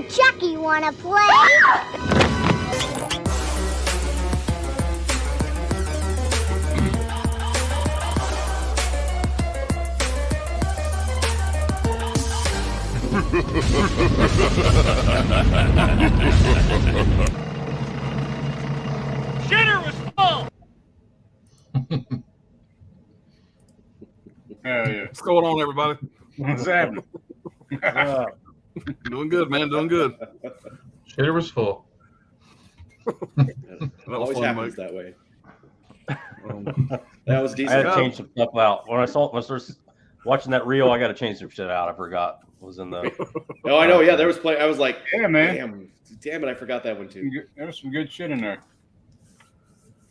Chucky, wanna play? Shitter was full. Hell yeah. What's going on, everybody? What's happening? Doing good, man. Doing good. Shitter was full. That was Always fun, happens mate. that way. Um, That was I decent. had to change some stuff out. When I started watching that reel, I got to change some shit out. I forgot what was in the. Oh, I know. Yeah, there was play. I was like, Yeah, man. damn it, I forgot that one too. There was some good shit in there.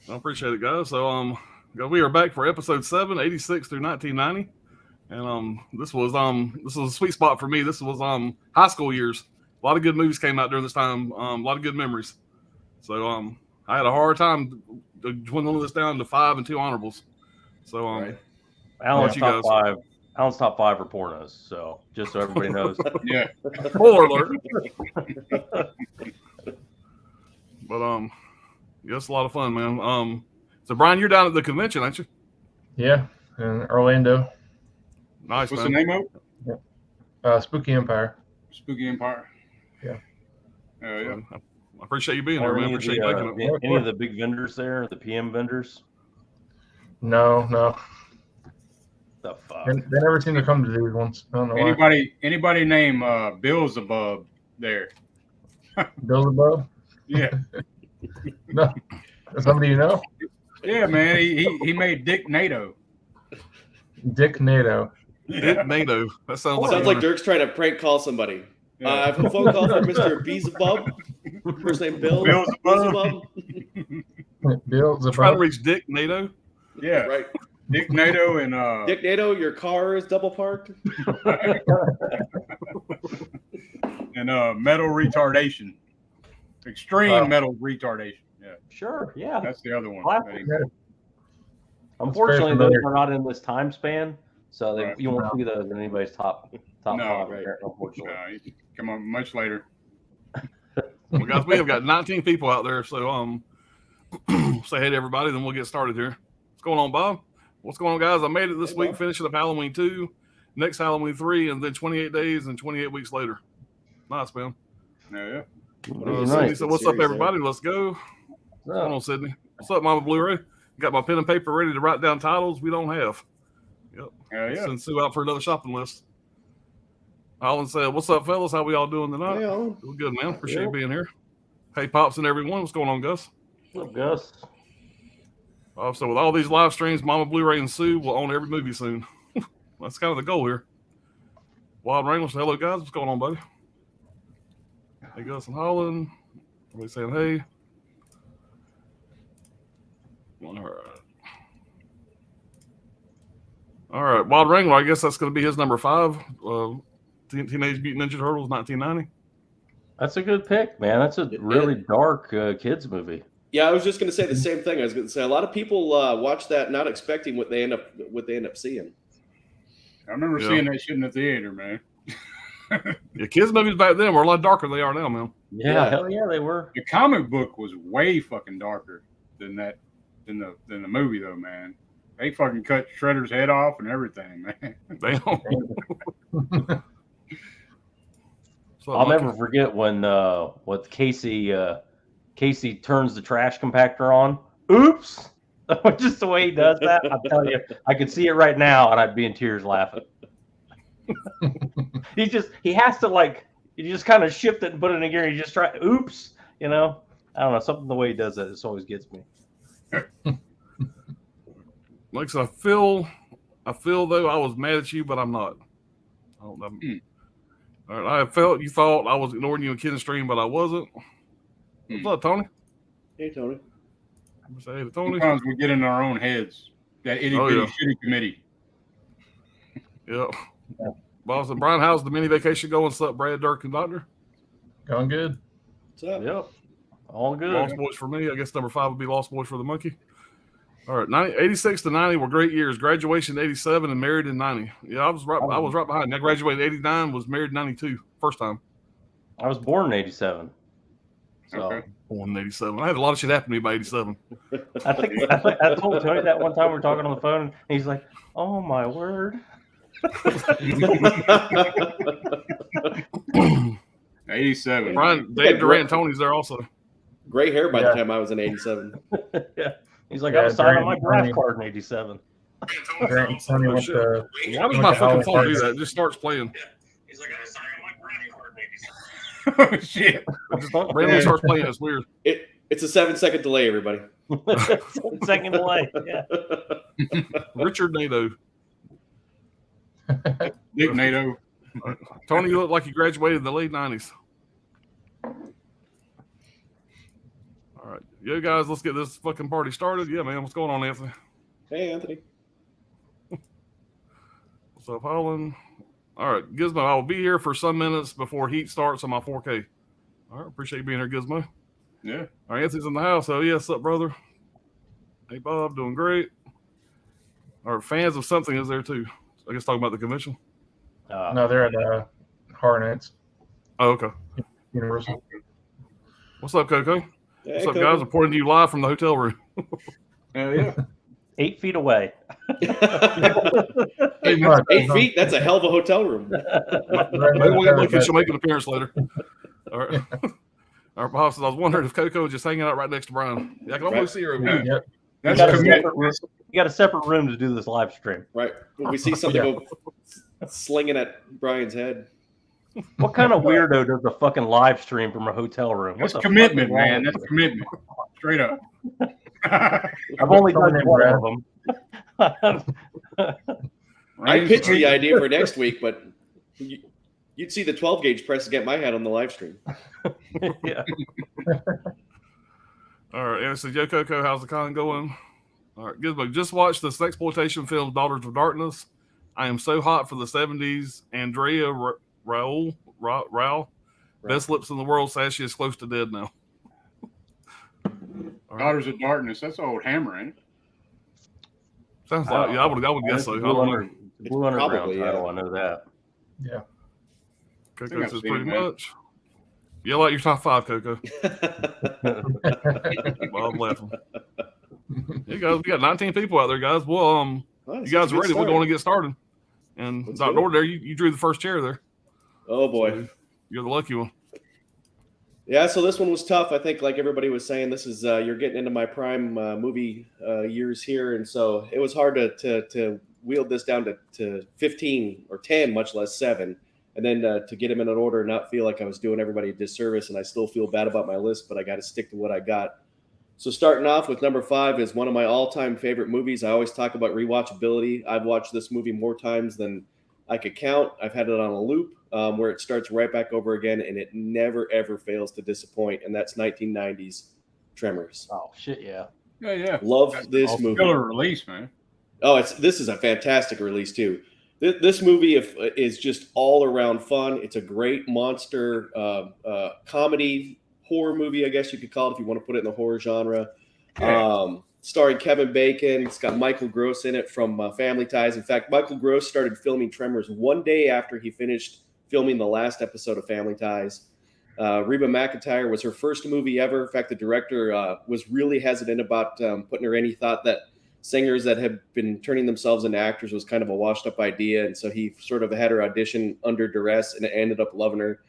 I appreciate it, guys. So, we are back for episode 7, 86 through 1990, and this was a sweet spot for me. This was high school years. A lot of good movies came out during this time. A lot of good memories. So, I had a hard time dwindling this down to 5 and 2 honorables. So, Right. Alan's you top guys? 5. Alan's top 5 are pornos. So just so everybody knows. Yeah. spoiler alert. But yeah, it's a lot of fun, man. So Brian, you're down at the convention, aren't you? Yeah, in Orlando. Nice, What's man. the name of it? Spooky Empire. Spooky Empire. Yeah. Oh yeah. I appreciate you being there, Are man. any of Appreciate you making it. any of the big vendors there, the PM vendors? No. The fuck? They never seem to come to these ones. I don't know why. Anybody name Beelzebub there? Beelzebub? Yeah. No. Somebody you know? Yeah, man. He made Dick NATO. Dick NATO. Dick NATO. That sounds Sounds like Dirk's trying to prank call somebody. Yeah. I have a phone call from Mr. Beelzebub. First name Bill. Beelzebub. Beelzebub. trying to reach Dick NATO. Yeah. Right. Dick NATO and Dick NATO, your car is double parked. and metal retardation. Extreme metal retardation. Yeah. Sure. Yeah. That's the other one. Classic. Yeah. Unfortunately, those familiar. are not in this time span, so Right. you won't see those in anybody's top No, 5. right. Unfortunately. Come on, much later. Well, guys, we have got 19 people out there. So say hey to everybody, then we'll get started here. What's going on, Bob? What's going on, guys? I made it this week, finishing up Halloween 2, next Halloween 3, and then 28 days and 28 weeks later. Nice, man. Yeah. Sydney said, what's up, everybody? Let's go. What's going on, Sydney? What's up, Mama Blu-ray? Got my pen and paper ready to write down titles we don't have. Yep. Yeah. Send Sue out for another shopping list. Alan said, what's up, fellas? How we all doing tonight? Yeah. Doing good, man. Appreciate you being here. Hey, Pops and everyone. What's going on, Gus? What's up, Gus? So with all these live streams, Mama Blu-ray and Sue will own every movie soon. That's kind of the goal here. Wild Wranglers, hello, guys. What's going on, buddy? Hey, Gus and Holland. Everybody saying hey. All right. Wild Wrangler, I guess that's going to be his number 5. Teenage Mutant Ninja Turtles, 1990. That's a good pick, man. That's a really dark kids movie. Yeah, I was just going to say the same thing. I was going to say a lot of people watch that not expecting what they end up seeing. I remember seeing that shit in the theater, man. Yeah, kids movies back then were a lot darker than they are now, man. Yeah, hell yeah, they were. The comic book was way fucking darker than the movie, though, man. They fucking cut Shredder's head off and everything, man. Damn. I'll never forget when with Casey turns the trash compactor on. Oops! Just the way he does that, I'm telling you, I could see it right now, and I'd be in tears laughing. he has to you just kind of shift it and put it in gear. And you just try. Oops! I don't know, something the way he does that. This always gets me. Like I feel though I was mad at you, but I'm not. I don't know. All right, you thought I was ignoring you in Kid's stream, but I wasn't. What's up, Tony? Hey, Tony. Say hey to Tony. Sometimes we get in our own heads. That itty bitty shitty committee. Yep. Boss and Brian, how's the mini vacation going? What's up, Brad, Dirk, and Doctor? Going good. What's up? Yep. All good. Lost Boys for me. I guess number 5 would be Lost Boys for the Monkey. All right, 86 to 90 were great years. Graduation in 87 and married in 90. Yeah, I was right behind. I graduated in 89, was married in 92, first time. I was born in '87. So Okay. Born in '87. I had a lot of shit happen to me by '87. I told Tony that one time we were talking on the phone, and he's like, "Oh my word." 87. Brian, Dave Durant, Tony's there also. Gray hair by the Yeah. time I was in '87. Yeah. He's like, Yeah, I was signing my Durant, draft Tony. card in '87. Grant and Tony Oh, went shit. to Why does went my to fucking Howard phone do Park. that? It just starts playing. He's like, I was signing my draft card in '87. Oh, shit. It just randomly starts playing. It's weird. It's a 7-second delay, everybody. 7-second delay. Yeah. Richard Nadeau. Dick NATO. Tony, you look like you graduated in the late '90s. All right. Yo, guys, let's get this fucking party started. Yeah, man. What's going on, Anthony? Hey, Anthony. What's up, Holland? All right, Gizmo, I will be here for some minutes before heat starts on my 4K. All right, appreciate you being here, Gizmo. Yeah. All right, Anthony's in the house. Oh, yes, up, brother? Hey, Bob, doing great. Our fans of something is there, too. I guess talking about the convention. No, they're at Hornets Oh, okay. Universal. What's up, Coco? Hey, What's up, Coco. guys? Reporting to you live from the hotel room. Hell yeah. 8 feet away. Hey, Mark, 8 feet? That's a hell of a hotel room. Maybe we'll get lucky. She'll make an appearance later. All right. All right, Bob says, I was wondering if Coco was just hanging out right next to Brian. Yeah, I can almost see her over here. Yep. That's You got a commitment. You got a separate room to do this live stream. Right. When we see something go slinging at Brian's head. What kind of weirdo does a fucking live stream from a hotel room? That's What the commitment, fuck is wrong man. with That's you? commitment. Straight up. I've only done one of them. I pitched the idea for next week, but you'd see the 12 gauge press to get my head on the live stream. Yeah. All right, and so Yo Coco, how's the con going? All right, Gizmo, just watched this exploitation film, Daughters of Darkness. I am so hot for the 70s. Andrea Rao, best lips in the world, says she is close to dead now. All right. Daughters of Darkness. That's old Hammer, ain't it? Sounds like, yeah, I would guess so. I don't know. Blue Underground Probably, title, yeah. I know that. Yeah. Coco I've says seen it, pretty man. much. Yell out your top 5, Coco. Bob laughing. Hey guys, we got 19 people out there, guys. Well, Well, you guys that's a are good ready. We're start. going to get started. And Let's Dr. do it. Nord there, you drew the first chair there. Oh, boy. You're the lucky one. Yeah, so this one was tough. I think, like everybody was saying, this is you're getting into my prime movie years here, and so it was hard to wield this down to 15 or 10, much less 7, and then to get them in an order and not feel like I was doing everybody a disservice. And I still feel bad about my list, but I got to stick to what I got. So starting off with number 5 is one of my all-time favorite movies. I always talk about rewatchability. I've watched this movie more times than I could count. I've had it on a loop where it starts right back over again, and it never, ever fails to disappoint, and that's 1990's Tremors. Oh, shit, yeah. Yeah, yeah. Love this Awesome. movie. Killer release, man. Oh, this is a fantastic release, too. This movie is just all around fun. It's a great monster comedy, horror movie, I guess you could call it if you want to put it in the horror genre. Yeah. Starring Kevin Bacon. It's got Michael Gross in it from Family Ties. In fact, Michael Gross started filming Tremors one day after he finished filming the last episode of Family Ties. Reba McEntire was her first movie ever. In fact, the director was really hesitant about putting her in. He thought that singers that had been turning themselves into actors was kind of a washed up idea. And so he sort of had her audition under duress and ended up loving her.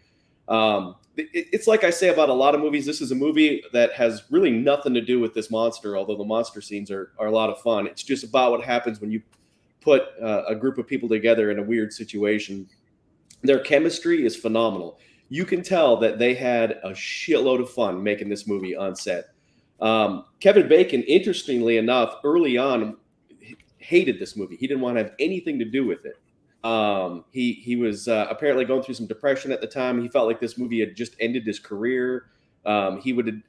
It's like I say about a lot of movies. This is a movie that has really nothing to do with this monster, although the monster scenes are a lot of fun. It's just about what happens when you put a group of people together in a weird situation. Their chemistry is phenomenal. You can tell that they had a shitload of fun making this movie on set. Kevin Bacon, interestingly enough, early on hated this movie. He didn't want to have anything to do with it. He was apparently going through some depression at the time. He felt like this movie had just ended his career. He would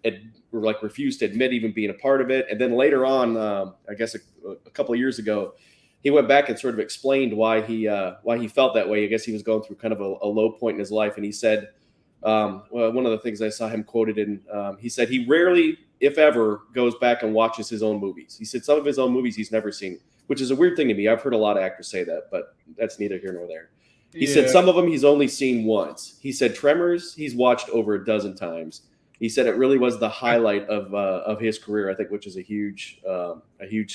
refuse to admit even being a part of it. And then later on, I guess a couple of years ago, he went back and sort of explained why he felt that way. I guess he was going through kind of a low point in his life. And he said, well, one of the things I saw him quoted in, he said he rarely, if ever, goes back and watches his own movies. He said some of his own movies he's never seen, which is a weird thing to me. I've heard a lot of actors say that, but that's neither here nor there. He said some of them he's only seen once. He said Tremors he's watched over a dozen times. He said it really was the highlight of his career, I think, which is a huge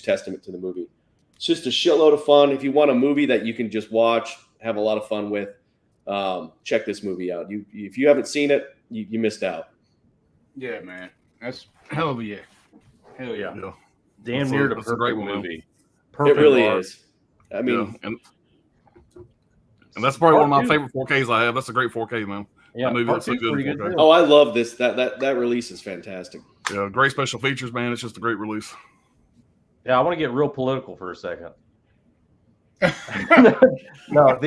testament to the movie. It's just a shitload of fun. If you want a movie that you can just watch, have a lot of fun with, check this movie out. If you haven't seen it, you missed out. Yeah, man. That's hell of a yeah. Hell yeah. Damn near the perfect movie. It really is. I mean, and that's probably one of my favorite 4Ks I have. That's a great 4K, man. Yeah, that movie looks so good in 4K. Oh, I love this. That release is fantastic. Yeah, great special features, man. It's just a great release. Yeah, I want to get real political for a second. No,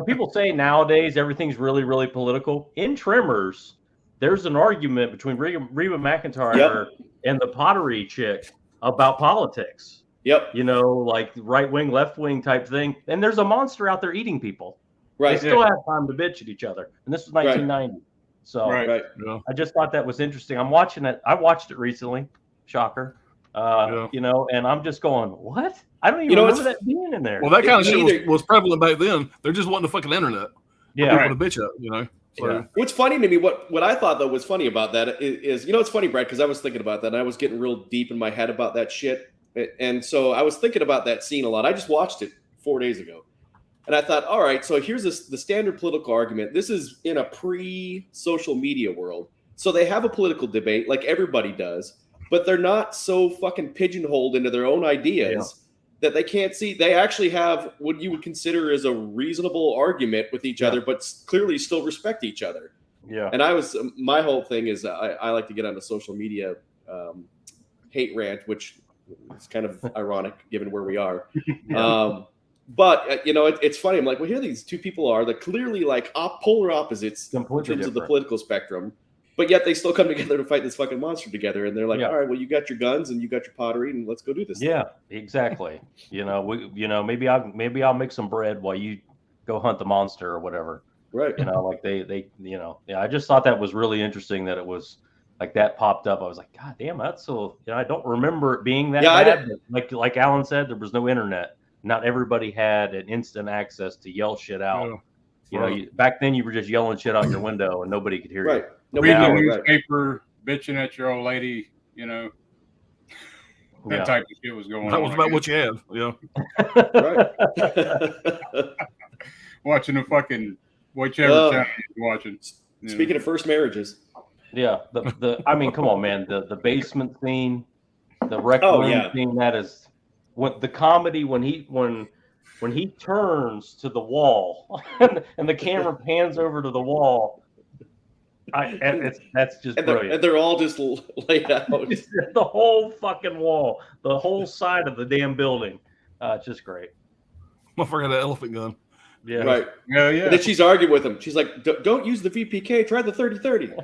people say nowadays everything's really, really political. In Tremors, there's an argument between Reba McEntire and the pottery chick about politics. Yep. You know, like right wing, left wing type thing. And there's a monster out there eating people. Right. They still have time to bitch at each other. And this was 1990. So I just thought that was interesting. I'm watching it. I watched it recently. Shocker. You know, and I'm just going, what? I don't even remember that being in there. Well, that kind of shit was prevalent back then. There just wasn't the fucking internet. Yeah. People to bitch at, you know. So. What's funny to me, what I thought though was funny about that is, you know, it's funny, Brad, because I was thinking about that and I was getting real deep in my head about that shit. And so I was thinking about that scene a lot. I just watched it 4 days ago. And I thought, all right, so here's the standard political argument. This is in a pre-social media world. So they have a political debate like everybody does, but they're not so fucking pigeonholed into their own ideas that they can't see. They actually have what you would consider as a reasonable argument with each other, but clearly still respect each other. Yeah. And my whole thing is I like to get on the social media hate rant, which is kind of ironic given where we are. But, you know, it's funny. I'm like, well, here these two people are. They're clearly like polar opposites in terms of the political spectrum. But yet they still come together to fight this fucking monster together. And they're like, all right, well, you got your guns and you got your pottery and let's go do this. Yeah, exactly. You know, maybe I'll make some bread while you go hunt the monster or whatever. Right. You know, like they you know, I just thought that was really interesting that it was like that popped up. I was like, God damn, that's so, you know, I don't remember it being that bad. Like Alan said, there was no internet. Not everybody had an instant access to yell shit out. You know, back then you were just yelling shit out your window and nobody could hear you. Reading the newspaper, bitching at your old lady, you know, that type of shit was going on. That was about what you had, Watching the fucking whichever channel you're watching. Speaking of first marriages. Yeah, I mean, come on, man. The basement scene, the rec room scene, that is what the comedy when he turns to the wall and the camera pans over to the wall. That's just brilliant. And they're all just laid out. The whole fucking wall, the whole side of the damn building. It's just great. I forgot the elephant gun. Yeah. Right. Yeah. And then she's arguing with him. She's like, "Don't use the VPK. Try the 30-30."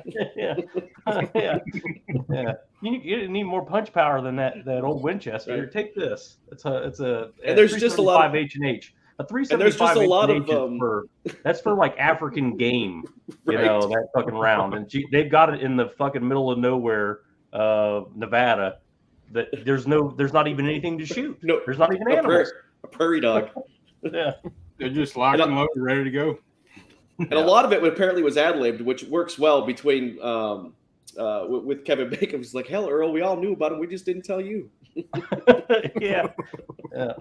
Yeah. You need more punch power than that old Winchester. Here, take this. It's a and there's just a lot of H&H. A 375 and there's just a lot of that's for like African game, you know, that fucking round. And they've got it in the fucking middle of nowhere, Nevada. That there's not even anything to shoot. No, there's not even animals. A prairie dog. Yeah. They're just locked and loaded, ready to go. And a lot of it apparently was ad-libbed, which works well between with Kevin Bacon. It was like, hell, Earl, we all knew about him. We just didn't tell you. Yeah.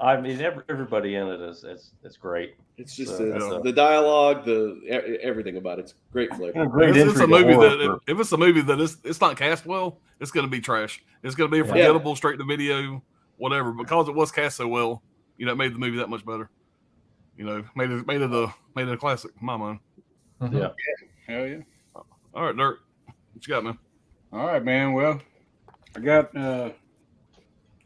I mean, everybody in it is great. It's just the dialogue, everything about it's great flavor. It's a movie that if it's a movie that it's not cast well, it's going to be trash. It's going to be forgettable, straight to video, whatever. Because it was cast so well, you know, it made the movie that much better. You know, made it a classic in my mind. Mm-hmm. Yeah. Hell yeah. All right, Dirk. What you got, man? All right, man. Well, I got I've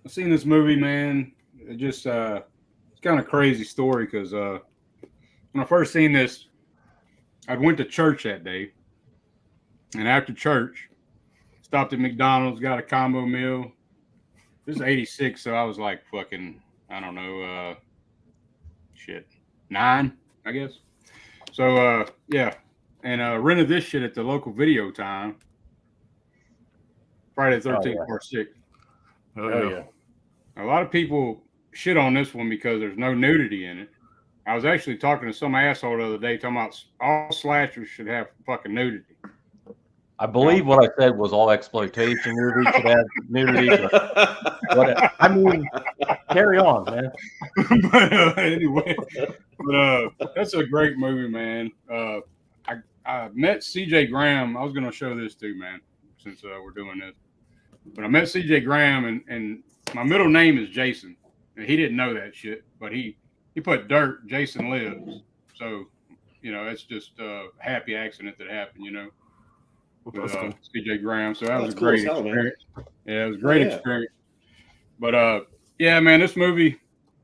seen this movie, man. It just it's kind of crazy story because when I first seen this, I went to church that day, and after church, stopped at McDonald's, got a combo meal. This is '86, so I was like fucking, I don't know, 9, I guess. So and rented this shit at the local video time. Friday the 13th, part 6. Oh yeah. A lot of people shit on this one because there's no nudity in it. I was actually talking to some asshole the other day talking about all slashers should have fucking nudity. I believe what I said was all exploitation movies should have nudity. But I mean, carry on, man. But anyway, that's a great movie, man. I met CJ Graham. I was going to show this too, man, since we're doing this. But I met CJ Graham, and my middle name is Jason. And he didn't know that shit, but he put Dirt, Jason Lives. So, it's just a happy accident that happened, with Cool. CJ Graham. So that was a cool great as hell, man. experience. Yeah, it was a great experience. But, yeah, man, this movie,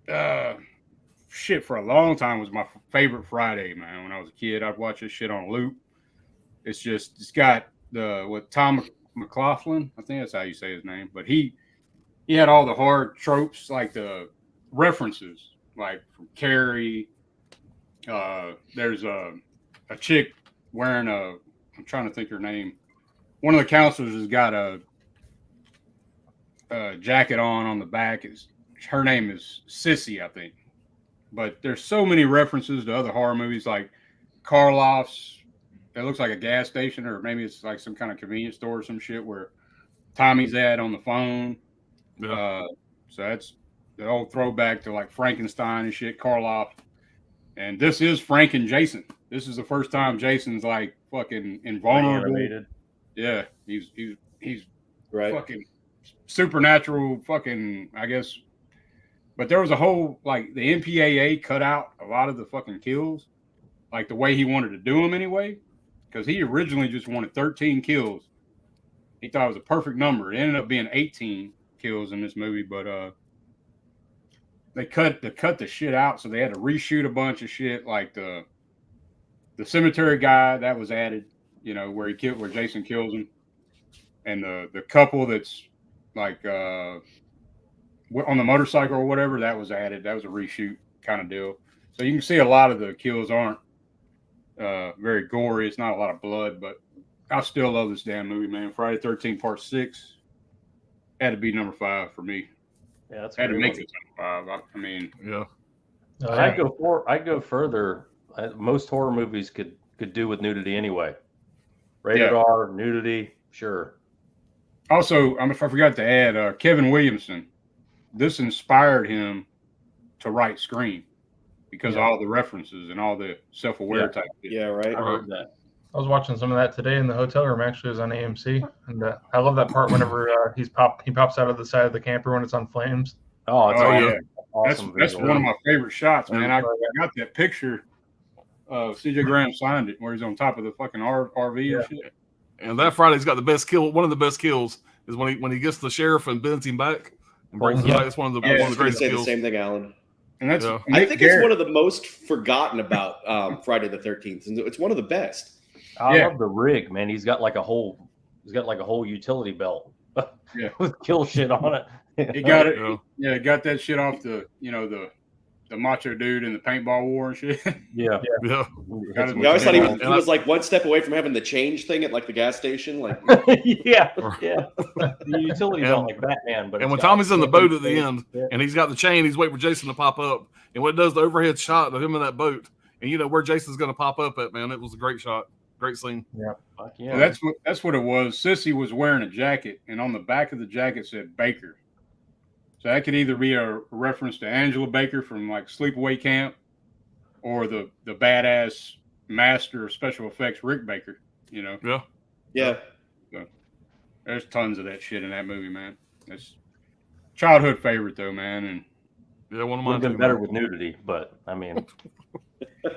for a long time was my favorite Friday, man. When I was a kid, I'd watch this shit on loop. It's got Tom McLaughlin, I think that's how you say his name, but he had all the hard tropes, like the references, like from Carrie. There's a chick wearing I'm trying to think her name. One of the counselors has got a jacket on the back. Her name is Sissy, I think. But there's so many references to other horror movies, like Karloff's. It looks like a gas station, or maybe it's like some kind of convenience store or some shit where Tommy's at on the phone. Yeah. So that's the old throwback to like Frankenstein and shit, Karloff. And this is Frank and Jason. This is the first time Jason's like fucking invulnerable. Animated. Yeah, he's Right. fucking supernatural fucking, I guess. But there was a whole, like, the MPAA cut out a lot of the fucking kills, like the way he wanted to do them anyway, because he originally just wanted 13 kills. He thought it was a perfect number. It ended up being 18 kills in this movie, but they cut the shit out, so they had to reshoot a bunch of shit, like the cemetery guy that was added, where Jason kills him, and the couple that's like on the motorcycle or whatever, that was added. That was a reshoot kind of deal. So you can see a lot of the kills aren't very gory. It's not a lot of blood, but I still love this damn movie, man. Friday the 13th Part 6 had to be number 5 for me. Yeah, that's had to make one. it number 5. I mean, Yeah. I'd go further. Most horror movies could do with nudity anyway. Rated R, nudity, sure. Also, if I forgot to add, Kevin Williamson, this inspired him to write Scream because of all the references and all the self-aware type shit. Yeah, right. I heard that. I was watching some of that today in the hotel room. Actually, it was on AMC, and I love that part whenever he pops out of the side of the camper when it's on flames. Oh, it's yeah. awesome. That's one of my favorite shots, man. I got that picture. CJ Graham signed it where he's on top of the fucking RV and shit. And that Friday's got the best kill. One of the best kills is when he gets the sheriff and bends him back and brings him back. It's one of the greatest say kills. the same thing, Alan. And that's I think it's one of the most forgotten about Friday the 13th. And it's one of the best. I love the rig, man. He's got like a whole utility belt with kill shit on it. He got it. Yeah, got that shit off the macho dude in the paintball war and shit. Yeah. I always thought he was like one step away from having the change thing at like the gas station. Like, yeah. The utility belt like Batman. But and when Tommy's in the boat at the end and he's got the chain, he's waiting for Jason to pop up. And when it does the overhead shot of him in that boat, and where Jason's going to pop up at, man, it was a great shot. Great scene. Yeah. Yeah. Well, that's what it was. Sissy was wearing a jacket, and on the back of the jacket said Baker. So that could either be a reference to Angela Baker from like Sleepaway Camp, or the badass master of special effects Rick Baker. Yeah. So there's tons of that shit in that movie, man. It's childhood favorite though, man. And yeah, one of would have mine been better with nudity, but I mean,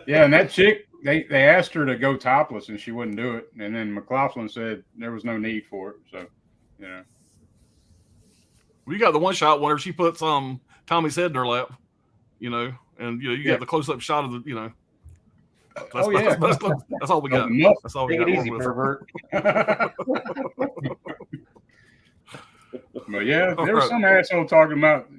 yeah, and that chick, they asked her to go topless and she wouldn't do it, and then McLaughlin said there was no need for it. So, We got the one shot whenever she puts Tommy's head in her lap, and you get the close up shot of the that's all we got. That's all we got. Take it easy, pervert. But yeah, there was some asshole talking about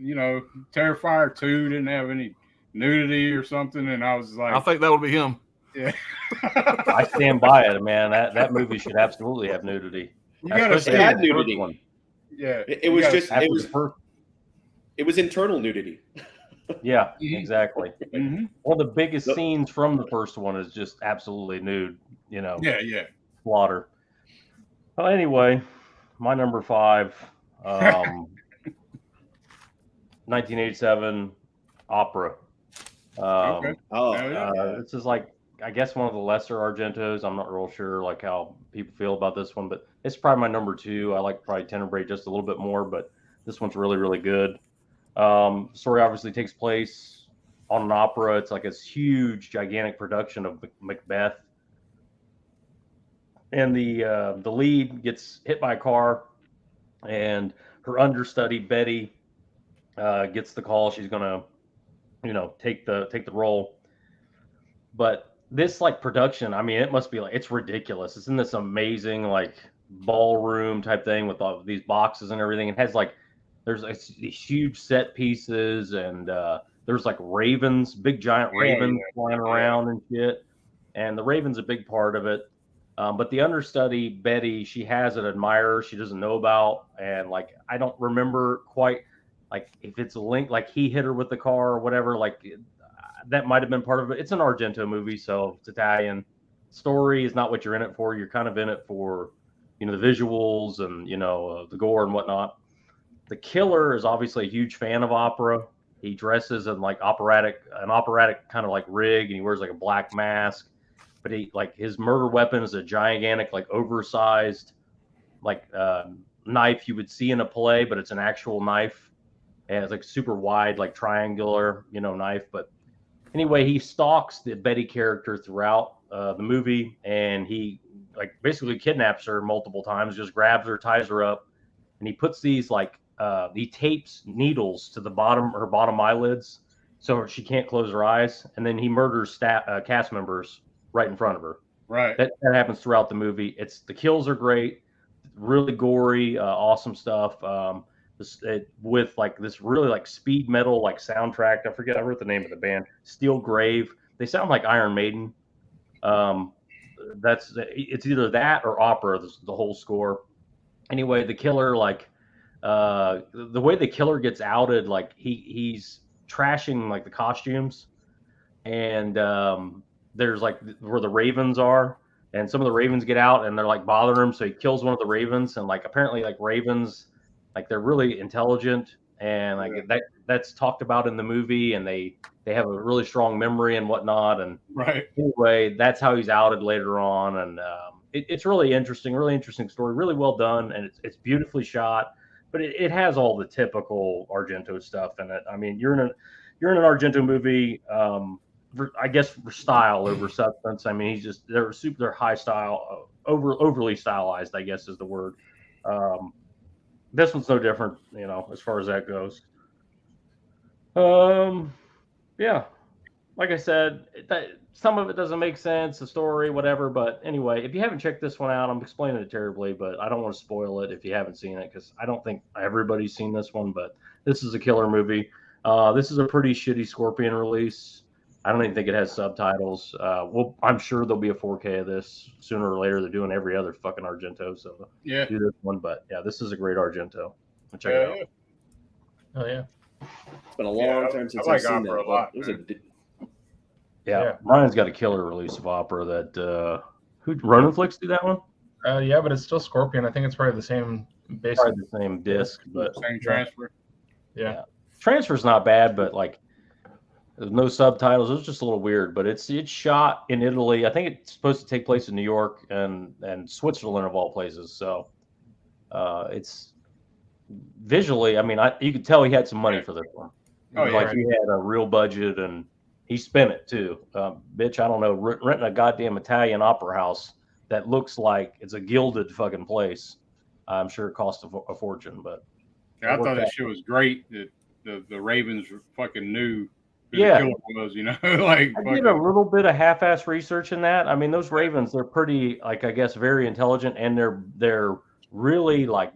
Terrifier 2 didn't have any nudity or something, and I was like, I think that would be him. Yeah. I stand by it, man. That movie should absolutely have nudity. You gotta say it had nudity. Yeah, it was internal nudity. Yeah, exactly. Mhm. One of the biggest Yep. scenes from the first one is just absolutely nude, Yeah. slaughter. Well, anyway, my number 5, 1987 opera. Okay. Oh, Hell yeah. yeah. This is like, I guess, one of the lesser Argentos. I'm not real sure like how people feel about this one, but it's probably my number 2. I like probably Tenebrae just a little bit more, but this one's really, really good. Story obviously takes place on an opera. It's like this huge, gigantic production of Macbeth, and the lead gets hit by a car, and her understudy Betty gets the call she's gonna, take the role. But this like production, I mean, it must be like it's ridiculous. It's in this amazing like ballroom type thing with all these boxes and everything. It has like there's like, these huge set pieces, and there's like ravens, big giant Oh, ravens yeah. flying Yeah. around and shit. And the raven's a big part of it. But the understudy Betty, she has an admirer she doesn't know about, and like I don't remember quite like if it's a link, like he hit her with the car or whatever. Like that might have been part of it. It's an Argento movie, so it's Italian. Story is not what you're in it for. You're kind of in it for, the visuals and the gore and whatnot. The killer is obviously a huge fan of opera. He dresses in like an operatic kind of like rig, and he wears like a black mask. But he like his murder weapon is a gigantic, like oversized, like knife you would see in a play, but it's an actual knife. And it's like super wide, like triangular, knife. But anyway, he stalks the Betty character throughout the movie, and he like basically kidnaps her multiple times, just grabs her, ties her up, and he puts these like he tapes needles to her bottom eyelids so she can't close her eyes, and then he murders cast members right in front of her. Right. That happens throughout the movie. The kills are great, really gory, awesome stuff. With like this really like speed metal like soundtrack. I wrote the name of the band. Steel Grave. They sound like Iron Maiden. It's either that or opera. The whole score. Anyway, the killer like the way the killer gets outed, like he's trashing like the costumes, and there's like where the ravens are, and some of the ravens get out and they're like bothering him, so he kills one of the ravens. And like apparently like ravens, like they're really intelligent, and like that's talked about in the movie, and they have a really strong memory and whatnot. And Right. anyway, that's how he's outed later on. And it's really interesting story, really well done, and it's beautifully shot, but it has all the typical Argento stuff in it. I mean, you're in an Argento movie, I guess for style over substance. I mean, they're high style, overly stylized, I guess is the word. This one's no different, as far as that goes. Yeah, like I said, some of it doesn't make sense, the story, whatever. But anyway, if you haven't checked this one out, I'm explaining it terribly, but I don't want to spoil it if you haven't seen it, because I don't think everybody's seen this one. But this is a killer movie. This is a pretty shitty Scorpion release. I don't even think it has subtitles. I'm sure there'll be a 4K of this sooner or later. They're doing every other fucking Argento, so Yeah. do this one. But yeah, this is a great Argento. Check it out. Yeah. Oh yeah. It's been a long time since I like I've seen opera that. a lot, It was man. Yeah, Ryan's got a killer release of opera that who Ronanflix do that one? Yeah, but it's still Scorpion. I think it's probably the same basic. Probably the same disc, but Same transfer. Yeah. transfer's not bad, but like there's no subtitles. It was just a little weird, but it's shot in Italy. I think it's supposed to take place in New York and Switzerland of all places. So it's visually, I mean, you could tell he had some money for this one. Oh, yeah. Like he had a real budget, and he spent it too. Bitch, I don't know, renting a goddamn Italian opera house that looks like it's a gilded fucking place. I'm sure it cost a fortune, but Yeah, I thought that shit was great. That the Ravens fucking knew who Yeah. the killer was, you know. Like I fucking, did a little bit of half-ass research in that. I mean, those ravens, they're pretty, like, I guess, very intelligent, and they're really like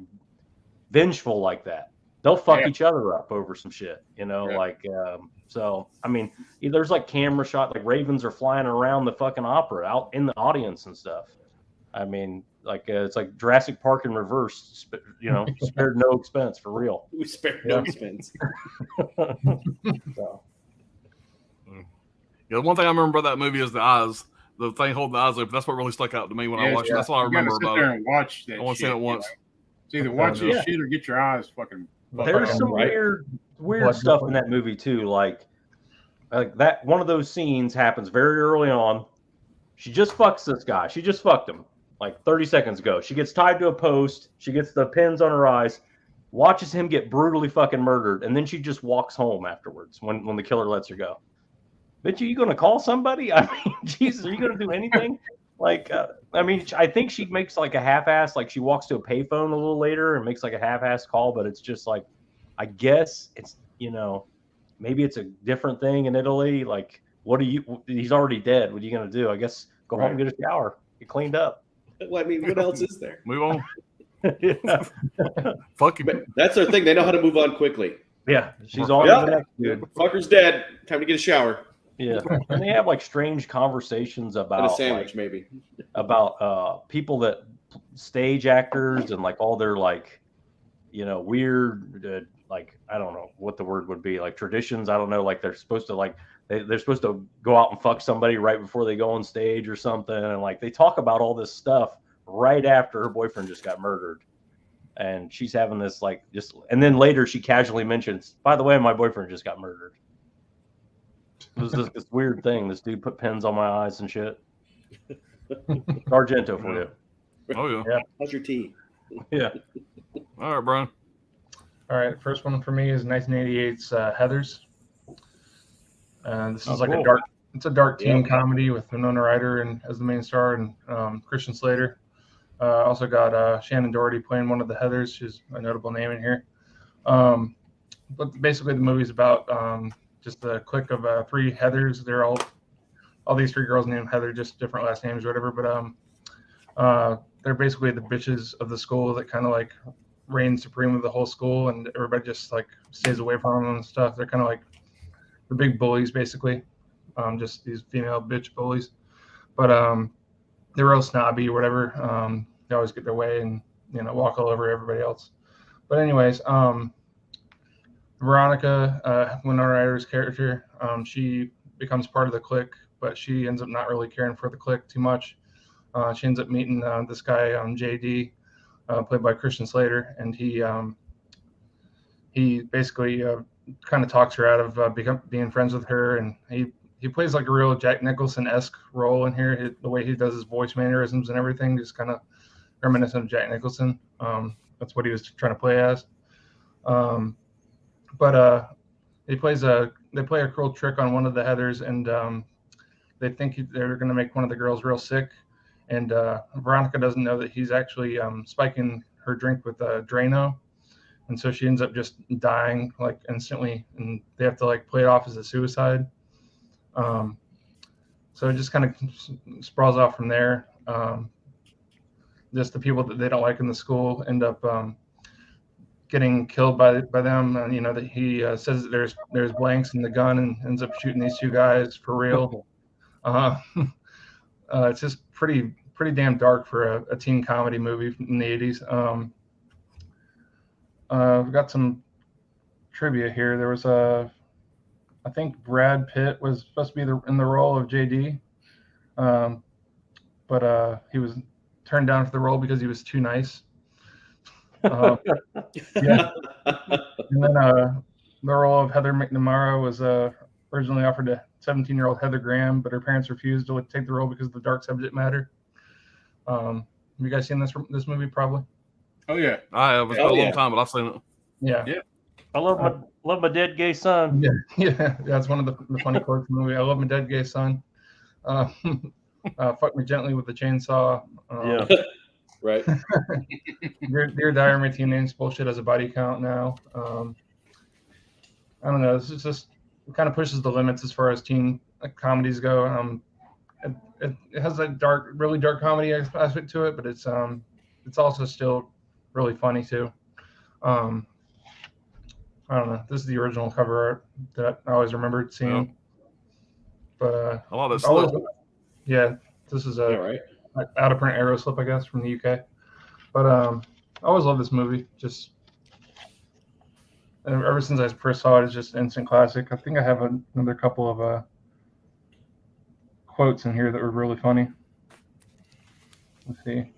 vengeful like that. They'll fuck Yeah. each other up over some shit, like so I mean, there's like camera shot, like ravens are flying around the fucking opera out in the audience and stuff. I mean, it's like Jurassic Park in reverse. Spared no expense for real. We spared no expense. So. Yeah, the one thing I remember about that movie is the eyes. The thing holding the eyes open. That's what really stuck out to me when I watched it. That's what I remember sit about there it. and watch that. I want to see it once. It's either watch this Yeah. shit or get your eyes fucking. There's some weird stuff in that movie too. Like that one of those scenes happens very early on. She just fucks this guy. She just fucked him like 30 seconds ago. She gets tied to a post. She gets the pins on her eyes. Watches him get brutally fucking murdered, and then she just walks home afterwards when the killer lets her go. Bitch, are you going to call somebody? I mean, Jesus, are you going to do anything? Like, I think she makes like a half-ass, like she walks to a payphone a little later and makes like a half-ass call, but it's just like, I guess it's, maybe it's a different thing in Italy. Like, he's already dead. What are you going to do? I guess go home and get a shower, get cleaned up. Well, I mean, what else is there? Move on. Fuck you. That's their thing. They know how to move on quickly. Yeah, she's on to the next dude. Fucker's dead. Time to get a shower. Yeah, and they have like strange conversations about and a sandwich, maybe about people that stage actors and like all their like, weird like I don't know what the word would be, like traditions. I don't know, like they're supposed to like they're supposed to go out and fuck somebody right before they go on stage or something, and like they talk about all this stuff right after her boyfriend just got murdered, and she's having this like and then later she casually mentions, by the way, my boyfriend just got murdered. It was this weird thing. This dude put pins on my eyes and shit. Argento for you. Oh yeah. How's your tea? Yeah. All right, Brian. All right, first one for me is 1988's Heathers. This is like a dark teen comedy with Winona Ryder and as the main star and Christian Slater. Also got Shannon Doherty playing one of the Heathers. She's a notable name in here. But basically the movie's about just a clique of 3 Heathers. They're all these 3 girls named Heather, just different last names or whatever. But they're basically the bitches of the school that kind of like reign supreme of the whole school, and everybody just like stays away from them and stuff. They're kind of like the big bullies, basically, just these female bitch bullies. But they're real snobby or whatever. They always get their way and walk all over everybody else. But anyways, Veronica, Winona Ryder's character, she becomes part of the clique, but she ends up not really caring for the clique too much. She ends up meeting this guy, JD, played by Christian Slater, and he basically kind of talks her out of being friends with her, and he plays like a real Jack Nicholson-esque role in here. The way he does his voice mannerisms and everything is kind of reminiscent of Jack Nicholson. That's what he was trying to play as. But they play a cruel trick on one of the Heathers, and they think they're going to make one of the girls real sick. And Veronica doesn't know that he's actually spiking her drink with Drano, and so she ends up just dying like instantly, and they have to like play it off as a suicide. So it just kind of sprawls out from there. Just the people that they don't like in the school end up getting killed by them. And, that he says that there's blanks in the gun and ends up shooting these 2 guys for real. It's just pretty damn dark for a teen comedy movie in the 80s. We've got some trivia here. There was I think Brad Pitt was supposed to be in the role of JD, but he was turned down for the role because he was too nice. Yeah. And then the role of Heather McNamara was originally offered to 17-year-old Heather Graham, but her parents refused to take the role because of the dark subject matter. Have you guys seen this movie? Probably. Oh yeah, I have. It's been a long time, but I've seen it. Yeah. I love my dead gay son. Yeah. That's one of the funny quotes in the movie. I love my dead gay son. Fuck me gently with the chainsaw. Yeah. Right. Dear Diary, my teen name's bullshit has a body count now. I don't know. This is just it kind of pushes the limits as far as teen comedies go. It has a really dark comedy aspect to it, but it's also still really funny too. I don't know. This is the original cover art that I always remembered seeing. But a lot of stuff. Yeah, this is right. out of print arrow slip, I guess, from the UK. But I always love this movie. Just ever since I first saw it, it's just instant classic. I think I have another couple of quotes in here that were really funny. Let's see.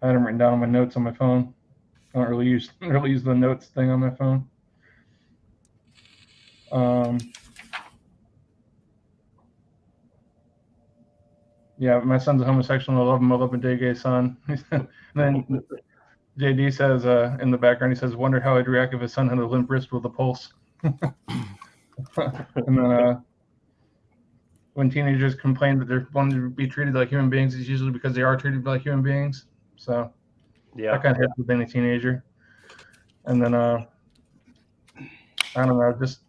I had them written down on my notes on my phone. I don't really use the notes thing on my phone. Yeah, my son's a homosexual and I love him a day gay son. And then JD says in the background, he says, "Wonder how I'd react if his son had a limp wrist with a pulse." And then when teenagers complain that they're wanting to be treated like human beings, it's usually because they are treated like human beings. So Yeah, that kind of hits with any teenager. And then I don't know, just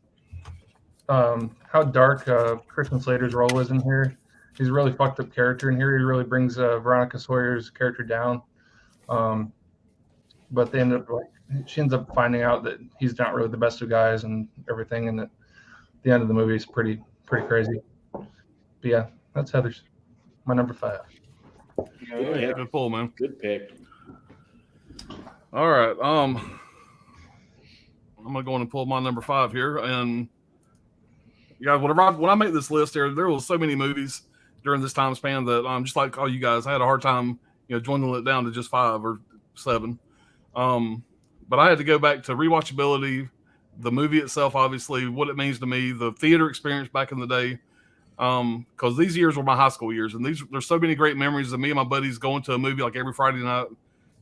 how dark Christian Slater's role is in here. He's a really fucked up character in here. He really brings Veronica Sawyer's character down. But they end up she ends up finding out that he's not really the best of guys and everything. And at the end of the movie is pretty crazy. But yeah, that's Heather's. My number 5. Good pull, man. Good pick. All right. I'm gonna go in and pull my number 5 here, and yeah, when I made this list here, there was so many movies during this time span that just like all you guys, I had a hard time, dwindling it down to just 5 or 7. But I had to go back to rewatchability, the movie itself, obviously, what it means to me, the theater experience back in the day. Because these years were my high school years, and there's so many great memories of me and my buddies going to a movie like every Friday night.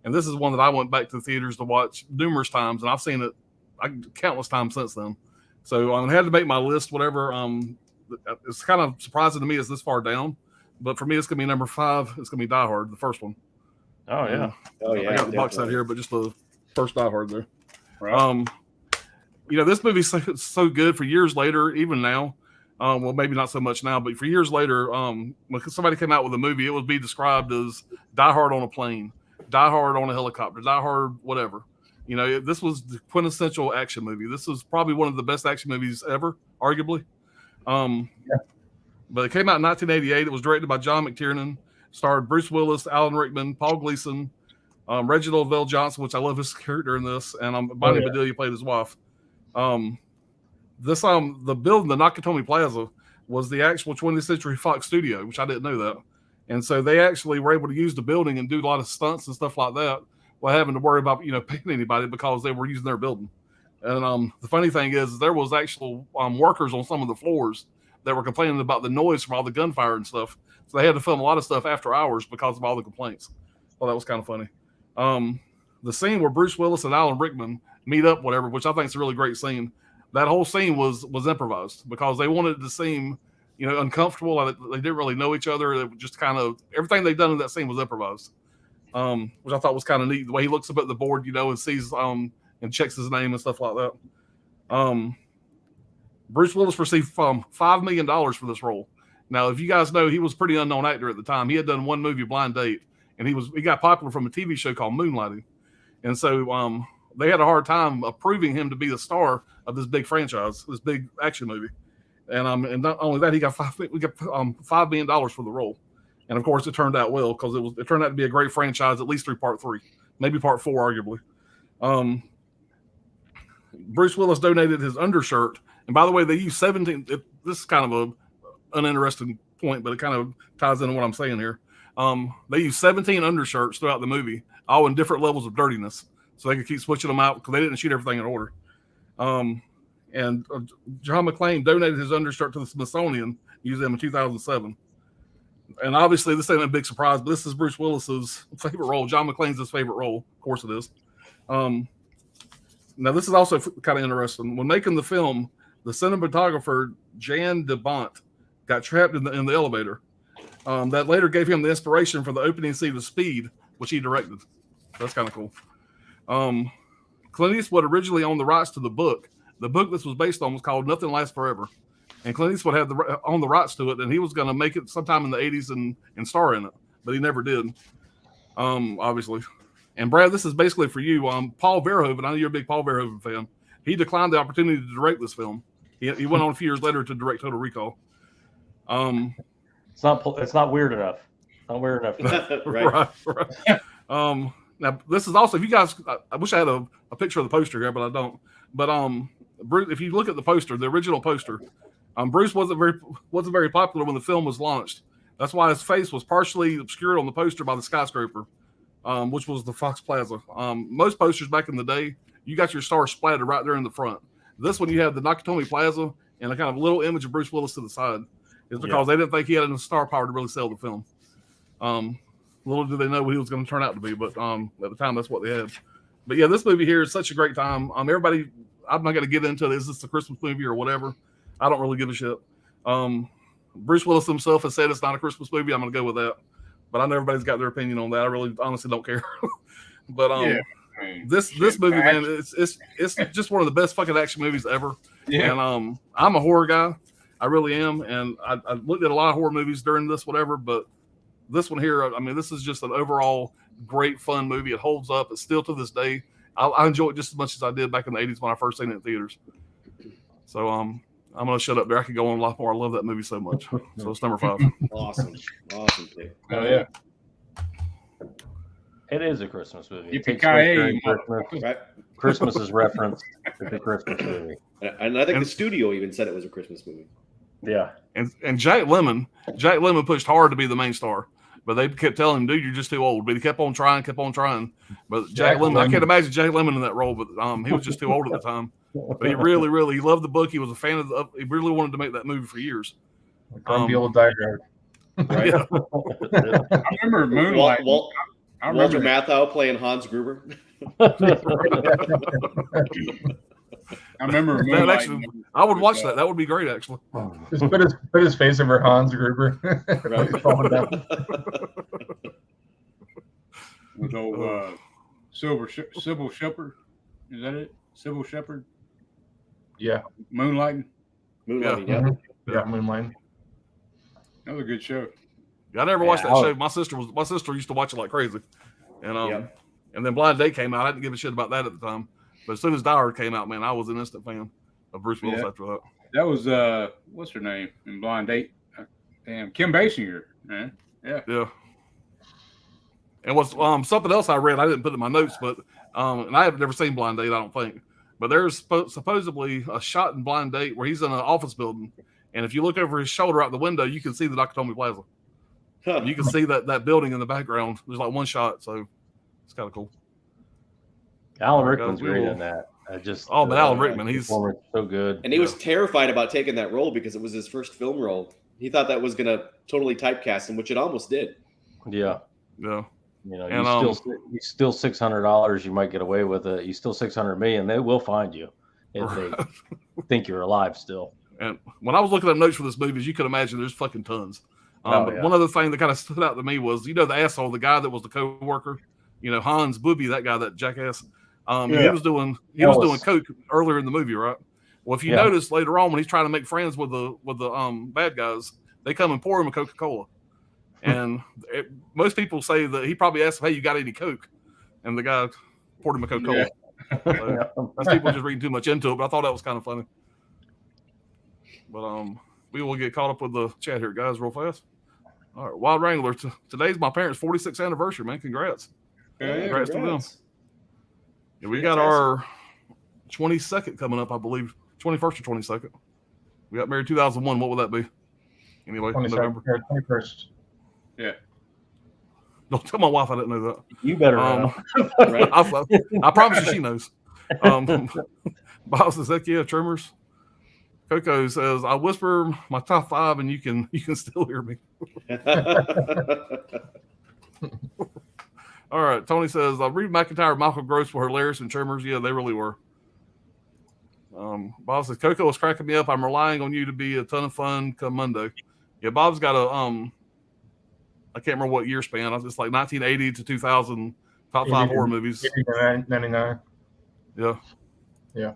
And this is one that I went back to the theaters to watch numerous times, and I've seen it countless times since then. So I had to make my list, whatever. It's kind of surprising to me it's this far down, but for me, it's going to be number 5. It's going to be Die Hard, the first one. Oh, yeah. I got the box out here, but just the first Die Hard there. Right. This movie's so good for years later, even now. Well, maybe not so much now, but for years later, when somebody came out with a movie, it would be described as Die Hard on a plane, Die Hard on a helicopter, Die Hard whatever. This was the quintessential action movie. This was probably one of the best action movies ever, arguably. But it came out in 1988. It was directed by John McTiernan, starred Bruce Willis, Alan Rickman, Paul Gleason, Reginald Vell Johnson, which I love his character in this, and Bonnie Bedelia played his wife. The building, the Nakatomi Plaza, was the actual 20th Century Fox studio, which I didn't know that. And so they actually were able to use the building and do a lot of stunts and stuff like that without having to worry about, paying anybody because they were using their building. And the funny thing is there was actual workers on some of the floors that were complaining about the noise from all the gunfire and stuff. So they had to film a lot of stuff after hours because of all the complaints. Well, that was kind of funny. The scene where Bruce Willis and Alan Rickman meet up, whatever, which I think is a really great scene. That whole scene was improvised because they wanted it to seem, uncomfortable. They didn't really know each other. It was just kind of everything they'd done in that scene was improvised, which I thought was kind of neat. The way he looks up at the board, and sees and checks his name and stuff like that. Bruce Willis received $5 million for this role. Now, if you guys know, he was a pretty unknown actor at the time. He had done one movie, Blind Date, and he got popular from a TV show called Moonlighting, and so they had a hard time approving him to be the star of this big franchise, this big action movie. And not only that, we got $5 million for the role. And of course, it turned out well because it turned out to be a great franchise, at least through part 3, maybe part 4, arguably. Bruce Willis donated his undershirt. And by the way, they used 17. This is kind of an uninteresting point, but it kind of ties into what I'm saying here. They used 17 undershirts throughout the movie, all in different levels of dirtiness, so they could keep switching them out because they didn't shoot everything in order. And John McClane donated his undershirt to the Smithsonian Museum in 2007. And obviously, this ain't a big surprise, but this is Bruce Willis's favorite role. John McClane's his favorite role. Of course it is. Now, this is also kind of interesting. When making the film, the cinematographer, Jan de Bont, got trapped in the elevator. That later gave him the inspiration for the opening scene of Speed, which he directed. That's kind of cool. Clint Eastwood originally owned the rights to the book. The book this was based on was called Nothing Lasts Forever. And Clint Eastwood had owned the rights to it, and he was going to make it sometime in the 80s and star in it, but he never did, obviously. And Brad, this is basically for you. Paul Verhoeven, I know you're a big Paul Verhoeven fan. He declined the opportunity to direct this film. He went on a few years later to direct Total Recall. It's not weird enough. Not wearing enough. Right. Right. Now this is also, if you guys, I wish I had a picture of the poster here, but I don't. But Bruce, if you look at the poster, the original poster, Bruce wasn't very popular when the film was launched. That's why his face was partially obscured on the poster by the skyscraper, which was the Fox Plaza. Most posters back in the day, you got your star splattered right there in the front. This one, you have the Nakatomi Plaza and a kind of little image of Bruce Willis to the side. It's because they didn't think he had enough star power to really sell the film. Little did they know what he was going to turn out to be, but at the time, that's what they had. But yeah, this movie here is such a great time. Everybody, I'm not going to get into is this a Christmas movie or whatever. I don't really give a shit. Bruce Willis himself has said it's not a Christmas movie. I'm going to go with that. But I know everybody's got their opinion on that. I really honestly don't care. But this movie, man, it's just one of the best fucking action movies ever. Yeah. And I'm a horror guy. I really am. And I looked at a lot of horror movies during this, whatever, but this one here, I mean, this is just an overall great, fun movie. It holds up. It's still to this day. I enjoy it just as much as I did back in the 80s when I first seen it in theaters. So I'm going to shut up there. I could go on a lot more. I love that movie so much. So it's number 5. Awesome pick. Oh, yeah. It is a Christmas movie. It takes Yippee-ki-yay, place during Christmas. Right. Christmas is referenced. It's a Christmas movie. And I think the studio even said it was a Christmas movie. Yeah. And Jack Lemmon pushed hard to be the main star. But they kept telling him, dude, you're just too old. But he kept on trying. But Jack Lemmon, I can't imagine Jack Lemmon in that role, but he was just too old at the time. But he really, really, he loved the book. He was a fan of he really wanted to make that movie for years. The old diehard. Right? Yeah. I remember Moonlight. Walter Matthau playing Hans Gruber. I remember Moonlight. I would watch that. That would be great, actually. Just put his face over Hans Gruber. Right. Falling down. With old Sybil Shepherd. Is that it? Sybil Shepherd? Yeah. Moonlighting. Moonlighting, Yeah. Yeah, Moonlight. That was a good show. I never watched that show. My sister used to watch it like crazy, and and then Blind Date came out. I didn't give a shit about that at the time, but as soon as Die Hard came out, man, I was an instant fan of Bruce Willis after that. That was what's her name in Blind Date? Damn, Kim Basinger, man. Yeah. And what's something else I read? I didn't put it in my notes, but and I have never seen Blind Date. I don't think, but there's supposedly a shot in Blind Date where he's in an office building, and if you look over his shoulder out the window, you can see the Nakatomi Plaza. You can see that building in the background. There's like one shot, so it's kind of cool. Alan Rickman's great in that. But Alan Rickman, he's so good. And he was terrified about taking that role because it was his first film role. He thought that was going to totally typecast him, which it almost did. Yeah. Yeah. You know, you still $600. You might get away with it. You still $600 million. They will find you if they think you're alive still. And when I was looking at notes for this movie, as you can imagine, there's fucking tons. But one other thing that kind of stood out to me was, the asshole, the guy that was the co-worker, Hans Booby, that guy, that jackass. He was doing coke earlier in the movie, right? Well, if you notice later on when he's trying to make friends with the bad guys, they come and pour him a Coca-Cola. And most people say that he probably asked him, "Hey, you got any Coke?" And the guy poured him a Coca-Cola. Yeah. So, that's people just reading too much into it, but I thought that was kind of funny. But we will get caught up with the chat here, guys, real fast. All right, Wild Wrangler. Today's my parents' 46th anniversary, man. Congrats. Congrats to them. Yeah, we got our 22nd coming up, I believe. 21st or 22nd. We got married 2001. What would that be? Anyway, November. 21st. Yeah. Don't tell my wife I didn't know that. You better know. Right? I promise you she knows. Bob says, heck yeah, Tremors. Coco says, I whisper my top 5 and you can still hear me. All right. Tony says, Reed McIntyre and Michael Gross were hilarious in Tremors. Yeah, they really were. Bob says, Coco was cracking me up. I'm relying on you to be a ton of fun come Monday. Yeah, Bob's got I can't remember what year span. It's like 1980 to 2000 top 5 horror movies. 99. Yeah. Yeah.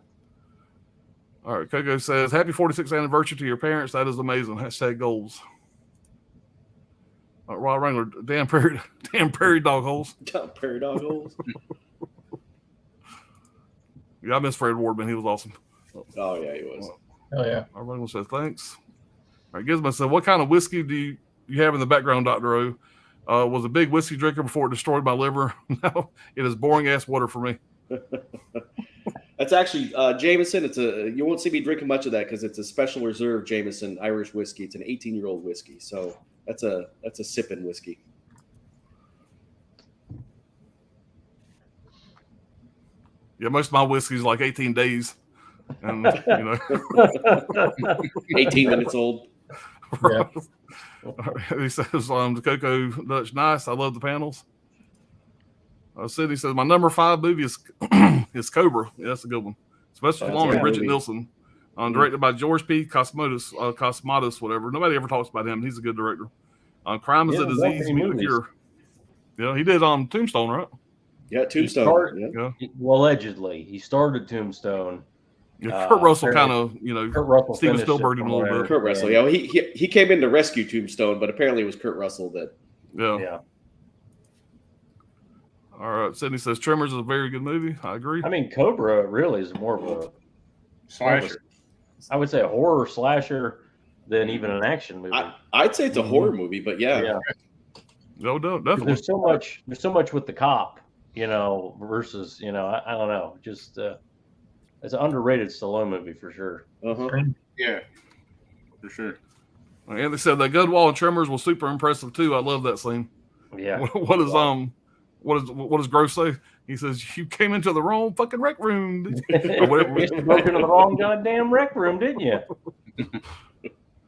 All right. Coco says, happy 46th anniversary to your parents. That is amazing. # goals. Wild Wrangler, damn prairie dog holes. Prairie dog holes. Yeah, I miss Fred Wardman. He was awesome. Oh, yeah, he was. Oh, yeah. Wild Wrangler says, thanks. All right, Gizmo said, what kind of whiskey do you have in the background, Dr. O? Was a big whiskey drinker before it destroyed my liver. Now it is boring ass water for me. That's actually Jameson. You won't see me drinking much of that because it's a special reserve Jameson Irish whiskey. It's an 18-year-old whiskey, so that's a sipping whiskey. Yeah, most of my whiskey's like 18 days, and 18 minutes old. Yeah. He says the Cocoa Dutch nice. I love the panels. Sidney says my number 5 movie is is Cobra. Yeah, that's a good one. Sylvester Stallone and Bridget Nielsen. Directed by George P. Cosmatos, whatever. Nobody ever talks about him. He's a good director. Crime is a disease. Yeah, he did Tombstone, right? Yeah, Tombstone. Allegedly, he started Tombstone. Yeah, Kurt Russell kind of, Steven Spielberg did a little bit. Kurt Russell, yeah, he came in to rescue Tombstone, but apparently it was Kurt Russell that. Yeah. All right, Sydney says Tremors is a very good movie. I agree. I mean, Cobra really is more of a slasher. I would say a horror slasher than even an action movie. I'd say it's a horror movie, but yeah. No, definitely. There's so much with the cop, versus, I don't know, just it's an underrated Stallone movie for sure. Yeah, for sure. And they said that Goodwall and Tremors was super impressive too. I love that scene. Yeah. What does Gross say? He says, "You came into the wrong fucking rec room." Or whatever. You broke into the wrong goddamn rec room, didn't you?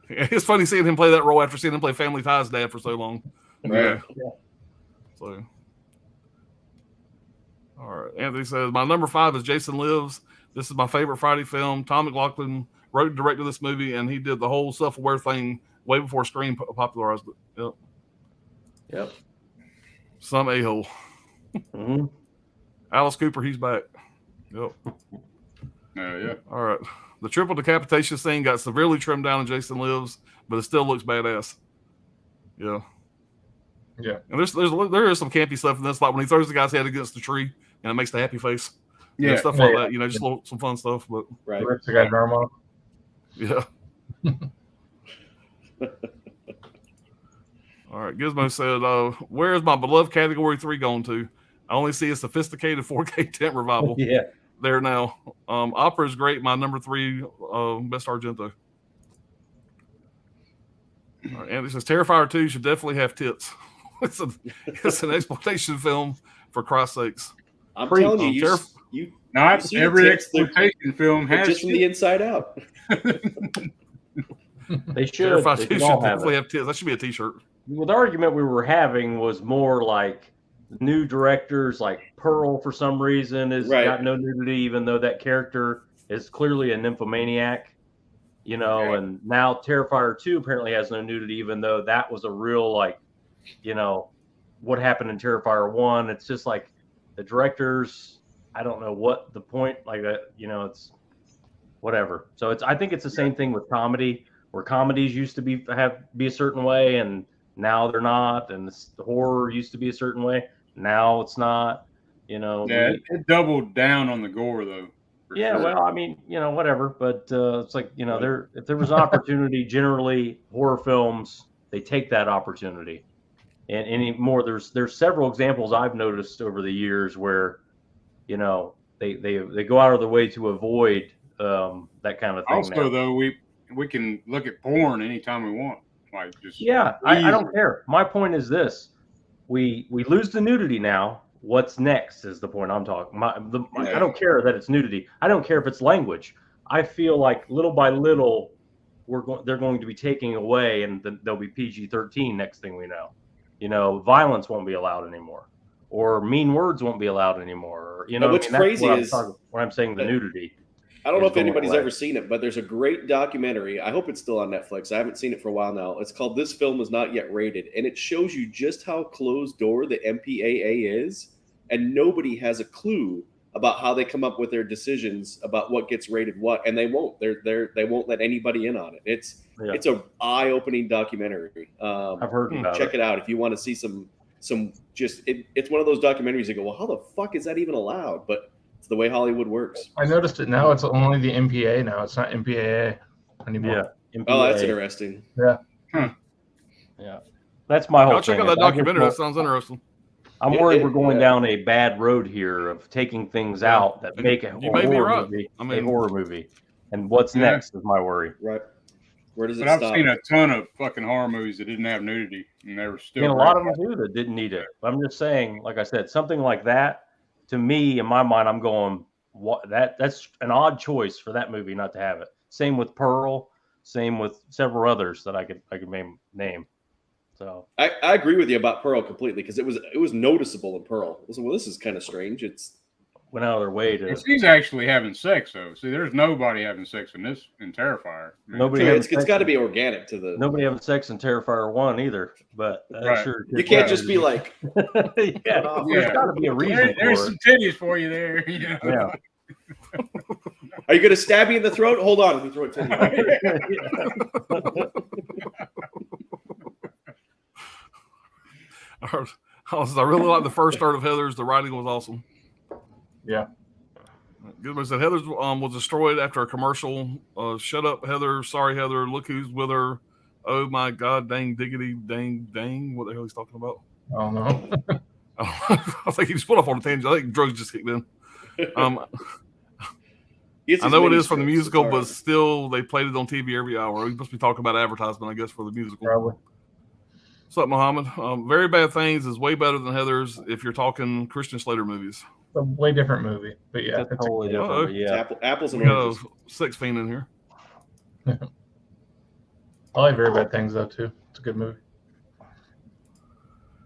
It's funny seeing him play that role after seeing him play Family Ties dad for so long. Right. Yeah. So, all right. Anthony says my number 5 is Jason Lives. This is my favorite Friday film. Tom McLaughlin wrote and directed this movie, and he did the whole self-aware thing way before Scream popularized it. Yep. Some a-hole. Mm-hmm. Alice Cooper, he's back. Yep. Yeah. All right. The triple decapitation scene got severely trimmed down in Jason Lives, but it still looks badass. Yeah. Yeah. And there is some campy stuff in this, like when he throws the guy's head against the tree and it makes the happy face. Yeah. Stuff like that. Just some fun stuff. But right. Rips the guy's arm off. Yeah. All right. Gizmo said, where is my beloved Category 3 going to? I only see a sophisticated 4K tent revival. Yeah. There now. Opera is great. My number 3 best Argento. All right, Andy says Terrifier 2 should definitely have tits. It's an exploitation film, for Christ's sakes. I'm telling you, not every exploitation film has just from the inside out. They should. Terrifier 2 should definitely have tits. That should be a T-shirt. Well, the argument we were having was more like new directors, like Pearl, for some reason, has got no nudity, even though that character is clearly a nymphomaniac. And now Terrifier 2 apparently has no nudity, even though that was a real, what happened in Terrifier 1. It's just like the directors, I don't know what the point, it's whatever. So I think it's the same thing with comedy, where comedies used to be a certain way, and now they're not, and the horror used to be a certain way. Now it's not, it doubled down on the gore, though. Yeah, sure. Well, I mean, whatever. But it's like, if there was an opportunity, generally horror films, they take that opportunity. And anymore, there's several examples I've noticed over the years where, they go out of their way to avoid that kind of thing. Also, though, we can look at porn anytime we want. I don't care. My point is this: we lose the nudity now. What's next is the point I'm talking. I don't care that it's nudity. I don't care if it's language. I feel like little by little, they're going to be taking away, and there'll be PG-13 next thing we know. Violence won't be allowed anymore, or mean words won't be allowed anymore. What's crazy is when I'm saying the nudity. I don't know if anybody's ever seen it, but there's a great documentary. I hope it's still on Netflix. I haven't seen it for a while now. It's called This Film Is Not Yet Rated, and it shows you just how closed door the MPAA is, and nobody has a clue about how they come up with their decisions about what gets rated what, and they won't. They won't let anybody in on it. It's a eye-opening documentary. I've heard about it. Check it out if you want to see some it's one of those documentaries you go, well, how the fuck is that even allowed? But it's the way Hollywood works. I noticed it now. It's only the MPA now. It's not MPAA anymore. Yeah. Oh, that's interesting. Yeah. Yeah. That's my whole I'll check thing. out that I just documentary. don't- That sounds interesting. I'm worried we're going down a bad road here of taking things Yeah. out that And make a you may be horror right. movie I mean- a horror movie. And what's Yeah. next is my worry. Right. Where does it But I've stop? seen a ton of fucking horror movies that didn't have nudity, and they were still. And a lot of them do that didn't need it. I'm just saying, like I said, something like that. To me, in my mind, I'm going, what? That's an odd choice for that movie not to have it. Same with Pearl. Same with several others that I could name. So I agree with you about Pearl completely because it was noticeable in Pearl. I was like, well, this is kind of strange. It's went out of their way to. She's actually having sex though. See, there's nobody having sex in Terrifier. Nobody. it's got to be organic to the. Nobody having sex in Terrifier 1 either, but Right. sure. You can't just be like, yeah, there's got to be a reason There's for some it. titties for you there. You know? Yeah. are you going to stab me in the throat? Hold on, let me throw it to you. I really like the first third of Heathers. The writing was awesome. Yeah. Goodman said Heathers was destroyed after a commercial. Shut up, Heather. Sorry, Heather. Look who's with her. Oh my God, dang diggity, dang. What the hell he's talking about? I don't know. I think he just put off on a tangent. I think drugs just kicked in. I It's his know it mini is from the strips, musical, it's all but right. still they played it on TV every hour. He must be talking about advertisement, I guess, for the musical. Probably. What's up, Muhammad? Very Bad Things is way better than Heathers if you're talking Christian Slater movies. It's a way different movie, but yeah, That's totally different. But It's yeah, apples We and got a oranges. sex fiend in here. I like Very Bad Things though too. It's a good movie,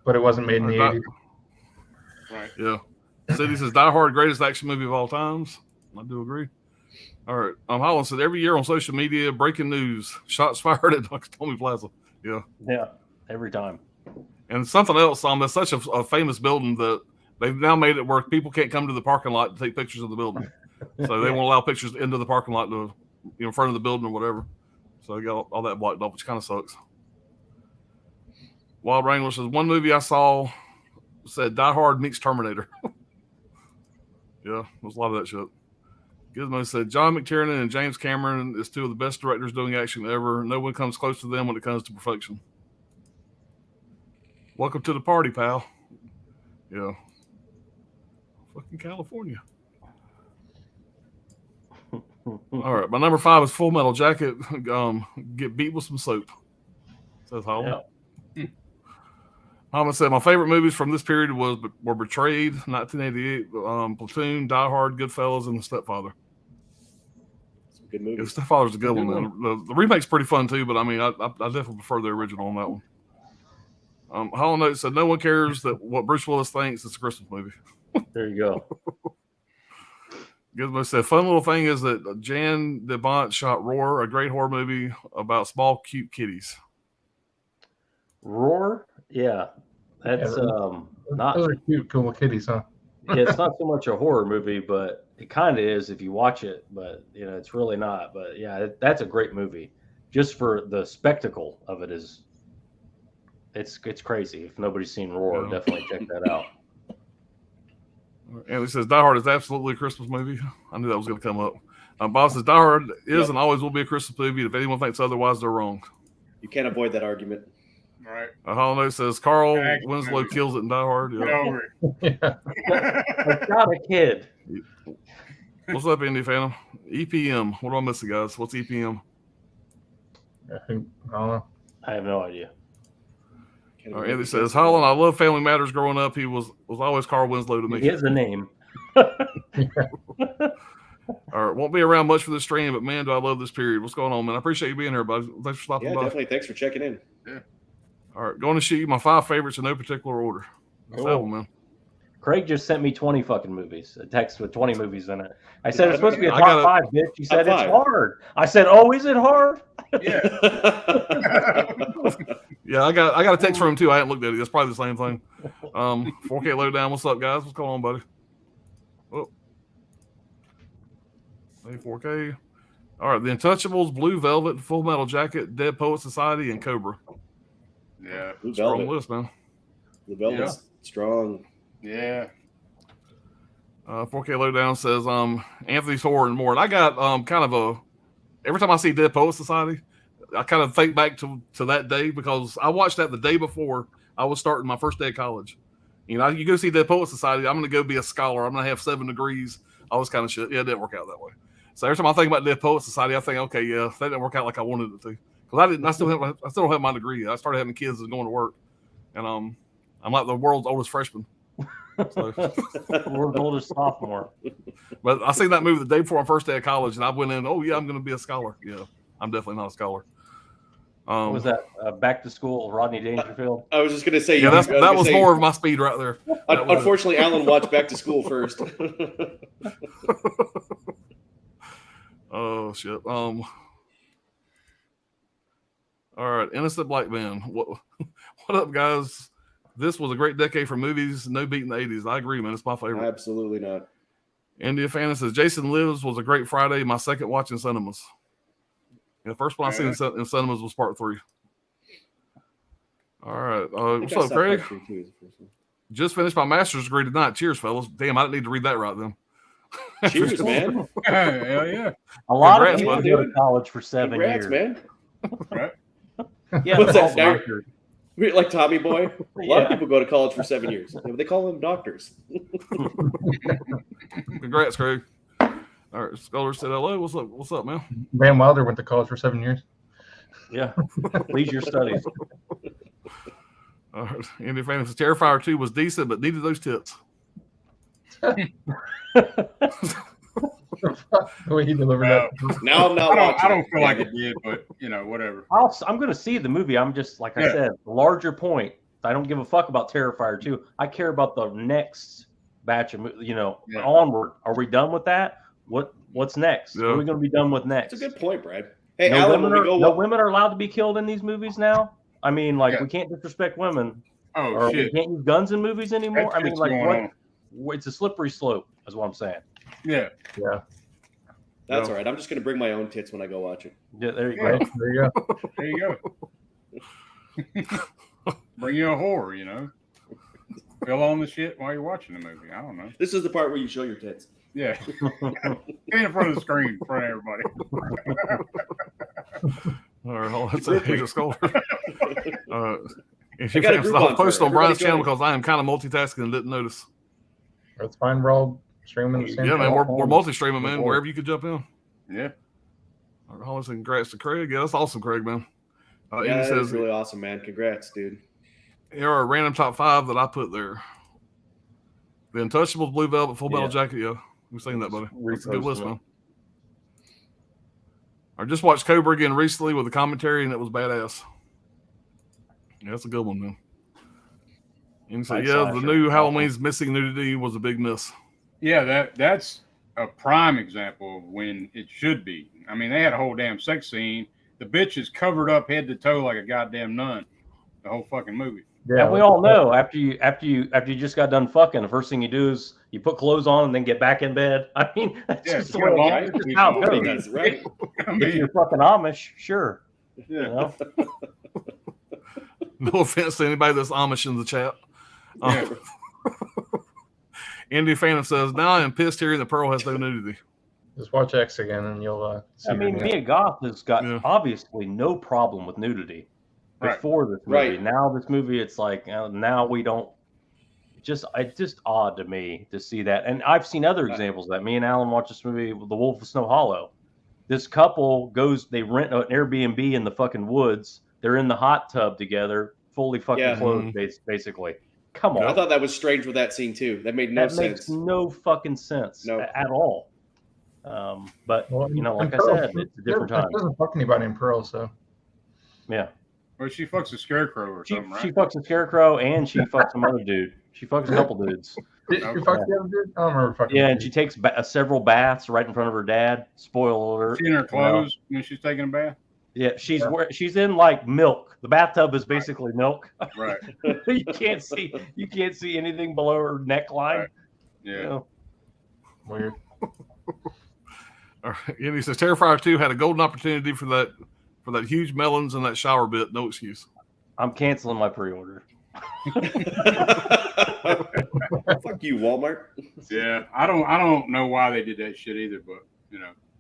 but it wasn't made in the Right. 80s. Right. Yeah. City says Die Hard, greatest action movie of all times. I do agree. All right. Holland said every year on social media, breaking news, shots fired at Tommy Plaza. Yeah. yeah, every time. And something else, that's such a famous building that they've now made it where people can't come to the parking lot to take pictures of the building. So they won't allow pictures into the parking lot to, in front of the building or whatever. So they got all that blocked off, which kind of sucks. Wild Wrangler says one movie I saw said Die Hard meets Terminator. Yeah, there's a lot of that shit. Gizmo said John McTiernan and James Cameron is two of the best directors doing action ever. No one comes close to them when it comes to perfection. Welcome to the party, pal. Yeah. Fucking California. All right, my number 5 is Full Metal Jacket. Get beat with some soap. Says Holland. Yeah. Holland said my favorite movies from this period were Betrayed, 1988, Platoon, Die Hard, Goodfellas, and The Stepfather. Some good Yeah, The movies. Stepfather's a good one, man. The remake's pretty fun too, but I mean, I definitely prefer the original on that one. Holland Note said no one cares that what Bruce Willis thinks it's a Christmas movie. There you go. Gizmo said fun little thing is that Jan de Bont shot Roar, a great horror movie about small, cute kitties. Roar, yeah, that's not. Those are cute, cool kitties, huh? Yeah, it's not so much a horror movie, but it kind of is if you watch it. But it's really not. But yeah, that's a great movie. Just for the spectacle of it is, it's crazy. If nobody's seen Roar, Yeah. definitely check that out. And he says Die Hard is absolutely a Christmas movie. I knew that was going to come up. Bob says Die Hard is and always will be a Christmas movie. If anyone thinks otherwise, they're wrong. You can't avoid that argument. Right. Hollow says Carl Action Winslow movie. kills it in Die Hard. Get Yeah. over Yeah. I got a kid. What's up, Indie Phantom? EPM. What do I miss, guys? What's EPM? I don't know. I have no idea. Can't All avoid right, Andy the says kids. Holland. I love Family Matters. Growing up, he was always Carl Winslow to me. He has a name. All right, won't be around much for this stream, but man, do I love this period. What's going on, man? I appreciate you being here, bud. Thanks for stopping Yeah, by. definitely. Thanks for checking in. All right, going to shoot you my 5 favorites in no particular order. That's that Cool. one, man. Craig just sent me 20 fucking movies, a text with 20 movies in it. I said it's supposed to be a I top gotta- 5, bitch. He said Top it's 5. hard. I said, oh, is it hard? Yeah. Yeah, I got a text from him too. I haven't looked at it. That's probably the same thing. 4K Lowdown. What's up, guys? What's going on, buddy? Oh. Hey, 4K. All right, The Untouchables, Blue Velvet, Full Metal Jacket, Dead Poet Society, and Cobra. Yeah. Blue Strong Velvet. list, man. Blue Velvet's strong. Yeah. 4K Lowdown says Anthony's Horror and more. And I got kind of every time I see Dead Poet Society, I kind of think back to that day because I watched that the day before I was starting my first day of college. You know, you go see the Poet Society. I'm going to go be a scholar. I'm going to have 7 degrees. All this kind of shit. Yeah, it didn't work out that way. So every time I think about the Poet Society, I think, okay, yeah, that didn't work out like I wanted it to. Because I still don't have my degree. I started having kids and going to work, and I'm like the world's oldest freshman. So. World's oldest sophomore. But I seen that movie the day before my first day of college, and I went in. Oh yeah, I'm going to be a scholar. Yeah, I'm definitely not a scholar. What was that? Back to School, Rodney Dangerfield. I was just going to say. Yeah, that was more of my speed right there. Unfortunately, Alan watched Back to School first. Oh shit. All right, Innocent Black Man. What up, guys? This was a great decade for movies. No beating the 80s. I agree, man. It's my favorite. Absolutely not. India Fan says Jason Lives was a great Friday. My second watch in cinemas. The first one I seen in cinemas was part 3. All right. What's up, Craig? Just finished my master's degree tonight. Cheers, fellas. Damn, I didn't need to read that right then. Cheers, man. Hell yeah. A lot Congrats, of people buddy. go to college for 7 Congrats, years. man. Right. Yeah, What's that's that, all Derek? doctor. Like Tommy Boy. A lot of Yeah. people go to college for 7 years. They call them doctors. Congrats, Craig. All right, Scholar said hello. What's up, man? Van Wilder went to college for 7 years. Yeah. Leisure studies. All right. India Fan says Terrifier 2 was decent, but needed those tits. The way he delivered that. Now I'm not watching. I don't feel like it did, but whatever. I'm going to see the movie. I'm just, like I said, the larger point. I don't give a fuck about Terrifier 2. I care about the next batch of, onward. Are we done with that? What's next? Yeah. What are we going to be done with next? That's a good point, Brad. Hey, No, Alan, women are allowed to be killed in these movies now? I mean, we can't disrespect women. Oh, or shit. we can't use guns in movies anymore? That's I mean, what's going on. it's a slippery slope, is what I'm saying. Yeah. Yeah. That's all right. I'm just going to bring my own tits when I go watch it. Yeah, there you Yeah. go. There you go. There you go. Bring you a whore, Fill on the shit while you're watching the movie. I don't know. This is the part where you show your tits. Yeah. Get in front of the screen in front of everybody. All right, hold on. That's a Scholar. If you got a fans, group I'll on post for it. on Brian's Everybody channel because I am kind of multitasking and didn't notice. That's fine. We're all streaming the same Yeah, man, channel. we're multi-streaming, man. Wherever you could jump in. Yeah. All right, hold on, congrats to Craig. Yeah, that's awesome, Craig, man. Yeah, He that says is really awesome, man. Congrats, dude. here are a random top 5 that I put there. The Untouchables, Blue Velvet, Full Metal Jacket. Yeah, we've seen that, buddy. That's a good list, man. I just watched Cobra again recently with the commentary, and it was badass. Yeah, that's a good one, man. And so, the new Halloween's missing nudity was a big miss. Yeah, that's a prime example of when it should be. I mean, they had a whole damn sex scene. The bitch is covered up head to toe like a goddamn nun. The whole fucking movie. Yeah, And we all know after you just got done fucking, the first thing you do is you put clothes on and then get back in bed. I mean, that's just the way right? it's how it goes. Right? I If mean, you're fucking Amish, sure. yeah. No offense to anybody that's Amish in the chat. Yeah. Indy Phantom says, now I am pissed hearing the Pearl has no nudity. Just watch X again, and you'll see. I mean, Mia Goth has got obviously no problem with nudity before this movie. Right. Now this movie, it's like now we don't. It's just odd to me to see that. And I've seen other examples of that. Me and Alan watched this movie, The Wolf of Snow Hollow. This couple they rent an Airbnb in the fucking woods. They're in the hot tub together, fully fucking clothed, basically. Come on. I thought that was strange with that scene too. That made no sense. That makes no fucking sense at all. But like I Pearl, said, it's a different time. She doesn't fuck anybody in Pearl, so Yeah. Well, she fucks a scarecrow or something, right? She fucks a scarecrow and she fucks some other dude. She fucks a couple dudes. She fucked the other dude? I don't remember fucking. Yeah, and she takes several baths right in front of her dad. Spoiler alert. She in her clothes when she's taking a bath. Yeah, she's in like milk. The bathtub is basically milk. Right. you can't see anything below her neckline. Right. Yeah. You know? Weird. All right. And he says Terrifier 2 had a golden opportunity for that huge melons and that shower bit. No excuse. I'm canceling my pre-order. Fuck you, Walmart. Yeah. I don't know why they did that shit either, but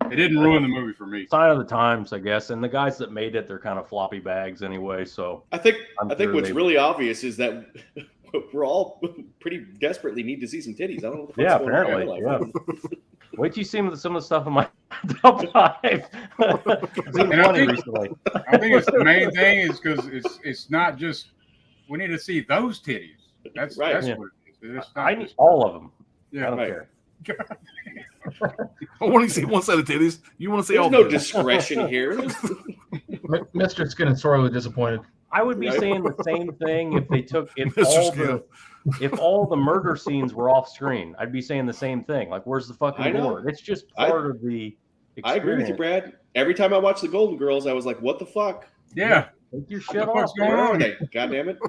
It didn't ruin the movie for me. Sign of the times, I guess. And the guys that made it, they're kind of floppy bags anyway. So I think sure what's really obvious is that we're all pretty desperately need to see some titties. I don't know what the fuck's going on in apparently. your life. Yeah. Wait till you see some of the stuff in my top 5. It's been funny recently. I think it's the main thing is because it's not just we need to see those titties. That's Right. That's Yeah. what it is. It's I not need just, all of them. yeah. I don't Right. care. I want to see one set of titties. You want to see There's all no the discretion here. Mr. Skin is sorely disappointed. I would be Right. saying the same thing if they took Mr. if all the murder scenes were off screen. I'd be saying the same thing. Like, where's the fucking I know. gore? It's just part of the experience. I agree with you, Brad. Every time I watch the Golden Girls, I was like, "What the fuck? Yeah. Take your What shit the off. fuck's going Where are on? they? God damn it!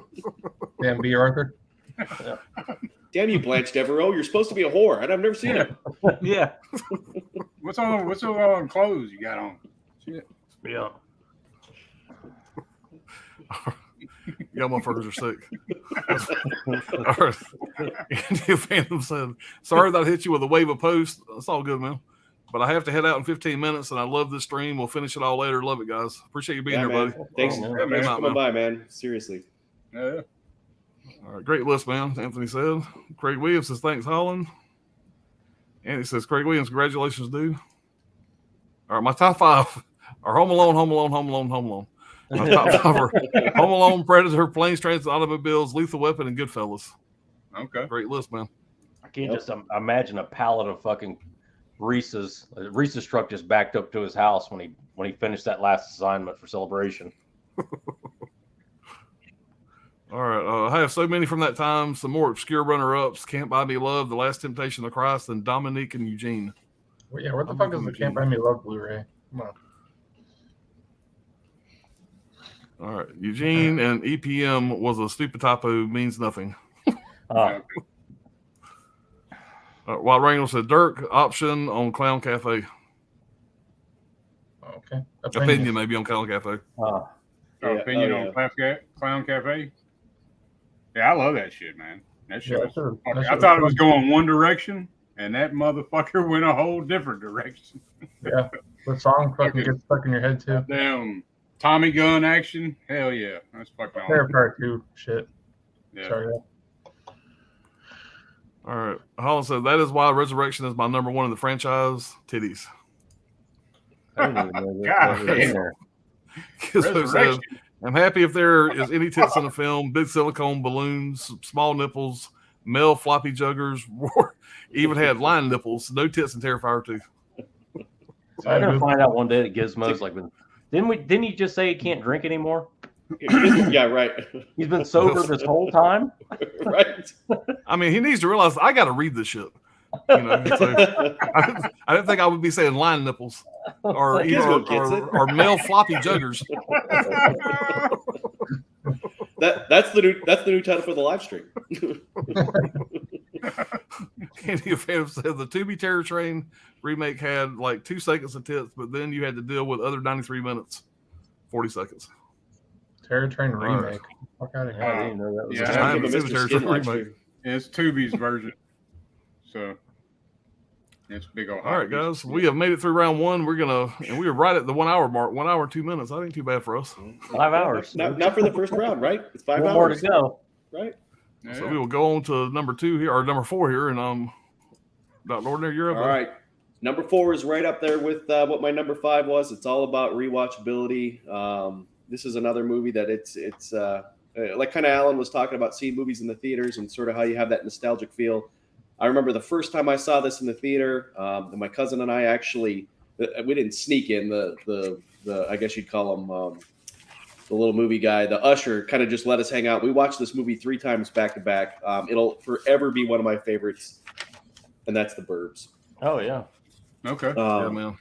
Damn, B. Arthur. Damn you, Blanche Devereaux! You're supposed to be a whore, and I've never seen it." Yeah. What's all clothes you got on? Shit. Yeah. Y'all motherfuckers are sick. All right. Andy Phantom said, sorry that I hit you with a wave of post. That's all good, man. But I have to head out in 15 minutes, and I love this stream. We'll finish it all later. Love it, guys. Appreciate you being Yeah, here, man. buddy. Thanks, Oh, thanks man. for coming by, man. Seriously. Yeah. All right, great list, man. Anthony said. Craig Williams says, thanks, Holland. Andy says, Craig Williams, congratulations, dude. All right, my top 5 are Home Alone, Home Alone, Home Alone, Home Alone. My top 5 are Home Alone, Predator, Planes, Trains, Automobiles, Lethal Weapon, and Goodfellas. Okay. Great list, man. I can't just imagine a pallet of fucking Reese's. Reese's truck just backed up to his house when he finished that last assignment for Celebration. All right, I have so many from that time. Some more obscure runner-ups: Can't Buy Me Love, The Last Temptation of Christ, and Dominique and Eugene. Well, yeah, where the fuck is the Can't Buy Me Love Blu-ray? Come on. All right, Eugene and EPM was a stupid typo, means nothing. While Reynolds said Dirk option on Clown Cafe. Okay. Opinion maybe on Clown Cafe. Opinion on Clown Cafe. Yeah, I love that shit, man. That shit. I thought it was going one direction, and that motherfucker went a whole different direction. Yeah, the song fucking gets stuck in your head too. Damn Tommy gun action. Hell yeah, that's fucking Fair awesome. part 2 shit. Yeah. Sorry. All right, Holland said that is why Resurrection is my number 1 in the franchise. Titties. I didn't even know God that was in there. Gizmo said, I'm happy if there is any tits in the film, big silicone balloons, small nipples, male floppy juggers, even had line nipples, no tits in Terrifier 2. I'm gonna find out one day that Gizmo's like, didn't he just say he can't drink anymore? Yeah, right. He's been sober this whole time. Right. I mean, he needs to realize I got to read this shit. You know, so I didn't think I would be saying line nipples or male floppy juggers. That's the new title for the live stream. Andy Phantom said the To Be Terror Train remake had like 2 seconds of tits, but then you had to deal with other 93 minutes, 40 seconds. Terror Train remake. Fuck out of here. I didn't know that was Yeah, a I'll I've give a seen Mr. the Terror Skin Train live remake. stream. Yeah, it's Tubi's version. So it's big old. All right, guys, we have made it through round 1. We were right at the 1 hour mark, 1 hour 2 minutes. That ain't too bad for us. 5 hours. Not for the first round, right? It's 5 One more hours. to go. Right. Yeah. So we will go on to number 2 here, or number 4 here, and Dr. Ordinary, you're up. All right. Number 4 is right up there with what my number 5 was. It's all about rewatchability. This is another movie that it's like kind of Alan was talking about seeing movies in the theaters and sort of how you have that nostalgic feel. I remember the first time I saw this in the theater, and my cousin and I actually, we didn't sneak in, the I guess you'd call him the little movie guy, the usher, kind of just let us hang out. We watched this movie 3 times back to back. It'll forever be one of my favorites, and that's The Burbs. Oh yeah. Okay. Yeah, man.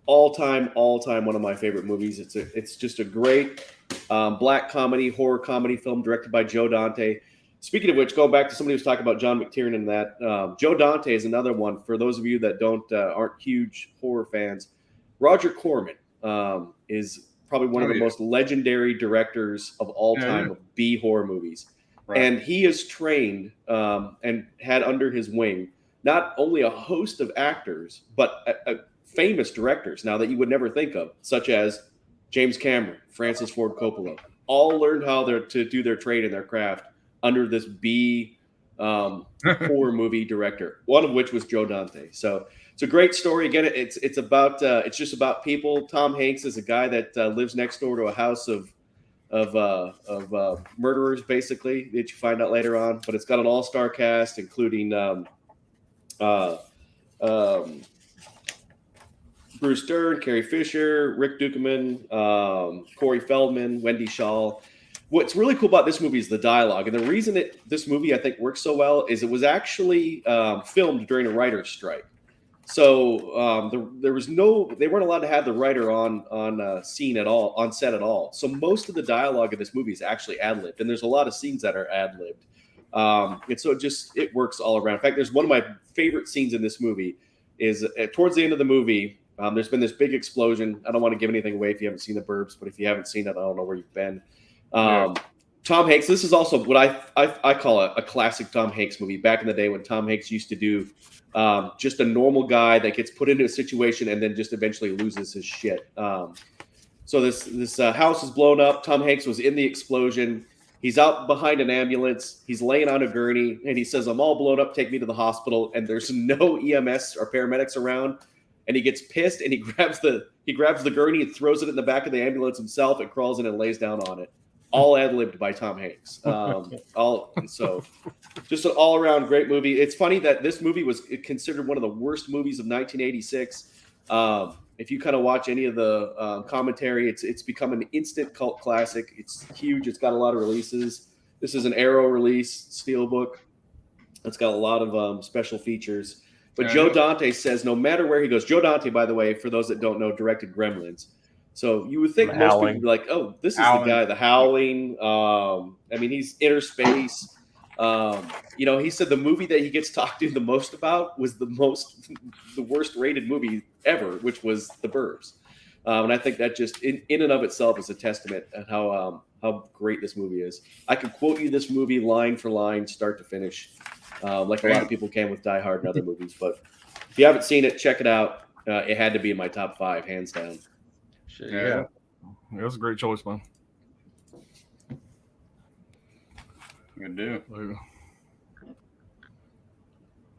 All time one of my favorite movies. It's just a great black comedy, horror comedy film directed by Joe Dante. Speaking of which, going back to somebody who was talking about John McTiernan and that, Joe Dante is another one. For those of you that aren't huge horror fans, Roger Corman is probably one of the most legendary directors of all time of B horror movies. Right. And he is trained and had under his wing not only a host of actors, but famous directors now that you would never think of, such as James Cameron, Francis Ford Coppola, all learned how to do their trade and their craft under this B horror movie director, one of which was Joe Dante. So it's a great story. Again, it's just about people. Tom Hanks is a guy that lives next door to a house of murderers, basically, that you find out later on. But it's got an all-star cast, including Bruce Dern, Carrie Fisher, Rick Dukeman, Corey Feldman, Wendy Shaw. What's really cool about this movie is the dialogue. And the reason this movie, I think, works so well is it was actually filmed during a writer's strike. So they weren't allowed to have the writer on scene at all, on set at all. So most of the dialogue in this movie is actually ad-libbed. And there's a lot of scenes that are ad-libbed. And so it works all around. In fact, there's one of my favorite scenes in this movie is towards the end of the movie. There's been this big explosion. I don't want to give anything away if you haven't seen The Burbs, but if you haven't seen it, I don't know where you've been. Tom Hanks, this is also what I call a classic Tom Hanks movie. Back in the day when Tom Hanks used to do just a normal guy that gets put into a situation and then just eventually loses his shit. So this house is blown up. Tom Hanks was in the explosion. He's out behind an ambulance. He's laying on a gurney, and he says, "I'm all blown up. Take me to the hospital." And there's no EMS or paramedics around. And he gets pissed, and he grabs the gurney and throws it in the back of the ambulance himself and crawls in and lays down on it. All ad-libbed by Tom Hanks. So just an all-around great movie. It's funny that this movie was considered one of the worst movies of 1986. If you kind of watch any of the commentary, it's become an instant cult classic. It's huge. It's got a lot of releases. This is an Arrow release, Steelbook. It's got a lot of special features. But Joe Dante says no matter where he goes, Joe Dante, by the way, for those that don't know, directed Gremlins. So you would think most people would be like, oh, this is the guy, The Howling. I mean, he's Inner Space. He said the movie that he gets talked to the most about was the worst rated movie ever, which was The Burbs. And I think that just in and of itself is a testament at how great this movie is. I could quote you this movie line for line, start to finish, like a lot of people can with Die Hard and other movies. But if you haven't seen it, check it out. It had to be in my top 5, hands down. Yeah, that's a great choice, man. Good deal.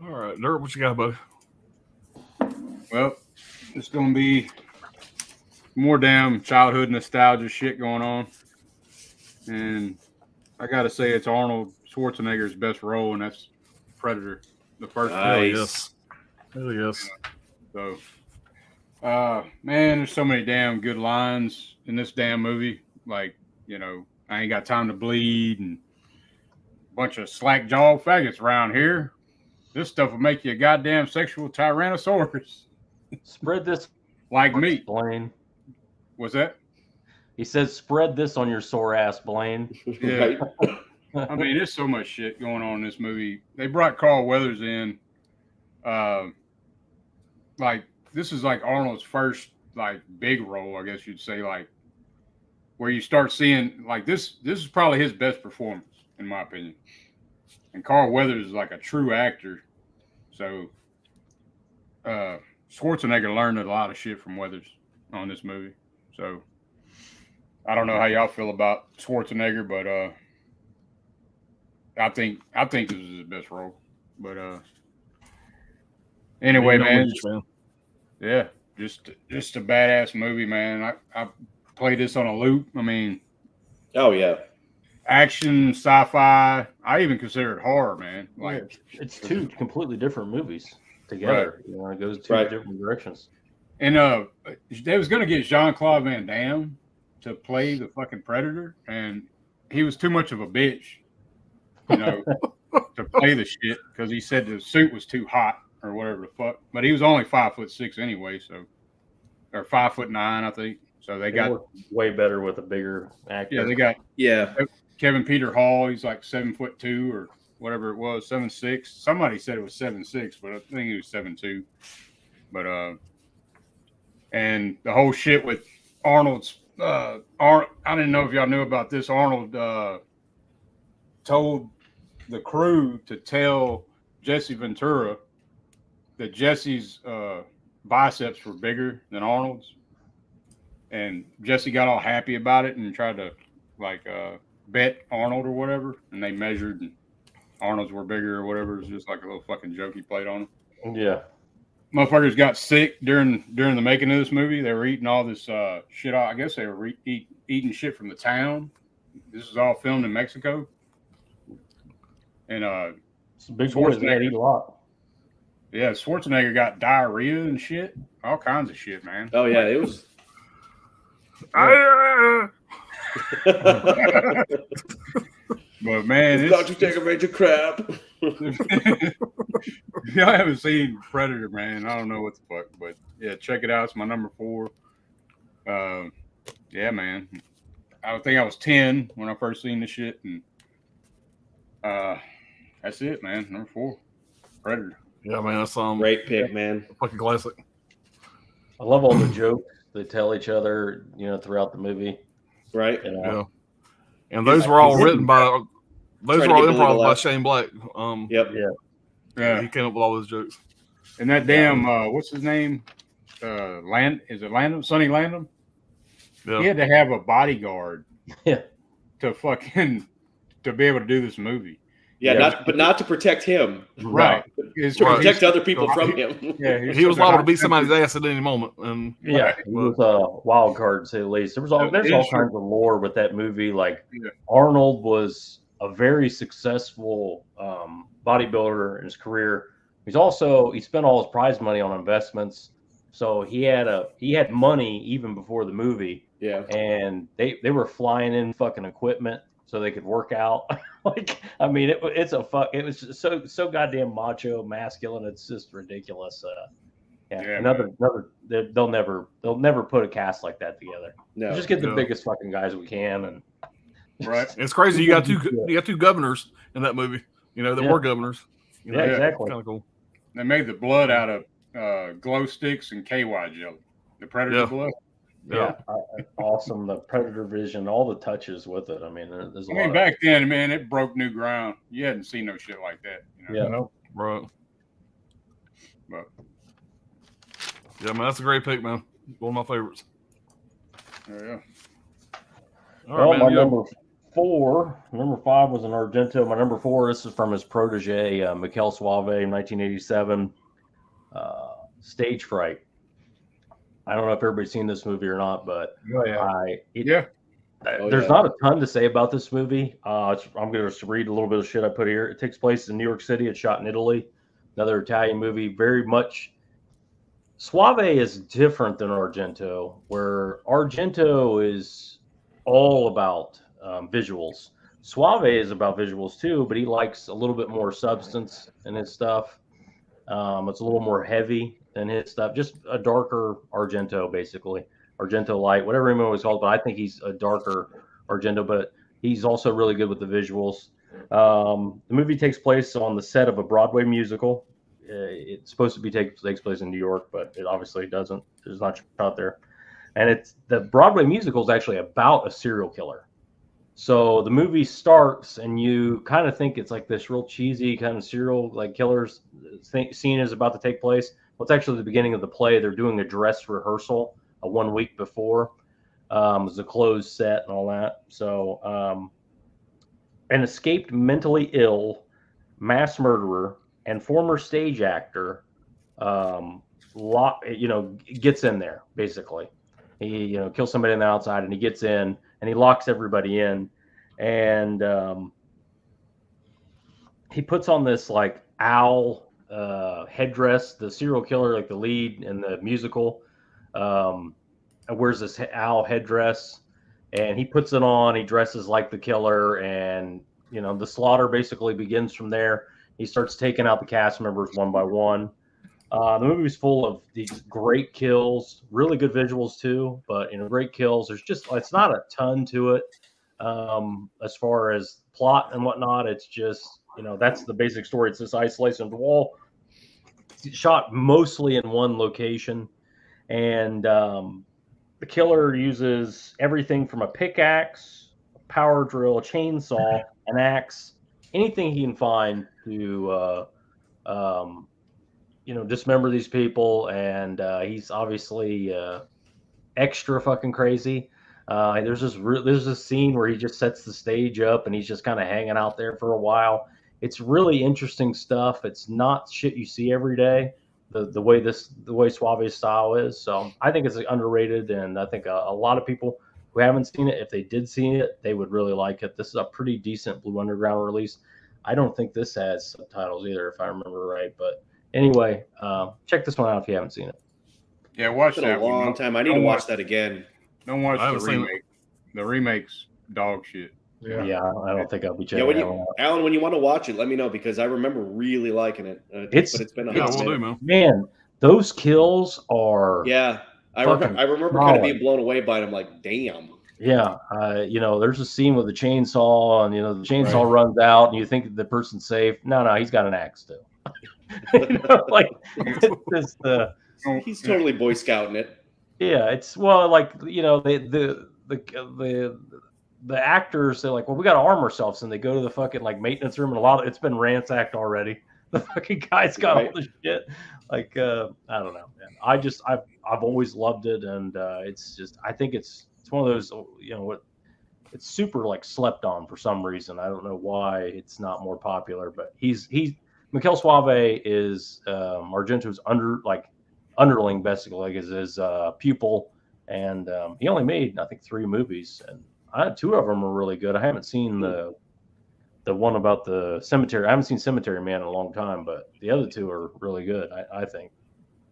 All right, Dirt, what you got, buddy? Well, it's going to be more damn childhood nostalgia shit going on. And I got to say it's Arnold Schwarzenegger's best role, and that's Predator, the first Nice. Really yes. So, man, there's so many damn good lines in this damn movie. Like, I ain't got time to bleed and a bunch of slack jaw faggots around here. This stuff will make you a goddamn sexual tyrannosaurus. Spread this like me. Blaine. What's that? He says, spread this on your sore ass, Blaine. Yeah. I mean, there's so much shit going on in this movie. They brought Carl Weathers in. This is like Arnold's first big role, I guess you'd say, where you start seeing this is probably his best performance, in my opinion. And Carl Weathers is like a true actor. So Schwarzenegger learned a lot of shit from Weathers on this movie. So I don't know how y'all feel about Schwarzenegger, but I think this is his best role. But anyway, man. Yeah, just a badass movie, man. I played this on a loop. I mean, oh yeah, action, sci-fi. I even consider it horror, man. It's two completely different movies together. Right. It goes two different directions. And they was gonna get Jean-Claude Van Damme to play the fucking Predator, and he was too much of a bitch, to play the shit because he said the suit was too hot. Or whatever the fuck, but he was only 5'6" anyway, or 5'9", I think. So they got way better with a bigger actor. Yeah, they got Kevin Peter Hall. He's like 7'2" or whatever it was, 7'6". Somebody said it was 7'6", but I think he was 7'2". But and the whole shit with Arnold's I didn't know if y'all knew about this. Arnold told the crew to tell Jesse Ventura that Jesse's biceps were bigger than Arnold's, and Jesse got all happy about it and tried to like bet Arnold or whatever, and they measured and Arnold's were bigger or whatever. It was just like a little fucking joke he played on them. Yeah. Motherfuckers got sick during the making of this movie. They were eating all this shit. I guess they were eating shit from the town. This is all filmed in Mexico. And Some big boys that eat a lot. Yeah, Schwarzenegger got diarrhea and shit. All kinds of shit, man. Oh yeah, it was. But man, it's got to take a major crap. Y'all haven't seen Predator, man. I don't know what the fuck, but yeah, check it out. It's my number 4. Yeah, man. I think I was 10 when I first seen this shit, and that's it, man. Number 4, Predator. Yeah, man, that's great pick, man. Fucking classic. I love all the jokes they tell each other, throughout the movie. Right. Yeah. And those were all written by. Those were all improv by Shane Black. Yep. Yeah. He came up with all those jokes. And that damn, what's his name? Is it Landon? Sonny Landon? Yeah. He had to have a bodyguard. Yeah. To be able to do this movie. Yeah, not to protect him. Right. To protect other people from him. Yeah, he was liable to beat somebody's ass at any moment. And yeah, he was a wild card to say the least. There's all kinds of lore with that movie. Like Arnold was a very successful bodybuilder in his career. He spent all his prize money on investments. So he had money even before the movie. Yeah. And they were flying in fucking equipment so they could work out. It was just so goddamn macho, masculine. It's just ridiculous. They'll never put a cast like that together. No, just get the biggest fucking guys we can, and right. It's crazy. You got two governors in that movie. That were governors. Exactly. Kind of cool. They made the blood out of glow sticks and KY jelly. The Predator blood. Yeah, awesome. The Predator vision, all the touches with it. I mean, there's a lot. Back then, man, it broke new ground. You hadn't seen no shit like that. Yeah, right. But yeah, man, that's a great pick, man. One of my favorites. Yeah. All right, my number 4. Number 5 was an Argento. My number 4. This is from his protege, Mikel Suave, in 1987. Stage Fright. I don't know if everybody's seen this movie or not, but there's not a ton to say about this movie. I'm going to read a little bit of shit I put here. It takes place in New York City. It's shot in Italy. Another Italian movie. Very much. Suave is different than Argento, where Argento is all about visuals. Suave is about visuals too, but he likes a little bit more substance in his stuff. It's a little more heavy than his stuff, just a darker Argento, basically. Argento light, whatever he was called, but I think he's a darker Argento, but he's also really good with the visuals. The movie takes place on the set of a Broadway musical. It's supposed to be takes place in New York, but it obviously doesn't. It's not shot there. And the Broadway musical is actually about a serial killer. So the movie starts, and you kind of think it's like this real cheesy kind of serial killers scene is about to take place. Well, it's actually the beginning of the play. They're doing a dress rehearsal 1 week before. It was a closed set and all that. So, an escaped mentally ill mass murderer and former stage actor, gets in there basically. He kills somebody on the outside, and he gets in and he locks everybody in, and he puts on this owl headdress. The serial killer, the lead in the musical, wears this owl headdress, and he puts it on. He dresses like the killer, and the slaughter basically begins from there. He starts taking out the cast members one by one. The movie's full of these great kills, really good visuals too, but great kills. It's not a ton to it as far as plot and whatnot. It's just, that's the basic story. It's this isolation of the wall. It's shot mostly in one location, and the killer uses everything from a pickaxe, a power drill, a chainsaw, an axe, anything he can find to dismember these people, and he's obviously extra fucking crazy. There's this scene where he just sets the stage up and he's just kind of hanging out there for a while. It's really interesting stuff. It's not shit you see every day. The way Suave's style is. So I think it's underrated, and I think a lot of people who haven't seen it, if they did see it, they would really like it. This is a pretty decent Blue Underground release. I don't think this has subtitles either, if I remember right. But anyway, check this one out if you haven't seen it. Yeah, watch It's been that a long one. time. I need to watch that again. Don't watch I the haven't seen it. remake. The remake's dog shit. Yeah, I don't think I'll be Yeah, checking that one out. Alan, when you want to watch it, let me know because I remember really liking it. But it's been a Yeah, hot we'll do, minute. man. Man, those kills are Yeah, I fucking remember kind of solid. being blown away by it. I'm like, damn. Yeah, there's a scene with the chainsaw, and the chainsaw runs out, and you think the person's safe. No, he's got an axe too. Like it's just He's totally Boy Scouting it. yeah. It's like the actors, they're like, well, we got to arm ourselves, and they go to the fucking like maintenance room, and it's been ransacked already. The fucking guy's got all the shit. Like I don't know, man. I've always loved it, and it's just I think it's one of those it's super like slept on for some reason. I don't know why it's not more popular, but Mikel Suave is Argento's underling, basically, like his pupil, and he only made I think 3 movies, and 2 of them are really good. I haven't seen the one about the cemetery. I haven't seen Cemetery Man in a long time, but the other 2 are really good. I think.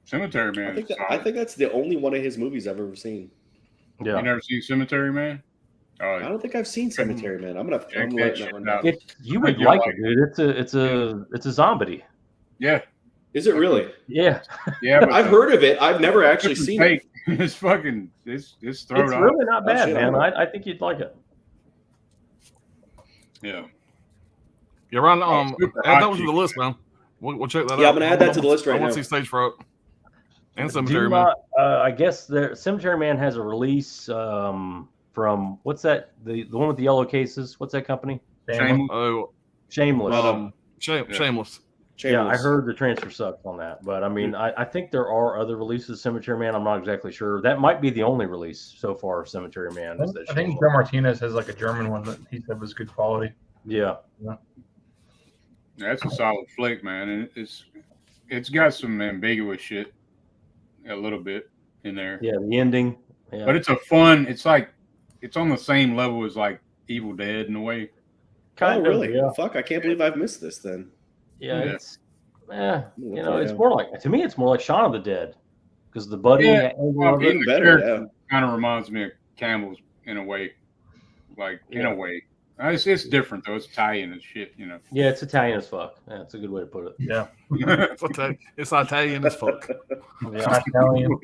Cemetery Man. I think that's the only one of his movies I've ever seen. Yeah. You never seen Cemetery Man? I don't think I've seen Cemetery Man. I'm writing that one down. You would like it, dude. It's a zombie. Yeah. Is it really? Yeah. Yeah. But I've heard of it. I've never actually seen it. It's fucking. It's thrown It's off. really not bad, shit, man. I think you'd like it. Yeah. Yeah, Ron. Add that one to cheap. the list, man. We'll check that out. Yeah, I'm gonna add that to the list right I want now. to see Stage Fright and Do Cemetery Man. not, I guess the Cemetery Man has a release from what's that? The one with the yellow cases. What's that company? Shameless. Oh, Shameless. Shameless. Yeah, I heard the transfer sucked on that, but I mean, I think there are other releases of Cemetery Man. I'm not exactly sure. That might be the only release so far of Cemetery Man. I think Joe Martinez has like a German one that he said was good quality. Yeah. That's a solid flick, man, and it's got some ambiguous shit, a little bit in there. Yeah, the ending. Yeah. But it's a fun. It's like it's on the same level as like Evil Dead in a way. Kind of, really? yeah. Fuck! I can't believe I've missed this. Then. Yeah, Yeah. it's it's more like, to me, it's more like Shaun of the Dead because the buddy angle of it. Even better, kind of reminds me of Campbell's in a way, in a way. It's different though. It's Italian and shit, Yeah, it's Italian as fuck. Yeah, that's a good way to put it. Yeah. It's Italian as fuck. Yeah. Italian.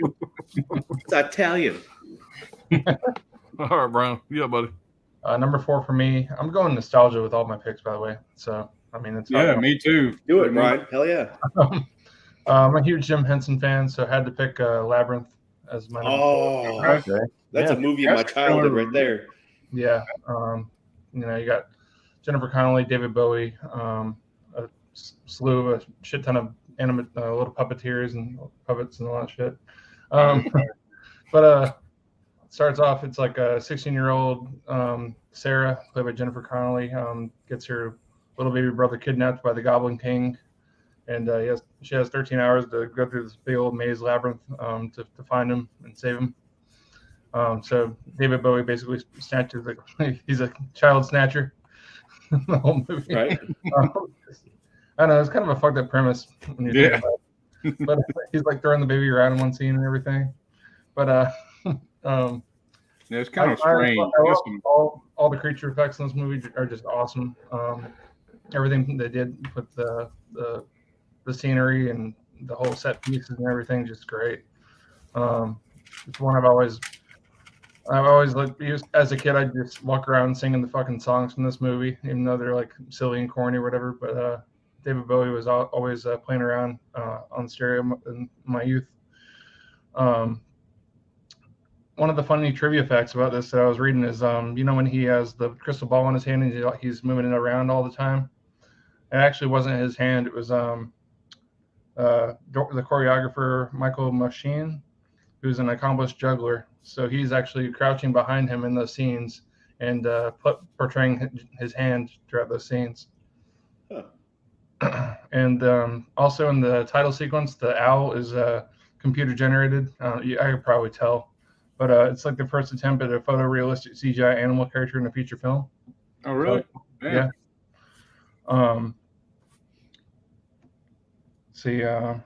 It's Italian. All right, Brian. Yeah, buddy. Number 4 for me. I'm going nostalgia with all my picks, by the way. So I mean, it's me too. Do it, Brian. Hell yeah. I'm a huge Jim Henson fan, so I had to pick Labyrinth as my number 4. Okay. That's a movie of my childhood right there. Yeah. You got Jennifer Connelly, David Bowie, a slew of a shit ton of little puppeteers and puppets and all that shit. But it starts off, it's like a 16-year-old Sarah, played by Jennifer Connelly, gets her little baby brother kidnapped by the Goblin King, and she has 13 hours to go through this big old maze labyrinth to find him and save him. So David Bowie basically snatches he's a child snatcher the whole movie. Right. I know it's kind of a fucked up premise when you think about it. But he's like throwing the baby around in one scene and everything. But it's kind of strange. All the creature effects in this movie are just awesome. Everything they did with the scenery and the whole set pieces and everything, just great. It's one I've always like as a kid. I'd just walk around singing the fucking songs from this movie, even though they're like silly and corny or whatever. But David Bowie was always playing around on stereo in my youth. One of the funny trivia facts about this that I was reading is, when he has the crystal ball in his hand and he's moving it around all the time, it actually wasn't his hand. It was the choreographer Michael Machine, who's an accomplished juggler. So he's actually crouching behind him in those scenes and portraying his hand throughout those scenes. Huh. And also in the title sequence, the owl is computer generated. I could probably tell, but it's like the first attempt at a photorealistic CGI animal character in a feature film. Oh, really? So, yeah.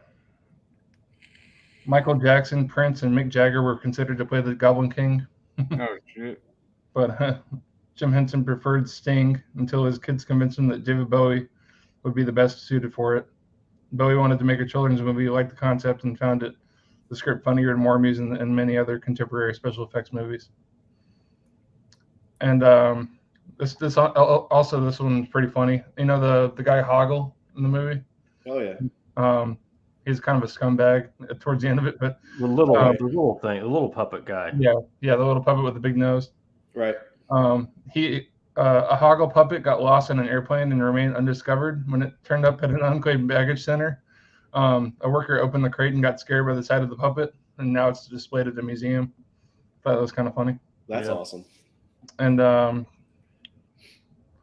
Michael Jackson, Prince, and Mick Jagger were considered to play the Goblin King. Oh, shit. But Jim Henson preferred Sting until his kids convinced him that David Bowie would be the best suited for it. Bowie wanted to make a children's movie, liked the concept, and found the script funnier and more amusing than many other contemporary special effects movies. And this one's pretty funny. You know the guy Hoggle in the movie? Oh yeah. He's kind of a scumbag towards the end of it, but the little puppet guy. Yeah, the little puppet with the big nose. Right. A Hoggle puppet got lost in an airplane and remained undiscovered. When it turned up at an unclaimed baggage center, a worker opened the crate and got scared by the sight of the puppet, and now it's displayed at the museum. Thought that was kind of funny. That's awesome. And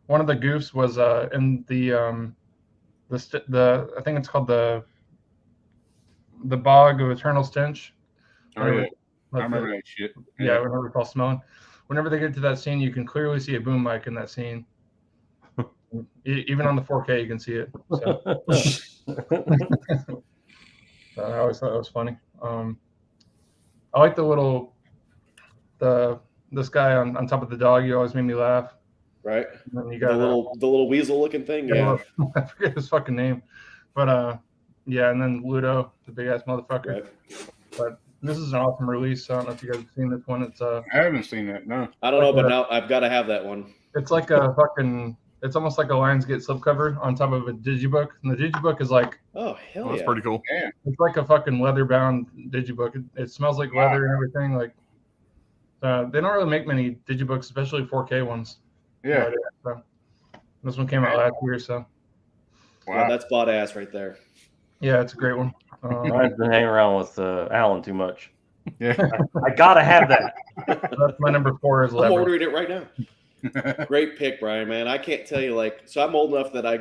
one of the goofs was in the I think it's called the Bog of Eternal Stench. Oh, yeah. I remember that shit. Yeah, whenever it's all smelling. Whenever they get to that scene, you can clearly see a boom mic in that scene. Even on the 4K, you can see it. So. So I always thought that was funny. I like this guy on top of the dog. He always made me laugh. Right. And then you got the little weasel looking thing. Yeah. I forget his fucking name, but yeah, and then Ludo, the big ass motherfucker. Right. But this is an awesome release. I don't know if you guys have seen this one. It's I haven't seen that. No. I don't know, but now I've got to have that one. It's like a fucking. It's almost like a Lionsgate slipcover on top of a digibook, and the digibook is like. Oh hell yeah! That's pretty cool. Yeah. It's like a fucking leather-bound digibook. It smells like leather and everything. Like, they don't really make many digibooks, especially 4K ones. Yeah. So, this one came out last year, so. Wow. Yeah, that's badass right there. Yeah, it's a great one. I've been hanging around with Alan too much. Yeah. I gotta have that. That's my number 4 is I'm leather. ordering it right now. Great pick, Brian, man. I can't tell you, so I'm old enough that I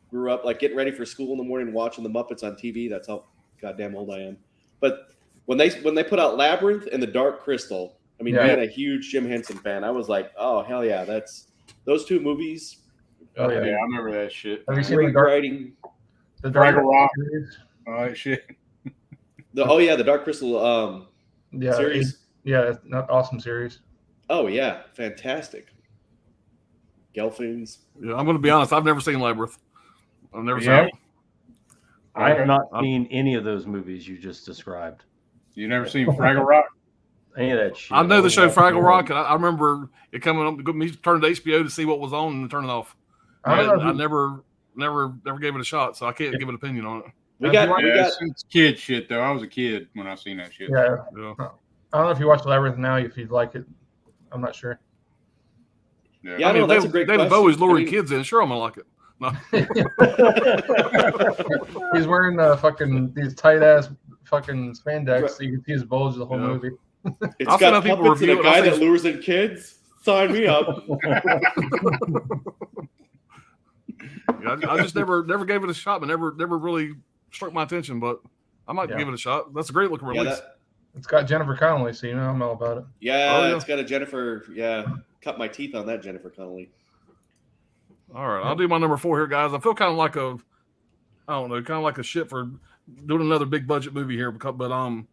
grew up getting ready for school in the morning, watching the Muppets on TV. That's how goddamn old I am. But when they put out Labyrinth and The Dark Crystal, I mean, being a huge Jim Henson fan, I was like, oh hell yeah, that's those two movies. Oh yeah, I remember that shit. Have you seen Great writing. the Dark Rock series? Oh that shit. The Dark Crystal series. It's not awesome series. Oh yeah, fantastic. Gelfings. Yeah, I'm going to be honest. I've never seen Labyrinth. I've never seen it. I have not seen any of those movies you just described. You never seen Fraggle Rock? Any of that shit. I know the show Fraggle Rock, and I remember it coming up. Me turning to HBO to see what was on and turn it off. I never gave it a shot, so I can't give an opinion on it. We got it's kid shit though. I was a kid when I seen that shit. Yeah. Yeah. I don't know if you watch Labyrinth now, if you'd like it. I'm not sure. Yeah, I mean, that's a great David question. Bowie's luring kids in. Sure, I'm gonna like it. No. He's wearing these tight ass fucking spandex, so you can see his bulge the whole movie. It's I've seen got people puppets and review a it. guy I've that seen- lures in kids. Sign me up. I just never gave it a shot, but never really struck my attention. But I might give it a shot. That's a great looking release. It's got Jennifer Connelly, so you know I'm all about it. Yeah, it's got a Jennifer. Yeah, cut my teeth on that Jennifer Connelly. All right, I'll do my number 4 here, guys. I feel kind of like a shit for doing another big budget movie here, but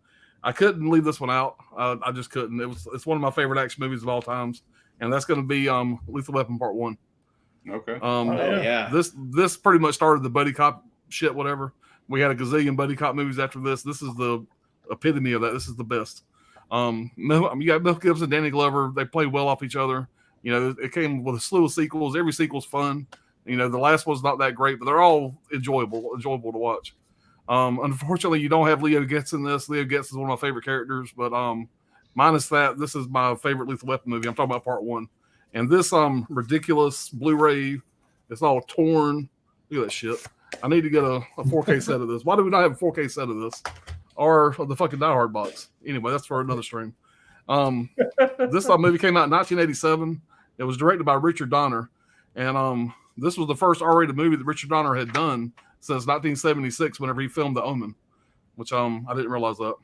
I couldn't leave this one out. I just couldn't. It's one of my favorite action movies of all times, and that's going to be Lethal Weapon Part 1. Okay. This pretty much started the buddy cop shit. Whatever. We had a gazillion buddy cop movies after this. This is the epitome of that. This is the best. You got Mel Gibson and Danny Glover. They play well off each other. You know, it came with a slew of sequels. Every sequel's fun. You know, the last one's not that great, but they're all enjoyable to watch. Unfortunately, you don't have Leo Getz in this. Leo Getz is one of my favorite characters, but minus that, this is my favorite Lethal Weapon movie. I'm talking about Part 1. And this ridiculous Blu-ray, it's all torn. Look at that shit. I need to get a 4K set of this. Why do we not have a 4K set of this? Or the fucking Die Hard box? Anyway, that's for another stream. This movie came out in 1987. It was directed by Richard Donner. And this was the first R-rated movie that Richard Donner had done since 1976 whenever he filmed The Omen, which I didn't realize that.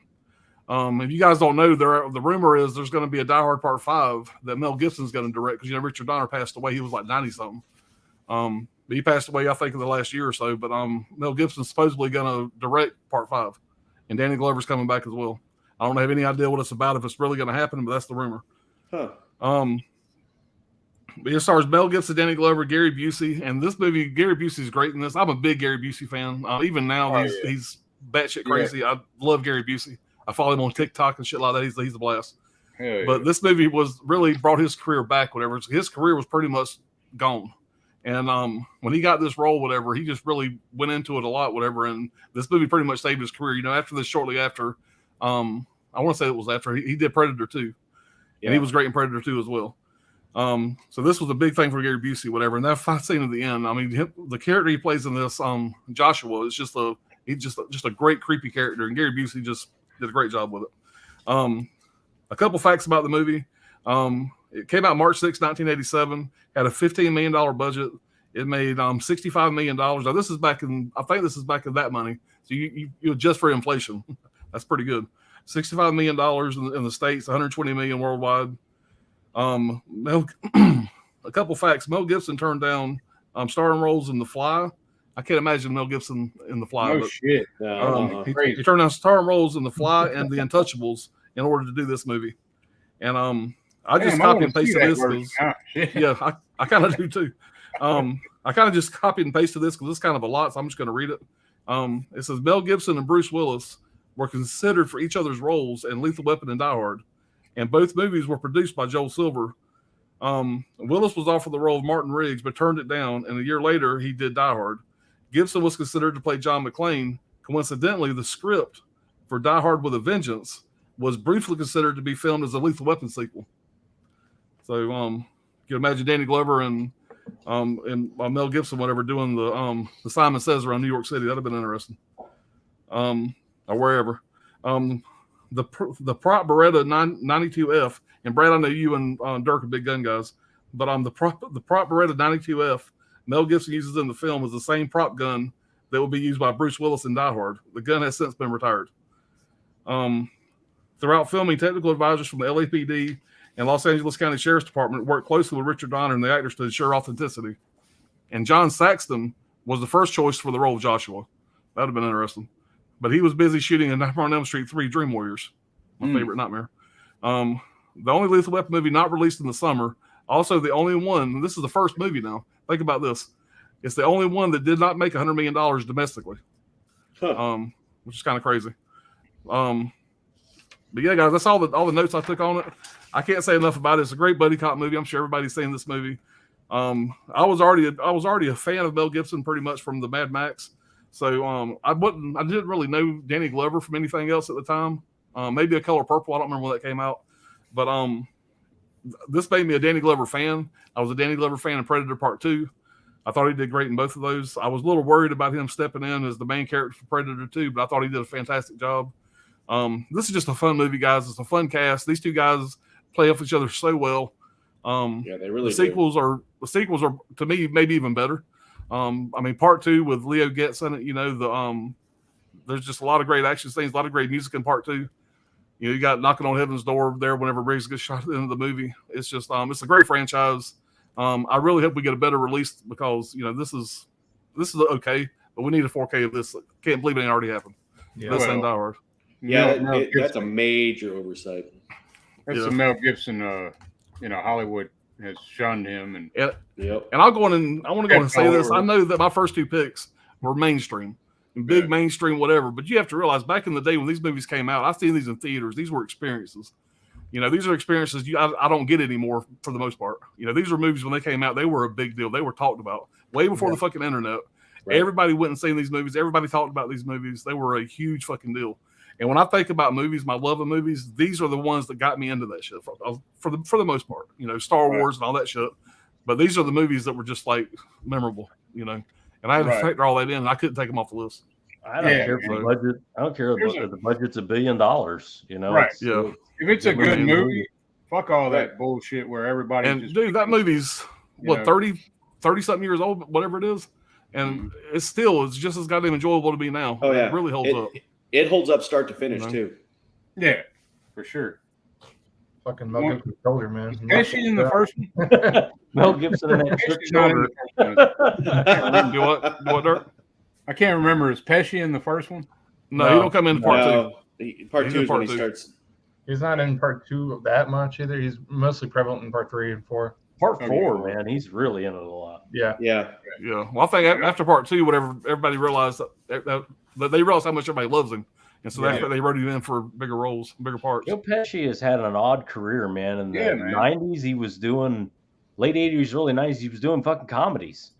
If you guys don't know, the rumor is there's going to be a Die Hard Part 5 that Mel Gibson's going to direct because, Richard Donner passed away. He was like 90-something. But he passed away, I think, in the last year or so. But Mel Gibson's supposedly going to direct Part 5. And Danny Glover's coming back as well. I don't have any idea what it's about, if it's really going to happen, but that's the rumor. Huh. But it stars Mel Gibson, Danny Glover, Gary Busey. And this movie, Gary Busey's great in this. I'm a big Gary Busey fan. Even now, he's batshit crazy. Yeah. I love Gary Busey. I follow him on TikTok and shit like that. He's a blast. But this movie was really brought his career back, whatever. His career was pretty much gone. And when he got this role, whatever, he just really went into it a lot, whatever. And this movie pretty much saved his career. After this, shortly after, I want to say it was after, he did Predator 2. And he was great in Predator 2 as well. So this was a big thing for Gary Busey, whatever. And that fight scene at the end, the character he plays in this, Joshua, is just a great creepy character. And Gary Busey just did a great job with it. A couple facts about the movie. It came out March 6, 1987, had a $15 million budget. It made $65 million. Now, this is back in that money. So you adjust for inflation. That's pretty good. $65 million in the States, $120 million worldwide. A couple facts. Mel Gibson turned down starring roles in The Fly. I can't imagine Mel Gibson in The Fly. No shit. He turned down starring roles in The Fly and The Untouchables in order to do this movie. And I just copy and pasted this. Yeah, I kind of do too. I kind of just copied and pasted this because it's kind of a lot, so I'm just going to read it. It says Mel Gibson and Bruce Willis were considered for each other's roles in Lethal Weapon and Die Hard, and both movies were produced by Joel Silver. Willis was offered the role of Martin Riggs, but turned it down, and a year later, he did Die Hard. Gibson was considered to play John McClane. Coincidentally, the script for Die Hard with a Vengeance was briefly considered to be filmed as a Lethal Weapon sequel. So you can imagine Danny Glover and Mel Gibson, whatever, doing the Simon Says around New York City. That'd have been interesting. Or wherever. The prop Beretta 92F, and Brad, I know you and Dirk are big gun guys, but the prop Beretta 92F Mel Gibson uses in the film is the same prop gun that will be used by Bruce Willis in Die Hard. The gun has since been retired. Throughout filming, technical advisors from the LAPD and Los Angeles County Sheriff's Department worked closely with Richard Donner and the actors to ensure authenticity. And John Saxton was the first choice for the role of Joshua. That would have been interesting. But he was busy shooting in Nightmare on Elm Street 3 Dream Warriors, my favorite nightmare. The only Lethal Weapon movie not released in the summer. Also, the only one, this is the first movie now. Think about this. It's the only one that did not make $100 million domestically, which is kind of crazy. But yeah, guys, that's all the notes I took on it. I can't say enough about it. It's a great buddy cop movie. I'm sure everybody's seen this movie. I was already a fan of Mel Gibson pretty much from the Mad Max. So I didn't really know Danny Glover from anything else at the time. Maybe A Color Purple. I don't remember when that came out. But this made me a Danny Glover fan. I was a Danny Glover fan in Predator Part 2. I thought he did great in both of those. I was a little worried about him stepping in as the main character for Predator 2, but I thought he did a fantastic job. This is just a fun movie, guys. It's a fun cast. These two guys play off each other so well. Yeah, they really the sequels are to me maybe even better. Part 2 with Leo Getz in it, there's just a lot of great action scenes, a lot of great music in Part 2. You got Knocking on Heaven's Door there whenever Riggs gets shot at the end of the movie. It's just it's a great franchise. I really hope we get a better release because this is okay, but we need a 4K of this. Can't believe it ain't already happened. Yeah, this ain't Die Hard. Yeah, that's a major oversight. That's the Mel Gibson. Hollywood has shunned him, and And I want to go and say this. I know that my first two picks were mainstream, big mainstream, whatever. But you have to realize, back in the day when these movies came out, I've seen these in theaters. These were experiences. These are experiences I don't get anymore for the most part. These were movies when they came out. They were a big deal. They were talked about way before the fucking internet. Right. Everybody went and seen these movies. Everybody talked about these movies. They were a huge fucking deal. And when I think about movies, my love of movies, these are the ones that got me into that shit for the most part. Star Wars and all that shit. But these are the movies that were just like memorable. And and I had to Right. factor all that in. And I couldn't take them off the list. I don't Yeah, care if the man. budget. I don't care There's if the budget's $1 billion. You know, Right. Yeah. If it's a Good good movie. movie, fuck all Right. that bullshit where everybody And just dude, that movie's you what know. 30 something years old, whatever it is, and it's just as goddamn enjoyable to be now. Oh yeah, It really holds up. It holds up start to finish You know? too. Yeah, for sure. Fucking Mel Gibson's shoulder, man. Pesci in the first one. Mel Gibson and that shook Pesci's not in shoulder. the first one. Do what, Dirk? I can't remember. Is Pesci in the first one? No, you don't come into part two. No, part He's two in is part when he two. starts. He's not in part 2 that much either. He's mostly prevalent in part 3 and 4. Part Okay. 4, man, he's really in it a lot. Yeah. Yeah, Yeah. Well, I think after part 2, whatever, everybody realized that they realized how much everybody loves him, and so that's why they wrote him in for bigger roles, bigger parts. Joe Pesci has had an odd career, man. In the Yeah, man. 90s, he was doing late 80s, early 90s. He was doing fucking comedies.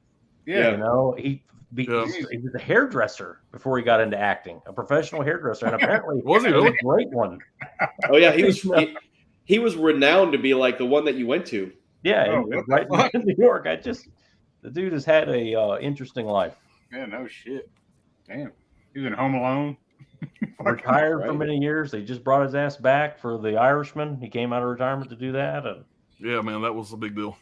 Yeah. You know, he Yeah. was a hairdresser before he got into acting, a professional hairdresser, and apparently Was he was really? a great one. oh yeah, he was renowned to be like the one that you went to. Yeah, Oh, and what the right fuck? in New York. The dude has had a interesting life. Yeah, no shit. Damn. He was in Home Alone. Retired for right. many years. They just brought his ass back for The Irishman. He came out of retirement to do that, and Yeah, man, that was a big deal.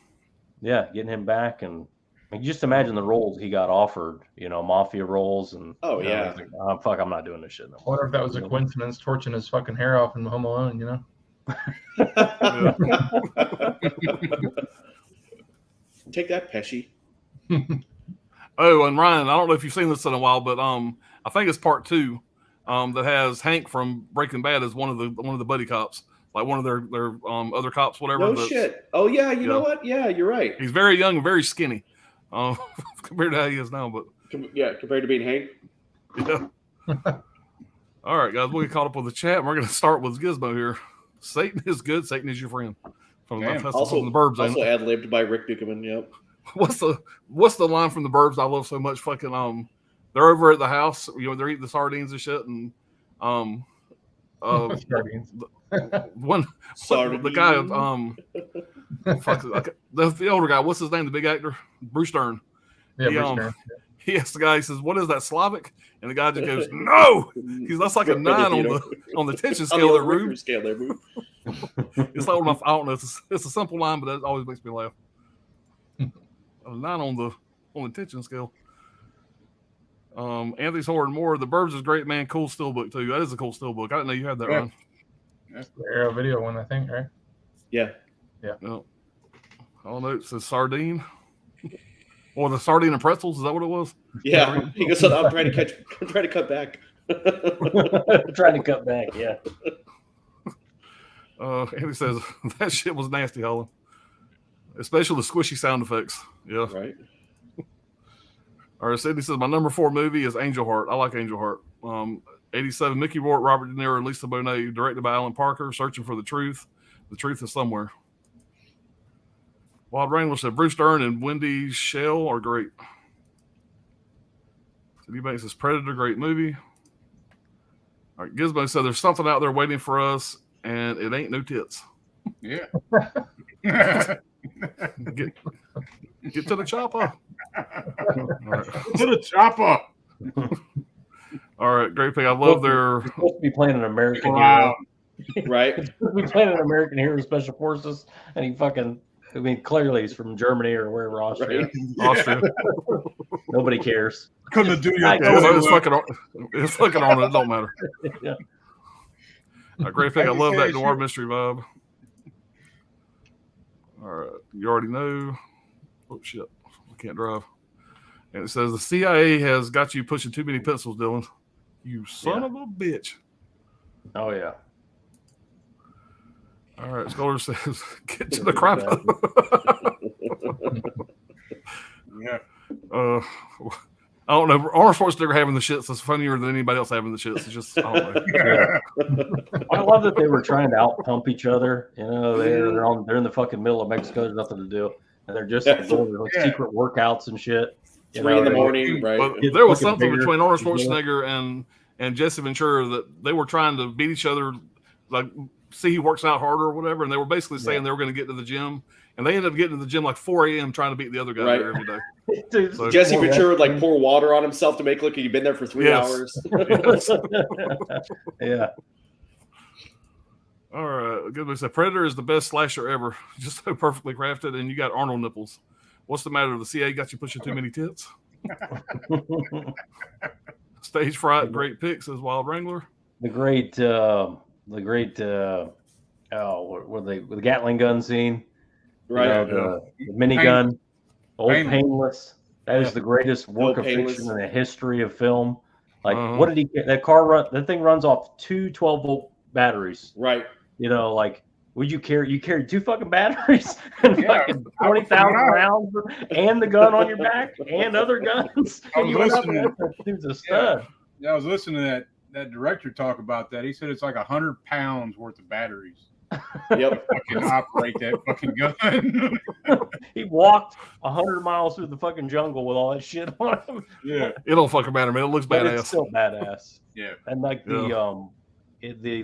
yeah, getting him back. And I mean, just imagine the roles he got offered. You know, mafia roles, and Oh, you know, yeah. he's like, oh, fuck, I'm not doing this shit no I more. wonder if that was a coincidence, torching his fucking hair off in Home Alone, you know? Take that, Pesci. Oh, and Ryan, I don't know if you've seen this in a while, but I think it's part 2 that has Hank from Breaking Bad as one of the buddy cops, like one of their other cops, whatever. No shit. Oh yeah, you know Yeah. what? Yeah, you're right. He's very young and very skinny, compared to how he is now. But Compared to being Hank. yeah. All right, guys, we caught up with the chat. And we're going to start with Gizmo here. Satan is good. Satan is your friend. From Damn. that's Also, from the Burbs. also ain't it? ad-libbed by Rick Dukeman. Yep. What's the line from the Burbs I love so much? Fucking they're over at the house. You know, they're eating the sardines and shit, and Sardines. one the guy fuck, the older guy. What's his name? The big actor, Bruce Stern. Yeah, He, Bruce Stern. He asks the guy. He says, "What is that, Slavic?" And the guy just goes, "No." That's like a 9 on the tension scale. That Rube. Scale there, Rube. It's like I don't know. It's a simple line, but that always makes me laugh. A 9 on the tension scale. Anthony's Horror and More. The Burbs is great, man. Cool steelbook too. That is a cool steelbook. I didn't know you had that, Yeah. Ryan. That's the Arrow Video one, I think, right? Yeah. No. All notes says sardine. Or the sardine and pretzels. Is that what it was? Yeah. He goes, I'm trying to cut back. Trying to cut back, yeah. Andy says that shit was nasty, Holland. Especially the squishy sound effects. Yeah. Right. All right, Sydney says my number 4 movie is Angel Heart. I like Angel Heart. 87, Mickey Rourke, Robert De Niro, and Lisa Bonet, directed by Alan Parker. Searching for the truth. The truth is somewhere. Wild Wrangler said Bruce Dern and Wendy Shell are great. City Bank says Predator, great movie. All right, Gizmo said there's something out there waiting for us, and it ain't no tits. Yeah. Get to the chopper. All right. To the chopper. All right, great pick. I love their. You're supposed to be playing an American Wow. hero. Right. You're supposed to be playing an American hero of Special Forces, and he fucking. I mean, clearly he's from Germany or wherever, Austria. Right. Austria. Nobody cares. Couldn't do your Yeah, Yeah, it's dirty work. fucking on it. It don't matter. Yeah. Great pick. I love that noir mystery vibe. All right, you already know. Oh shit, I can't drive. And it says the CIA has got you pushing too many pencils, Dylan. You son of a bitch. Oh yeah. All right, Scholar says get to the crap. Yeah. I don't know. Arnold Schwarzenegger having the shits is funnier than anybody else having the shits. It's just, I don't know. Yeah. I love that they were trying to out pump each other. You know, they're in the fucking middle of Mexico. There's nothing to do, and they're just doing like secret workouts and shit. 3 in the morning, right? But Get there was fucking something bigger. between Arnold Schwarzenegger and Jesse Ventura that they were trying to beat each other, like see who works out harder or whatever. And they were basically saying they were going to get to the gym and they end up getting to the gym like 4 a.m. trying to beat the other guy Right. there every day. Dude, So- Jesse Ventura would like pour water on himself to make it look like he'd been there for 3 Yes. hours. Yeah. All right, good one. Said Predator is the best slasher ever, just so perfectly crafted, and you got Arnold nipples. What's the matter? The CA got you pushing too many tits? Stage fright, great pick, says Wild Wrangler. the great what were they with the Gatling gun scene? Right. You know, the minigun, Old Painless. Painless. That is the greatest work Old of Painless. fiction in the history of film. Like, Uh-huh. what did he get? That car run? That thing runs off 2 12-volt batteries. Right. You know, like, would you carry? You carried 2 fucking batteries and Yeah, fucking 20,000 rounds and the gun on your back and other guns. I And was you went up listening. there. Dude's a stud. Yeah, I was listening to that director talk about that. He said it's like 100 pounds worth of batteries. Yep. Fucking operate that fucking gun. He walked 100 miles through the fucking jungle with all that shit on him. Yeah. It don't fucking matter, man. It looks But it's badass. still badass. Yeah. And like the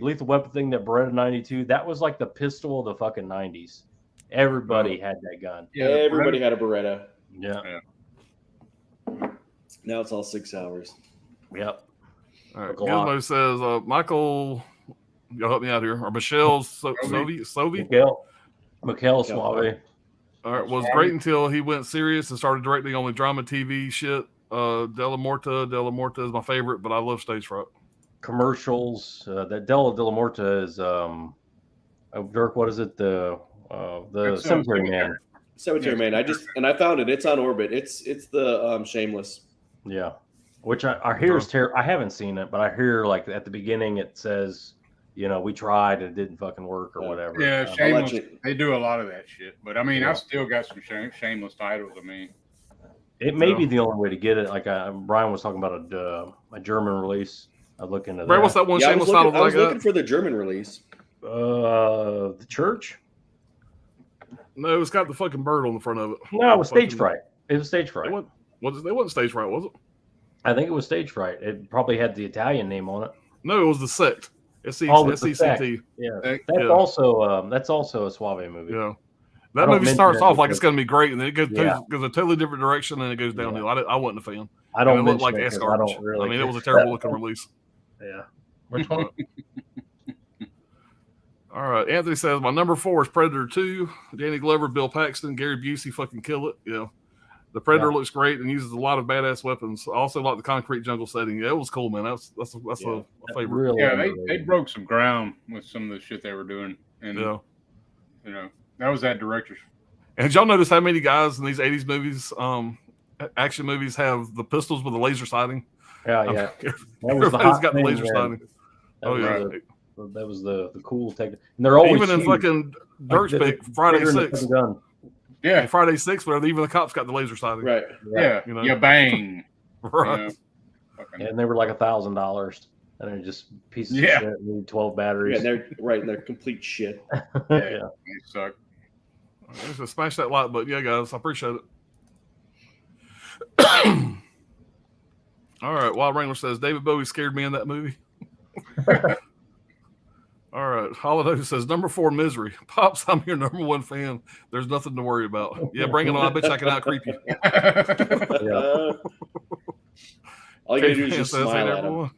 Lethal Weapon thing that Beretta 92, that was like the pistol of the fucking 90s. Everybody had that gun. Yeah. Everybody had a Beretta. Yeah. Now it's all 6 hours. Yep. All right, Glock. Gizmo says Michael, y'all help me out here. Or Michelle Sovi. Mikhail Suave. All right, was great until he went serious and started directing only drama TV shit. Della Morta is my favorite, but I love stage fright. Commercials. That Della Morta is Dirk, what is it? The It's, Cemetery Man. Cemetery Man. I found it. It's on Orbit. It's the Shameless. Yeah. Which I hear is terrible. I haven't seen it, but I hear like at the beginning it says, we tried and it didn't fucking work or whatever. Yeah, I'll Shameless. let you- They do a lot of that shit. But I mean, Yeah. I've still got some Shameless titles. I mean, It may be the only way to get it. Like Brian was talking about a German release. I look into Ray, that. what's that one Yeah, I shameless was title looking, I was that I looking got? for the German release. The Church? No, it's got the fucking bird on the front of it. No, it was Stage Fucking- Fright. It was Stage It Fright. wasn't stage fright, was it? I think it was Stage Fright. It probably had the Italian name on it. No, it was the sect. Oh, it's the sect. SECT. Yeah, Sect. that's Yeah. also a Suave movie. Yeah. I That don't movie mention starts it off like because- it's going to be great, and then it goes Yeah. a totally different direction, and it goes downhill. I wasn't a fan. I don't And it looked mention like it ass 'cause I garbage. don't really. I mean, it was a care. terrible looking release. Yeah. Which one? All right. Anthony says, my number 4 is Predator 2. Danny Glover, Bill Paxton, Gary Busey fucking kill it. Yeah. The Predator looks great and uses a lot of badass weapons. I also like the concrete jungle setting. Yeah, it was cool, man. That's a favorite. Really yeah, they underrated. broke some ground with some of the shit they were doing. And, that was that director's. And did y'all notice how many guys in these 80s movies, action movies, have the pistols with the laser sighting? Yeah, yeah. That was the Everybody's hot got the thing, laser man. sighting. That Oh, was yeah. that was the cool technique. And they're always Even in huge. fucking Dirk's Like, pick, Friday bigger than the 6. fucking gun. Yeah. Friday 6, where even the cops got the laser sighting. Right. Yeah. You know. Yeah. Bang. Right. You know, fucking- And they were like $1,000, and they're just pieces Yeah. of shit. Need 12 Yeah, batteries. they're complete shit. Yeah. They suck. So smash that like button. Yeah, guys, I appreciate it. All right. Wild Wrangler says, David Bowie scared me in that movie. All right. Holiday says, number 4, Misery. Pops, I'm your number 1 fan. There's nothing to worry about. Yeah, bring it on. I bet you I can out-creep you. Yeah. All you gotta do is Caveman just says, smile "Hey, at him. everyone."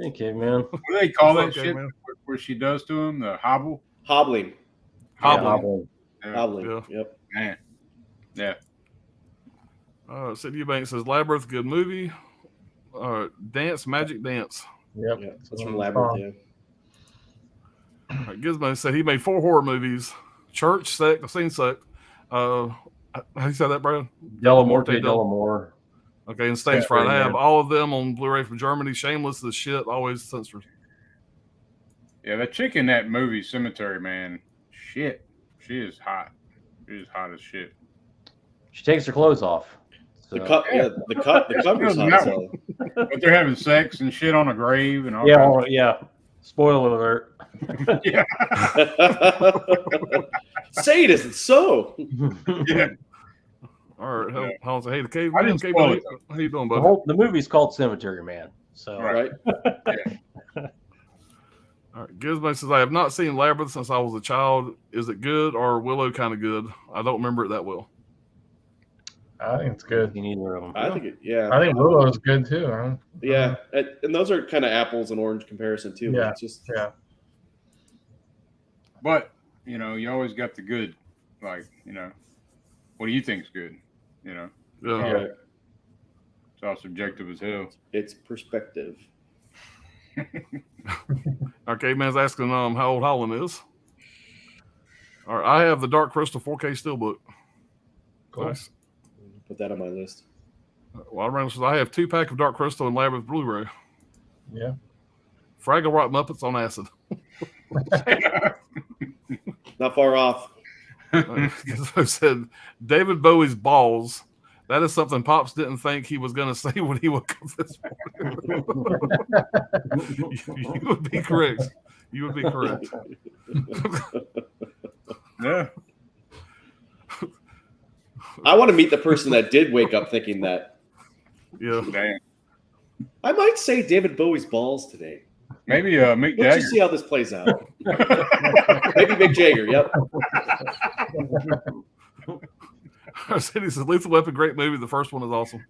Okay, man. What do they call that Okay, shit man. where she does to him? The hobble? Hobbling. Hobbling. Hobbling. Yeah. Yep. Man. Yeah. City Bank says, Labyrinth, good movie. Dance, Magic Dance. Yep. Yeah. That's from Labyrinth. Yeah. All right, Gizmo said he made 4 horror movies. Church, Sect, I've seen Sect. How do you say that, Brad? Delamore. Okay, and Stage Yeah, Fright. I yeah. have all of them on Blu-ray from Germany. Shameless as shit, always censored. Yeah, that chick in that movie, Cemetery Man, shit. She is hot. She is hot as shit. She takes her clothes off. So, The cover's hot as hell. But they're having sex and shit on a grave and all yeah, kinds oh, yeah. Spoiler alert. of- yeah. Say it isn't so. Yeah. All right, Yeah. How's hey the cave? I didn't spoil it, How you doing, The, buddy? the movie's called Cemetery Man. So Right. All right. Gizmo says, I have not seen Labyrinth since I was a child. Is it good or Willow kind of good? I don't remember it that well. I think it's good. Neither of them. I think I think Willow is good too. Yeah, and those are kind of apples and orange comparison too. Yeah, It's just But you always got the good. Like what do you think's good? Yeah. It's all subjective as hell. it's perspective. Arcade Man's asking how old Holland is. All right, I have the Dark Crystal 4K Steelbook. Cool. Nice. Put that on my list. Wild Randall says, I have 2-pack of Dark Crystal and Labyrinth Blu-ray. Yeah. Fraggle Rock Muppets on acid. Not far off. Gizmo said, David Bowie's balls. That is something Pops didn't think he was going to say when he woke up this morning. You would be correct. You would be correct. Yeah. I want to meet the person that did wake up thinking that. Yeah. Damn. I might say David Bowie's balls today. Maybe Mick Let's Jagger. just see how this plays out. Maybe Mick Jagger. Yep. He says, Lethal Weapon, great movie. The first one is awesome.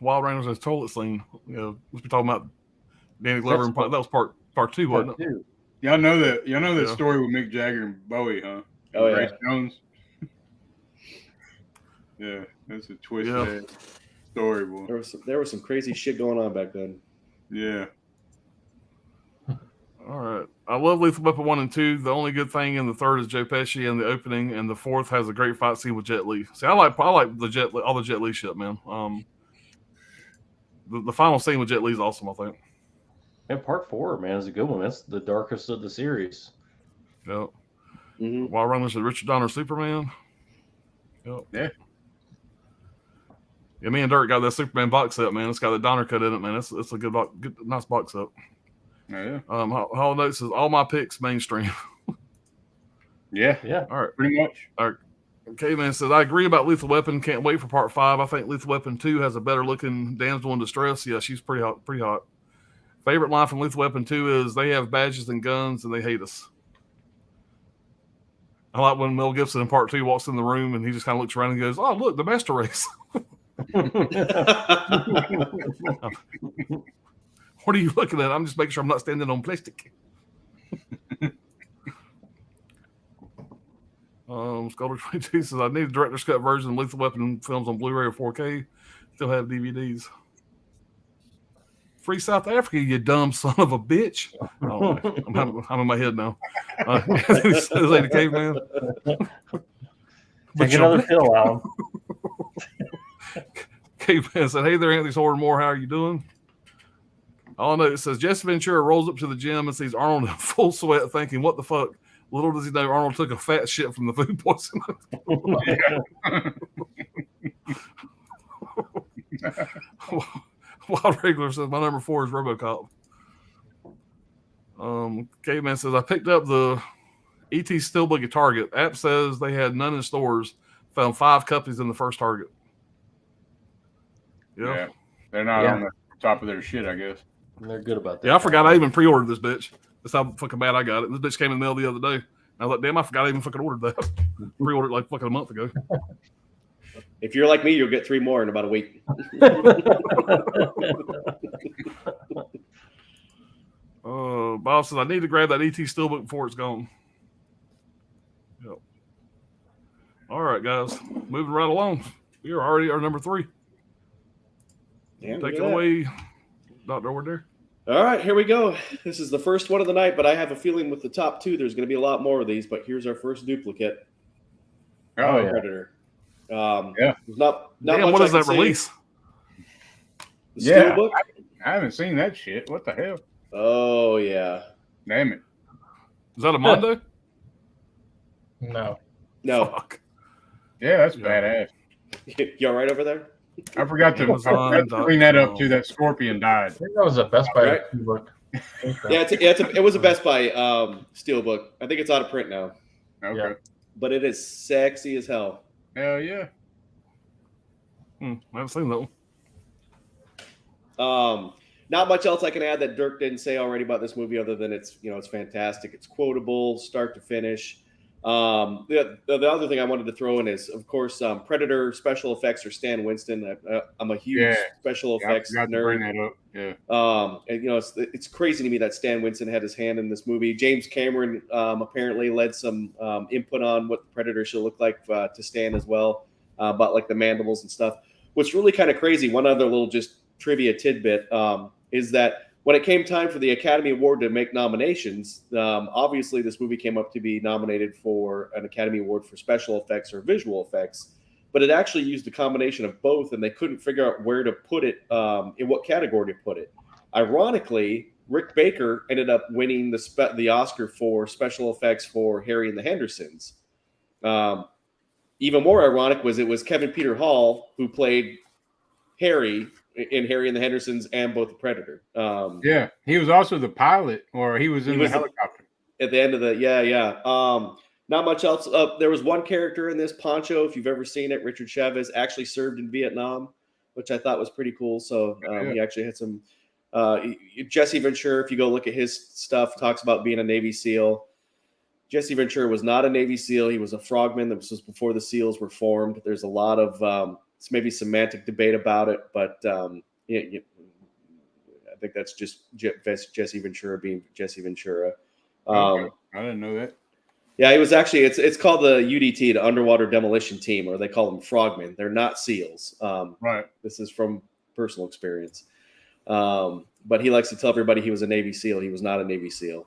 Wild Rangers has toilet scene. Let's be talking about Danny Glover. And that was part 2, wasn't it? Y'all know that story with Mick Jagger and Bowie, huh? Oh, yeah. Grace Jones. Yeah, that's a twisted story, boy. There was some crazy shit going on back then. Yeah. All right. I love Lethal Weapon 1 and 2. The only good thing in the third is Joe Pesci and the opening, and the fourth has a great fight scene with Jet Li. See, I like all the Jet Li shit, man. The final scene with Jet Li is awesome, I think. And part 4, man, is a good one. That's the darkest of the series. Yep. Mm-hmm. Wild Rangers with Richard Donner Superman. Yep. Yeah. Yeah, me and Dirk got that Superman box set, man. It's got the Donner cut in it, man. It's a good nice box set. Yeah. Hall Note says all my picks mainstream. Yeah. All right. Pretty much. All right. Caveman says I agree about Lethal Weapon. Can't wait for part 5. I think Lethal Weapon 2 has a better looking damsel in distress. Yeah, she's pretty hot. Pretty hot. Favorite line from Lethal Weapon 2 is they have badges and guns and they hate us. I like when Mel Gibson in part 2 walks in the room and he just kind of looks around and goes, "Oh, look, the master race." What are you looking at? I'm just making sure I'm not standing on plastic. Scholar 22 says I need a director's cut version of Lethal Weapon films on Blu-ray or 4K. Still have DVDs. Free South Africa, you dumb son of a bitch. Oh, I'm in my head now. Says Lady Caveman. Take another pill, Alan. Caveman said, "Hey there, Anthony's Horror More. How are you doing?" All I know, it says Jesse Ventura rolls up to the gym and sees Arnold in full sweat, thinking, "What the fuck?" Little does he know, Arnold took a fat shit from the food poisoning. Wild Regular says my number 4 is RoboCop. Caveman says I picked up the ET Steelbook at Target. App says they had none in stores. Found 5 copies in the first Target. Yeah. They're not on the top of their shit, I guess. They're good about that. Yeah, I forgot I even pre-ordered this bitch. That's how fucking bad I got it. This bitch came in the mail the other day. And I was like, damn, I forgot I even fucking ordered that. Pre-ordered like fucking a month ago. If you're like me, you'll get 3 more in about a week. Bob says I need to grab that ET Steelbook before it's gone. Yep. All right, guys. Moving right along. We are already our number 3. Yeah, Take it away, Dr. Ordinary. All right, here we go. This is the first one of the night, but I have a feeling with the top 2, there's going to be a lot more of these. But here's our first duplicate. Oh, yeah. Predator. Yeah. There's not Damn, much what I is can that say. release? The Yeah. Steelbook? I haven't seen that shit. What the hell? Oh, yeah. Damn it. Is that a Mondo? No. No. Fuck. Yeah, that's badass. You all right over there? I forgot to clean that up too. That scorpion died. I think that was a Best Buy Right. book. Yeah, it was a Best Buy Steelbook. I think it's out of print now. Okay. Yeah. But it is sexy as hell. Hell yeah. I haven't seen that one. Not much else I can add that Dirk didn't say already about this movie, other than it's fantastic. It's quotable, start to finish. The other thing I wanted to throw in is, of course, Predator special effects are Stan Winston. I'm a huge special effects I nerd. bring that up. Yeah. And it's crazy to me that Stan Winston had his hand in this movie. James Cameron apparently led some input on what the Predator should look like to Stan as well, about like the mandibles and stuff. What's really kind of crazy, one other little just trivia tidbit, is that when it came time for the Academy Award to make nominations, obviously this movie came up to be nominated for an Academy Award for special effects or visual effects, but it actually used a combination of both, and they couldn't figure out where to put it, in what category to put it. Ironically, Rick Baker ended up winning the Oscar for special effects for Harry and the Hendersons. Even more ironic was it was Kevin Peter Hall who played Harry in Harry and the Hendersons and both the Predator. He was also the pilot, or he was in the helicopter at the end of the not much else. There was one character in this, Poncho, if you've ever seen it. Richard Chavez actually served in Vietnam, which I thought was pretty cool. So he actually had some. Jesse Ventura, if you go look at his stuff, talks about being a Navy SEAL. Jesse Ventura was not a Navy SEAL. He was a frogman. This was before the SEALs were formed. There's a lot of it's maybe semantic debate about it, but I think that's just Jesse Ventura being Jesse Ventura. I didn't know that. Yeah, he was actually, it's called the UDT, the Underwater Demolition Team, or they call them frogmen. They're not SEALs. Right. This is from personal experience. But he likes to tell everybody he was a Navy SEAL. He was not a Navy SEAL.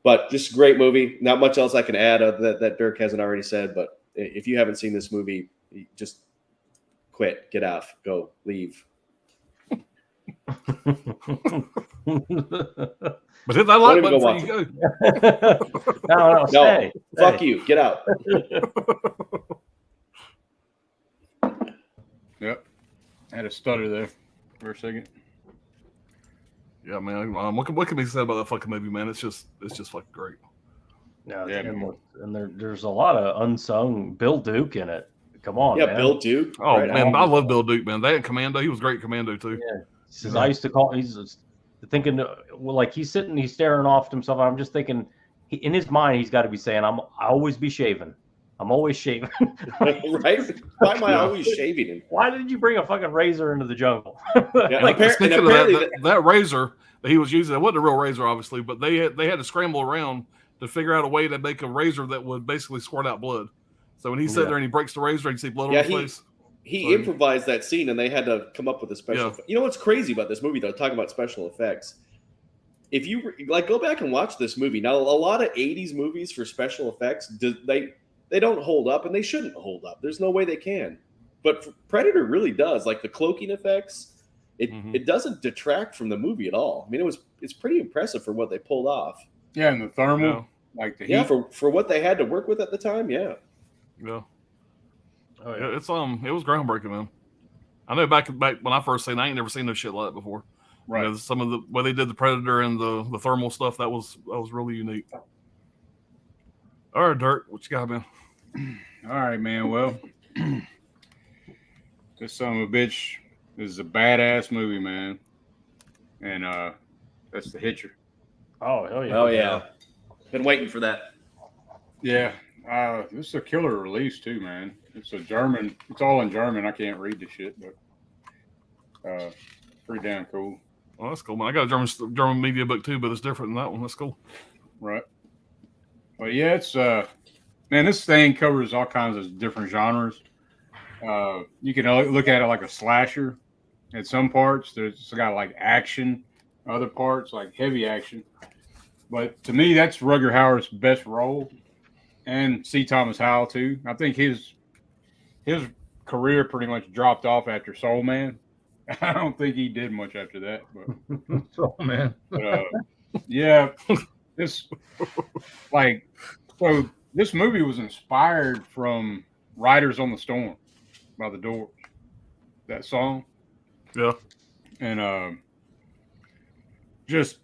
But just a great movie. Not much else I can add that Dirk hasn't already said, but if you haven't seen this movie, just quit, get off, go, leave. But hit that like button before you go. No, stay. Fuck you, get out. Yep, I had a stutter there for a second. Yeah, man. What can be said about that fucking movie, man? It's just fucking great. Yeah, and there's a lot of unsung Bill Duke in it. Come on, yeah, man. Bill Duke. Oh right man, I love Bill Duke, man. That in Commando, he was great in Commando too. Yeah, says I used to call. He's thinking, well, like he's staring off at himself. I'm just thinking, in his mind, he's got to be saying, I always be shaving. I'm always shaving. Right? Why am I always shaving him? Why did you bring a fucking razor into the jungle? Yeah, speaking of that razor that he was using, it wasn't a real razor, obviously, but they had to scramble around to figure out a way to make a razor that would basically squirt out blood. So when he sat there and he breaks the razor, you can see blood on his face. He improvised that scene, and they had to come up with a special effect. You know what's crazy about this movie, though, talking about special effects? If you go back and watch this movie, now a lot of 80s movies for special effects, they don't hold up, and they shouldn't hold up. There's no way they can. But Predator really does. Like the cloaking effects, it doesn't detract from the movie at all. I mean, it's pretty impressive for what they pulled off. Yeah, and the thermal, like the heat. Yeah, for what they had to work with at the time, yeah. Yeah. Oh yeah, it was groundbreaking, man. I know back when I first seen it, I ain't never seen no shit like that before. Right. You know, some of the way they did the Predator and the thermal stuff, that was really unique. All right, Dirk, what you got, man? All right, man. Well, this son of a bitch is a badass movie, man. And that's The Hitcher. Oh, hell yeah. Oh, yeah. Been waiting for that. Yeah. This is a killer release, too, man. It's all in German. I can't read the shit, but pretty damn cool. Well, that's cool, man. I got a German media book, too, but it's different than that one. That's cool. Right. Well, yeah, it's man, this thing covers all kinds of different genres. You can look at it like a slasher. At some parts, it's got like action. Other parts, like heavy action. But to me, that's Rutger Hauer's best role, and C. Thomas Howell too. I think his career pretty much dropped off after Soul Man. I don't think he did much after that. But Soul Man. But, yeah, this this movie was inspired from Riders on the Storm by the Doors. That song. Yeah. And just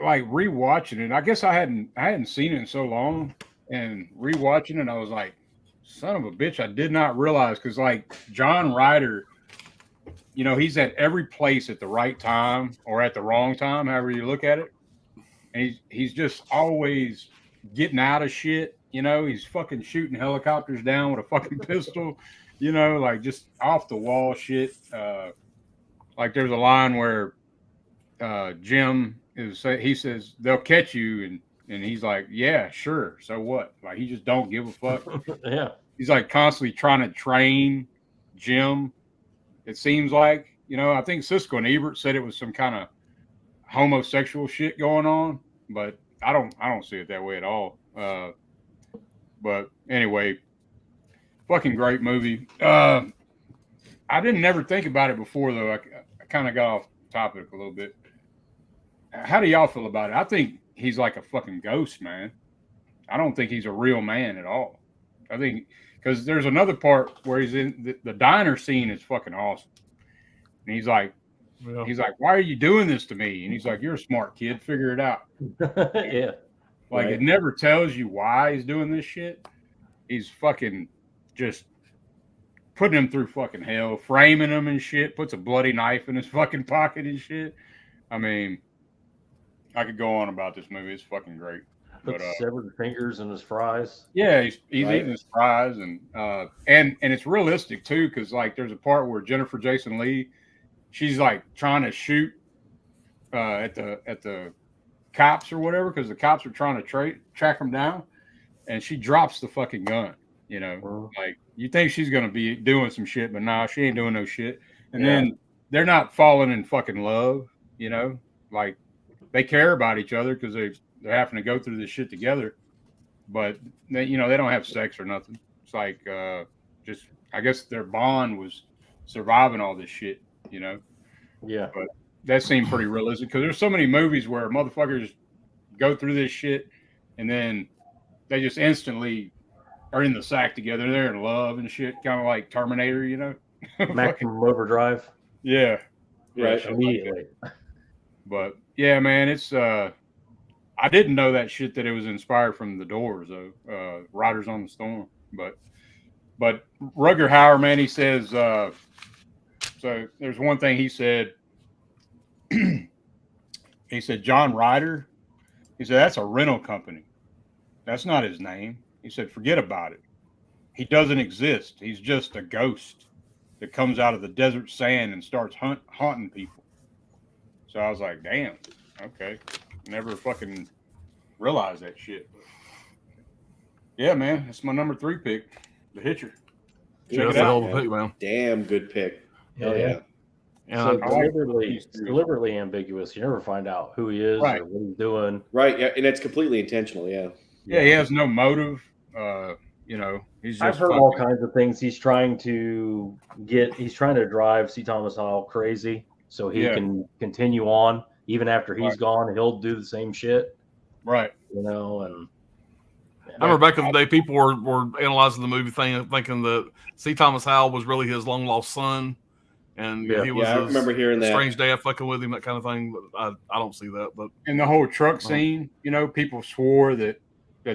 like rewatching it. I guess I hadn't seen it in so long, and rewatching it, I was like, son of a bitch, I did not realize, because like John Ryder you know, he's at every place at the right time or at the wrong time, however you look at it. And he's just always getting out of shit. You know, he's fucking shooting helicopters down with a fucking pistol. You know, like just off the wall shit. Like there's a line where Jim he says they'll catch you, and he's like, yeah, sure. So what? Like he just don't give a fuck. Yeah. He's like constantly trying to train Jim. It seems like, you know, I think Siskel and Ebert said it was some kind of homosexual shit going on, but I don't see it that way at all. But anyway, fucking great movie. I didn't never think about it before though. I kind of got off topic a little bit. How do y'all feel about it? I think he's like a fucking ghost, man. I don't think he's a real man at all. I think because there's another part where he's in the diner scene is fucking awesome. And he's like, why are you doing this to me? And he's like, you're a smart kid. Figure it out. Yeah. Like it never tells you why he's doing this shit. He's fucking just putting him through fucking hell, framing him and shit, puts a bloody knife in his fucking pocket and shit. I mean, I could go on about this movie. It's fucking great. Puts severed fingers in his fries. Yeah, he's eating his fries, and it's realistic too, because like there's a part where Jennifer Jason Leigh, she's like trying to shoot at the cops or whatever, because the cops are trying to track him down, and she drops the fucking gun. You know, like you think she's gonna be doing some shit, but nah, she ain't doing no shit. And then they're not falling in fucking love. You know, like they care about each other because they're having to go through this shit together, but they don't have sex or nothing. It's like just I guess their bond was surviving all this shit, you know. Yeah. But that seemed pretty realistic because there's so many movies where motherfuckers go through this shit and then they just instantly are in the sack together. They're in love and shit, kind of like Terminator, you know. Maximum Overdrive. Yeah. Right. Immediately. But yeah, man, it's I didn't know that shit that it was inspired from The Doors, though. Riders on the Storm. But Rutger Hauer, man, he says, so there's one thing he said. He said, John Ryder, he said, that's a rental company. That's not his name. He said, forget about it. He doesn't exist. He's just a ghost that comes out of the desert sand and starts haunting people. So I was like, damn, okay. Never fucking realized that shit. Yeah, man, that's my number 3 pick, The Hitcher. Check it out, pick, man. Damn good pick. Hell yeah. So deliberately ambiguous. You never find out who he is or what he's doing. Right, yeah, and it's completely intentional. Yeah. Yeah, he has no motive. You know, he's just. I've heard all kinds of things. He's trying to drive C. Thomas Howell crazy so he can continue on. Even after he's gone, he'll do the same shit. Right. You know, and I remember back in the day, people were analyzing the movie thing, thinking that C. Thomas Howell was really his long lost son, and he was. I remember hearing that. Strange dad fucking with him, that kind of thing. But I don't see that. But in the whole truck scene, you know, people swore that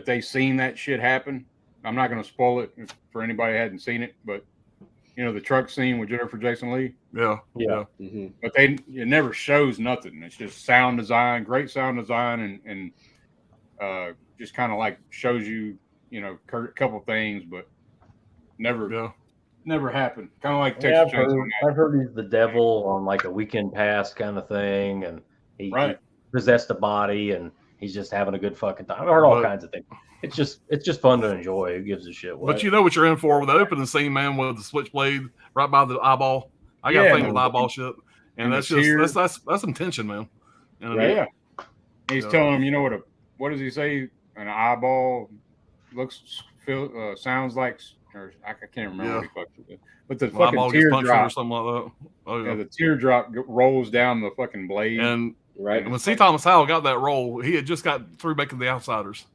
they seen that shit happen. I'm not going to spoil it for anybody who hadn't seen it, but you know, the truck scene with Jennifer Jason Leigh. Yeah. Mm-hmm. But it never shows nothing. It's just sound design, great sound design, and just kind of like shows you, you know, a couple things, but never happened. Kind of like Texas Chainsaw. I've heard he's the devil on like a Weekend Pass kind of thing, and he possessed a body, and he's just having a good fucking time. I've heard all kinds of things. It's just fun to enjoy. Who gives a shit? But you know what you're in for with the opening scene, man, with the switchblade right by the eyeball. I got a thing with eyeball shit, and that's just that's intention, man. You know, yeah. He's telling him, you know what does he say? An eyeball sounds like, or I can't remember what he fucking did. But the fucking teardrop or something like that. Oh yeah, the teardrop rolls down the fucking blade. And when C. Thomas Howell got that role, he had just got through making The Outsiders.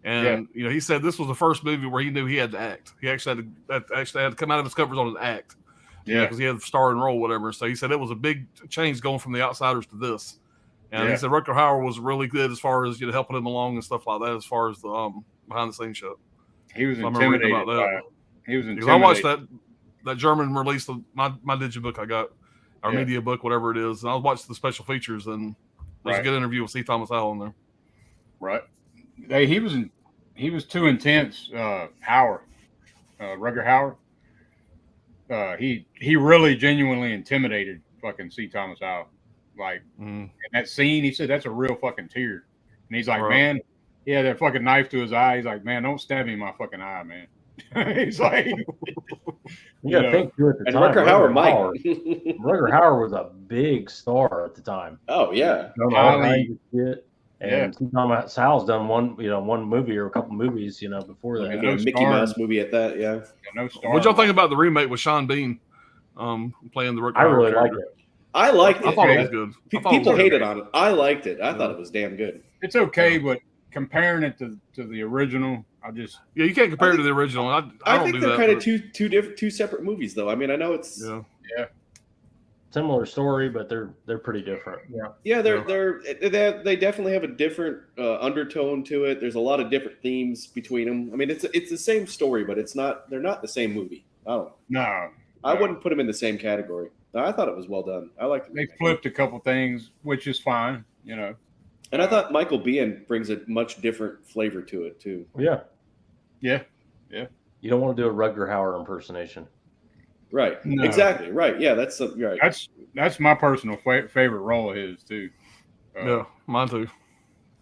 And you know, he said this was the first movie where he knew he had to act. He actually had to come out of his comfort zone and act. Yeah, because he had the starring role, whatever. So he said it was a big change going from The Outsiders to this. And he said Rutger Hauer was really good as far as helping him along and stuff like that, as far as the behind the scenes shit. He was intimidated about that. He was intimidated. I watched that German release of my digibook I got, or media book, whatever it is. And I watched the special features, and there's a good interview with C. Thomas Howell in there. Right. He was too intense. Howard, Rutger Howard. He really genuinely intimidated fucking C. Thomas Howell. Like in that scene, he said that's a real fucking tear. And he's like, man, he had that fucking knife to his eye. He's like, man, don't stab me in my fucking eye, man. He's like, think too at the and time. Rutger Hauer might. Rutger Hauer was a big star at the time. Oh yeah. And Thomas Howell's done one movie or a couple movies, before that. A Mickey Mouse movie at that, yeah. No star. What'd y'all think about the remake with Sean Bean playing the Rutger Hauer I really character? liked it. I liked it. I thought it was good. People hated on it. I liked it. I thought it was damn good. It's okay, but comparing it to the original, you can't compare it to the original. I think they're kind of two separate movies, though. I mean, I know it's similar story, but they're pretty different. Yeah, they definitely have a different undertone to it. There's a lot of different themes between them. I mean, it's the same story, but they're not the same movie. I don't know. I wouldn't put them in the same category. I thought it was well done. I liked it. They flipped a couple things, which is fine, And I thought Michael Biehn brings a much different flavor to it too. Yeah. You don't want to do a Rutger Hauer impersonation. Right. No. Exactly. Right. Yeah. That's right. That's my personal favorite role of his too. Yeah, mine too.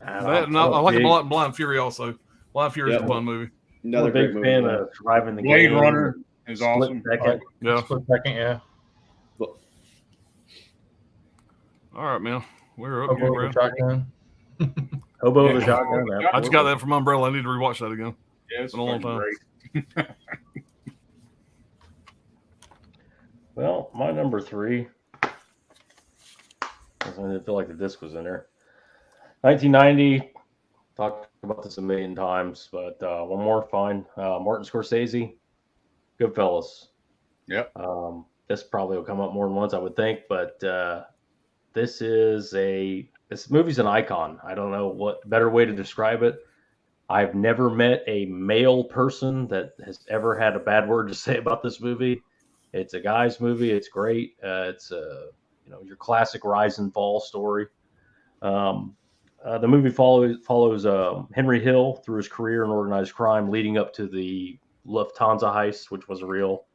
I like Blind Fury also. Blind Fury is a fun movie. Another big fan of Surviving the Blade Game. Runner is awesome. Split second, yeah. All right, man. We're up here, bro. Shotgun. Hobo the Shotgun. I just got that from Umbrella. I need to rewatch that again. Yeah, it's been a long time. Great. Well, my number 3. I didn't feel like the disc was in there. 1990. Talked about this a million times, but one more fine. Martin Scorsese, Goodfellas. Yep. This probably will come up more than once, I would think, but this movie's an icon. I don't know what better way to describe it. I've never met a male person that has ever had a bad word to say about this movie. It's a guy's movie. It's great. It's your classic rise and fall story. The movie follows Henry Hill through his career in organized crime, leading up to the Lufthansa heist, which was a real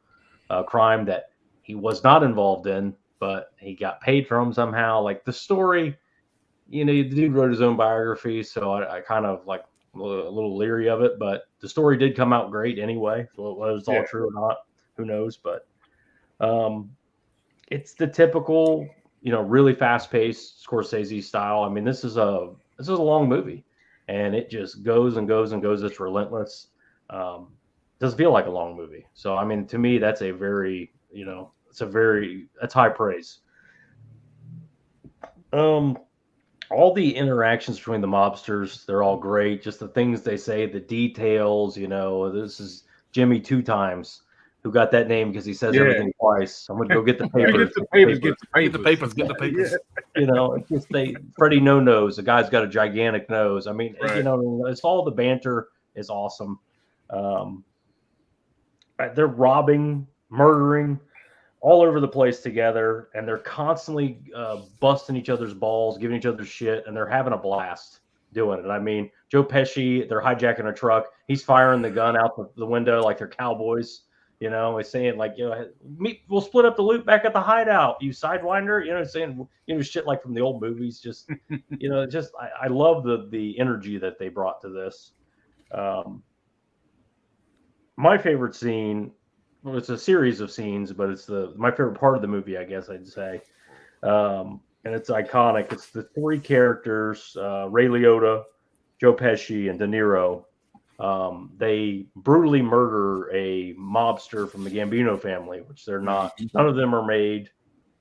crime that he was not involved in, but he got paid from somehow. Like the story, the dude wrote his own biography, so I kind of like a little leery of it. But the story did come out great anyway. So whether it's all true or not, who knows? But it's the typical, really fast-paced Scorsese style. I mean, this is a long movie, and it just goes and goes and goes. It's relentless. Doesn't feel like a long movie. So, I mean, to me, that's a very, that's high praise. All the interactions between the mobsters, they're all great. Just the things they say, the details, this is Jimmy 2 times. Who got that name because he says everything twice. I'm going to go get the papers. Get the papers. It's just Freddie No Nose. The guy's got a gigantic nose. I mean, it's all the banter is awesome. They're robbing, murdering all over the place together, and they're constantly busting each other's balls, giving each other shit, and they're having a blast doing it. I mean, Joe Pesci, they're hijacking a truck. He's firing the gun out the window like they're cowboys. He's saying like, we'll split up the loot back at the hideout, you sidewinder. Saying shit like from the old movies. Just I love the energy that they brought to this. My favorite scene. Well, it's a series of scenes, but it's my favorite part of the movie, I guess I'd say. And it's iconic. It's the 3 characters: Ray Liotta, Joe Pesci, and De Niro. They brutally murder a mobster from the Gambino family, which they're not. None of them are made.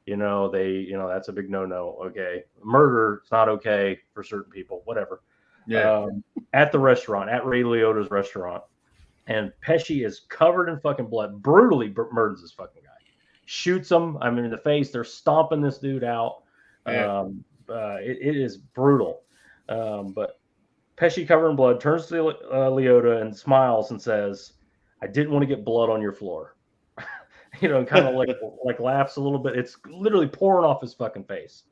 That's a big no-no. Okay, murder, it's not okay for certain people. Whatever. Yeah. At the restaurant, at Ray Liotta's restaurant, and Pesci is covered in fucking blood. Brutally murders this fucking guy. Shoots him. I mean, in the face. They're stomping this dude out. Yeah. It is brutal. But Pesci, covered in blood, turns to Liotta and smiles and says, "I didn't want to get blood on your floor." kind of like laughs a little bit. It's literally pouring off his fucking face.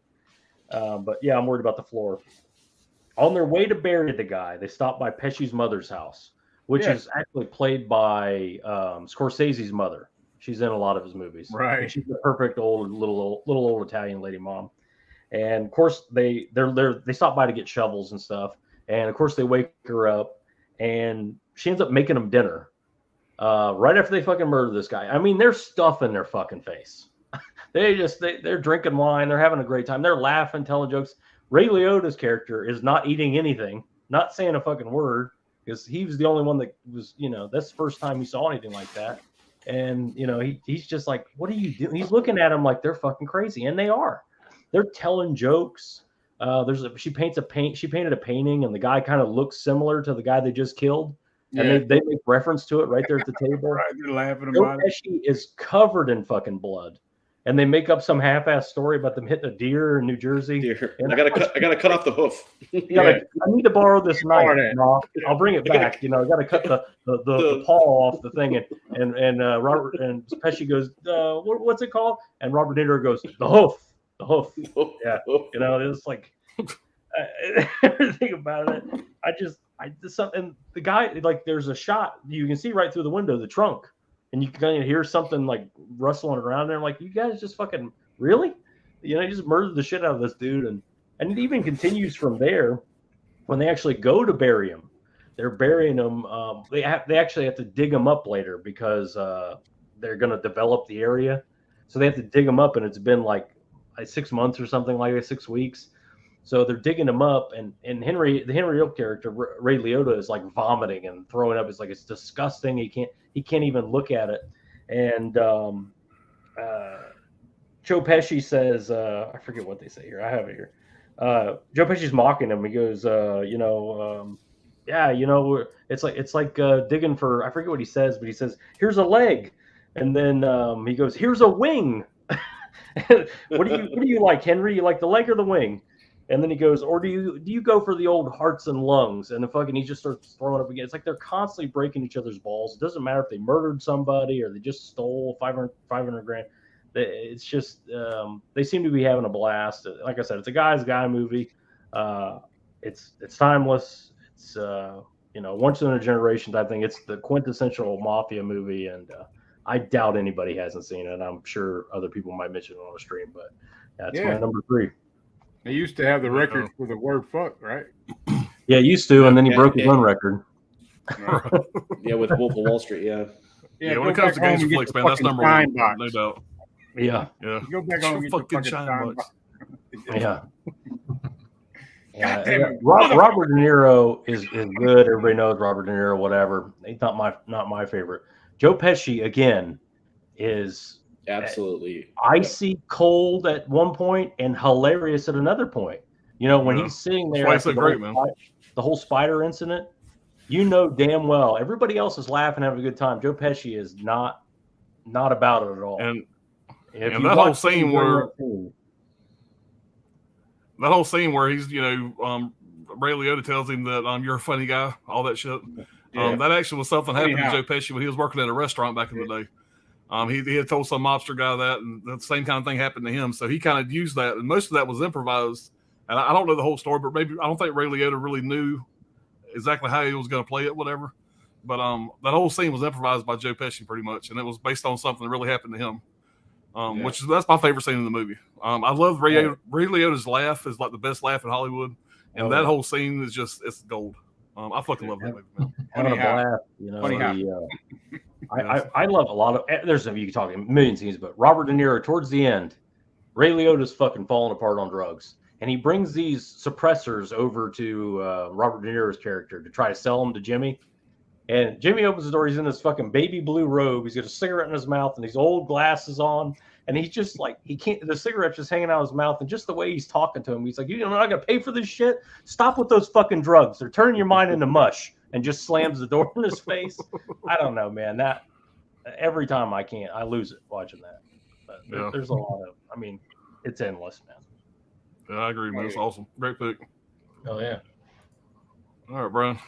But yeah, I'm worried about the floor. On their way to bury the guy, they stop by Pesci's mother's house, which is actually played by Scorsese's mother. She's in a lot of his movies. Right. And she's the perfect little old Italian lady mom. And of course they stop by to get shovels and stuff. And of course they wake her up, and she ends up making them dinner. Right after they fucking murder this guy. I mean, they're stuffing their fucking face. They're drinking wine. They're having a great time. They're laughing, telling jokes. Ray Liotta's character is not eating anything, not saying a fucking word, because he was the only one that was, that's the first time he saw anything like that. And, he's just like, what are you doing? He's looking at them like they're fucking crazy. And they are. They're telling jokes. She painted a painting, and the guy kind of looks similar to the guy they just killed. And they make reference to it right there at the table. Right, they're laughing about it. Pesci is covered in fucking blood. And they make up some half-ass story about them hitting a deer in New Jersey. And I gotta cut off the hoof. I need to borrow this knife. No, I'll bring it back. I gotta cut the paw off the thing. And Robert and Pesci goes, what's it called? And Robert De Niro goes, the hoof. The hoof. Yeah. It's like everything about it. And the guy, like, there's a shot you can see right through the window, the trunk. And you can kind of hear something like rustling around there. I'm like, you guys just fucking really? You just murdered the shit out of this dude. And it even continues from there when they actually go to bury him. They're burying him. They actually have to dig him up later because they're going to develop the area. So they have to dig him up, and it's been like 6 months or something like that, 6 weeks. So they're digging him up, and the Henry Hill character, Ray Liotta, is like vomiting and throwing up. It's like, it's disgusting. He can't even look at it. And Joe Pesci says, I forget what they say here. I have it here. Joe Pesci's mocking him. He goes, it's like digging for, I forget what he says, but he says, here's a leg. And then he goes, here's a wing. What do you like, Henry? You like the leg or the wing? And then he goes, or do you go for the old hearts and lungs? And he just starts throwing up again. It's like they're constantly breaking each other's balls. It doesn't matter if they murdered somebody or they just stole 500 grand. It's just they seem to be having a blast. Like I said, it's a guy's guy movie. It's timeless. It's once in a generation type thing. It's the quintessential mafia movie, and I doubt anybody hasn't seen it. I'm sure other people might mention it on the stream, but that's my number 3. They used to have the record for the word fuck, right? Yeah, used to, and then he broke his own record. Yeah, with Wolf of Wall Street, yeah. When it comes to Gangster flicks, man, that's number 1, no doubt. Yeah. Go back home and get fucking your shine box. Yeah. Robert De Niro is good. Everybody knows Robert De Niro, whatever. He's not my favorite. Joe Pesci, again, is absolutely icy cold at one point and hilarious at another point. When he's sitting there after the whole spider incident, damn well everybody else is laughing, having a good time. Joe Pesci is not about it at all. And that whole scene where he's Ray Liotta tells him that you're a funny guy, all that shit. That actually was something happened to Joe Pesci when he was working at a restaurant back in the day. He had told some mobster guy that, and the same kind of thing happened to him. So he kind of used that, and most of that was improvised. And I don't know the whole story, but maybe I don't think Ray Liotta really knew exactly how he was going to play it, whatever. But that whole scene was improvised by Joe Pesci pretty much, and it was based on something that really happened to him. That's my favorite scene in the movie. I love Ray Liotta's laugh is like the best laugh in Hollywood, and that whole scene is it's gold. I fucking love that movie, man. Having a blast, I love a lot of. There's you can talk a million scenes, but Robert De Niro towards the end, Ray Liotta's fucking falling apart on drugs, and he brings these suppressors over to Robert De Niro's character to try to sell them to Jimmy. And Jimmy opens the door. He's in this fucking baby blue robe. He's got a cigarette in his mouth and these old glasses on. And he's just like, he can't, the cigarette's just hanging out of his mouth. And just the way he's talking to him, he's like, you're not going to pay for this shit? Stop with those fucking drugs. They're turning your mind into mush. And just slams the door in his face. I don't know, man. That every time I lose it watching that. But there's a lot of, it's endless, man. Yeah, I agree, man. It's awesome. Great pick. Oh, yeah. All right, Brian.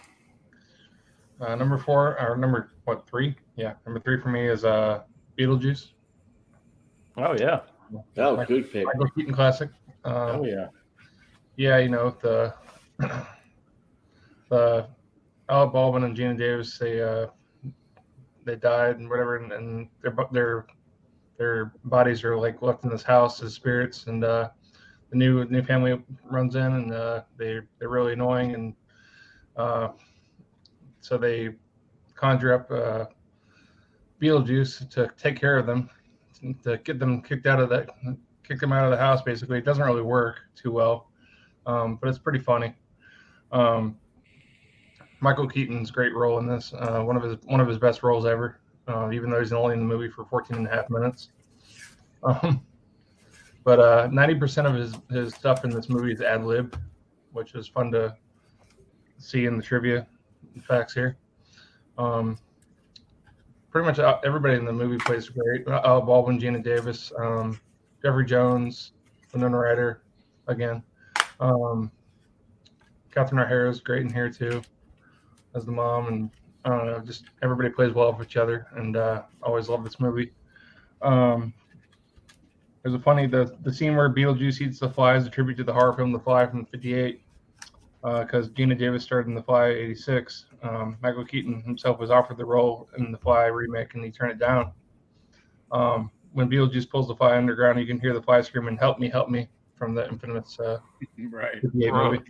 Number 4, or number 3? Yeah, number 3 for me is Beetlejuice. Oh yeah. Oh, good pick. Michael Keaton classic. Oh yeah. Yeah, you know, the Alec Baldwin and Gina Davis, they died and whatever, and their bodies are like left in this house as spirits, and the new family runs in, and they're really annoying, and so they conjure up Beetlejuice to take care of them, to get them kick them out of the house. Basically, it doesn't really work too well, but it's pretty funny. Michael Keaton's great role in this, one of his best roles ever, even though he's only in the movie for 14 and a half minutes. But 90% of his stuff in this movie is ad-lib, which is fun to see in the trivia facts here. Pretty much everybody in the movie plays great. Baldwin, Gina Davis, Jeffrey Jones, Winona Ryder, again. Catherine O'Hara is great in here too, as the mom, and I don't know, just everybody plays well with each other, and always love this movie. There's a funny the scene where Beetlejuice eats the fly is a tribute to the horror film The Fly from '58, because Gina Davis starred in The Fly '86. Michael Keaton himself was offered the role in The Fly remake, and he turned it down. When Beetlejuice pulls the fly underground, you can hear the fly screaming, help me," from the infamous Right. '58 movie.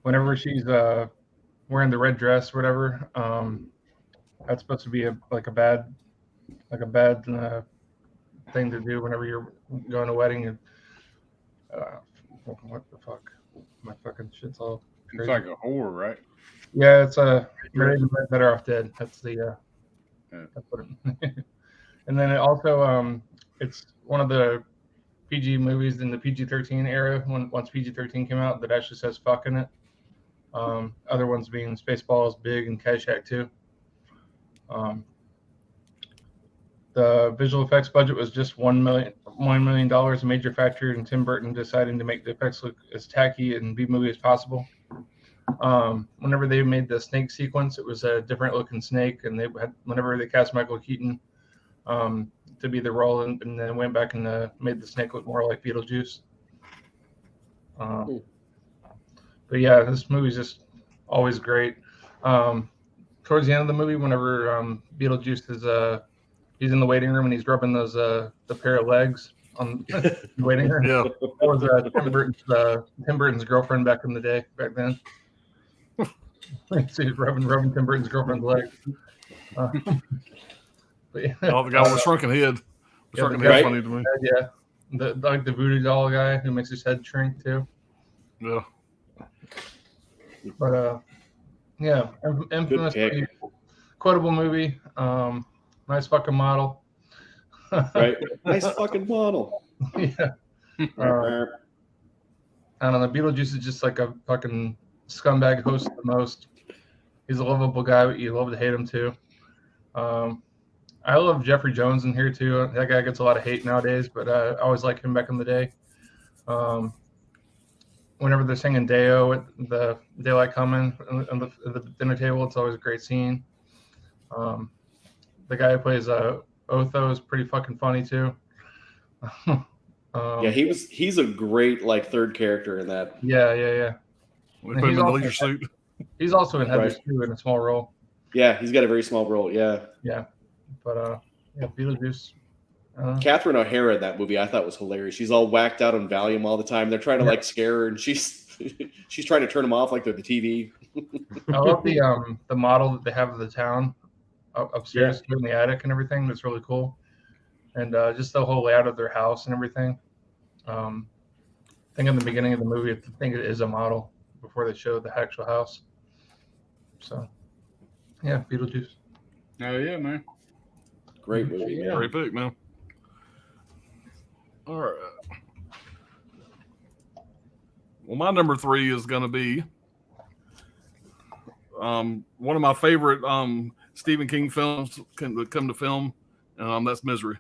Whenever she's wearing the red dress or whatever, that's supposed to be a bad thing to do whenever you're going to a wedding. And what the fuck? My fucking shit's all crazy. It's like a whore, right? Yeah, it's Married and Better Off Dead. That's the that's what it, and then it also it's one of the PG movies in the PG-13 era, once PG-13 came out, that actually says fuck in it. Other ones being Spaceballs, Big, and Caddyshack 2. The visual effects budget was just $1 million, a major factor in Tim Burton deciding to make the effects look as tacky and B-movie as possible. Whenever they made the snake sequence, it was a different looking snake, and whenever they cast Michael Keaton to be the role, and then went back and made the snake look more like Beetlejuice. But yeah, this movie's just always great. Towards the end of the movie, whenever Beetlejuice is he's in the waiting room and he's rubbing those the pair of legs on the waiting room. Yeah. That was Tim Burton's girlfriend back then. So he's rubbing Tim Burton's girlfriend's legs. But yeah, Oh, the guy with the shrunken head. Shrunken head's funny to me. Yeah, the voodoo doll guy who makes his head shrink too. Yeah. But yeah, infamous, quotable movie. Nice fucking model. Right. Nice fucking model. Yeah. I don't know. Beetlejuice is just like a fucking scumbag host the most. He's a lovable guy, but you love to hate him too. I love Jeffrey Jones in here too. That guy gets a lot of hate nowadays, but I always liked him back in the day. Whenever they're singing Deo at the daylight coming on the dinner table, it's always a great scene. The guy who plays Otho is pretty fucking funny too. Yeah, he's a great like third character in that. Yeah. We put him in the leisure suit. He's also in Heather's too, in a small role. Yeah, he's got a very small role. Yeah. But yeah, Beetlejuice. Catherine O'Hara in that movie I thought was hilarious. She's all whacked out on Valium all the time. They're trying to like scare her, and she's trying to turn them off like they're the TV. I love the model that they have of the town upstairs in the attic and everything. That's really cool, and just the whole layout of their house and everything. I think in the beginning of the movie, I think it is a model before they show the actual house. So yeah, Beetlejuice. Oh yeah, man. Great movie. Yeah. Great pick, man. All right. Well, my number 3 is going to be one of my favorite Stephen King films that come to film. That's Misery.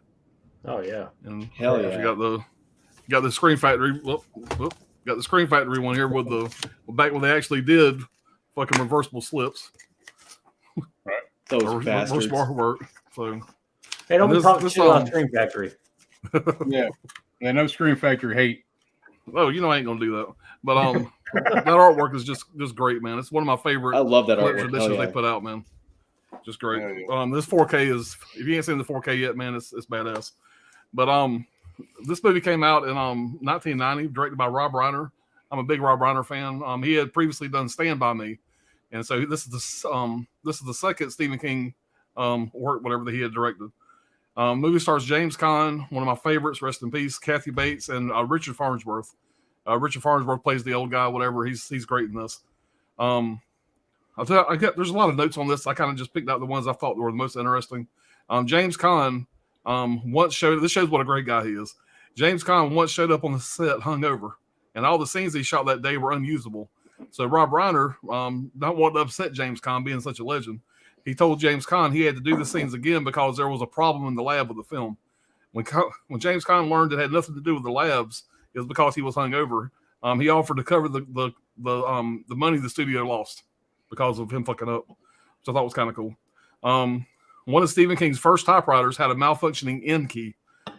Oh yeah. And hell yeah. You got the Scream Factory. Got the Scream Factory one here with back when they actually did fucking reversible slips. Those bastards. Reverse work. So Hey, don't be this- talking this, shit about Scream Factory. Yeah. Yeah, no Scream Factory hate. oh, you know I ain't gonna do that. But that artwork is just great, man. It's one of my favorite I love that collection artwork. editions Oh, yeah. they put out, man. Just great. Oh, This 4K is, if you ain't seen the 4K yet, man, it's badass. But this movie came out in 1990, directed by Rob Reiner. I'm a big Rob Reiner fan. He had previously done Stand By Me, and so this is the second Stephen King work, whatever that he had directed. Movie stars James Caan, one of my favorites, rest in peace, Kathy Bates, and Richard Farnsworth. Richard Farnsworth plays the old guy, whatever. He's great in this. There's a lot of notes on this. I kind of just picked out the ones I thought were the most interesting. James Caan once showed. This shows what a great guy he is. James Caan once showed up on the set hungover, and all the scenes he shot that day were unusable. So Rob Reiner, not wanting to upset James Caan, being such a legend, he told James Caan he had to do the scenes again because there was a problem in the lab with the film. When James Caan learned it had nothing to do with the labs, it was because he was hungover. He offered to cover the money the studio lost because of him fucking up, which I thought was kind of cool. One of Stephen King's first typewriters had a malfunctioning N key.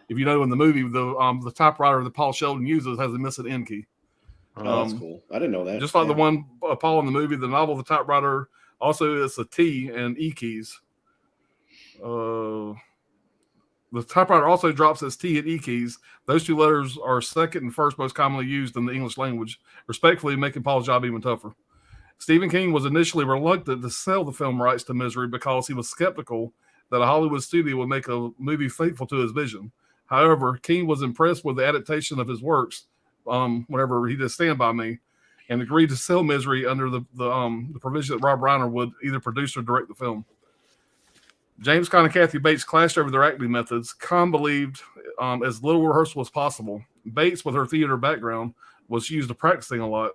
If you know in the movie, the typewriter that Paul Sheldon uses has a missing N key. Oh, that's cool. I didn't know that. Just like the one Paul in the movie, the novel, the typewriter also is a T and E keys. The typewriter also drops its T and E keys. Those two letters are second and first most commonly used in the English language, respectfully making Paul's job even tougher. Stephen King was initially reluctant to sell the film rights to Misery because he was skeptical that a Hollywood studio would make a movie faithful to his vision. However, King was impressed with the adaptation of his works whenever he did Stand By Me, and agreed to sell Misery under the provision that Rob Reiner would either produce or direct the film. James Caan and Kathy Bates clashed over their acting methods. Caan believed as little rehearsal as possible. Bates, with her theater background, was used to practicing a lot.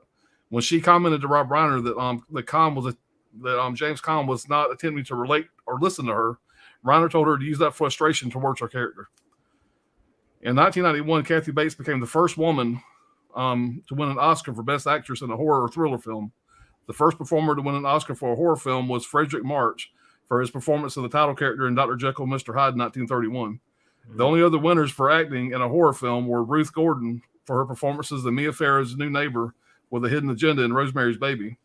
When she commented to Rob Reiner that James Caan was not attempting to relate or listen to her, Reiner told her to use that frustration towards her character. In 1991, Kathy Bates became the first woman to win an Oscar for Best Actress in a horror or thriller film. The first performer to win an Oscar for a horror film was Frederick March for his performance of the title character in Dr. Jekyll and Mr. Hyde in 1931. Mm-hmm. The only other winners for acting in a horror film were Ruth Gordon for her performances of Mia Farrow's new neighbor with a hidden agenda in Rosemary's Baby,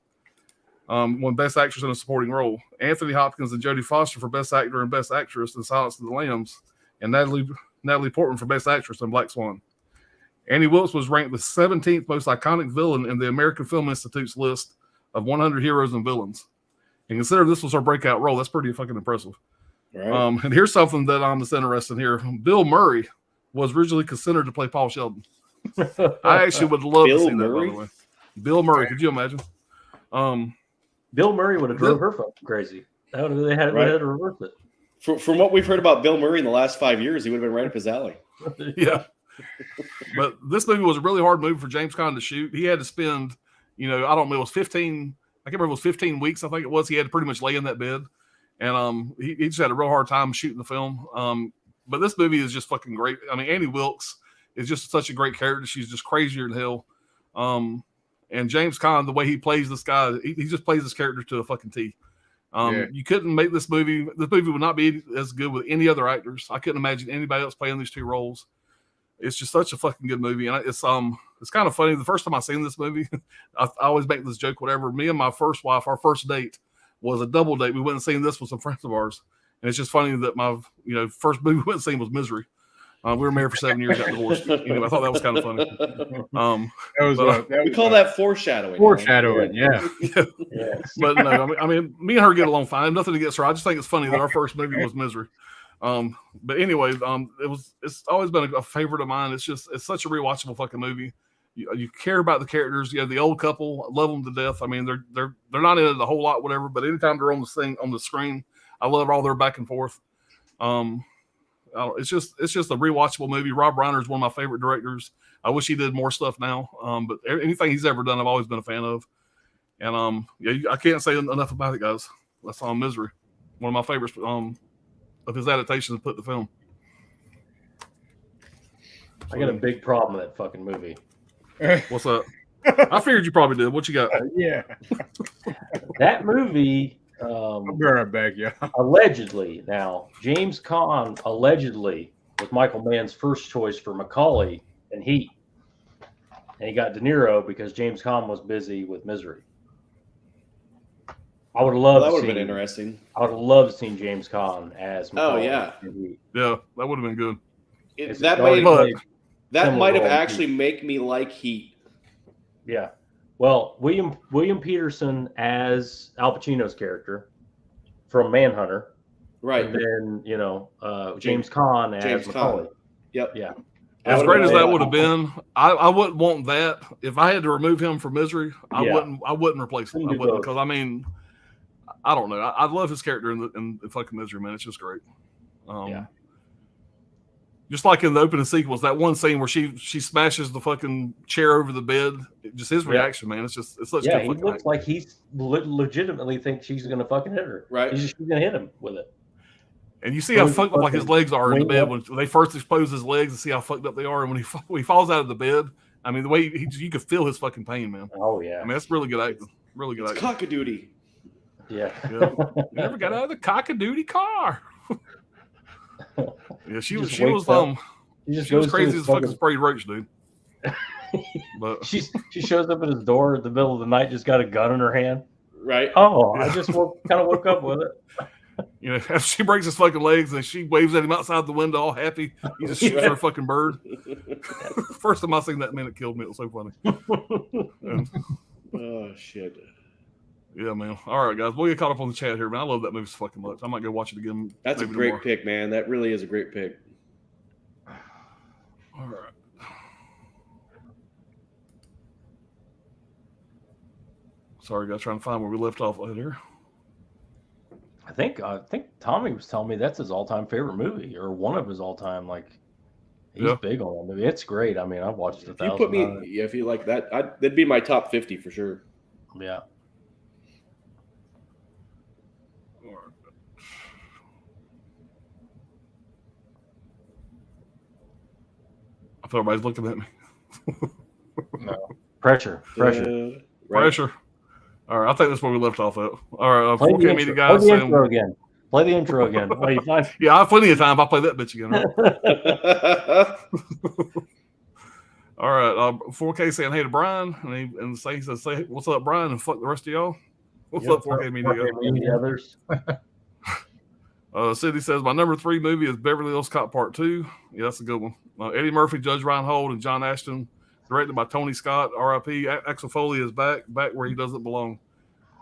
won Best Actress in a supporting role. Anthony Hopkins and Jodie Foster for Best Actor and Best Actress in Silence of the Lambs, and Natalie Portman for Best Actress in Black Swan. Annie Wilkes was ranked the 17th most iconic villain in the American Film Institute's list of 100 heroes and villains. And consider this was her breakout role. That's pretty fucking impressive. Right. And here's something that's interesting here. Bill Murray was originally considered to play Paul Sheldon. I actually would love to see that, by the way. Bill Murray, could you imagine? Bill Murray would have drove her fucking crazy. They had to reverse it. From what we've heard about Bill Murray in the last 5 years, he would have been right up his alley. Yeah. But this movie was a really hard movie for James Caan to shoot. He had to spend, I don't know, it was 15, I can't remember, it was 15 weeks, I think it was. He had to pretty much lay in that bed. And he just had a real hard time shooting the film. But this movie is just fucking great. I mean, Annie Wilkes is just such a great character. She's just crazier than hell. And James Caan, the way he plays this guy, he just plays this character to a fucking T. You couldn't make this movie. This movie would not be as good with any other actors. I couldn't imagine anybody else playing these two roles. It's just such a fucking good movie, and it's kind of funny. The first time I seen this movie, I always make this joke. Whatever. Me and my first wife, our first date was a double date. We went and seen this with some friends of ours, and it's just funny that my first movie we went and seen was Misery. We were married for 7 years, got divorced. Anyway, I thought that was kind of funny. We call that foreshadowing. Foreshadowing, yeah. But no, I mean, me and her get along fine. Nothing against her. I just think it's funny that our first movie was Misery. But anyway, it's always been a favorite of mine. It's such a rewatchable fucking movie. You care about the characters. The old couple, love them to death. I mean, they're not in it a whole lot, whatever. But anytime they're on the screen, I love all their back and forth. It's just a rewatchable movie. Rob Reiner is one of my favorite directors. I wish he did more stuff now. But anything he's ever done, I've always been a fan of. And I can't say enough about it, guys. That's Misery. One of my favorites of his adaptations to put the film. I got a big problem with that fucking movie. What's up? I figured you probably did. What you got? Yeah. That movie I'll be right back, yeah. Allegedly, now James Caan allegedly was Michael Mann's first choice for Macaulay in Heat, and he got De Niro because James Caan was busy with Misery. I would have Well, loved that to would have see. been interesting. I would have loved to see James Caan as Oh, Macaulay. yeah. in Heat. Yeah, that would have been good. That already might played that similar might have role in actually make me like Heat. Yeah. Well, William Peterson as Al Pacino's character from Manhunter, Right. and then James Caan as James Macaulay. Caan. Yep. Yeah. As That great as would've that been would have been, I wouldn't want that. If I had to remove him from Misery, I wouldn't replace him. I Couldn't do wouldn't, both. because I mean, I don't know. I love his character in fucking Misery, man. It's just great. Yeah. Just like in the opening sequence, that one scene where she smashes the fucking chair over the bed. Just his reaction, man. It's such Yeah, good he fucking looks acting. like he's legitimately thinks she's gonna fucking hit her. Right. She's gonna hit him with it. And you see how fucked up like his legs are in the wing bed up. when they first expose his legs and see how fucked up they are. And when he falls out of the bed, I mean, the way you could feel his fucking pain, man. Oh yeah. I mean, that's really good acting. Really good It's acting. cock-a-doodle. Yeah. Yeah. You never got out of the cock-a-doodle car. Yeah, she was crazy as fucking sprayed roach, dude. But she shows up at his door at the middle of the night, just got a gun in her hand. Right. Oh, I just kind of woke up with it. you know, after she breaks his fucking legs and she waves at him outside the window, all happy, he just shoots her a fucking bird. First time I seen that, man, it killed me. It was so funny. And, Oh shit. yeah, man. All right, guys, we'll get caught up on the chat here, man. I love that movie so fucking much. I might go watch it again. That's a maybe great tomorrow. pick, man. That really is a great pick. All right. Sorry, guys, trying to find where we left off here. I think Tommy was telling me that's his all-time favorite movie, or one of his all-time. Like, he's big on that movie. It's great. I mean, I've watched it 1,000 times. If you like that, that'd be my top 50 for sure. Yeah. I thought everybody's looking at me. No. Pressure. Right. Pressure. All right, I think that's where we left off at. All right, Play 4K the media intro. guys. Play the intro again. Play the intro again. What do you find? Yeah, I have plenty of time. I'll play that bitch again. Right? All right, 4K saying hey to Brian, and he says, "Say what's up, Brian, and fuck the rest of y'all." What's up, 4K media? 4K media others. Cindy says my number 3 movie is Beverly Hills Cop Part 2. Yeah, that's a good one. Eddie Murphy, Judge Reinhold, and John Ashton, directed by Tony Scott. R.I.P. Axel Foley is back where he doesn't belong.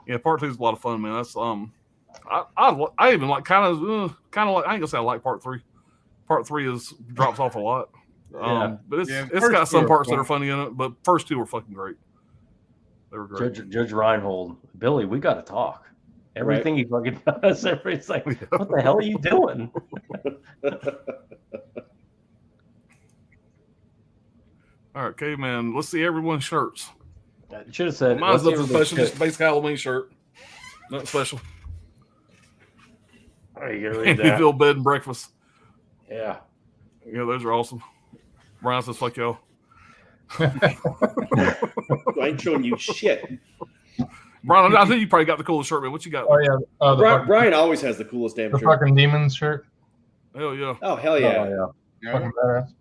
Yeah, Part 2 is a lot of fun, man. That's I even like kind of like, I ain't gonna say I like Part 3. Part 3 drops off a lot. But it's got some parts that are funny in it, but first 2 were fucking great. They were great. Judge Reinhold, Billy, we got to talk. Everything he fucking does, everybody's like, what the hell are you doing? All right, Caveman, let's see everyone's shirts. I should have said, Mine's let's nothing see special, just a basic Halloween shirt. Nothing special. Oh, you gonna read that? Andyville bed and breakfast. Yeah. Yeah, those are awesome. Brian says, fuck y'all. I ain't showing you shit. Brian, I think you probably got the coolest shirt, man. What you got? Oh yeah, Brian always has the coolest damn the shirt. fucking demons shirt. Hell yeah. Oh hell yeah! Oh, Fucking badass.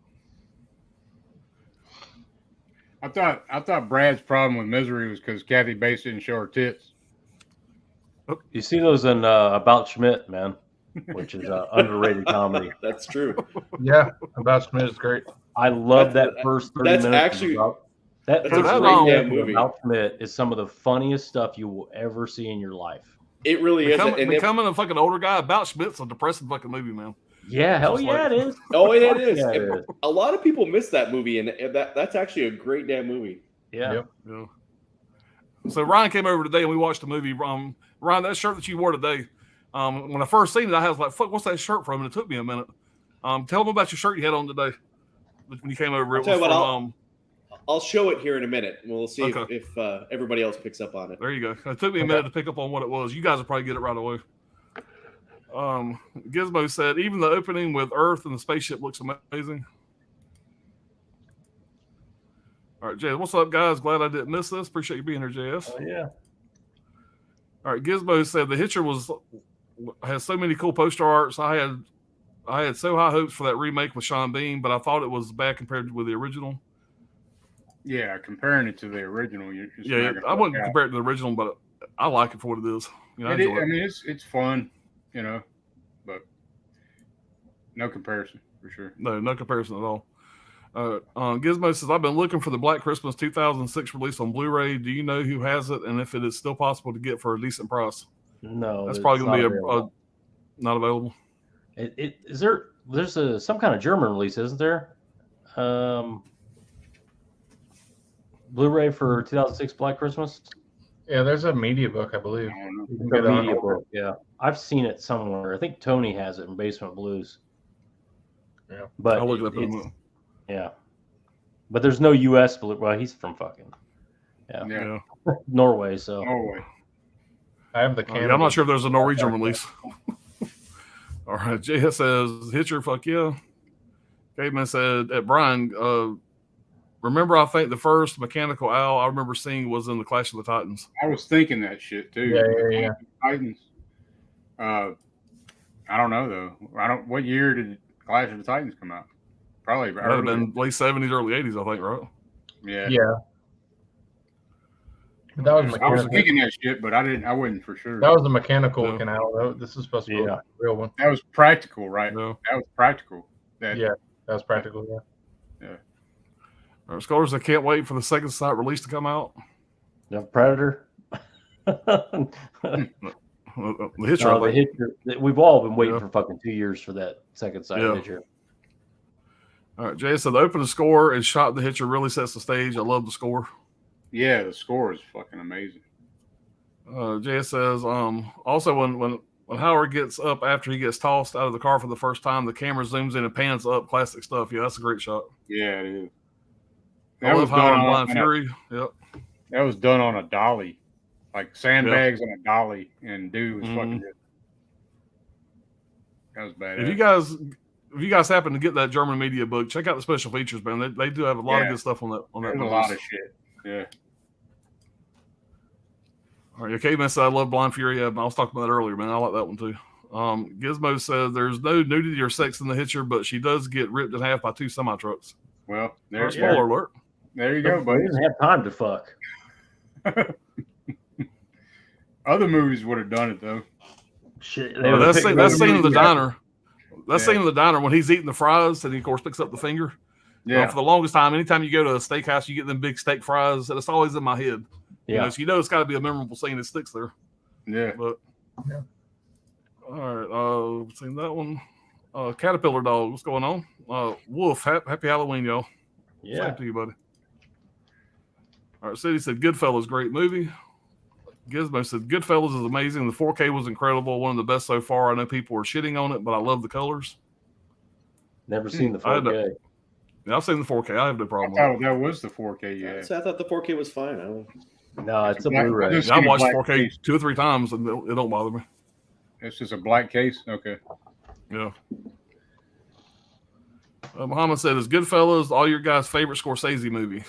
I thought Brad's problem with Misery was because Kathy Bates didn't show her tits. yeah. You see those in About Schmidt, man, which is underrated comedy. That's true. Yeah, About Schmidt is great. I love that first 30 That's minutes. actually- That that's first a 30 great minutes damn of movie. About Schmidt is some of the funniest stuff you will ever see in your life. It really is. And Becoming a fucking older guy about Schmidt's a depressing fucking movie, man. Yeah, hell Just yeah, like- it is. oh, it is. Yeah, it is. A lot of people miss that movie, and that's actually a great damn movie. Yeah. Yep. Yeah. So Ryan came over today and we watched the movie. Ryan, that shirt that you wore today, when I first seen it, I was like, fuck, what's that shirt from? And it took me a minute. Tell them about your shirt you had on today when you came over. It was from, I'll show it here in a minute. We'll see Okay. if everybody else picks up on it. There you go. It took me a minute to pick up on what it was. You guys will probably get it right away. Gizmo said, even the opening with Earth and the spaceship looks amazing. All right, Jay, what's up, guys? Glad I didn't miss this. Appreciate you being here, JS. Oh, yeah. All right, Gizmo said the Hitcher has so many cool poster arts. I had so high hopes for that remake with Sean Bean, but I thought it was bad compared with the original. Yeah, comparing it to the original, I wouldn't compare it to the original, but I like it for what it is. You know, I mean, it's fun, you know, but no comparison for sure. No comparison at all. Gizmo says, I've been looking for the Black Christmas 2006 release on Blu-ray. Do you know who has it, and if it is still possible to get for a decent price? No, that's probably going to be not available. There's some kind of German release, isn't there? Blu-ray for 2006 Black Christmas. Yeah, there's a media book, I believe. A media book, yeah. I've seen it somewhere. I think Tony has it in Basement Blues. Yeah, but I'll look it up. Yeah, but there's no U.S. Well, he's from fucking Norway, so. Norway. I have the Canada. I'm not sure if there's a Norwegian release. All right, JS says, Hitcher, fuck yeah. Caveman said, at Brian, remember, I think the first mechanical owl I remember seeing was in the Clash of the Titans. I was thinking that shit too. Yeah. Titans. I don't know though. What year did Clash of the Titans come out? Probably that would have been late 70s, early 80s, I think, right? Yeah. But that was I was thinking that shit, but I wasn't for sure. That was a mechanical looking owl. This is supposed to be a real one. That was practical, right? Yeah. That was practical. That was practical. Yeah. All right, scholars, I can't wait for the second site release to come out. The Predator. The Hitcher. The Hitcher. We've all been waiting for fucking 2 years for that second site Hitcher. All right, Jay said the opening score and shot the Hitcher really sets the stage. I love the score. Yeah, the score is fucking amazing. Jay says, also when Howard gets up after he gets tossed out of the car for the first time, the camera zooms in and pans up. Classic stuff. Yeah, that's a great shot. Yeah, it is. I love Howard and Blind Fury. Yep. That was done on a dolly, like sandbags on a dolly, and dude was fucking good. That was bad. If you guys happen to get that German media book, check out the special features, man. They do have a lot of good stuff on that. There's a lot of shit. Yeah. All right, Caveman said I love Blind Fury. Yeah, I was talking about that earlier, man. I like that one too. Gizmo says there's no nudity or sex in the Hitcher, but she does get ripped in half by 2 semi-trucks. Well, there's spoiler alert. There you go, buddy. He doesn't have time to fuck. Other movies would have done it though. Shit. That scene in the diner. That scene in the diner when he's eating the fries and he of course picks up the finger. Yeah. For the longest time, anytime you go to a steakhouse, you get them big steak fries, and it's always in my head. Yeah. So it's got to be a memorable scene that sticks there. Yeah. But all right, seen that one. Caterpillar Dog, what's going on? Wolf, happy Halloween, y'all. Yeah. Same to you, buddy. All right, City said Goodfellas, great movie. Gizmo said Goodfellas is amazing. The 4K was incredible, one of the best so far. I know people were shitting on it, but I love the colors. Never seen the 4K. I've seen the 4K. I have no problem. Oh, that was the 4K. Yeah. So I thought the 4K was fine. No, it's a Blu-ray. I watched 4K 2 or 3 times, and it don't bother me. It's just a black case. Okay. Yeah. Muhammad said, "Is Goodfellas all your guys' favorite Scorsese movie?"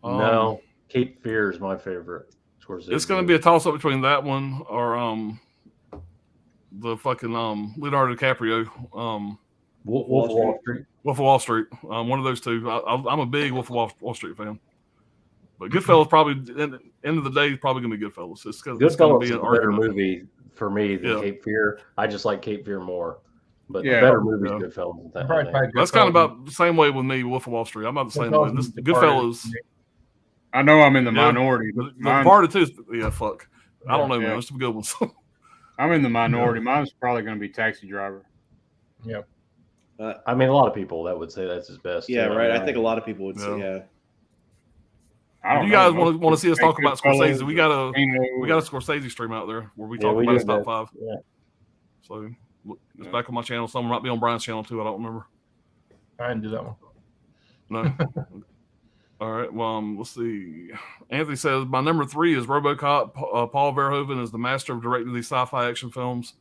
No, Cape Fear is my favorite Scorsese. It's going to be a toss-up between that one or the fucking Leonardo DiCaprio. Wolf of Wall Street. Wolf of Wall Street. One of those two. I'm a big Wolf of Wall Street fan. But Goodfellas probably, at the end of the day, is probably going to be Goodfellas. Goodfellas is a better movie for me than Cape Fear. I just like Cape Fear more. But the better movie is Goodfellas. That's kind of about the same way with me, Wolf of Wall Street. I'm about the same way. This Goodfellas. I know I'm in the minority. The Departed too. Fuck. I don't know, man. There's some good ones. I'm in the minority. Mine's probably going to be Taxi Driver. Yep. I mean, a lot of people that would say that's his best. Yeah, right. I think a lot of people would say, If you guys want to see us talk about Scorsese, we got a Scorsese stream out there where we talk about his top 5. Yeah. So it's back on my channel. Some might be on Brian's channel too. I don't remember. I didn't do that one. No. All right. Well, let's see. Anthony says my number 3 is RoboCop. Paul Verhoeven is the master of directing these sci-fi action films.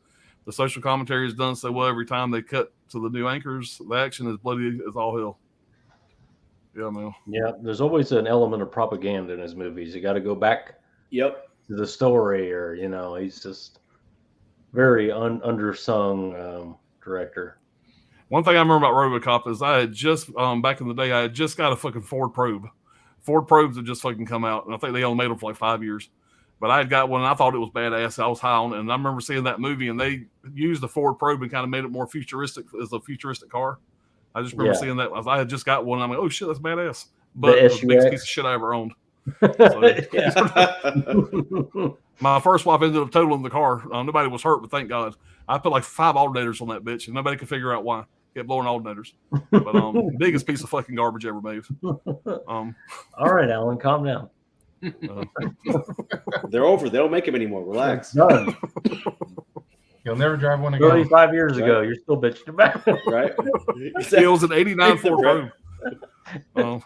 The social commentary is done so well every time they cut to the new anchors. The action is bloody as all hell. Yeah, man. Yeah, there's always an element of propaganda in his movies. You got to go back to to the story, or he's just very undersung director. One thing I remember about RoboCop is I had just back in the day I had just got a fucking Ford Probe. Ford Probes had just fucking come out, and I think they only made them for like 5 years. But I had got one, and I thought it was badass. I was high on it, and I remember seeing that movie, and they used the Ford Probe and kind of made it more futuristic as a futuristic car. I just remember seeing that. I had just got one, and I'm like, oh shit, that's badass. But it was the biggest piece of shit I ever owned. So, my first wife ended up totaling the car. Nobody was hurt, but thank God. I put like 5 alternators on that bitch, and nobody could figure out why. Kept blowing alternators. But biggest piece of fucking garbage ever made. All right, Alan, calm down. They're over. They don't make them anymore. Relax. Done. You'll never drive one again. 35 years ago, you're still bitching about it. Right? It was an 89 Ford Probe.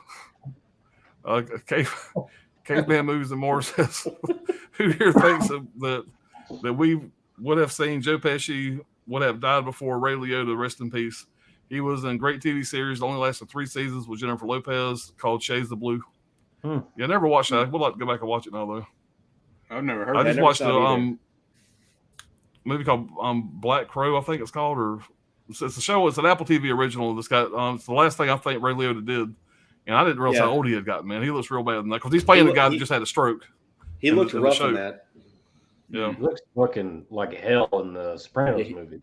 Caveman Movies and More says, who here thinks that we would have seen Joe Pesci would have died before Ray Liotta, rest in peace. He was in a great TV series, only lasted 3 seasons with Jennifer Lopez, called Shades of Blue. Yeah, I never watched that. We'll have to go back and watch it now, though. I've never heard. I just watched the movie called Black Crow, I think it's called, or it's a show. It's an Apple TV original. This guy, it's the last thing I think Ray Liotta did, and I didn't realize how old he had gotten. Man, he looks real bad in that because he's playing the guy that just had a stroke. He looked rough in that. Yeah, he looks looking like hell in the Sopranos movie.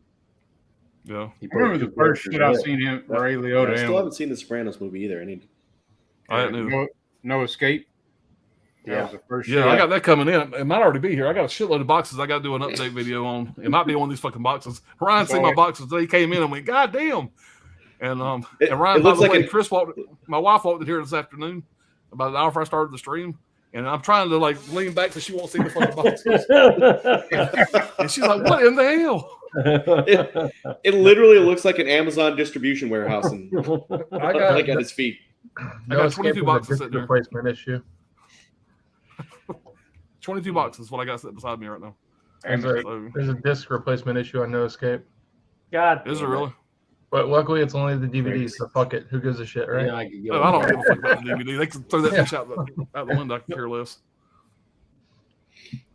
Yeah, I remember the first shit I've seen him, Ray Liotta. I still haven't seen the Sopranos movie either. I hadn't. No Escape. Yeah, was the first I got that coming in. It might already be here. I got a shitload of boxes I got to do an update video on. It might be one of these fucking boxes. Ryan seen my boxes. They came in and went, God damn. And Ryan, by the way, Chris my wife walked in here this afternoon about an hour before I started the stream. And I'm trying to like lean back so she won't see the fucking boxes. And she's like, what in the hell? It literally looks like an Amazon distribution warehouse and I got like at his feet. I got 22 boxes sitting there. Replacement issue. 22 boxes is what I got sitting beside me right now. There's a disc replacement issue on No Escape. God, is it really? But luckily, it's only the DVD, so fuck it. Who gives a shit, right? Yeah, I don't give a fuck about the DVD. They can throw that bitch out the window. I can care less.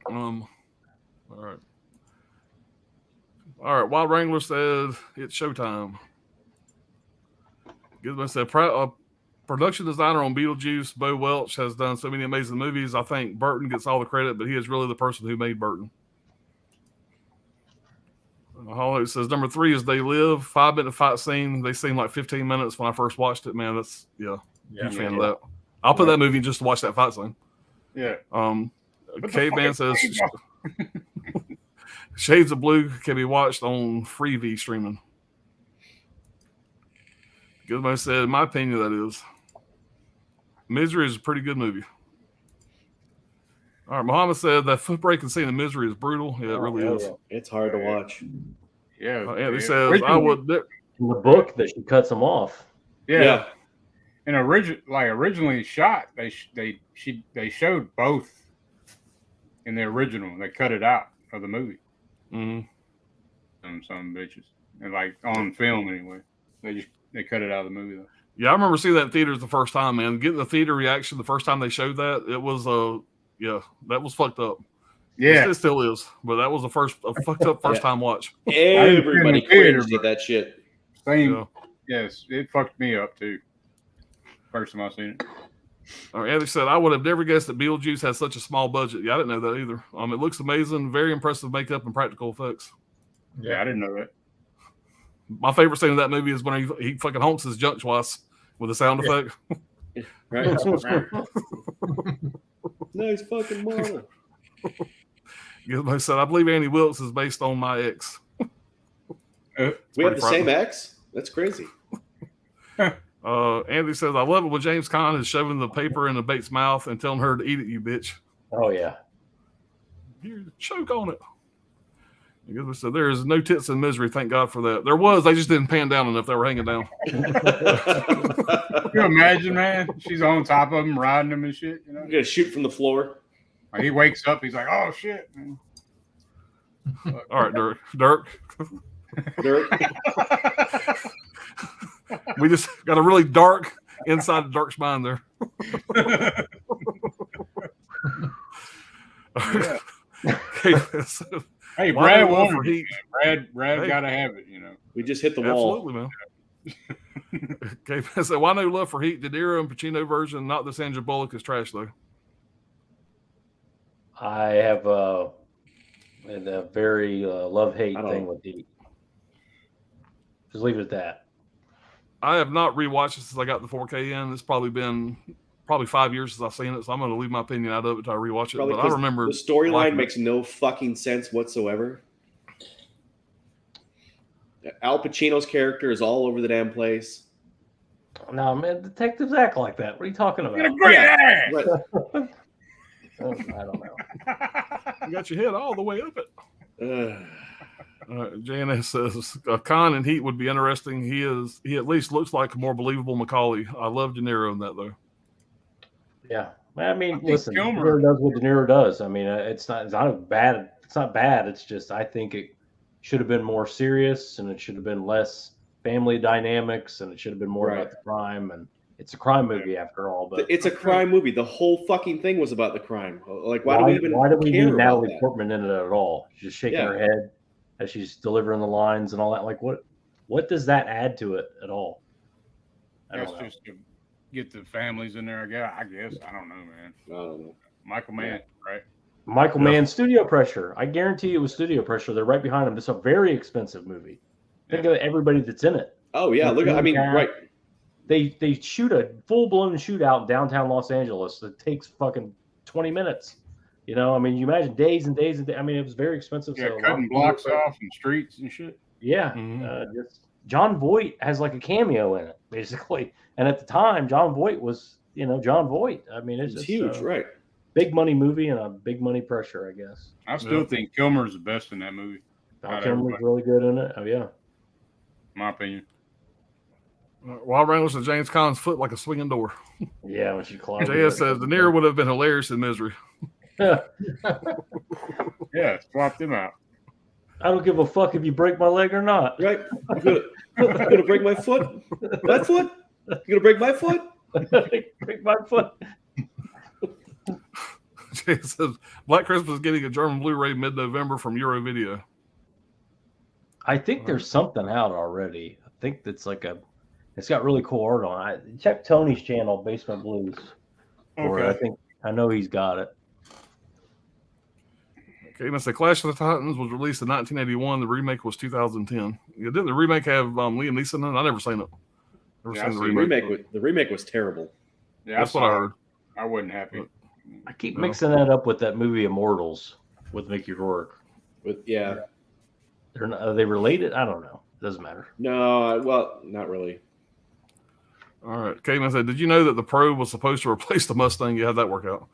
All right. Wild Wrangler said it's showtime. Gizmo said production designer on Beetlejuice, Bo Welch, has done so many amazing movies. I think Burton gets all the credit, but he is really the person who made Burton. Hollow says number 3 is They Live. 5-minute fight scene. They seemed like 15 minutes when I first watched it. Man, that's huge fan of that. I'll put that movie just to watch that fight scene. Yeah. Caveman says Shades of Blue can be watched on Freevee streaming. Gizmo said, in my opinion, that is. Misery is a pretty good movie. All right, Muhammad said that foot-breaking scene in Misery is brutal. Yeah, it really is. It's hard to watch. Yeah. Andy says, I would. In the book that she cuts him off. Yeah. And originally shot, they showed both in the original. They cut it out of the movie. Mm-hmm. Some bitches. And like on film anyway. They cut it out of the movie though. Yeah, I remember seeing that in theaters the first time, man. Getting the theater reaction the first time they showed that, it was that was fucked up. Yeah. It still is, but that was a fucked up first time watch. Everybody cringed at that shit. Same. Yeah. Yes, it fucked me up too. First time I seen it. All right, Andy said, I would have never guessed that Beetlejuice has such a small budget. Yeah, I didn't know that either. It looks amazing, very impressive makeup and practical effects. Yeah, I didn't know that. My favorite scene of that movie is when he fucking honks his junk twice with a sound effect. Right. Nice fucking model. Gizmo said, I believe Andy Wilkes is based on my ex. We have the same ex? That's crazy. Andy says, I love it when James Caan is shoving the paper in the bait's mouth and telling her to eat it, you bitch. Oh, yeah. You choke on it. Gizmo said, there is no tits in Misery. Thank God for that. There was. They just didn't pan down enough. They were hanging down. Can you imagine, man? She's on top of him, riding him and shit. You know? You're going to shoot from the floor. Like he wakes up. He's like, oh, shit. Man. All right, Dirk. We just got a really dark inside of Dirk's mind there. Yeah. Okay, so Hey, why Brad no love for warned you, Heat? man. Brad Hey. got to have it, you know. We just hit the wall. Absolutely, man. Okay, so why no love for Heat? De Niro and Pacino version, not the Sandra Bullock, is trash though. I have a very love-hate I don't thing know. with Heat. Just leave it at that. I have not rewatched it since I got the 4K in. It's probably been 5 years since I've seen it, so I'm going to leave my opinion out of it until I rewatch it. Probably But I 'cause remember the storyline liking it. makes no fucking sense whatsoever. Al Pacino's character is all over the damn place. No, man, detectives act like that. What are you talking about? Get a great ass! Right. Oh, I don't know. You got your head all the way up it. Ugh. JNS says Khan and Heat would be interesting. He at least looks like a more believable Macaulay. I love De Niro in that though. Yeah, I mean, I think listen, De Kilmer- Niro does what De Niro does. I mean, it's not bad. It's not bad. It's just I think it should have been more serious, and it should have been less family dynamics, and it should have been more about the crime. And it's a crime movie after all. But It's a crime movie. The whole fucking thing was about the crime. Like, why do we even why do we care need about Natalie that? Portman in it at all? She's just shaking Yeah. her head as she's delivering the lines and all that. Like, what does that add to it at all? I That's don't know. just to get the families in there. I guess. I don't know, man. I don't know. Michael Mann, right? Michael Yeah. Mann, studio pressure. I guarantee it was studio pressure. They're right behind him. It's a very expensive movie. Think of everybody that's in it. Oh yeah, look. I mean, right. They shoot a full-blown shootout in downtown Los Angeles that takes fucking 20 minutes. You know, I mean, you imagine days and days and days. I mean, it was very expensive. Yeah, so a lot cutting of blocks people- off and streets and shit. Yeah, Mhm. just John Voight has like a cameo in it, basically. And at the time, John Voight was, John Voight. I mean, it's It's just huge, right? big money movie and a big money pressure, I guess. I still think Kilmer's the best in that movie, Val Kilmer's really good in it. Oh yeah, in my opinion. Wild Wranglers and James Caan's foot like a swinging door. yeah. When she climbed. JS says De Niro would have been hilarious in Misery. Yeah, swap them out. I don't give a fuck if you break my leg or not. Right? You gonna break my foot? My foot? You gonna break my foot? Break my foot. JS says Black Christmas is getting a German Blu-ray mid-November from Euro Video. I think there's something out already. I think that's it's got really cool art on it. Check Tony's channel, Basement Blues. Or Okay. I know he's got it. Okay, let's say Clash of the Titans was released in 1981. The remake was 2010. Didn't the remake have Liam Neeson in it? I never seen it. Yeah, The remake was terrible. Yeah, That's what I heard. I wasn't happy. I keep mixing that up with that movie Immortals with Mickey Rourke. Yeah. Are they related? I don't know. Doesn't matter. No, well, not really. All right. Caveman said, did you know that the Probe was supposed to replace the Mustang? Yeah, how'd that work out?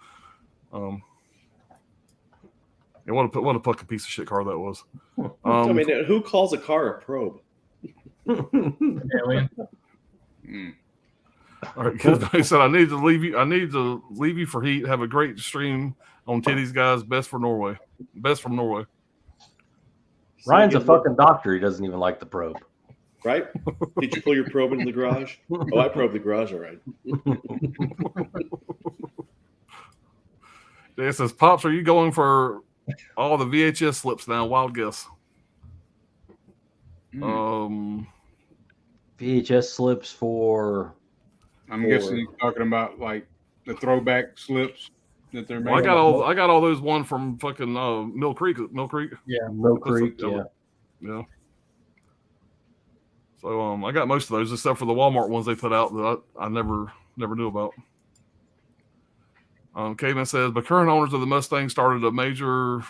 Yeah, what a fucking piece of shit car that was. I mean, who calls a car a Probe? Alien. All right, he said, I need to leave you for Heat. Have a great stream on Titties, guys. Best from Norway. Ryan's a fucking doctor. He doesn't even like the Probe. Right? Did you pull your probe into the garage? Oh, I probed the garage, all right. It says, Pops, are you going for all the VHS slips now? Wild guess. VHS slips for. I'm guessing you're talking about like the throwback slips that they're Well, making. I got all those one from fucking Mill Creek. Yeah, Mill Creek. Yeah. So I got most of those except for the Walmart ones they put out that I never knew about. Caveman says, but current owners of the Mustang started a major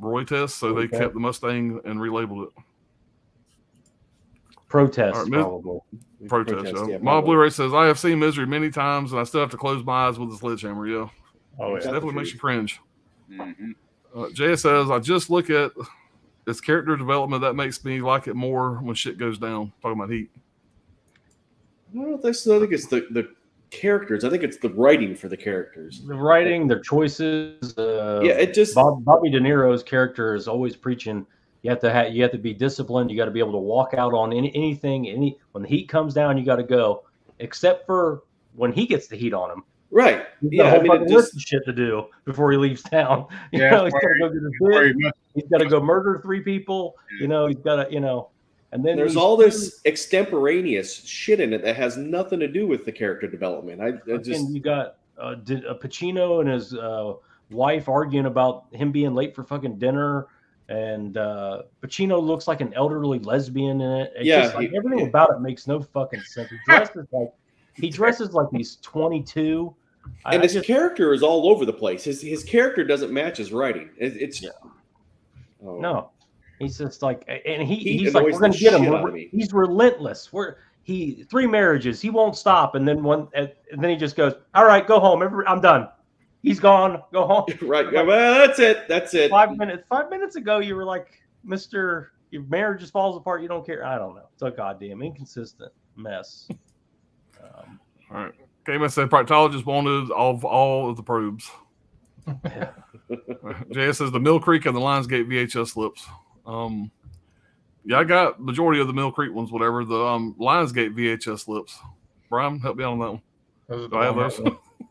Roy test, so they kept the Mustang and relabeled it. Protest, probably. Protest. Yeah, My Blu-ray says, I have seen Misery many times, and I still have to close my eyes with a sledgehammer. Yeah. Oh, It definitely makes you cringe. Mm-hmm. Jay says, I just look at its character development. That makes me like it more when shit goes down. Talking about Heat. I don't think it's the characters. I think it's the writing for the characters. The writing, their choices. It just Bobby De Niro's character is always preaching. You have to be disciplined. You got to be able to walk out on anything. When the heat comes down, you got to go. Except for when he gets the heat on him, Right. He's got Yeah, a whole I mean, fucking it list just of shit to do before he leaves town. You Yeah, know, he's got to go get his very bid. much. He's got to go murder 3 people. You know, he's got to, you know, and then there's these all two this extemporaneous shit in it that has nothing to do with the character development. I just fucking, you got Pacino and his wife arguing about him being late for fucking dinner, and Pacino looks like an elderly lesbian in it. It's Yeah, just like everything about it makes no fucking sense. He dresses like he's 22. and his character is all over the place. His character doesn't match his writing. It's oh. No, he's just like, and He he's like, annoys we're gonna the get him. shit out of me. He's relentless. 3 marriages, he won't stop, and then and then he just goes, all right, go home. I'm done. He's gone. Go home. Right. Like, Well, that's it. That's it. 5 minutes ago, you were like, Mister, your marriage just falls apart. You don't care. I don't know. It's a goddamn inconsistent mess. All right. Cayman said proctologist wanted all of the probes. Yeah. JS says the Mill Creek and the Lionsgate VHS slips. Yeah, I got majority of the Mill Creek ones, whatever. The Lionsgate VHS slips. Brian, help me out on that one. Those are Do I have those?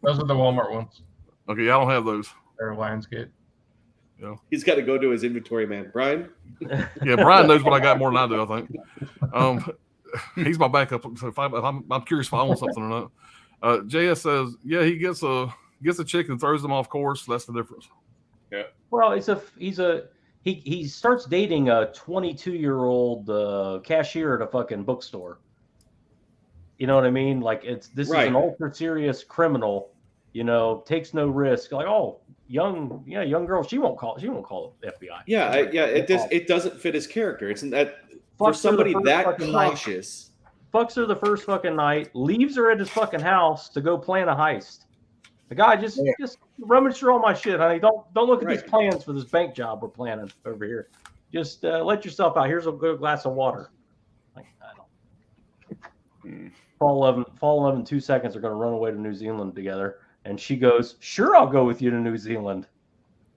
Those are the Walmart ones. Okay, yeah, I don't have those. They're Lionsgate. He's got to go to his inventory, man. Brian? Yeah, Brian knows what I got more than I do, I think. He's my backup. So if I'm curious if I want something or not. JS says, yeah, he gets a chick and throws them off course. That's the difference. Yeah. Well, he starts dating a 22-year-old cashier at a fucking bookstore. You know what I mean? Like this is an ultra serious criminal. You know, takes no risk. Like, oh, young girl. She won't call the FBI. Yeah, it doesn't fit his character. It's that for somebody that cautious. Fucks her the first fucking night. Leaves her at his fucking house to go plan a heist. The guy just rummage through all my shit, honey. Don't look at these plans for this bank job we're planning over here. Just let yourself out. Here's a good glass of water. Like, I don't. Fall 11, 2 seconds are going to run away to New Zealand together. And she goes, sure, I'll go with you to New Zealand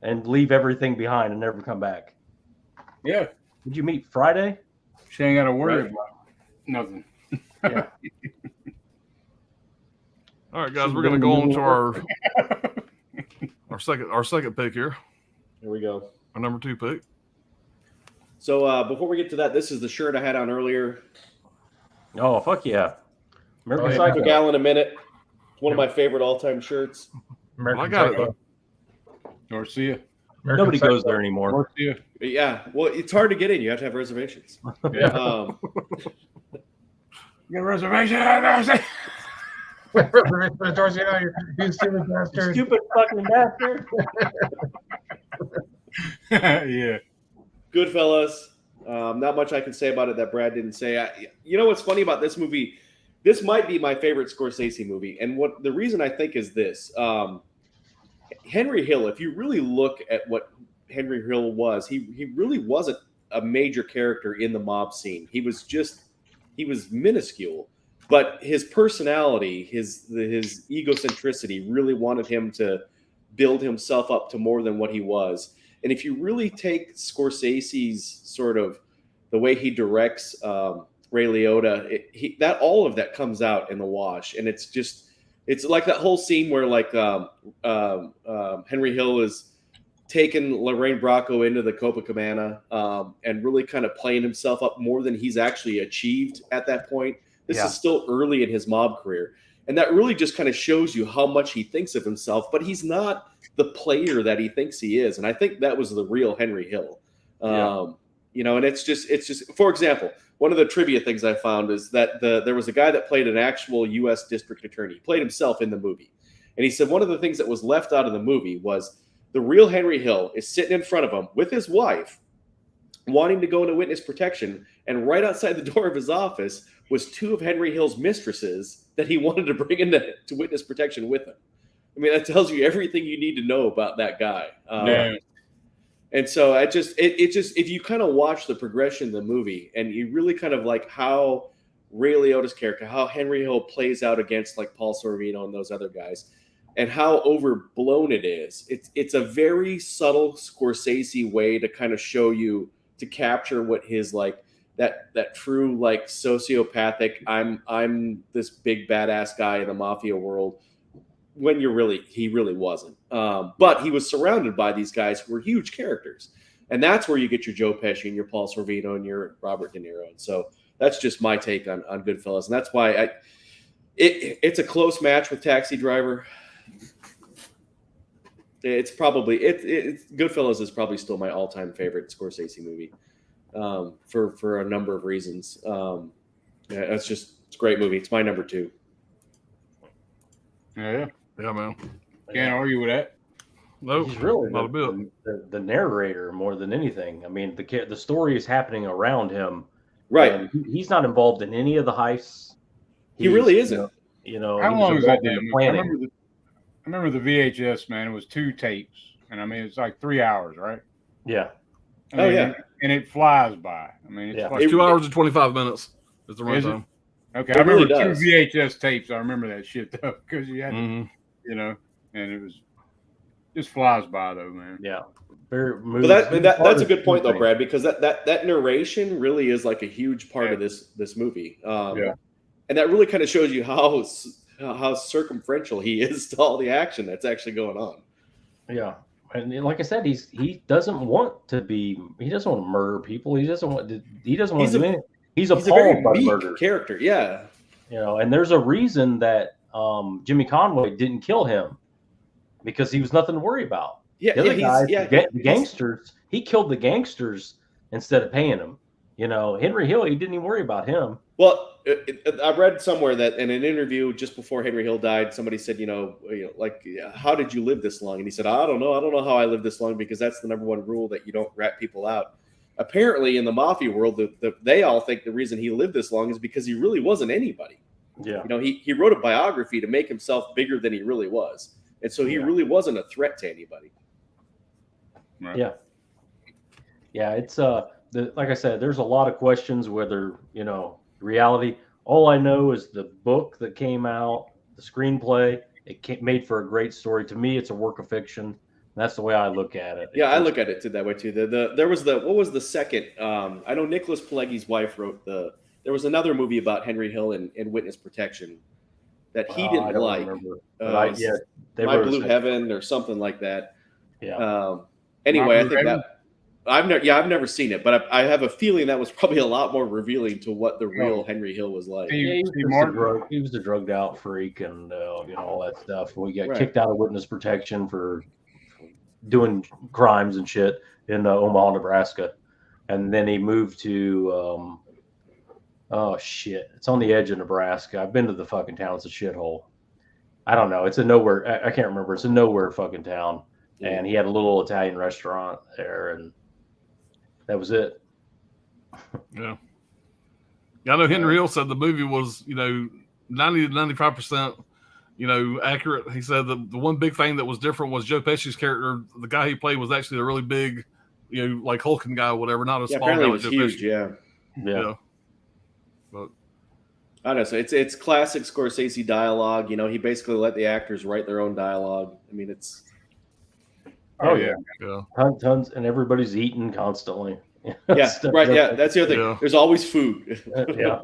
and leave everything behind and never come back. Yeah. Did you meet Friday? She ain't got to worry about nothing. Yeah. All right, guys, we're going to go on to our second pick here. Here we go. Our number 2 pick. So before we get to that, this is the shirt I had on earlier. Oh, fuck yeah. American Psycho. Gallon a minute. It's one of my favorite all-time shirts. I got it. Garcia. Nobody goes there anymore. Garcia. Yeah. Well, it's hard to get in. You have to have reservations. Yeah. Get a reservation. You stupid bastard. Stupid fucking bastard. Yeah. Goodfellas. Not much I can say about it that Brad didn't say. You know what's funny about this movie? This might be my favorite Scorsese movie, and what the reason I think is this: Henry Hill. If you really look at what Henry Hill was, he really wasn't a major character in the mob scene. He was minuscule, but his personality, his egocentricity, really wanted him to build himself up to more than what he was. And if you really take Scorsese's sort of the way he directs Ray Liotta, that all of that comes out in the wash, and it's like that whole scene where like Henry Hill is taking Lorraine Bracco into the Copacabana and really kind of playing himself up more than he's actually achieved at that point. This is still early in his mob career, and that really just kind of shows you how much he thinks of himself, but he's not the player that he thinks he is. And I think that was the real Henry Hill. You know, and it's just, for example, one of the trivia things I found is that there was a guy that played an actual U.S. district attorney. He played himself in the movie. And he said one of the things that was left out of the movie was the real Henry Hill is sitting in front of him with his wife, wanting to go into witness protection. And right outside the door of his office was 2 of Henry Hill's mistresses that he wanted to bring into witness protection with him. I mean, that tells you everything you need to know about that guy. And so it just if you kind of watch the progression of the movie and you really kind of like how Ray Liotta's character, how Henry Hill plays out against like Paul Sorvino and those other guys, and how overblown it is. It's a very subtle Scorsese way to kind of show you, to capture what his like that true like sociopathic, I'm this big badass guy in the mafia world. when he really wasn't. But he was surrounded by these guys who were huge characters. And that's where you get your Joe Pesci and your Paul Sorvino and your Robert De Niro. And so that's just my take on Goodfellas. And that's why it's a close match with Taxi Driver. It's probably Goodfellas is probably still my all-time favorite Scorsese movie for a number of reasons. It's a great movie. It's my number 2. Yeah, man. Can't argue with that. Nope, He's really not a bit. the narrator more than anything. I mean, the story is happening around him. Right. And he's not involved in any of the heists. He really isn't. How long was that damn movie? I remember the VHS, man. It was 2 tapes, and I mean it's like 3 hours, right? Yeah. Yeah. And it flies by. I mean, it's 2 hours and 25 minutes. Is the runtime. Okay, I remember 2 VHS tapes. I remember that shit though, because you had to, and it was just flies by though, man. Yeah. But that's a good point though, Brad, because that narration really is like a huge part of this movie. And that really kind of shows you how circumferential he is to all the action that's actually going on. Yeah. And like I said, he doesn't want to murder people. He's appalled by murder character. Yeah. And there's a reason that Jimmy Conway didn't kill him, because he was nothing to worry about. Yeah. The other guys, the gangsters, he killed the gangsters instead of paying them. Henry Hill, he didn't even worry about him. Well, I read somewhere that in an interview just before Henry Hill died, somebody said, how did you live this long? And he said, I don't know how I lived this long, because that's the number one rule, that you don't rat people out. Apparently, in the mafia world, they all think the reason he lived this long is because he really wasn't anybody. Yeah. He wrote a biography to make himself bigger than he really was. And so he really wasn't a threat to anybody. Right. Yeah. Yeah, it's like I said, there's a lot of questions whether, reality. All I know is the book that came out, the screenplay, made for a great story. To me, it's a work of fiction. That's the way I look at it. Yeah, I look at it that way too. There was what was the second? I know Nicholas Pileggi's wife wrote there was another movie about Henry Hill and witness protection that he didn't like. My Blue Heaven or something like that. Yeah. Anyway, I think that I've never seen it, but I have a feeling that was probably a lot more revealing to what the real Henry Hill was like. He was a drugged out freak and all that stuff. We got kicked out of witness protection for doing crimes and shit in Omaha, Nebraska, and then he moved to it's on the edge of Nebraska. I've been to the fucking town. It's a shithole. I don't know. It's a nowhere. I can't remember. It's a nowhere fucking town. And he had a little Italian restaurant there, and that was it. Yeah. I know Henry Hill said the movie was, 90 to 95%, accurate. He said the one big thing that was different was Joe Pesci's character. The guy he played was actually a really big, like hulking guy or whatever, not a small guy like Joe huge, Pesci. Yeah. But I don't know. So it's classic Scorsese dialogue. He basically let the actors write their own dialogue. I mean, it's. Oh yeah. Tons, and everybody's eating constantly. Yeah, right. Yeah, that's the other thing. Yeah. There's always food. Yeah,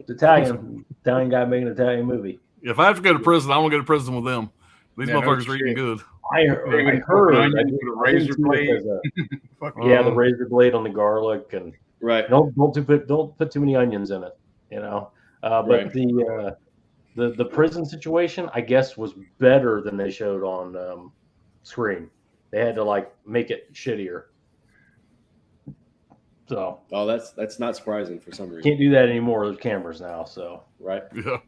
Italian guy making an Italian movie. If I have to go to prison, I want to go to prison with them. These motherfuckers are eating good. I heard the razor blade. The razor blade on the garlic, and right. Don't put too many onions in it. But the prison situation, I guess, was better than they showed on screen. They had to make it shittier. So that's not surprising for some reason. Can't do that anymore. There's cameras now, so right. Yeah.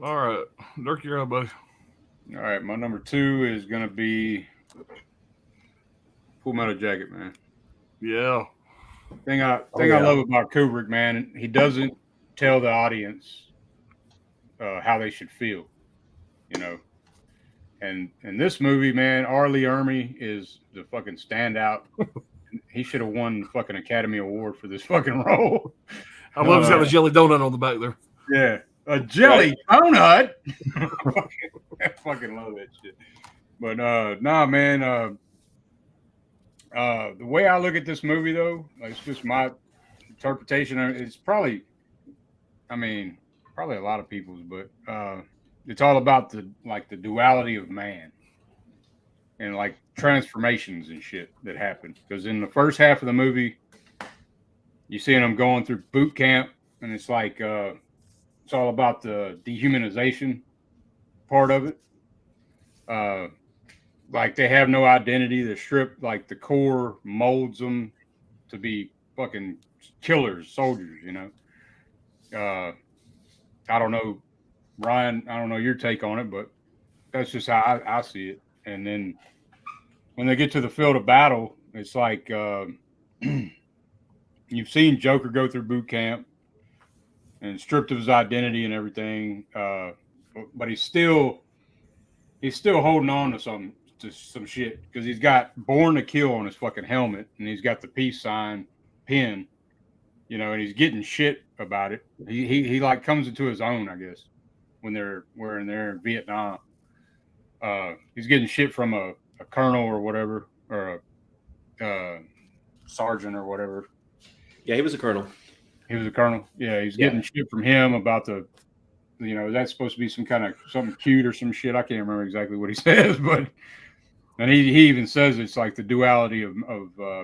All right, Dirk, you're up, buddy. All right, my number 2 is gonna be Full Metal Jacket, man. Yeah. Thing I love about Kubrick, man, he doesn't tell the audience how they should feel, And in this movie, man, R. Lee Ermey is the fucking standout. He should have won the fucking Academy Award for this fucking role. I love he's got a jelly donut on the back there. Yeah, a jelly donut. I fucking love that shit. But man. The way I look at this movie, though, it's just my interpretation. It's probably a lot of people's, but it's all about the duality of man and like transformations and shit that happen. Because in the first half of the movie, you see them going through boot camp, and it's like it's all about the dehumanization part of it. Like they have no identity. They're stripped. Like the Corps molds them to be fucking killers, soldiers. You know. I don't know, Ryan. I don't know your take on it, but that's just how I see it. And then when they get to the field of battle, it's like you've seen Joker go through boot camp and stripped of his identity and everything, but he's still holding on to some shit because he's got "Born to Kill" on his fucking helmet, and he's got the peace sign pin, you know, and he's getting shit about it. He like comes into his own, I guess, when they're in Vietnam. He's getting shit from a colonel or whatever, or a sergeant or whatever. Yeah, he was a colonel. He was a colonel. Yeah, he's getting shit from him about the, you know, that's supposed to be some kind of something cute or some shit. I can't remember exactly what he says, but and he even says it's like the duality of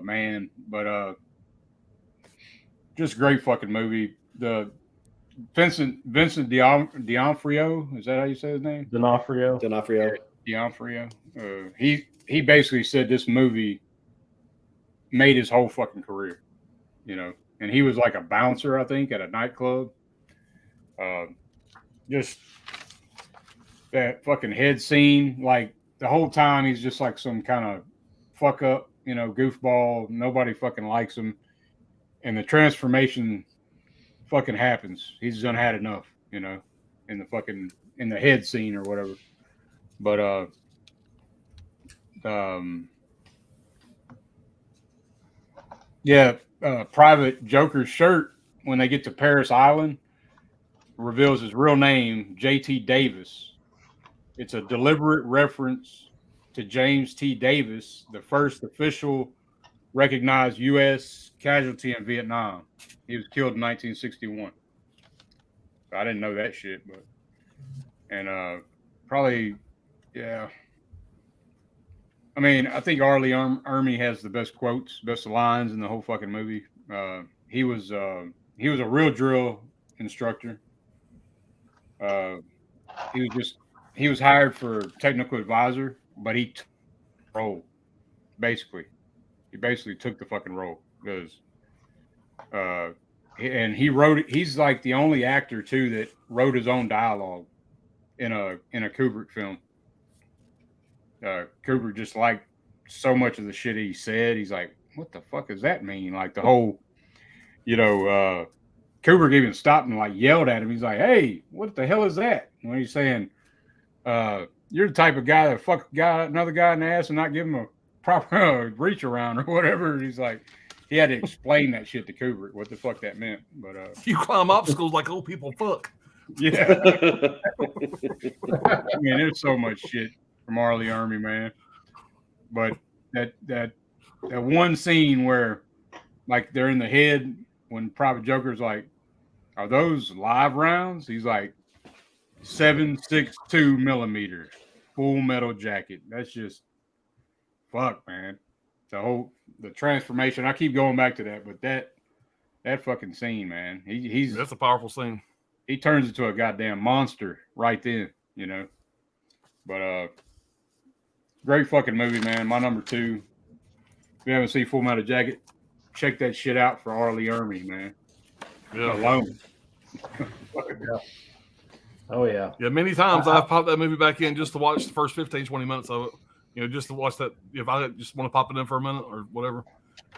man. But just great fucking movie. The Vincent D'Onofrio, is that how you say his name? D'Onofrio. D'Onofrio. He basically said this movie made his whole fucking career, you know. And he was like a bouncer, I think, at a nightclub. Just that fucking head scene, like the whole time he's just like some kind of fuck up, you know, goofball. Nobody fucking likes him. And the transformation fucking happens. He's done had enough, you know, in the head scene or whatever. But Private Joker's shirt when they get to Paris Island reveals his real name, J.T. Davis. It's a deliberate reference to James T. Davis, the first official recognized U.S. casualty in Vietnam. He was killed in 1961. I didn't know that shit, but probably, yeah. I mean, I think Arlie Ermy has the best quotes, best lines in the whole fucking movie. He was a real drill instructor. He was hired for technical advisor, but he took the role, basically. He basically took the fucking role because and he wrote it. He's like the only actor too that wrote his own dialogue in a Kubrick film. Kubrick just liked so much of the shit he said. He's like, what the fuck does that mean? Like the whole, you know, Kubrick even stopped and like yelled at him. He's like, hey, what the hell is that? When he's saying, you're the type of guy that fuck another guy in the ass and not give him a proper reach around or whatever. And he's like, he had to explain that shit to Kubrick, what the fuck that meant. But you climb obstacles like old people fuck. Yeah. I mean, there's so much shit from Arlie Ermy, man. But that one scene where like they're in the head when Private Joker's like, are those live rounds? He's like 7.62 millimeter full metal jacket. That's just fuck, man. The transformation. I keep going back to that, but that fucking scene, man. That's a powerful scene. He turns into a goddamn monster right then, you know. But great fucking movie, man. My number 2. If you haven't seen Full Metal Jacket, check that shit out for Arlie Ermy, man. Yeah. Alone. Oh yeah. Yeah, many times I've popped that movie back in just to watch the first 15, 20 minutes of it. You know, just to watch that. If I just want to pop it in for a minute or whatever,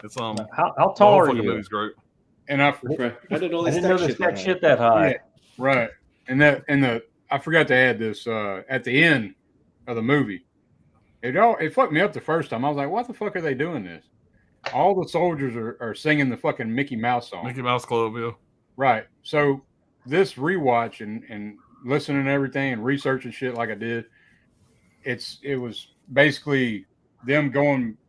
it's How tall are you? Movie's great. And I didn't know that shit that high. Yeah, right. And I forgot to add this at the end of the movie. It fucked me up the first time. I was like, what the fuck are they doing this? All the soldiers are singing the fucking Mickey Mouse song. Mickey Mouse Club, yeah. Right. So this rewatch and listening to everything and researching shit like I did, it was basically them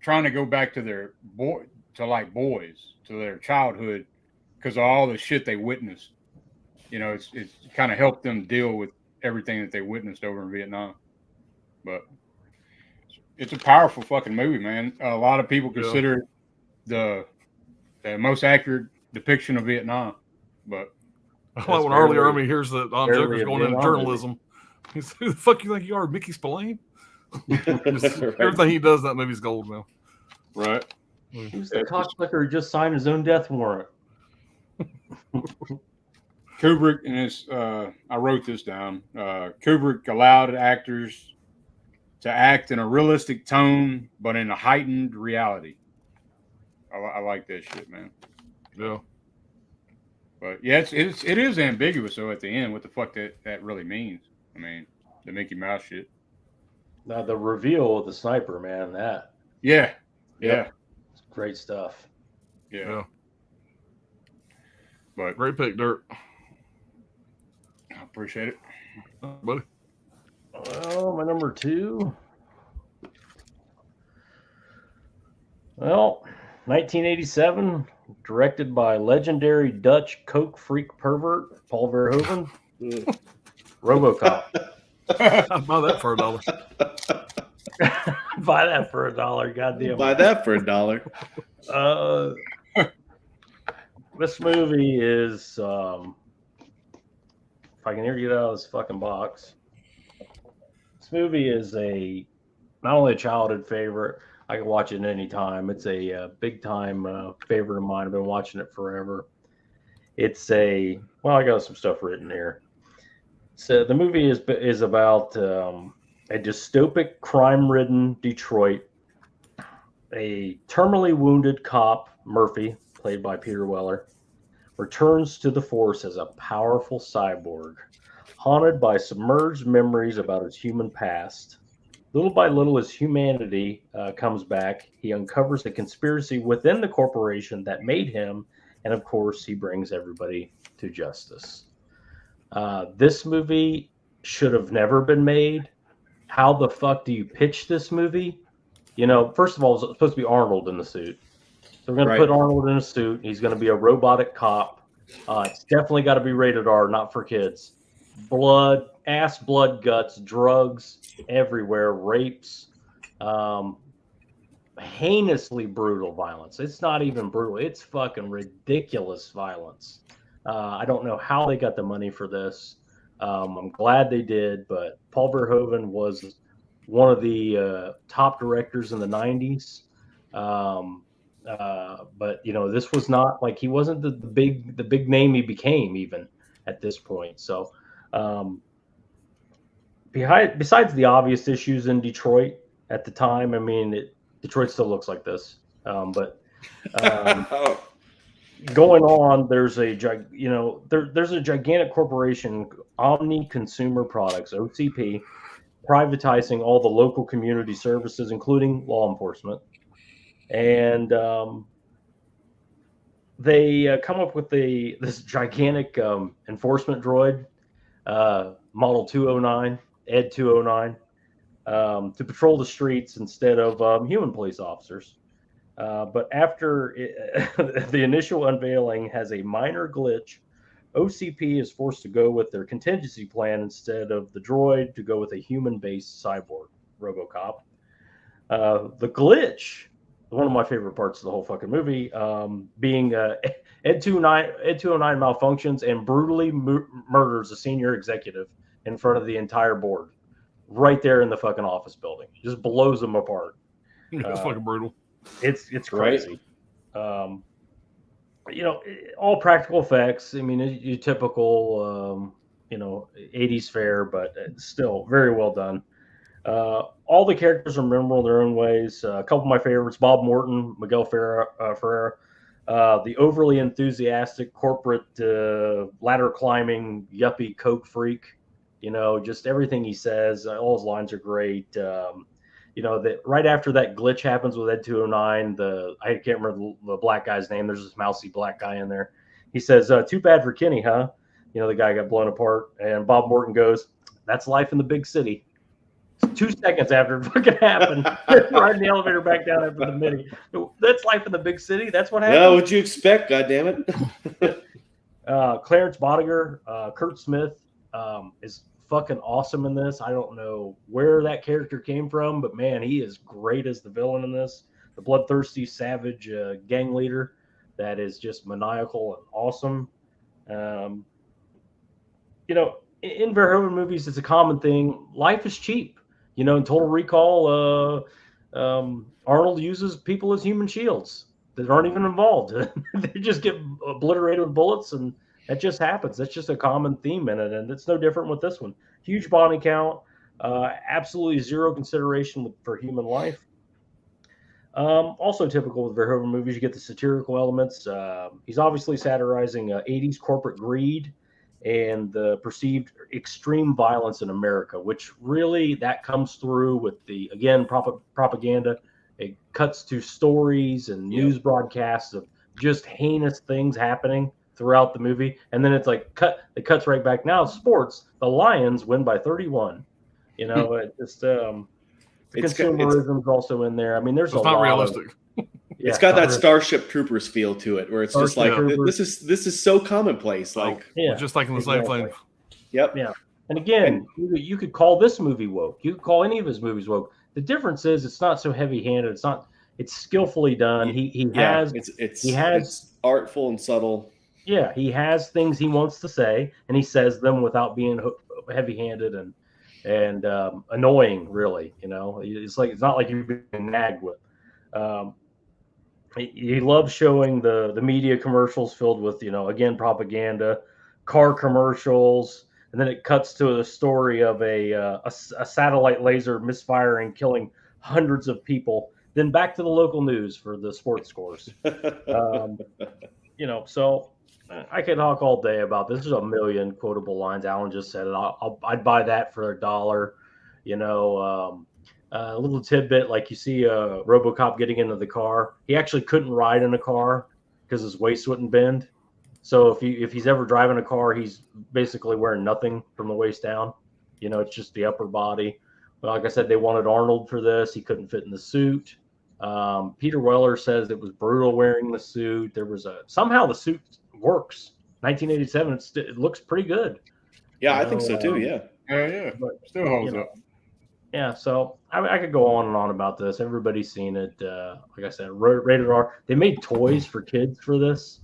trying to go back to their boys, to their childhood because of all the shit they witnessed. You know, it's kind of helped them deal with everything that they witnessed over in Vietnam. But it's a powerful fucking movie, man. A lot of people consider it the most accurate depiction of Vietnam. But I like when Arlie Army hears that Joker's going into journalism. He's, who the fuck you think you are, Mickey Spillane? Everything he does, that movie's gold now. Right. Who's the cocksucker who just signed his own death warrant? Kubrick and his, I wrote this down. Kubrick allowed actors to act in a realistic tone, but in a heightened reality. I like that shit, man. Yeah. But yeah, it is ambiguous though at the end what the fuck that really means. I mean, the Mickey Mouse shit. Now the reveal of the sniper, man, that. Yeah. It's great stuff. Yeah. But great pick, Dirt. I appreciate it. Buddy. Well, my number 2. Well, 1987, directed by legendary Dutch coke freak pervert Paul Verhoeven. RoboCop. I'd buy that for $1. Buy that for $1, goddamn. Buy that for $1. This movie is, if I can hear you out of this fucking box. This movie is not only a childhood favorite, I can watch it at any time. It's a big time favorite of mine. I've been watching it forever. It's I got some stuff written here. So the movie is about a dystopic, crime-ridden Detroit. A terminally wounded cop, Murphy, played by Peter Weller, returns to the force as a powerful cyborg, haunted by submerged memories about his human past. Little by little, as humanity comes back, he uncovers the conspiracy within the corporation that made him, and of course, he brings everybody to justice. This movie should have never been made. How the fuck do you pitch this movie? You know, first of all, it's supposed to be Arnold in the suit. So we're going to put Arnold in a suit. He's going to be a robotic cop. It's definitely got to be rated R, not for kids. Blood, guts, drugs everywhere, rapes, heinously brutal violence. It's not even brutal. It's fucking ridiculous violence. I don't know how they got the money for this. I'm glad they did, but Paul Verhoeven was one of the top directors in the 90s. But you know, this was not like he wasn't the big name he became even at this point. So besides the obvious issues in Detroit at the time, I mean, Detroit still looks like this. Going on, there's a gigantic corporation, Omni Consumer Products, OCP, privatizing all the local community services, including law enforcement. And they come up with this gigantic enforcement droid, Model 209, Ed 209, to patrol the streets instead of human police officers. But after the initial unveiling has a minor glitch, OCP is forced to go with their contingency plan instead of the droid to go with a human-based cyborg, RoboCop. The glitch, one of my favorite parts of the whole fucking movie, being Ed 209 malfunctions and brutally murders a senior executive in front of the entire board, right there in the fucking office building. Just blows them apart. It's fucking brutal. It's crazy. Right. All practical effects. I mean, your typical 80s fare, but still very well done. All the characters are memorable in their own ways. A couple of my favorites: Bob Morton, Miguel Ferreira, the overly enthusiastic corporate ladder climbing yuppie coke freak. Just everything he says. All his lines are great. That right after that glitch happens with Ed 209, I can't remember the black guy's name. There's this mousy black guy in there. He says, "Too bad for Kenny, huh?" The guy got blown apart, and Bob Morton goes, "That's life in the big city." 2 seconds after it fucking happened, riding the elevator back down after the mini. That's life in the big city. That's what happened. Yeah, what'd you expect? God damn it! Clarence Bodiger, Kurt Smith is fucking awesome in this. I don't know where that character came from, but man, he is great as the villain in this. The bloodthirsty, savage gang leader that is just maniacal and awesome. You know, in Verhoeven movies, it's a common thing. Life is cheap. You know, in Total Recall, Arnold uses people as human shields that aren't even involved. They just get obliterated with bullets, and that just happens. That's just a common theme in it, and it's no different with this one. Huge body count, absolutely zero consideration for human life. Also typical with Verhoeven movies, you get the satirical elements. He's obviously satirizing 80s corporate greed and the perceived extreme violence in America, which really that comes through with the, again, propaganda. It cuts to stories and news broadcasts of just heinous things happening throughout the movie. And then it's like it cuts right back. Now sports, the Lions win by 31. You know, it just the consumerism is also in there. I mean, there's it's not realistic. It's got that Starship Troopers feel to it, where it's just like this is so commonplace. Like, just like in the same thing. Yep. Yeah. And again, you could call this movie woke. You could call any of his movies woke. The difference is it's not so heavy-handed. It's skillfully done. He has artful and subtle. Yeah, he has things he wants to say, and he says them without being heavy-handed and annoying. Really, you know, it's not like you're being nagged with. He loves showing the media commercials filled with, you know, again, propaganda, car commercials, and then it cuts to the story of a satellite laser misfiring, killing hundreds of people. Then back to the local news for the sports scores. You know, so I could talk all day about this. There's a million quotable lines. Alan just said it. I'd buy that for $1. You know, a little tidbit, like you see RoboCop getting into the car. He actually couldn't ride in a car because his waist wouldn't bend. So if he's ever driving a car, he's basically wearing nothing from the waist down. You know, it's just the upper body. But like I said, they wanted Arnold for this. He couldn't fit in the suit. Peter Weller says it was brutal wearing the suit. Somehow the suit works. 1987, it looks pretty good. Yeah, I think so too. Yeah. But still holds up. Yeah, so I could go on and on about this. Everybody's seen it. Like I said, rated R. They made toys for kids for this,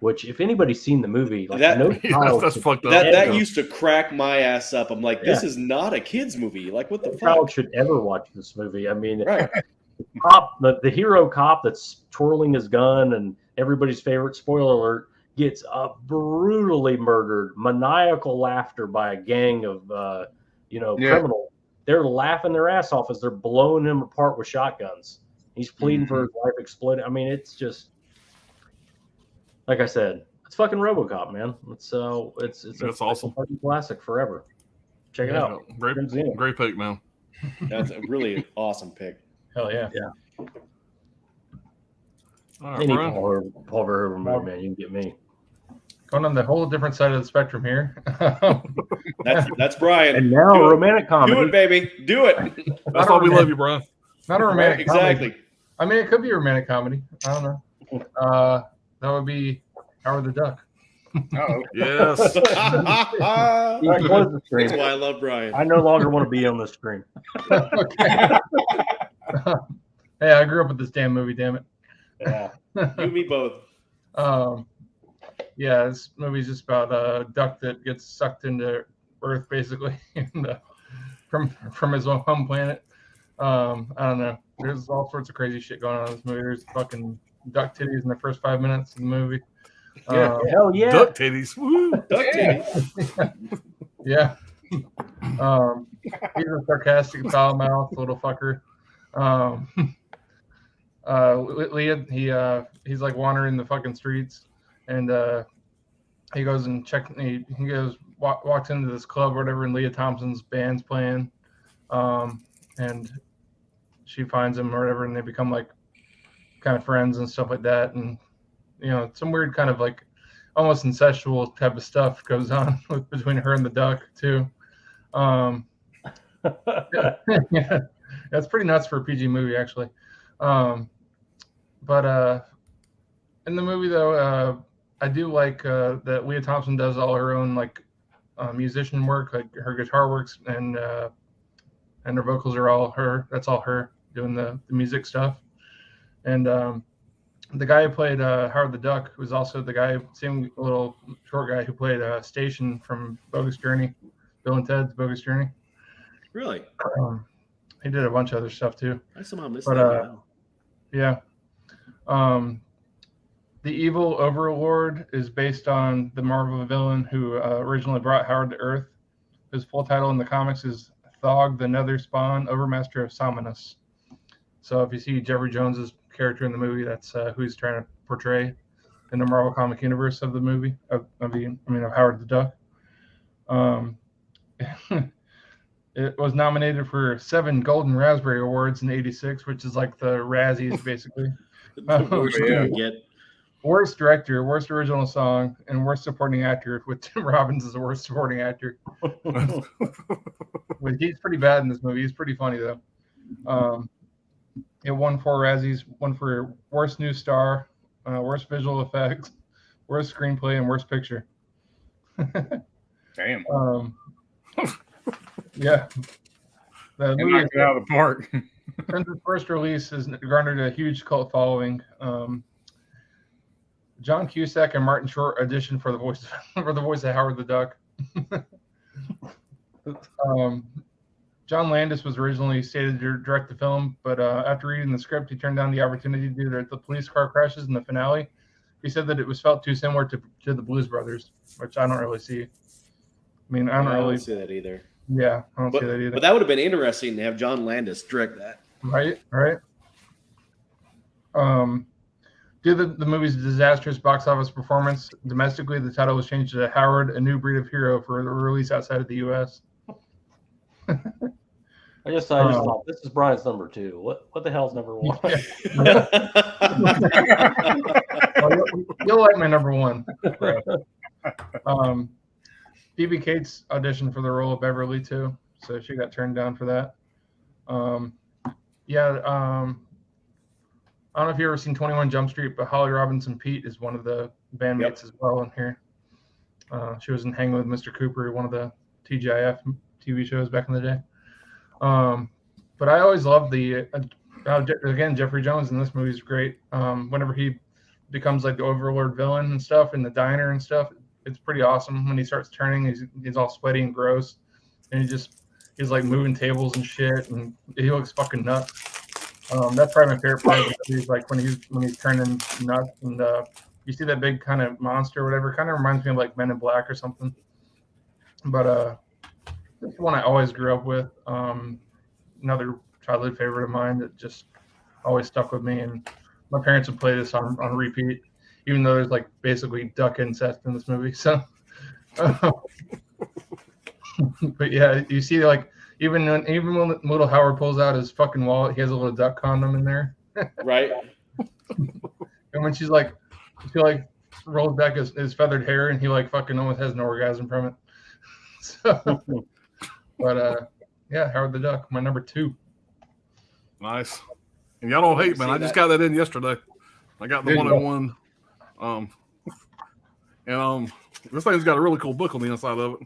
which if anybody's seen the movie, like that's fucked up. That used to crack my ass up. I'm like, this is not a kid's movie. Like, what the fuck? Child should ever watch this movie. I mean, the hero cop that's twirling his gun and everybody's favorite, spoiler alert, gets brutally murdered. Maniacal laughter by a gang of criminals. They're laughing their ass off as they're blowing him apart with shotguns. He's pleading for his life, exploding. I mean, it's just like I said, it's fucking RoboCop, man. It's awesome. Fucking classic forever. Check it out. Great pick, man. That's a really awesome pick. Hell yeah. Yeah. All right, Any Paul Verhoeven movie, man, you can get me. Going on the whole different side of the spectrum here. That's Brian. And now a romantic comedy. Do it, baby. Do it. That's why we love you, Brian. Not a romantic exactly. comedy. I mean, it could be a romantic comedy. I don't know. That would be Howard the Duck. Oh, yes. That's why I love Brian. I no longer want to be on the screen. Okay. Hey, I grew up with this damn movie, damn it. Yeah. You and me both. Yeah, this movie's just about a duck that gets sucked into Earth, basically, from his own home planet. I don't know. There's all sorts of crazy shit going on in this movie. There's fucking duck titties in the first 5 minutes of the movie. Hell yeah. Duck titties. Woo. Duck titties. Yeah. He's a sarcastic, foul-mouthed little fucker. Leah, he's like wandering the fucking streets, and he goes and walks into this club or whatever, and Leah Thompson's band's playing, and she finds him or whatever, and they become like kind of friends and stuff like that, and you know, some weird kind of like almost incestual type of stuff goes on between her and the duck too. Yeah, that's pretty nuts for a PG movie, actually. But in the movie, though, I do like that Leah Thompson does all her own like musician work, like her guitar works and her vocals are all her. That's all her doing the music stuff. And the guy who played Howard the Duck was also the guy, same little short guy who played Station from Bogus Journey, Bill and Ted's Bogus Journey. Really? He did a bunch of other stuff too. I somehow missed that. Now. Yeah. The Evil Overlord is based on the Marvel villain who originally brought Howard to Earth. His full title in the comics is Thog the Nether Spawn, Overmaster of Salmonus. So if you see Jeffrey Jones's character in the movie, that's who he's trying to portray in the Marvel comic universe of the movie of Howard the Duck. It was nominated for 7 Golden Raspberry Awards in '86, which is like the Razzies basically. The worst you can get. Worst director, worst original song, and worst supporting actor, with Tim Robbins as the worst supporting actor. He's pretty bad in this movie. He's pretty funny though. It won 4 Razzies, one for worst new star, worst visual effects, worst screenplay, and worst picture. Damn. Yeah. The movie knocked it out of the park. Since its first release has garnered a huge cult following. John Cusack and Martin Short auditioned for the voice of Howard the Duck. John Landis was originally slated to direct the film, but after reading the script, he turned down the opportunity due to the police car crashes in the finale. He said that it was felt too similar to the Blues Brothers, which I don't really see. I mean, I don't see that either. Yeah, I don't see that either. But that would have been interesting to have John Landis direct that. Right. Due to the movie's disastrous box office performance domestically, the title was changed to Howard, a New Breed of Hero for the release outside of the U.S. I just thought this is Brian's number 2. What the hell's number 1? You'll like my number 1. Phoebe Cates auditioned for the role of Beverly too, so she got turned down for that. I don't know if you've ever seen 21 Jump Street, but Holly Robinson Pete is one of the bandmates as well in here. She was in Hanging with Mr. Cooper, one of the TGIF TV shows back in the day. But I always loved again, Jeffrey Jones in this movie is great. Whenever he becomes like the overlord villain and stuff in the diner and stuff, it's pretty awesome. When he starts turning, he's all sweaty and gross, and he's like moving tables and shit, and he looks fucking nuts. That's probably my favorite part of the movie, is like when he's turning nuts, and you see that big kind of monster or whatever. Kind of reminds me of like Men in Black or something. But this is one I always grew up with. Another childhood favorite of mine that just always stuck with me, and my parents would play this on repeat, even though there's like basically duck incest in this movie. So, but yeah, you see like even when little Howard pulls out his fucking wallet, he has a little duck condom in there. Right. And when she rolls back his feathered hair, and he like fucking almost has an orgasm from it. So, but yeah, Howard the Duck, my number 2. Nice. And y'all don't hate, man. I just got that in yesterday. I got the 101. This thing's got a really cool book on the inside of it.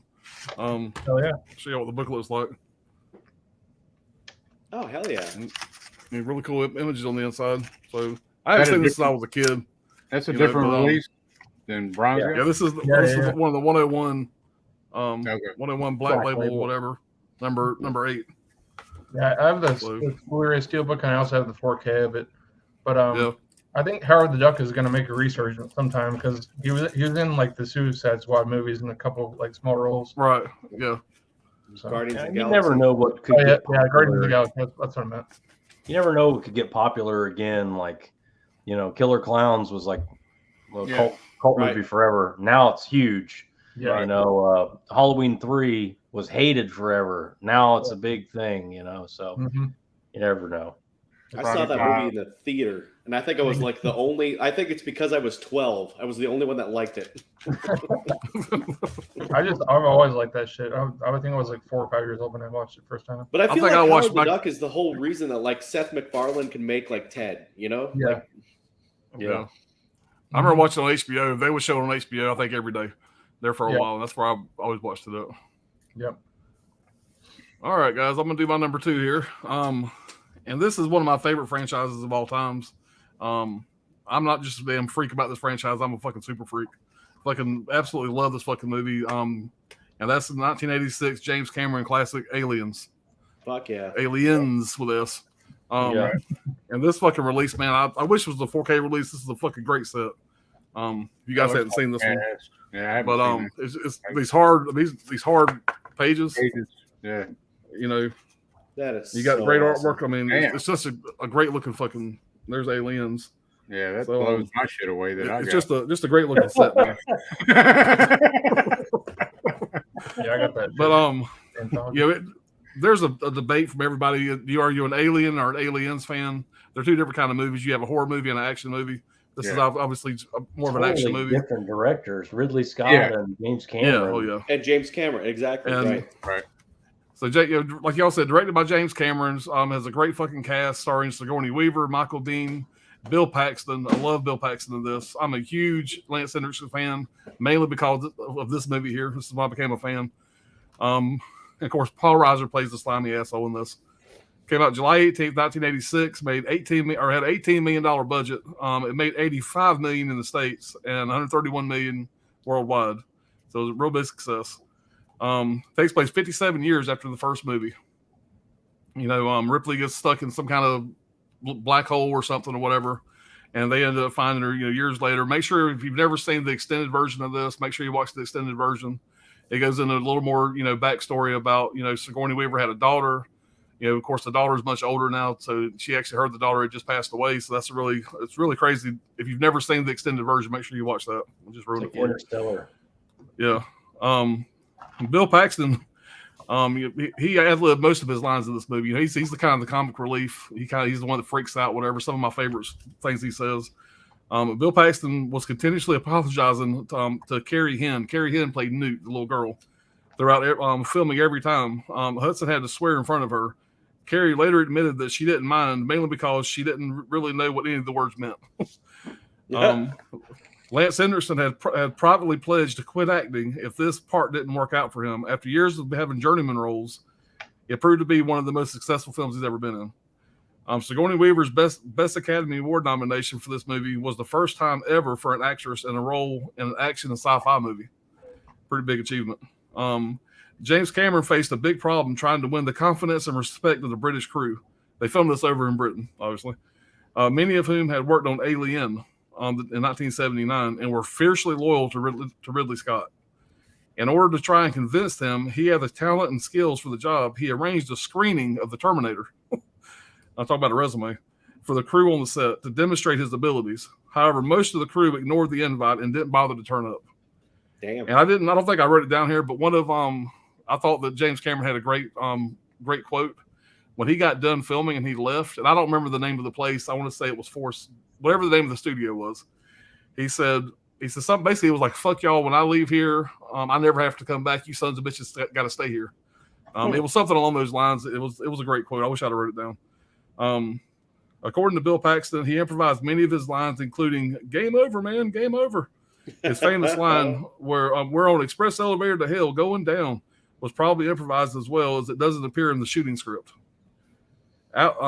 Hell yeah. Show you what the book looks like. Oh, hell yeah. And really cool images on the inside. So I haven't seen this since I was a kid. That's a different release than Bronze. Yeah, this is one of the 101 101 Black Label, whatever. Number 8. Yeah, I have the Blu-ray Steelbook, and I also have the 4K of it. But I think Howard the Duck is going to make a resurgence sometime, because he was in like the Suicide Squad movies and a couple like small roles. Right. Yeah. So, Guardians of the You Galaxy. never know what could get popular. Guardians of the Galaxy. That's what I meant. You never know what could get popular again. Like, Killer Clowns was like a cult movie forever. Now it's huge. Yeah. Halloween 3 was hated forever. Now it's a big thing. So you never know. I saw that movie in the theater, and I think I was like the only. I think it's because I was 12. I was the only one that liked it. I've always liked that shit. I think I was like 4 or 5 years old when I watched it first time. But I feel like Howard the Duck is the whole reason that like Seth MacFarlane can make like Ted. Yeah. I remember watching on HBO. They would show it on HBO, I think, every day. there for a while. And that's where I've always watched it up. Yep. All right, guys, I'm gonna do my number 2 here. And this is one of my favorite franchises of all times. I'm not just a damn freak about this franchise. I'm a fucking super freak. Fucking absolutely love this fucking movie. And that's the 1986 James Cameron classic Aliens. Fuck yeah. Aliens with this. And this fucking release, man, I wish it was a 4K release. This is a fucking great set. You guys haven't seen this one. Yeah, but it's these hard pages. Yeah. You know, that is you got so great awesome. artwork. I mean, it's just a great looking fucking. There's Aliens. Yeah, that blows my shit away. It's just a great looking set, man. Yeah, I got that. But there's a debate from everybody. Are you an Alien or an Aliens fan? They're two different kind of movies. You have a horror movie and an action movie. This is obviously more of an action movie. Different directors, Ridley Scott and James Cameron. And James Cameron, exactly. Right. So, like y'all said, directed by James Cameron, has a great fucking cast starring Sigourney Weaver, Michael Biehn, Bill Paxton. I love Bill Paxton in this. I'm a huge Lance Henriksen fan, mainly because of this movie here. This is why I became a fan. And of course, Paul Reiser plays the slimy asshole in this. Came out July 18th, 1986. Made had $18 million budget. It made $85 million in the States and $131 million worldwide. So it was a real big success. Takes place 57 years after the first movie. You know, Ripley gets stuck in some kind of black hole or something or whatever, and they end up finding her, years later. Make sure if you've never seen the extended version of this, make sure you watch the extended version. It goes into a little more, backstory about, Sigourney Weaver had a daughter. Of course, the daughter is much older now, so she actually heard the daughter had just passed away. So it's really crazy. If you've never seen the extended version, make sure you watch that. We'll just ruin it for Interstellar. you. Yeah. Bill Paxton, he ad-libbed most of his lines in this movie. He's the kind of the comic relief. He's the one that freaks out, whatever. Some of my favorite things he says. Bill Paxton was continuously apologizing to Carrie Henn. Carrie Henn played Newt, the little girl, throughout filming every time. Hudson had to swear in front of her. Carrie later admitted that she didn't mind, mainly because she didn't really know what any of the words meant. Lance Henriksen had privately pledged to quit acting if this part didn't work out for him. After years of having journeyman roles, it proved to be one of the most successful films he's ever been in. Sigourney Weaver's best Academy Award nomination for this movie was the first time ever for an actress in a role in an action and sci-fi movie. Pretty big achievement. James Cameron faced a big problem trying to win the confidence and respect of the British crew. They filmed this over in Britain, obviously. Many of whom had worked on Alien in 1979 and were fiercely loyal to Ridley Scott. In order to try and convince them he had the talent and skills for the job, he arranged a screening of the Terminator. I'll talk about a resume for the crew on the set to demonstrate his abilities. However, most of the crew ignored the invite and didn't bother to turn up. Damn. And I don't think I wrote it down here, but one of I thought that James Cameron had a great quote when he got done filming and he left. And I don't remember the name of the place. I want to say it was Force, whatever the name of the studio was. He said something basically. It was like, "Fuck y'all. When I leave here, I never have to come back. You sons of bitches got to stay here." It was something along those lines. It was a great quote. I wish I'd wrote it down. According to Bill Paxton, he improvised many of his lines, including "Game over, man, game over." His famous line, "Where we're on express elevator to hell, going down," was probably improvised as well, as it doesn't appear in the shooting script.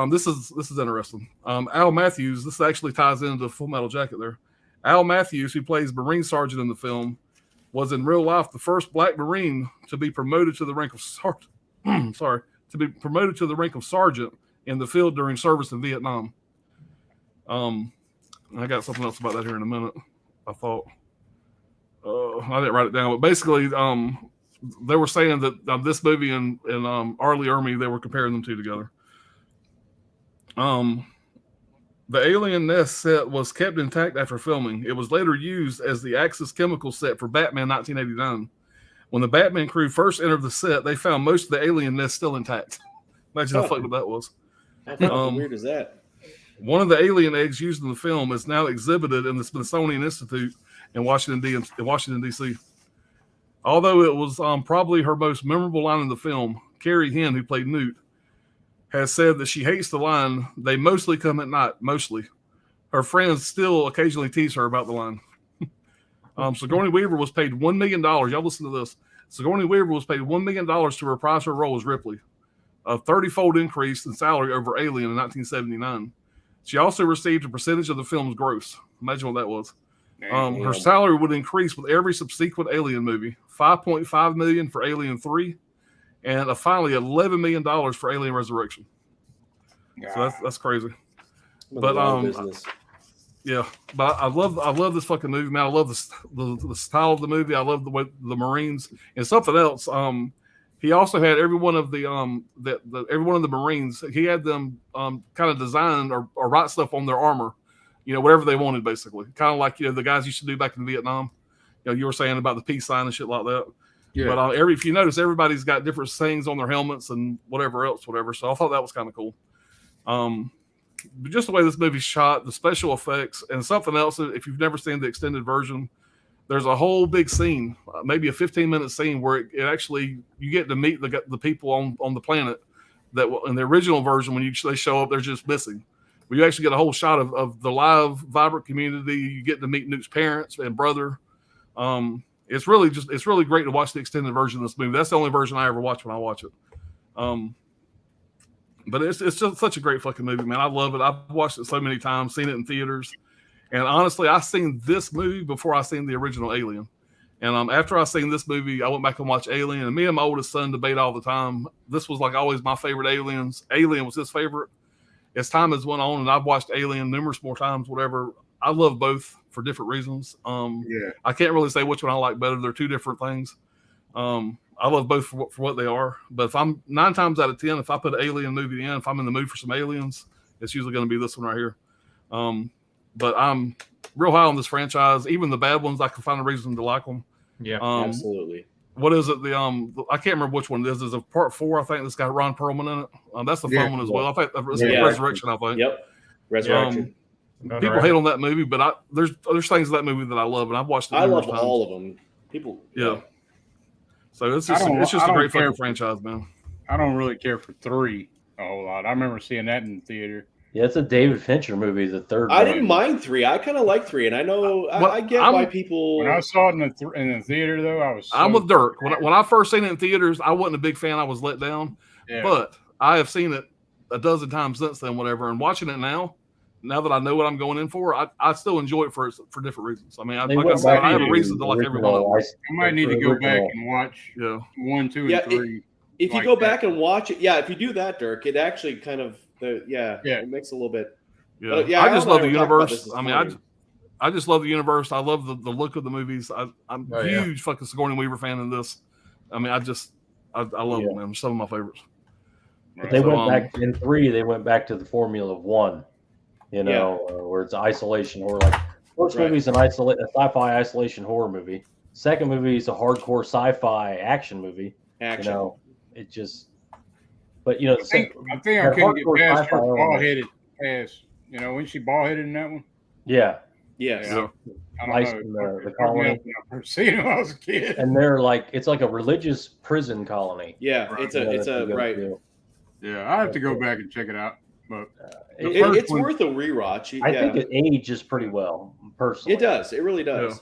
This is interesting. Al Matthews, this actually ties into Full Metal Jacket there. Al Matthews, who plays Marine Sergeant in the film, was in real life the first Black Marine to be promoted to the rank of sergeant. To be promoted to the rank of sergeant in the field during service in Vietnam. I got something else about that here in a minute. I thought I didn't write it down, but basically, they were saying that this movie and Arlie Ermey, they were comparing them two together. The Alien Nest set was kept intact after filming. It was later used as the Axis Chemical set for Batman 1989. When the Batman crew first entered the set, they found most of the Alien Nest still intact. Imagine how fucked up that was. How weird is that? One of the alien eggs used in the film is now exhibited in the Smithsonian Institute in Washington, D.C. Although it was probably her most memorable line in the film, Carrie Henn, who played Newt, has said that she hates the line, "They mostly come at night," mostly. Her friends still occasionally tease her about the line. Sigourney Weaver was paid $1 million. Y'all listen to this. Sigourney Weaver was paid $1 million to reprise her role as Ripley, a 30-fold increase in salary over Alien in 1979. She also received a percentage of the film's gross. Imagine what that was. Her salary would increase with every subsequent Alien movie. $5.5 million for Alien 3, and finally $11 million for Alien Resurrection. So that's crazy. But yeah, but I love this fucking movie, man. I love the style of the movie. I love the way the Marines and something else. He also had every one of the every one of the Marines. He had them kind of design or write stuff on their armor, whatever they wanted, basically. Kind of like the guys used to do back in Vietnam. You were saying about the peace sign and shit like that. Yeah. But if you notice, everybody's got different sayings on their helmets and whatever else. So I thought that was kind of cool. But just the way this movie's shot, the special effects, and something else. If you've never seen the extended version, there's a whole big scene, maybe a 15-minute scene where it actually you get to meet the people on the planet that in the original version when they show up they're just missing. But you actually get a whole shot of the live vibrant community. You get to meet Newt's parents and brother. It's really great to watch the extended version of this movie. That's the only version I ever watch when I watch it. But it's just such a great fucking movie, man. I love it. I've watched it so many times, seen it in theaters. And honestly, I seen this movie before I seen the original Alien. And after I seen this movie, I went back and watched Alien. And me and my oldest son debate all the time. This was like always my favorite Aliens. Alien was his favorite. As time has went on, and I've watched Alien numerous more times, whatever. I love both for different reasons. I can't really say which one I like better. They're two different things. I love both for what they are. But if I'm 9 times out of 10, if I put an Alien movie in, if I'm in the mood for some aliens, it's usually going to be this one right here. But I'm real high on this franchise. Even the bad ones, I can find a reason to like them. Yeah, absolutely. What is it? I can't remember which one it is. There's a part 4. I think that's got Ron Perlman in it. That's the fun one as well. I think it's Resurrection. I think. Yep, Resurrection. People hate on that movie, but there's things in that movie that I love, and I've watched it. I love all of them. People. Yeah. So it's just a great fucking franchise, man. I don't really care for 3 a whole lot. I remember seeing that in the theater. Yeah, it's a David Fincher movie, the third I one. didn't mind 3. I kind of like 3, and I know I get why people. When I saw it in the theater, though, I'm with Dirk. When I first seen it in theaters, I wasn't a big fan. I was let down. Yeah. But I have seen it a dozen times since then, whatever. And watching it now that I know what I'm going in for, I still enjoy it for different reasons. I mean, like I said, I have a reason to like every one of them. I might need to go back and watch 1, 2, and 3. If you go back and watch it, if you do that, Dirk, it actually kind of it makes a little bit. Yeah, I just love the universe. I mean, I just love the universe. I love the look of the movies. I'm a huge fucking Sigourney Weaver fan in this. I mean, I love them, man. They're some of my favorites. But they went back in 3. They went back to the formula of 1. Where it's isolation horror. Like first movie's a sci-fi isolation horror movie. Second movie is a hardcore sci-fi action movie. It just. But I think I couldn't get past her bald-headed ass. When she bald-headed in that one. Yeah. Yes. Yeah. I don't know. The colony. I've seen them when I was a kid. And it's like a religious prison colony. Yeah, right. it's a right. Yeah, I have to go back and check it out. But it's worth a rewatch. I think it ages pretty well, personally. It does. It really does.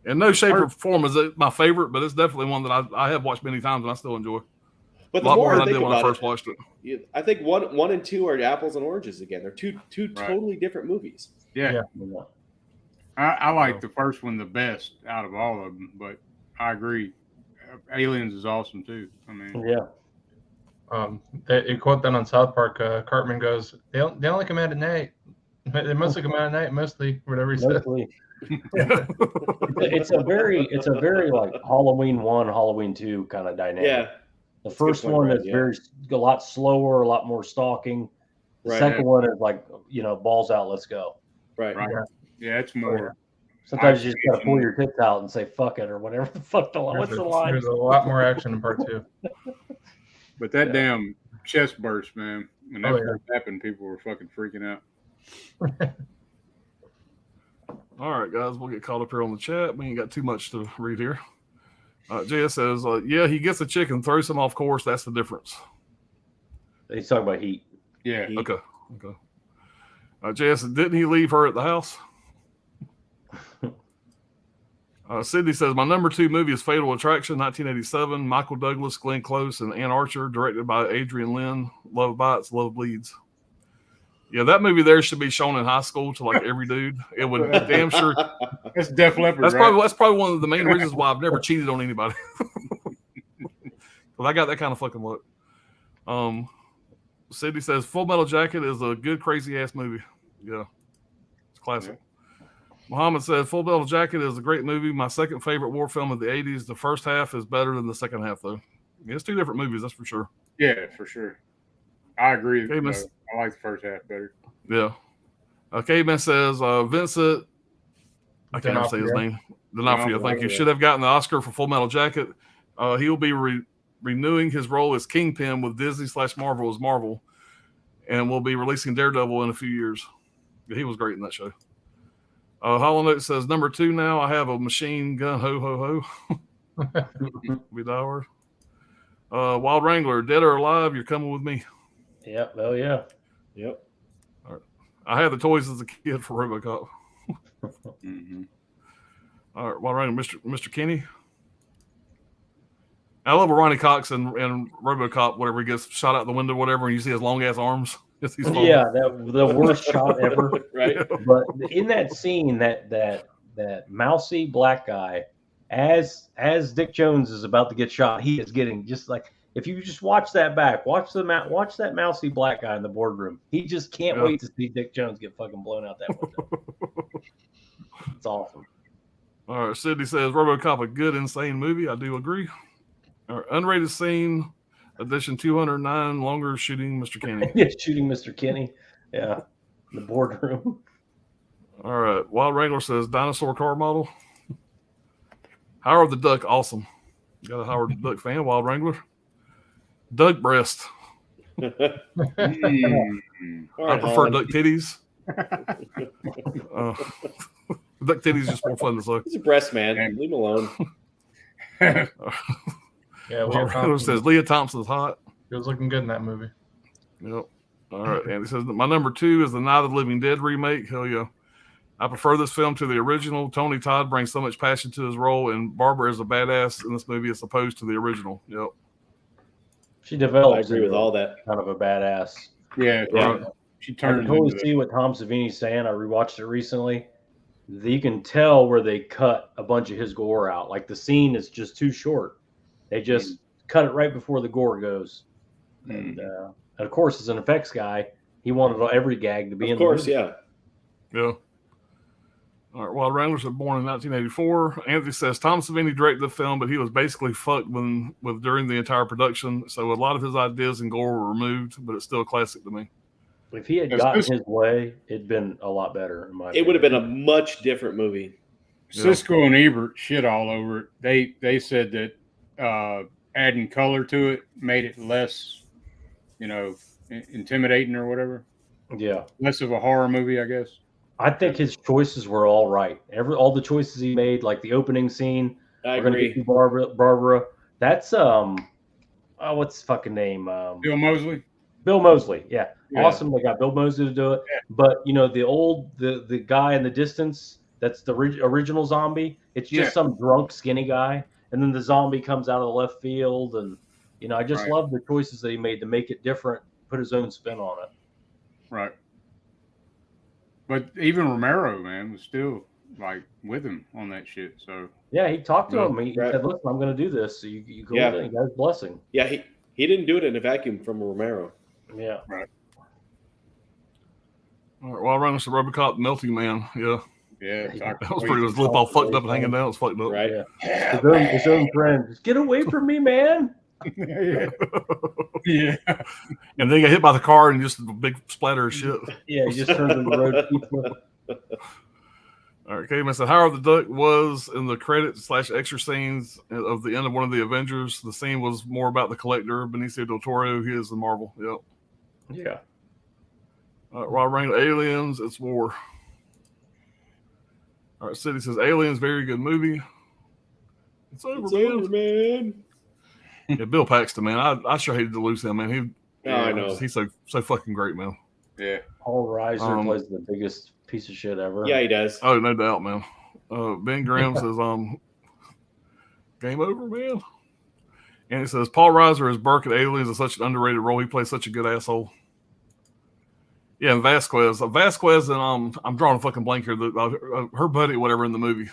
Yeah. In no shape or form is it my favorite, but it's definitely one that I have watched many times and I still enjoy. But the more I think when I first watched it, I think 1 and 2 are apples and oranges again. They're two totally different movies. Yeah. I like the first one the best out of all of them, but I agree. Aliens is awesome too. I mean, you quote that on South Park. Cartman goes, "They only come out at night. They mostly come out at night. Mostly, whatever he said." It's a very like Halloween 1, Halloween 2 kind of dynamic. Yeah. The first one is a lot slower, a lot more stalking. The second one is like, balls out, let's go. Right. Yeah, it's more. Sometimes you just gotta pull your tits out and say "fuck it" or whatever the fuck the line. What's the line? There's a lot more action in part 2. But that damn chest burst, man. When that first happened, people were fucking freaking out. All right, guys, we'll get caught up here on the chat. We ain't got too much to read here. JS says, he gets a chick and throws him off course. That's the difference. He's talking about heat. Yeah. Heat. Okay. JS, didn't he leave her at the house? Sydney says, my number 2 movie is Fatal Attraction, 1987. Michael Douglas, Glenn Close, and Ann Archer, directed by Adrian Lynn. Love bites, love bleeds. Yeah, that movie there should be shown in high school to like every dude. It would damn sure. That's Def Leppard. That's probably one of the main reasons why I've never cheated on anybody. But I got that kind of fucking luck. Sydney says Full Metal Jacket is a good crazy ass movie. Yeah, it's classic. Yeah. Muhammad said Full Metal Jacket is a great movie. My second favorite war film of the 80s. The first half is better than the second half, though. Yeah, it's 2 different movies, that's for sure. Yeah, for sure. I agree. Okay, I like the first half better. Yeah. Caveman says Vincent, I can't even say his name. D'Onofrio, thank you. Should have gotten the Oscar for Full Metal Jacket. He will be renewing his role as Kingpin with Disney/Marvel as Marvel, and will be releasing Daredevil in a few years. Yeah, he was great in that show. Hollow Note says number 2 now. I have a machine gun. Ho ho ho. Be the Wild Wrangler, dead or alive, you're coming with me. Yep. Oh yeah. Yep. All right. I had the toys as a kid for RoboCop. Mm-hmm. All right, Wild Wrangler, Mr. Kenny. I love Ronnie Cox and RoboCop. Whatever, he gets shot out the window, whatever, and you see his long ass arms. Yeah, the worst shot ever. Right. But in that scene, that mousy black guy, as Dick Jones is about to get shot, he is getting just like, if you just watch that back, watch that mousy black guy in the boardroom. He just can't wait to see Dick Jones get fucking blown out that window. It's awesome. All right, Sydney says RoboCop a good insane movie. I do agree. All right, unrated scene. Edition 209, longer shooting Mr. Kenny. Yeah, shooting Mr. Kenny. Yeah, in the boardroom. All right. Wild Wrangler says dinosaur car model. Howard the Duck, awesome. Got a Howard the Duck fan, Wild Wrangler. Duck breast. Right, I prefer duck titties. Duck titties is just more fun to say. He's a breast man. Leave him alone. Yeah, Wrangler says Leah Thompson's hot. He was looking good in that movie. Yep. All right. And he says my number 2 is the Night of the Living Dead remake. Hell yeah. I prefer this film to the original. Tony Todd brings so much passion to his role, and Barbara is a badass in this movie as opposed to the original. Yep. She develops. I agree with all that. Kind of a badass. Yeah. She turned. I can totally see what Tom Savini's saying. I rewatched it recently. You can tell where they cut a bunch of his gore out. Like the scene is just too short. They just cut it right before the gore goes. And of course, as an effects guy, he wanted every gag to be in the movie. Yeah. Yeah. All right. Wild Wranglers was born in 1984. Anthony says Tom Savini directed the film, but he was basically fucked during the entire production. So a lot of his ideas and gore were removed, but it's still a classic to me. If he had gotten his way, it'd been a lot better. It would have been a much different movie. Cisco and Ebert shit all over it. They said that adding color to it made it less, intimidating or whatever. Yeah, less of a horror movie, I guess. I think his choices were all right. All the choices he made, like the opening scene. I agree. Gonna get you Barbara. That's what's his fucking name? Bill Moseley. Bill Moseley. Yeah. Awesome. They got Bill Moseley to do it. Yeah. But the guy in the distance, that's the original zombie. It's just some drunk, skinny guy. And then the zombie comes out of the left field. And, I just love the choices that he made to make it different, put his own spin on it. Right. But even Romero, man, was still like with him on that shit. So yeah, he talked to him. He said, "Listen, I'm going to do this. So you go with it. You got his blessing." Yeah, he didn't do it in a vacuum from Romero. Yeah. Right. All right. Well, I ran into RoboCop Melting Man. Yeah. Yeah. That was pretty. His lip all fucked up and hanging down. It's fucked up. Right. Yeah. His own friend. Just get away from me, man. Yeah. And then he got hit by the car and just a big splatter of shit. Yeah, he just turns in the road. All right, Caveman said Howard the Duck was in the credit/extra scenes of the end of one of the Avengers. The scene was more about the Collector, Benicio del Toro. He is the Marvel. Yep. Yeah. Wild Wrangler, Aliens, it's war. All right, City says Aliens, very good movie. It's over, man. Yeah, Bill Paxton, man. I sure hated to lose him, man. I know. He's so fucking great, man. Yeah. Paul Reiser plays the biggest piece of shit ever. Yeah, he does. Oh, no doubt, man. Ben Graham says, game over, man. And it says, Paul Reiser as Burke in Aliens is such an underrated role. He plays such a good asshole. Yeah, and Vasquez. Vasquez and I'm drawing a fucking blank here. Her buddy, whatever, in the movie.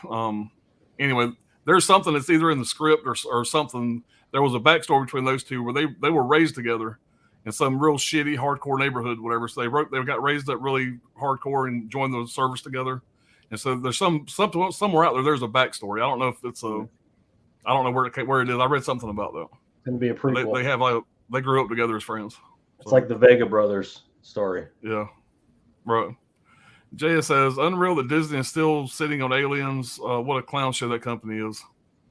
Anyway, there's something that's either in the script or something. There was a backstory between those two where they were raised together in some real shitty, hardcore neighborhood, whatever. So they got raised up really hardcore and joined the service together. And so there's something somewhere out there. There's a backstory. I don't know if it's I don't know where it is. I read something about that. It's gonna be a prequel. They grew up together as friends. It's like the Vega brothers story. Yeah, right. JS says, unreal that Disney is still sitting on Aliens. What a clown show that company is.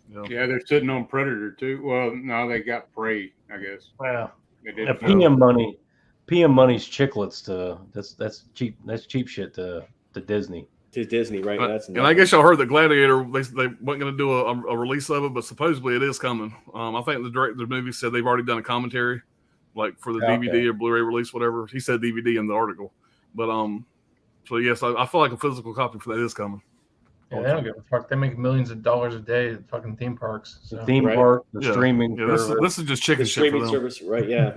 Yeah, they're sitting on Predator too. Well, no, they got Prey, I guess. Wow. They did. PM money's chiclets to that's cheap. That's cheap shit to Disney. To Disney, right? And I guess y'all heard that Gladiator, they weren't going to do a release of it, but supposedly it is coming. I think the director of the movie said they've already done a commentary, like for the DVD or Blu-ray release, whatever. He said DVD in the article. But so yes, I feel like a physical copy for that is coming. Yeah, they don't give a fuck. They make millions of dollars a day at fucking theme parks. So. The theme park, the streaming. Yeah, this is just chicken shit streaming for them. service, right? Yeah.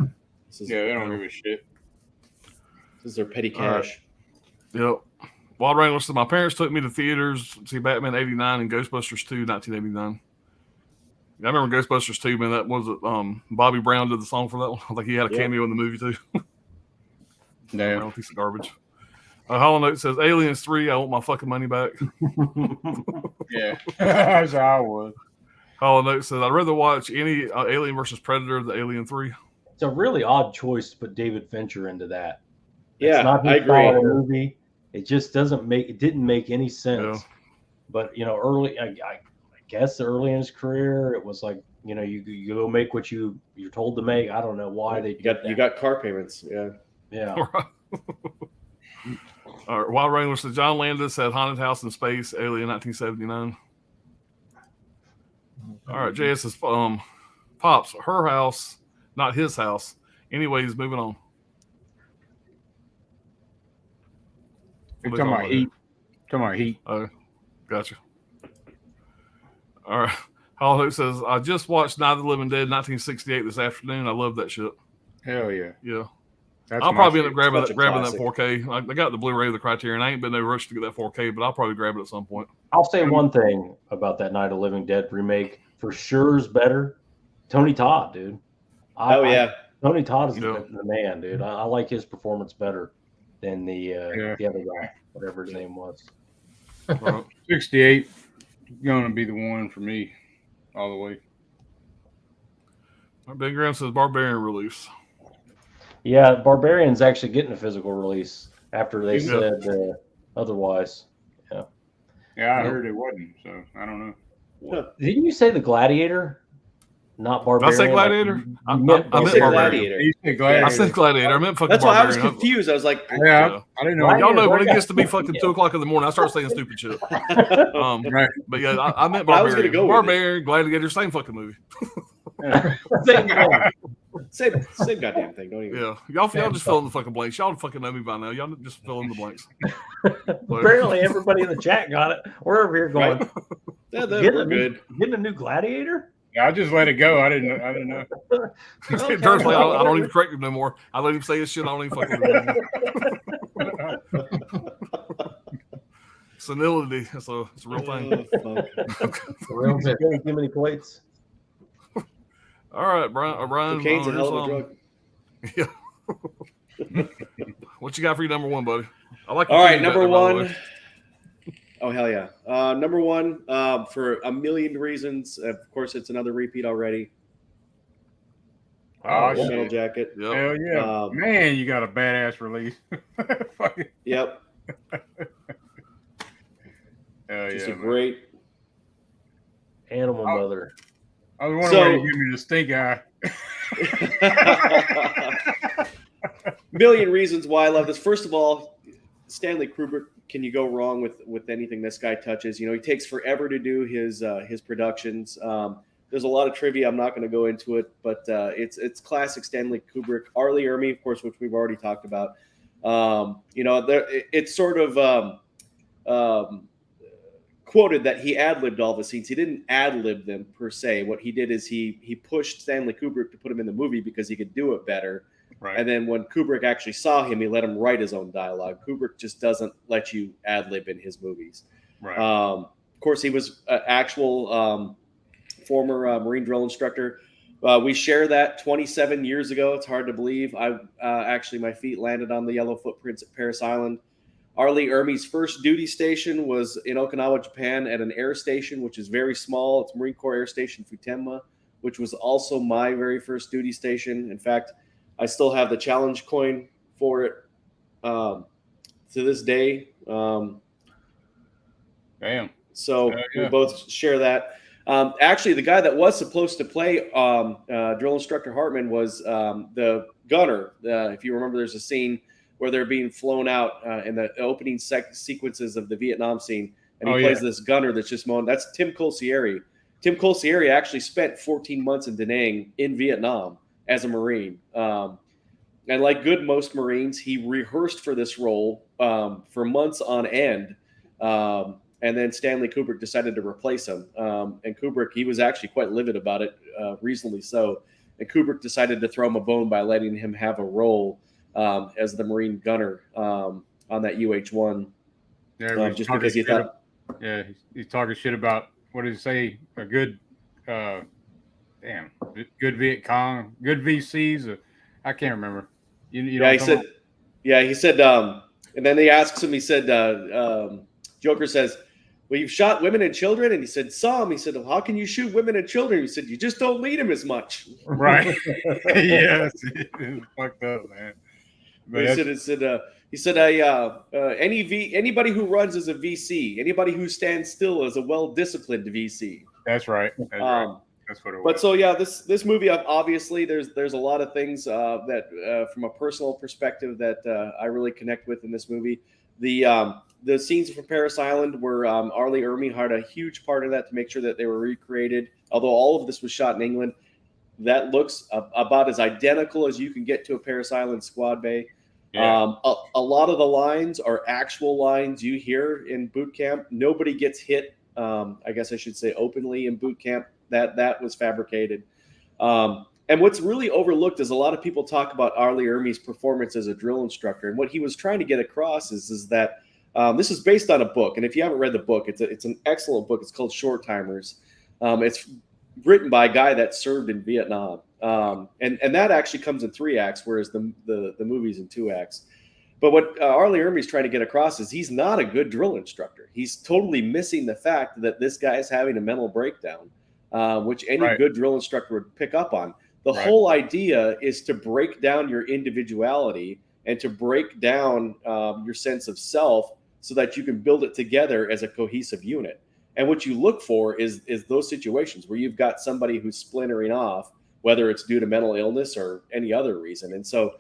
They don't give a shit. This is their petty cash. Right. Yep. Wild Wrangler said, my parents took me to theaters to see Batman 89 and Ghostbusters 2, 1989. I remember Ghostbusters 2, man. That was it. Bobby Brown did the song for that one. I think he had a cameo in the movie too. Yeah, piece of garbage. Hollow Note says, Aliens 3, I want my fucking money back. Yeah, that's how I was. Hollow Note says, I'd rather watch any Alien versus Predator than Alien 3. It's a really odd choice to put David Fincher into that. Yeah, it's not I agree. Movie. It just didn't make any sense. Yeah. But early, I guess early in his career, it was like you go make what you're told to make. I don't know why you got car payments. Yeah. All right. Wild Wrangler said John Landis had Haunted House in Space, Alien 1979. All right, JS says Pops, her house, not his house. Anyways, moving on. We're talking about Heat. Talking about Heat. Oh, gotcha. All right. Hollow says, I just watched Night of the Living Dead 1968 this afternoon. I love that shit. Hell yeah. Yeah. That's I'll probably end up grabbing Such a that classic. 4K. I got the Blu-ray of the Criterion. I ain't been no rush to get that 4K, but I'll probably grab it at some point. I'll say one thing about that Night of the Living Dead remake. For sure is better. Tony Todd, dude. Tony Todd is the man, dude. I like his performance better than the other guy, whatever his name was. 68 going to be the one for me all the way. Ben Graham says Barbarian release. Yeah, Barbarian's actually getting a physical release after they said otherwise. Yeah, I heard it wasn't, so I don't know. Didn't you say the Gladiator? Not Barbarian. Did I say Gladiator? I meant Gladiator. Gladiator. I said Gladiator. I meant fucking That's why I was Barbarian. confused. I was like, I didn't know. Y'all know when it gets to be fucking 2 o'clock in the morning, I start saying stupid shit. Right. But yeah, I meant But I was Barbarian. gonna go with Barbarian, Gladiator, same fucking movie. same goddamn thing. Don't even. Yeah, y'all just fill in the fucking blanks. Y'all fucking know me by now. Y'all just fill in the blanks. Apparently, everybody in the chat got it. We're over here going. Right. Yeah, we're good. Getting a new Gladiator? Yeah, I just let it go. I didn't know. Okay. Turns out I don't even correct him no more. I let him say his shit. I don't even fucking remember. Senility. It's a real thing. Real too many plates. All right, Brian. Cocaine's a hell of a drug. Yeah. What you got for your number one, buddy? I like. All right, number one. Oh hell yeah! Number one for a million reasons. Of course, it's another repeat already. Oh, Metal Jacket. Yep. Hell yeah, man! You got a badass release. Yep. Hell Just yeah, a great Animal Mother. I was wondering why you give me the stink eye. Million reasons why I love this. First of all, Stanley Kubrick. Can you go wrong with anything this guy touches? He takes forever to do his productions. There's a lot of trivia. I'm not going to go into it, but it's classic Stanley Kubrick. Arlie Ermey, of course, which we've already talked about. It's sort of quoted that he ad-libbed all the scenes. He didn't ad-lib them per se. What he did is he pushed Stanley Kubrick to put him in the movie because he could do it better. Right. And then when Kubrick actually saw him, he let him write his own dialogue. Kubrick just doesn't let you ad-lib in his movies. Right. Of course, he was an actual former Marine drill instructor. We share that 27 years ago. It's hard to believe. Actually, my feet landed on the yellow footprints at Parris Island. Arlie Ermey's first duty station was in Okinawa, Japan, at an air station, which is very small. It's Marine Corps Air Station Futenma, which was also my very first duty station. In fact, I still have the challenge coin for it to this day. Damn. So yeah. we both share that. Actually, the guy that was supposed to play drill instructor Hartman was the gunner. If you remember, there's a scene where they're being flown out in the opening sequences of the Vietnam scene. And he plays this gunner that's just mowing. That's Tim Colcieri. Tim Colcieri actually spent 14 months in Da Nang in Vietnam as a Marine. And like most Marines, he rehearsed for this role for months on end. And then Stanley Kubrick decided to replace him. And Kubrick, he was actually quite livid about it, reasonably so. And Kubrick decided to throw him a bone by letting him have a role as the Marine gunner on that UH-1. Yeah, just because he thought... he's talking shit about, what did he say? A good, good Viet Cong, good VCs. I can't remember. He said, and then they asked him, he said, Joker says, well, you've shot women and children? And he said, some. He said, well, how can you shoot women and children? He said, you just don't lead them as much. Right. Yes. It's fucked up, man. But he said, anybody who runs is a VC. Anybody who stands still is a well-disciplined VC. That's right. That's what it was. But so this movie, obviously there's a lot of things that from a personal perspective that I really connect with in this movie. The scenes from Parris Island where Arlie Ermey had a huge part of that to make sure that they were recreated. Although all of this was shot in England, that looks about as identical as you can get to a Parris Island squad bay. Yeah. A lot of the lines are actual lines you hear in boot camp. Nobody gets hit, I guess I should say, openly in boot camp. That was fabricated. And what's really overlooked is a lot of people talk about Arlie Ermey's performance as a drill instructor. And what he was trying to get across is that this is based on a book. And if you haven't read the book, it's an excellent book. It's called Short Timers. It's written by a guy that served in Vietnam. And that actually comes in 3 acts, whereas the movie's in 2 acts. But what Arlie Ermey's trying to get across is he's not a good drill instructor. He's totally missing the fact that this guy is having a mental breakdown, which any good drill instructor would pick up on. The whole idea is to break down your individuality and to break down your sense of self so that you can build it together as a cohesive unit. And what you look for is those situations where you've got somebody who's splintering off, whether it's due to mental illness or any other reason. And so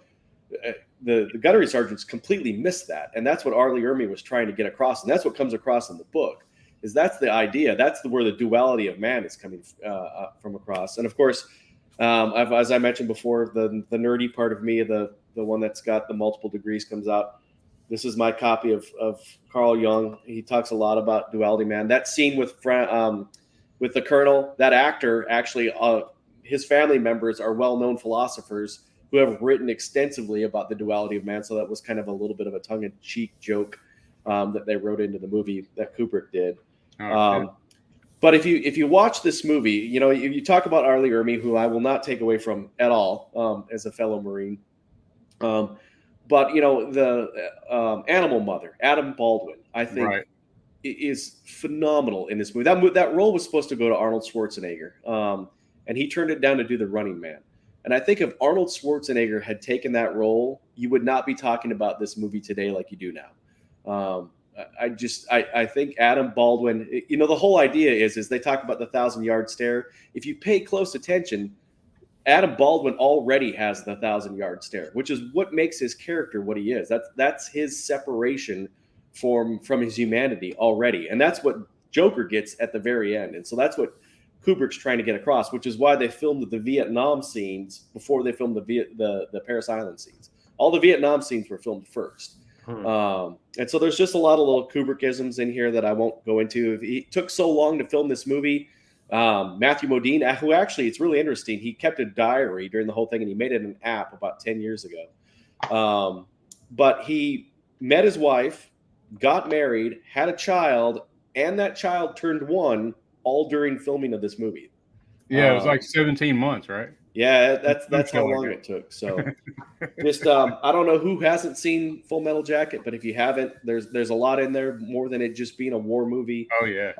the gunnery sergeants completely missed that. And that's what Arlie Ermey was trying to get across. And that's what comes across in the book, is that's the idea. That's where the duality of man is coming from across. And of course, as I mentioned before, the nerdy part of me, the one that's got the multiple degrees comes out. This is my copy of Carl Jung. He talks a lot about duality man. That scene with the colonel, that actor, actually, his family members are well-known philosophers who have written extensively about the duality of man. So that was kind of a little bit of a tongue-in-cheek joke that they wrote into the movie that Kubrick did. But if you watch this movie, you talk about Arlie Ermey, who I will not take away from at all as a fellow Marine. But the animal mother, Adam Baldwin, I think is phenomenal in this movie. That role was supposed to go to Arnold Schwarzenegger, and he turned it down to do The Running Man. And I think if Arnold Schwarzenegger had taken that role, you would not be talking about this movie today like you do now. I think Adam Baldwin, the whole idea is they talk about the 1,000-yard stare. If you pay close attention, Adam Baldwin already has the 1,000-yard stare, which is what makes his character what he is. That's his separation from his humanity already. And that's what Joker gets at the very end. And so that's what Kubrick's trying to get across, which is why they filmed the Vietnam scenes before they filmed the Parris Island scenes. All the Vietnam scenes were filmed first. And so there's just a lot of little Kubrickisms in here that I won't go into. It took so long to film this movie. Matthew Modine, who actually, it's really interesting. He kept a diary during the whole thing, and he made it an app about 10 years ago. But he met his wife, got married, had a child, and that child turned 1 all during filming of this movie. Yeah, it was like 17 months, right? Yeah, that's how long it took. So just I don't know who hasn't seen Full Metal Jacket, but if you haven't, there's a lot in there, more than it just being a war movie. Oh yeah.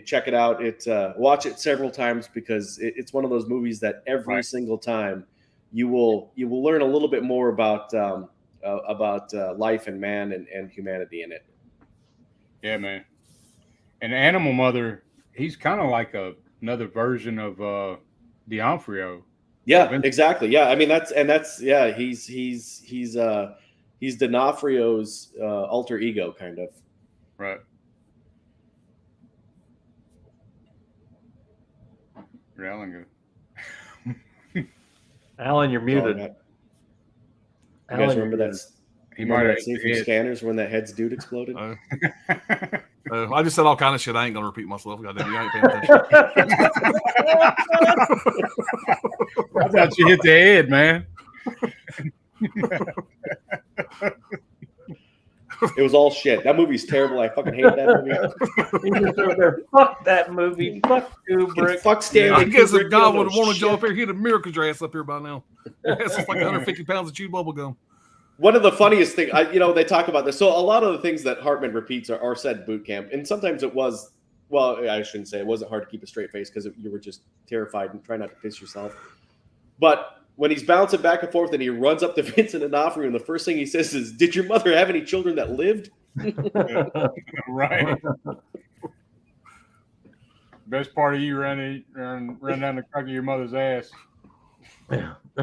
Check it out. Watch it several times, because it's one of those movies that every single time you will learn a little bit more about life and man and humanity in it. Yeah, man. And Animal Mother, he's kind of like another version of D'Onofrio. Yeah, exactly. Yeah, I mean that's he's D'Onofrio's alter ego, kind of. Right. Alan, Alan, you're muted. You guys remember that? He might have seen from Scanners when that head's dude exploded. I just said all kind of shit. I ain't gonna repeat myself. Goddamn, you ain't paying attention. I thought you hit the head, man. It was all shit. That movie's terrible. I fucking hate that movie. Fuck that movie. Fuck Kubrick. Fuck Stanley. I guess Kubrick, if God would have you know, wanted to jump up here, he'd have miracled your ass up here by now. It's like 150 pounds of chewed bubble gum. One of the funniest things, they talk about this. So a lot of the things that Hartman repeats are said in boot camp, and sometimes it was. Well, I shouldn't say it wasn't hard to keep a straight face, because you were just terrified and trying not to piss yourself. But when he's bouncing back and forth and he runs up to Vincent D'Onofrio, and the first thing he says is, "Did your mother have any children that lived?" Right. Best part of you ran down the crack of your mother's ass.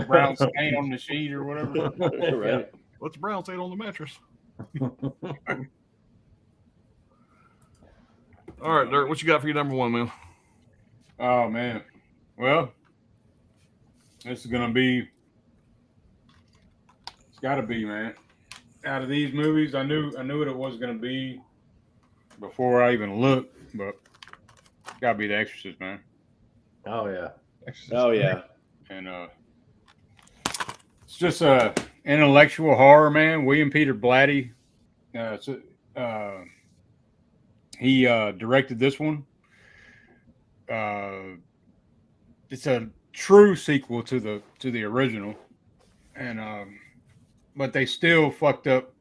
Brown stain on the sheet or whatever. Right. What's brown stain on the mattress? All right, Dirk, what you got for your number 1, man? Oh man. Well, this is gonna be. It's got to be, man. Out of these movies, I knew what it was gonna be before I even looked, but it's got to be The Exorcist, man. Oh yeah. Exorcist. Oh yeah. And it's just a intellectual horror, man. William Peter Blatty. He directed this one. It's a true sequel to the original, and but they still fucked up,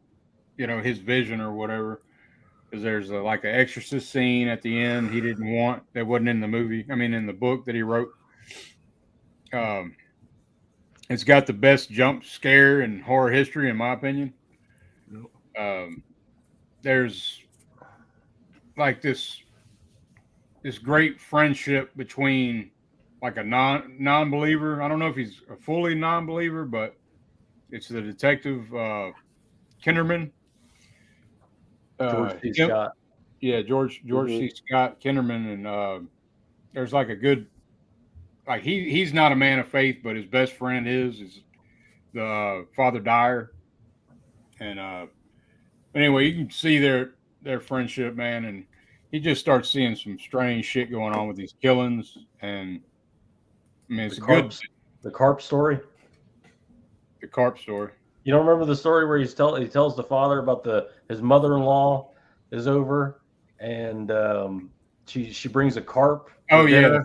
his vision or whatever. Because there's like an exorcist scene at the end he didn't want, that wasn't in the movie. I mean, in the book that he wrote. It's got the best jump scare in horror history, in my opinion. There's like this great friendship between like a non-believer. I don't know if he's a fully non-believer, but it's the detective Kinderman. George C. Scott. Yeah, George C. Scott Kinderman, and there's like a good. Like he's not a man of faith, but his best friend is the Father Dyer, and anyway, you can see their friendship, man, and he just starts seeing some strange shit going on with these killings, and I mean it's the carp story. The carp story. You don't remember the story where he tells the father about his mother-in-law is over, and she brings a carp. Oh yeah,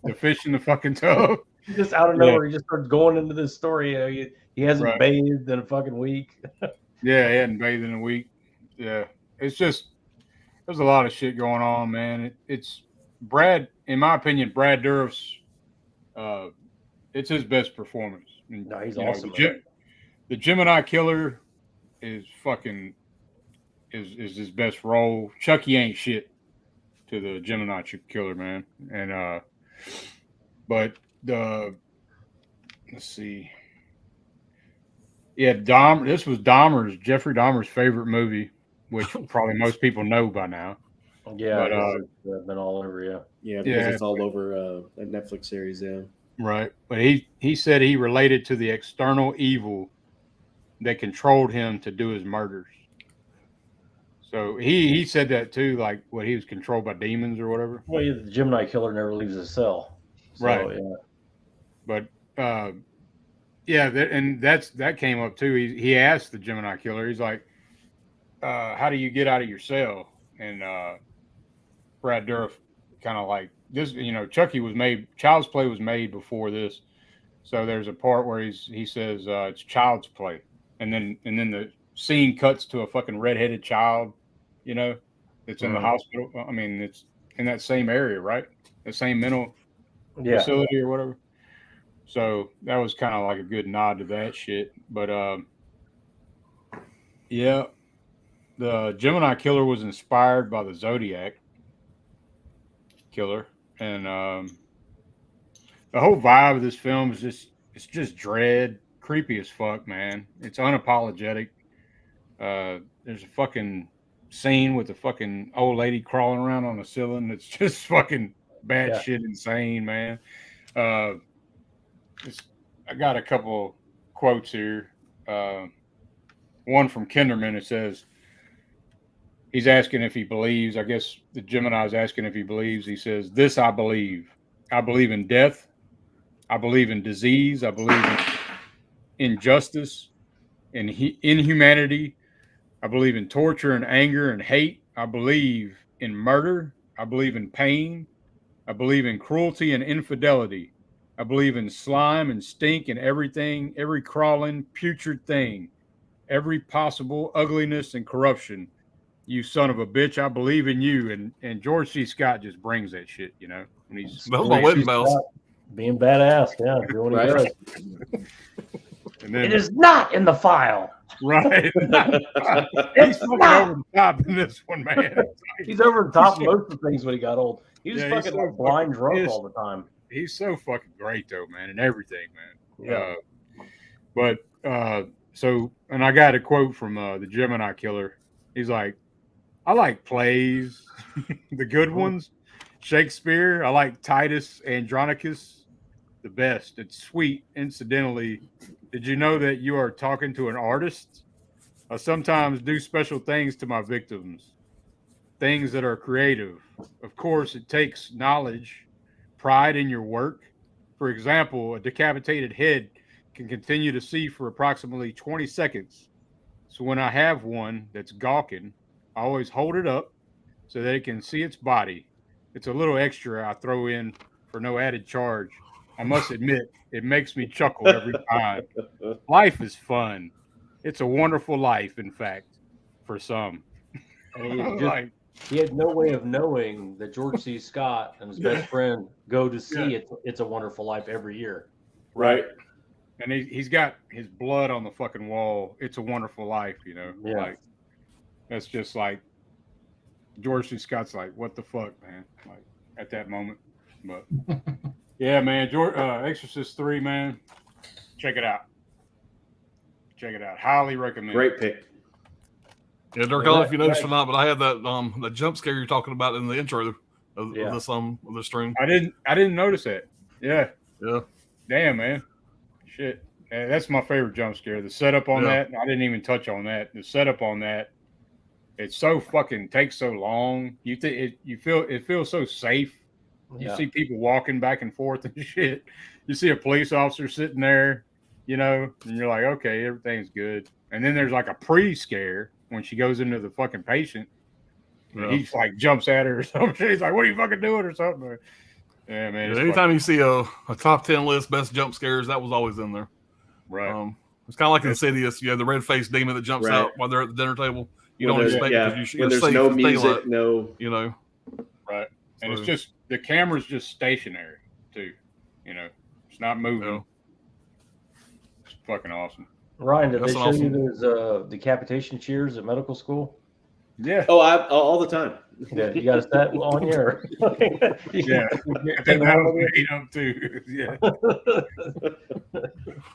the fish in the fucking tub. Just out of nowhere, he just starts going into this story. He hasn't bathed in a fucking week. Yeah, he hadn't bathed in a week. Yeah, it's just there's a lot of shit going on, man. It's Brad, in my opinion, Brad Dourif's. It's his best performance. No, he's awesome. The Gemini Killer is his best role. Chucky ain't shit to the Gemini Killer, man. And but let's see. Yeah, this was Jeffrey Dahmer's favorite movie, which probably most people know by now. Yeah, but it's been all over, yeah. Yeah, because it's all over a Netflix series, yeah. Right. But he said he related to the external evil that controlled him to do his murders. So he said that too, like what he was controlled by demons or whatever. Well, the Gemini killer never leaves his cell. So, Right. Yeah. But and that came up too. He asked the Gemini killer, he's like, how do you get out of your cell? And Brad Dourif kind of like this, Chucky was made, Child's Play was made before this. So there's a part where he says it's Child's Play. And then the scene cuts to a fucking redheaded child, that's in the hospital. I mean, it's in that same area, right? The same mental facility or whatever. So that was kind of like a good nod to that shit. But the Gemini killer was inspired by the Zodiac killer, and the whole vibe of this film is just dread, creepy as fuck, man. It's unapologetic. There's a fucking scene with a fucking old lady crawling around on the ceiling. That's just fucking bad shit, insane, man. I got a couple quotes here. One from Kinderman. It says, he's asking if he believes. I guess the Gemini is asking if he believes. He says, "This I believe. I believe in death. I believe in disease. I believe in injustice, in inhumanity. I believe in torture and anger and hate. I believe in murder. I believe in pain. I believe in cruelty and infidelity. I believe in slime and stink and everything, every crawling, putrid thing, every possible ugliness and corruption. You son of a bitch, I believe in you." And George C. Scott just brings that shit, when he's Those are my wedding bells. Being badass, do what he does. And then, it is not in the file. Right. He's fucking over the top in this one, man. He's over the top of most of the things when he got old. He was Yeah, fucking like blind drunk all the time. He's so fucking great though, man, and everything, man. Yeah. So I got a quote from the Gemini killer. He's like, "I like plays, the good ones. Shakespeare. I like Titus Andronicus the best. It's sweet. Incidentally, did you know that you are talking to an artist? I sometimes do special things to my victims, things that are creative. Of course, it takes knowledge, pride in your work. For example, a decapitated head can continue to see for approximately 20 seconds. So when I have one that's gawking, I always hold it up so that it can see its body. It's a little extra I throw in for no added charge. I must admit, it makes me chuckle every time. Life is fun. It's a wonderful life, in fact, for some." And he had no way of knowing that George C. Scott and his best friend go to see It's a Wonderful Life every year. Right. And he's got his blood on the fucking wall. It's a Wonderful Life, Yeah. Like, that's just like, George C. Scott's like, what the fuck, man? Like, at that moment. But yeah, man, Exorcist 3, man. Check it out. Highly recommend. Great pick. Yeah, Dirk, I don't know if you noticed or not, but I had that jump scare you're talking about in the intro of this stream. I didn't notice that. Yeah. Yeah. Damn, man. Shit. Yeah, that's my favorite jump scare. The setup on that, I didn't even touch on that. The setup on that, it's so fucking takes so long. It feels so safe. You see people walking back and forth and shit. You see a police officer sitting there, and you're like, okay, everything's good. And then there's like a pre-scare when she goes into the fucking patient. And he like jumps at her or something. He's like, "What are you fucking doing?" or something. Yeah, man. Anytime you see a top 10 list best jump scares, that was always in there. Right. It's kind of like Insidious. You have the red-faced demon that jumps out while they're at the dinner table. You don't expect it. When there's no music, Right. And it's just, the camera's just stationary too. It's not moving. It's fucking awesome. Ryan, did they show you those decapitation cheers at medical school? Yeah. Oh, all the time. Yeah, you got a set on here. Yeah. That'll be up too. Yeah.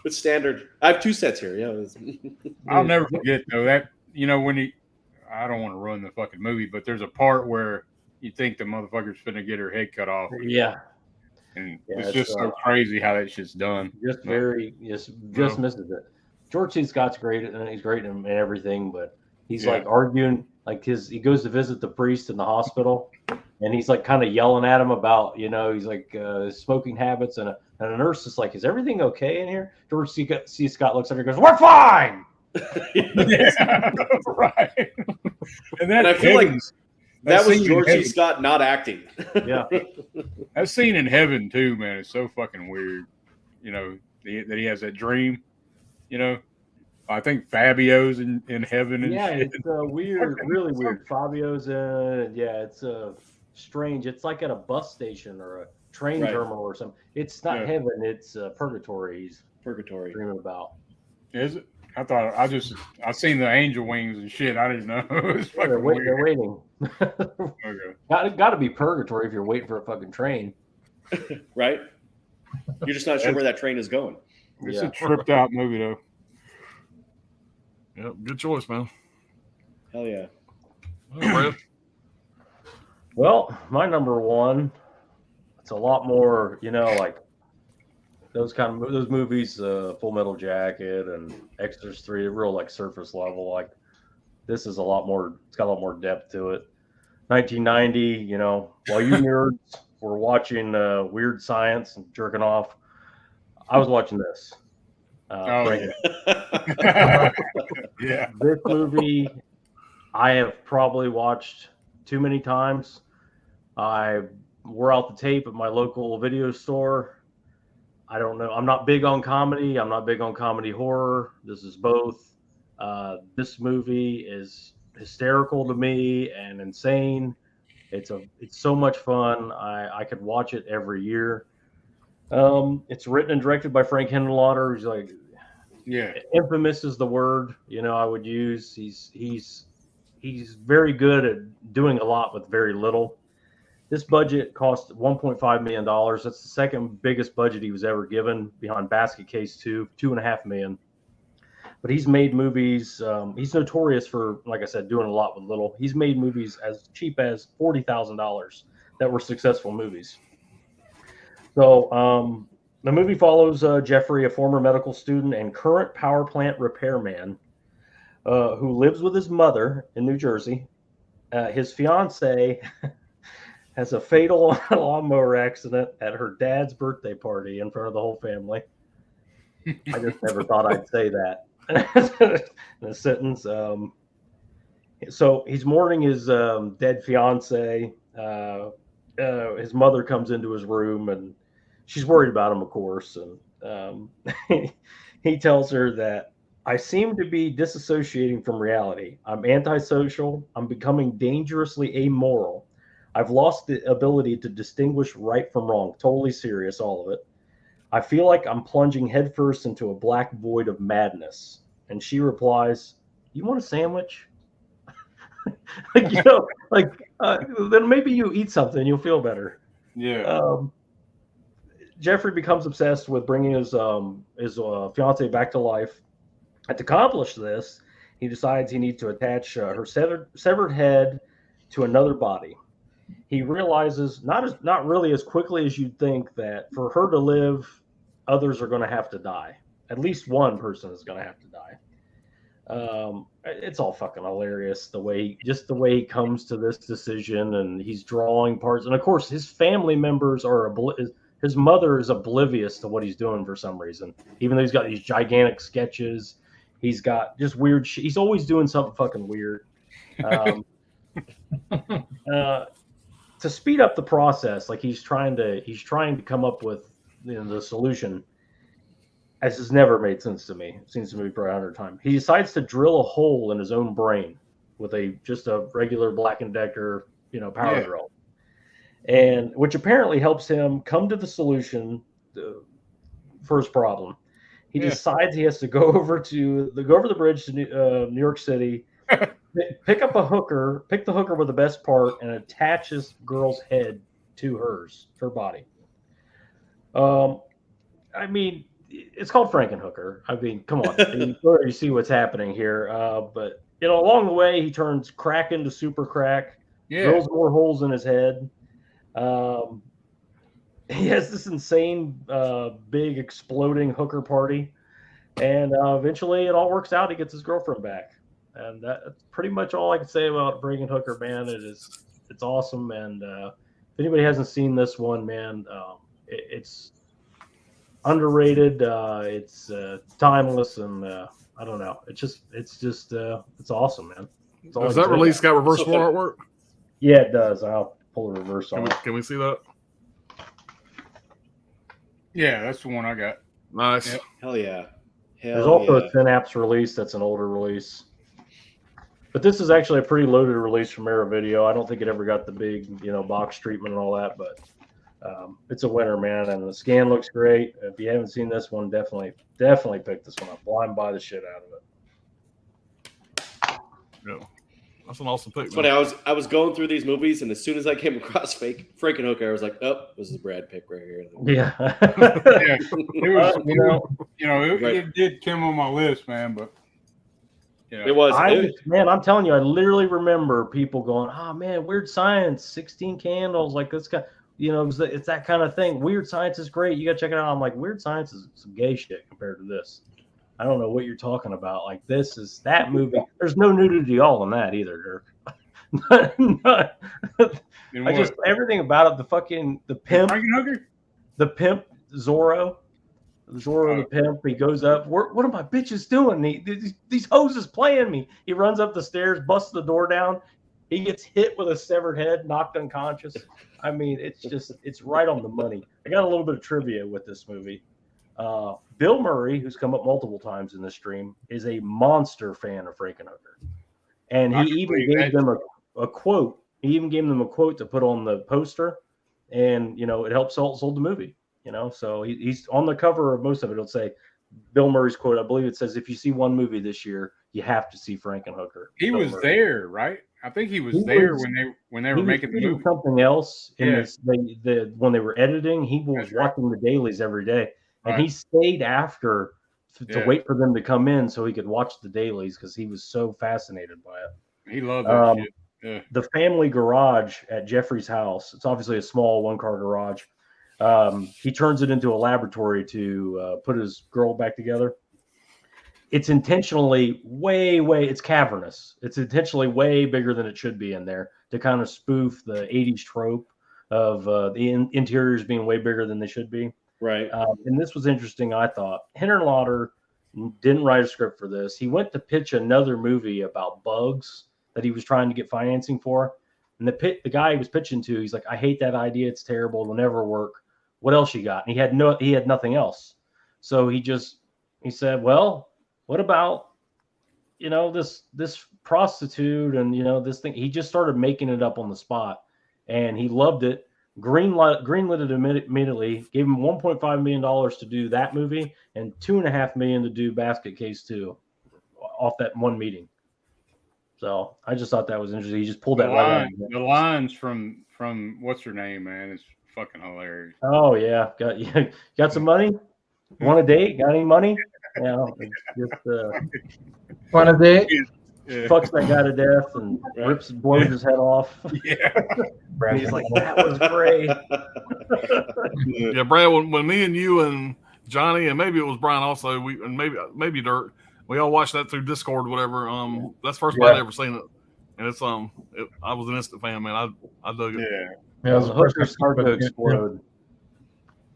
It's standard. I have 2 sets here. Yeah. I'll never forget though that when I don't want to ruin the fucking movie, but there's a part where you think the motherfucker's finna get her head cut off. Yeah. And it's just so crazy how that shit's done. Just misses it. George C. Scott's great, and he's great in everything, but he's Yeah. like arguing, like he goes to visit the priest in the hospital, and he's like kind of yelling at him about, he's like smoking habits, and a nurse is like, "Is everything okay in here?" George C. Scott looks at her and goes, "We're fine." Yeah, right. And I feel like that was scene in George C. heaven. Scott not acting. Yeah. That scene in heaven too, man, is so fucking weird. That he has that dream. I think Fabio's in heaven and Yeah, shit. it's weird, really weird. Fabio's it's strange. It's like at a bus station or a train Right. terminal or something. It's not Yeah. heaven, it's purgatory he's Purgatory. dreaming about. Is it? I thought I seen the angel wings and shit. I didn't know. It was fucking They're weird. waiting. Okay. Got to be purgatory if you're waiting for a fucking train. Right? You're just not sure where that train is going. It's Yeah. a tripped out movie though. Yep, good choice, man. Hell yeah. All right, Brad. Well, my number one, it's a lot more, like those movies, Full Metal Jacket and Exorcist 3, real like surface level. Like this is a lot more. It's got a lot more depth to it. 1990, while you nerds were watching Weird Science and jerking off, I was watching this. Yeah. This movie, I have probably watched too many times. I wore out the tape at my local video store. I don't know. I'm not big on comedy. I'm not big on comedy horror. This is both. This movie is hysterical to me and insane. It's so much fun. I could watch it every year. It's written and directed by Frank Henenlotter. He's like, infamous is the word I would use. He's very good at doing a lot with very little. This budget cost $1.5 million. That's the second biggest budget he was ever given, behind Basket Case 2, $2.5 million. But he's made movies. He's notorious for, like I said, doing a lot with little. He's made movies as cheap as $40,000 that were successful movies. So the movie follows Jeffrey, a former medical student and current power plant repairman, who lives with his mother in New Jersey. His fiance has a fatal lawnmower accident at her dad's birthday party in front of the whole family. I just never thought I'd say that in a sentence. So he's mourning his dead fiance. His mother comes into his room and she's worried about him, of course. And he tells her that I seem to be disassociating from reality. I'm antisocial. I'm becoming dangerously amoral. I've lost the ability to distinguish right from wrong. Totally serious, all of it. I feel like I'm plunging headfirst into a black void of madness. And she replies, "You want a sandwich?" Then maybe you eat something, you'll feel better. Yeah. Jeffrey becomes obsessed with bringing his fiance back to life. And to accomplish this, he decides he needs to attach her severed head to another body. He realizes, not really as quickly as you'd think, that for her to live, others are going to have to die. At least one person is going to have to die. It's all fucking hilarious the way he comes to this decision, and he's drawing parts. And of course, his family members are his mother is oblivious to what he's doing for some reason. Even though he's got these gigantic sketches, he's got just weird shit. He's always doing something fucking weird. To speed up the process, like he's trying to come up with the solution. This has never made sense to me. I've seen this movie for 100 times. He decides to drill a hole in his own brain with just a regular Black & Decker, power drill, and which apparently helps him come to the solution for his problem. He decides he has to go over the bridge to New York City, pick the hooker with the best part, and attach this girl's head to her body. I mean, it's called Frankenhooker. I mean, come on, you see what's happening here. But along the way, he turns crack into super crack. Drills more holes in his head. He has this insane, big, exploding hooker party. And eventually it all works out. He gets his girlfriend back. And that's pretty much all I can say about Frankenhooker, man. It's awesome. And if anybody hasn't seen this one, man, it's underrated. It's timeless, and I don't know. It's awesome, man. Does that release got reversible artwork? Yeah, it does. I'll pull the reverse on. Can we see that? Yeah, that's the one I got. Nice. Yep. Hell yeah. There's also a Synapse release that's an older release. But this is actually a pretty loaded release from Arrow Video. I don't think it ever got the big, box treatment and all that, but it's a winner, man. And the scan looks great. If you haven't seen this one, definitely pick this one up. Blind buy the shit out of it. Yeah. That's an awesome pick. It's funny. I was going through these movies, and as soon as I came across Frankenhooker, I was like, "Oh, this is a Brad pick right here." Yeah, Yeah, it did come on my list, man. But it was. Man, I'm telling you, I literally remember people going, "Oh man, Weird Science, 16 Candles, like this guy." It's that kind of thing. Weird Science is great. You got to check it out. I'm like, Weird Science is some gay shit compared to this. I don't know what you're talking about. Like, this is that movie. There's no nudity all in that either, Dirk. Everything about it. The pimp, the pimp Zorro the pimp. He goes up. What are my bitches doing? These hoses playing me. He runs up the stairs, busts the door down. He gets hit with a severed head, knocked unconscious. I mean, it's right on the money. I got a little bit of trivia with this movie. Bill Murray, who's come up multiple times in this stream, is a monster fan of Frankenhooker. And he even gave them a quote. He even gave them a quote to put on the poster. And, it helped sold the movie. So he's on the cover of most of it. It'll say Bill Murray's quote. I believe it says, if you see one movie this year, you have to see Frankenhooker. He was there, right? I think he was there when they were making the movie. Something else in when they were editing. He was watching the dailies every day. And he stayed after to wait for them to come in so he could watch the dailies because he was so fascinated by it. He loved that shit. Yeah. The family garage at Jeffrey's house, it's obviously a small one-car garage. He turns it into a laboratory to put his girl back together. It's intentionally it's cavernous. It's intentionally way bigger than it should be in there to kind of spoof the 80s trope of the interiors being way bigger than they should be. Right. And this was interesting, I thought. Hennerlotter didn't write a script for this. He went to pitch another movie about bugs that he was trying to get financing for. And the guy he was pitching to, he's like, I hate that idea. It's terrible. It'll never work. What else you got? And he had nothing else. So he said, well, what about, this prostitute and, this thing? He just started making it up on the spot. And he loved it. Greenlit it immediately, gave him $1.5 million to do that movie and $2.5 million to do Basket Case 2 off that one meeting. So I just thought that was interesting. He just pulled that right out. The lines from what's her name, man, is fucking hilarious. Oh yeah, got some money? Want a date? Got any money? It's just want a date? Fucks that guy to death and blows his head off. Yeah. And he's like, that was great. Yeah, Brad, when me and you and Johnny and maybe it was Brian also, maybe Dirk, we all watched that through Discord or whatever. That's the first time I'd ever seen it. And it's I was an instant fan, man. I dug it. Yeah, when the hookers start to explode.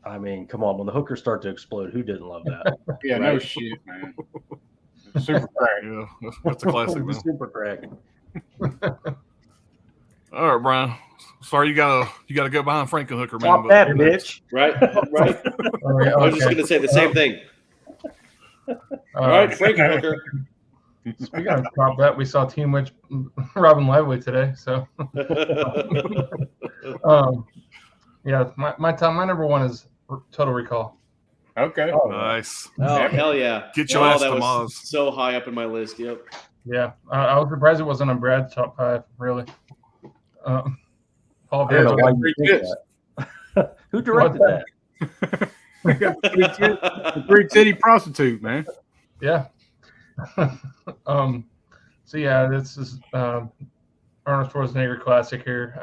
I mean, come on, when the hookers start to explode, who didn't love that? Yeah, right? No shit, man. Super crack. Yeah, that's a classic. Man. Super crack. All right, Brian. Sorry, you gotta go behind Frankenhooker, man. Stop that, bitch. Right. I was just gonna say the same thing. All right, Frankenhooker. We gotta stop that. We saw Teen Witch Robin Lively today, so. My number one is Total Recall. Okay. Oh, nice. Oh, hell yeah. Get your ass to was Mars. So high up in my list. Yep. Yeah. I was surprised it wasn't on Brad's top 5, really. Paul Bear's Who directed that? The Three City Prostitute, man. Yeah. This is Arnold Schwarzenegger classic here.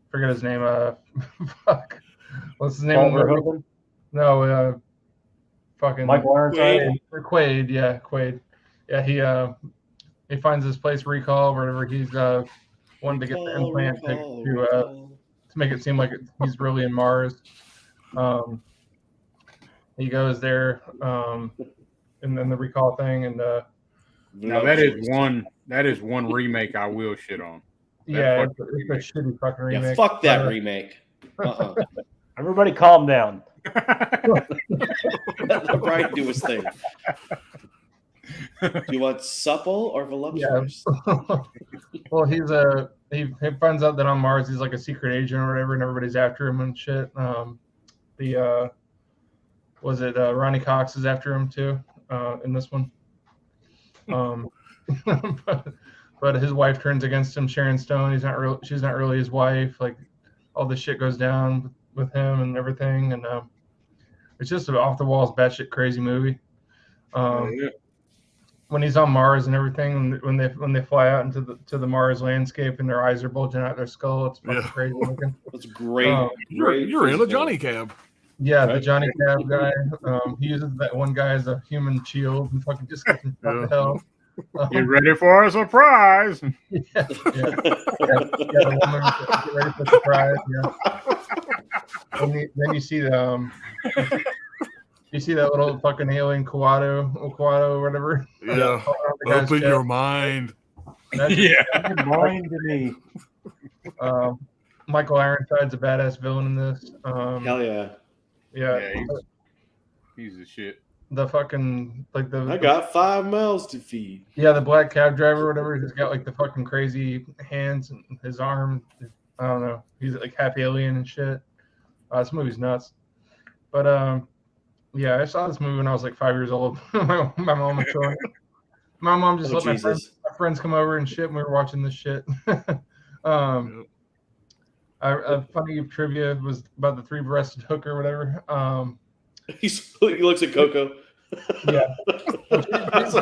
Forget his name. Fuck. What's his name? No. fucking Michael Ironside. Quaid. Yeah, Quaid. Yeah, he finds this place, Recall, wherever he's wanted to get the implant to make it seem like he's really in Mars. He goes there, and then the Recall thing, and now that is one remake I will shit on. It's a shitty fucking remake. Yeah, fuck that remake. Everybody calm down. Let Brian do his thing. Do you want supple or voluptuous? Yeah. Well, he finds out that on Mars he's like a secret agent or whatever, and everybody's after him and shit. Ronnie Cox is after him too in this one. But his wife turns against him, Sharon Stone. She's not really his wife. Like all this shit goes down with him and everything, and it's just an off the walls, batshit crazy movie. When he's on Mars and everything, when they fly out into the Mars landscape and their eyes are bulging out their skull, it's fucking crazy looking. That's great. You're in a Johnny Cab. Yeah, right? The Johnny Cab guy. He uses that one guy as a human shield and fucking just gets him shot to hell. Get ready for a surprise. Yeah. The woman, get ready for a surprise. Yeah. Then you see you see that little fucking alien Quado or whatever. Yeah. Open your mind. Your mind to me. Michael Ironside's a badass villain in this. Hell yeah. Yeah. He's the shit. The fucking I got 5 mouths to feed. Yeah, the black cab driver or whatever. He's got like the fucking crazy hands and his arm. I don't know. He's like half alien and shit. This movie's nuts. But yeah, I saw this movie when I was like 5 years old. my mom was showing it. My mom just let my friends come over and shit, and we were watching this shit. A funny trivia was about the 3-breasted hooker or whatever. He looks at Coco. Yeah. I saw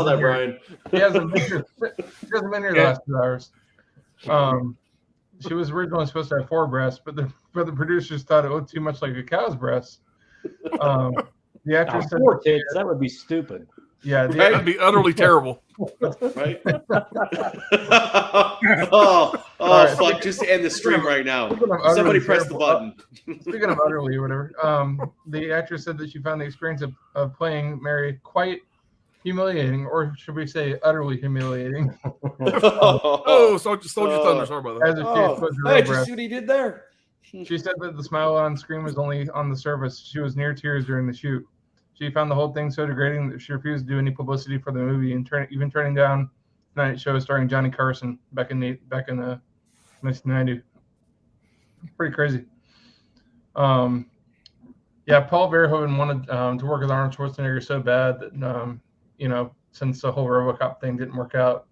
that, Brian. He hasn't been here the last 2 hours. She was originally supposed to have 4 breasts, but the producers thought it looked too much like a cow's breast. The actress said 4 kids, that would be stupid. Yeah, that'd be utterly terrible. Right? Right, fuck! Just end the stream right now. Somebody press the button. Speaking of utterly or whatever, the actress said that she found the experience of playing Mary quite humiliating, or should we say utterly humiliating. Stole your thunder. Sorry about that. Hey, did you see what he did there? She said that the smile on screen was only on the surface. She was near tears during the shoot. She found the whole thing so degrading that she refused to do any publicity for the movie, and even turning down the night show starring Johnny Carson back in 1990. Pretty crazy. Paul Verhoeven wanted to work with Arnold Schwarzenegger so bad that since the whole RoboCop thing didn't work out,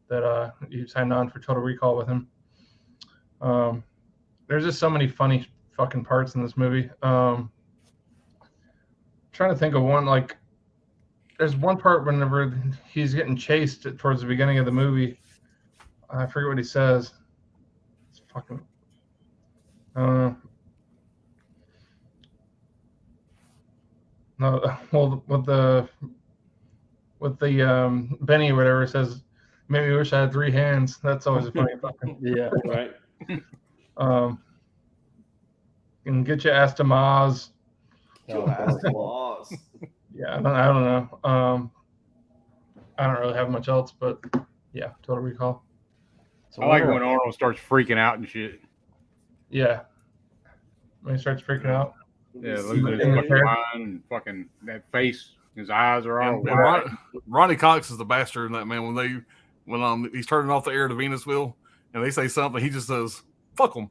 that he signed on for Total Recall with him. There's just so many funny fucking parts in this movie. Trying to think of one, like there's one part whenever he's getting chased towards the beginning of the movie. I forget what he says. It's fucking no, well, with the Benny or whatever, says, made me wish I had 3 hands. That's always a funny fucking yeah, right. And get your ass to Maz. Yeah, I don't know. I don't really have much else, but yeah, Total Recall. So I like when Arnold starts freaking out and shit. Yeah, when he starts freaking out. Yeah, losing his fucking mind and fucking that face. His eyes are all wide. Ronnie Cox is the bastard in that, man. When he's turning off the air to Venusville and they say something, he just says "fuck them."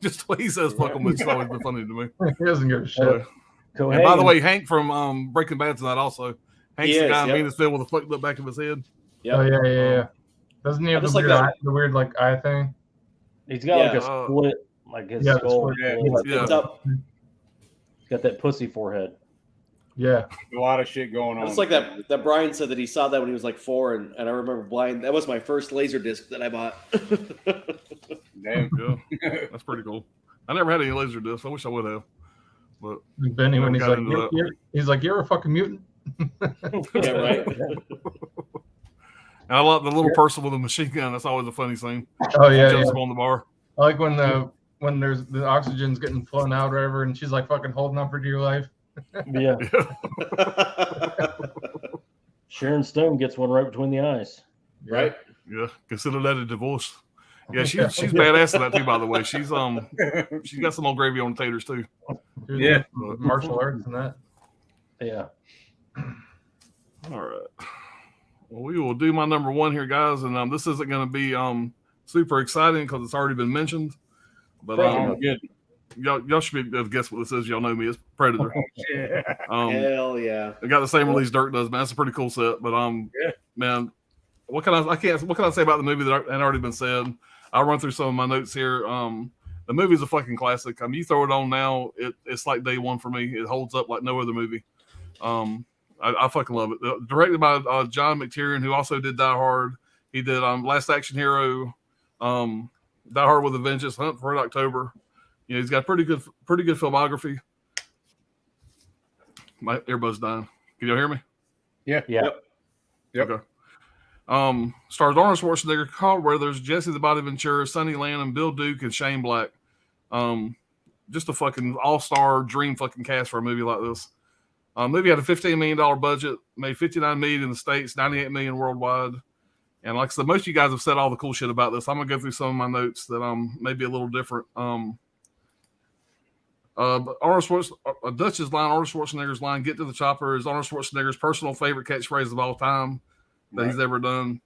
Just the way he says "fuck them," it's always been funny to me. He doesn't give a shit. And by the way, Hank from Breaking Bad's in that also. Hank's the guy in Venusville with a fucked up back of his head. Yep. Oh yeah. Doesn't he have the weird eye thing? He's got like a split, like his skull. He's got that pussy forehead. Yeah, a lot of shit going on. It's like that Brian said that he saw that when he was like 4, and I remember blind. That was my first laser disc that I bought. Damn, yeah, that's pretty cool. I never had any laser discs. I wish I would have. But Benny, when Never he's got like, into he's like, you're a fucking mutant. Yeah, right. and I like the little person with a machine gun. That's always a funny scene. Oh He yeah, jumps yeah. up on the bar. I like when there's the oxygen's getting flown out or whatever, and she's like fucking holding on for dear life. Yeah. Sharon Stone gets one right between the eyes. Right. Yeah, consider that a divorce. Yeah, she's badass at that too. By the way, she's got some old gravy on the taters too. Yeah. Martial arts and that. Yeah. All right. Well, we will do my number one here, guys, and this isn't going to be super exciting because it's already been mentioned. But Good. y'all should be able to guess what this is. Y'all know me. It's Predator. Yeah. Hell yeah. It got the same release Dirk does, man. That's a pretty cool set. But man, what can I say about the movie that had already been said? I'll run through some of my notes here. The movie's a fucking classic. I mean, you throw it on now, it's like day one for me. It holds up like no other movie. I fucking love it. Directed by John McTiernan, who also did Die Hard. He did Last Action Hero, Die Hard with a Vengeance, Hunt for Red October. You know, he's got pretty good filmography. My earbud's dying. Can y'all hear me? Yeah. Yep. Yep. Okay. Stars Arnold Schwarzenegger, Carl Weathers, Jesse the Body Ventura, Sonny Landham, Bill Duke, and Shane Black. Just a fucking all-star dream fucking cast for a movie like this. Movie had a $15 million budget, made $59 million in the States, $98 million worldwide. And like I said, most of you guys have said all the cool shit about this. I'm gonna go through some of my notes that may be a little different. But Arnold Schwarzenegger's line, "Get to the chopper," is Arnold Schwarzenegger's personal favorite catchphrase of all time that he's ever done.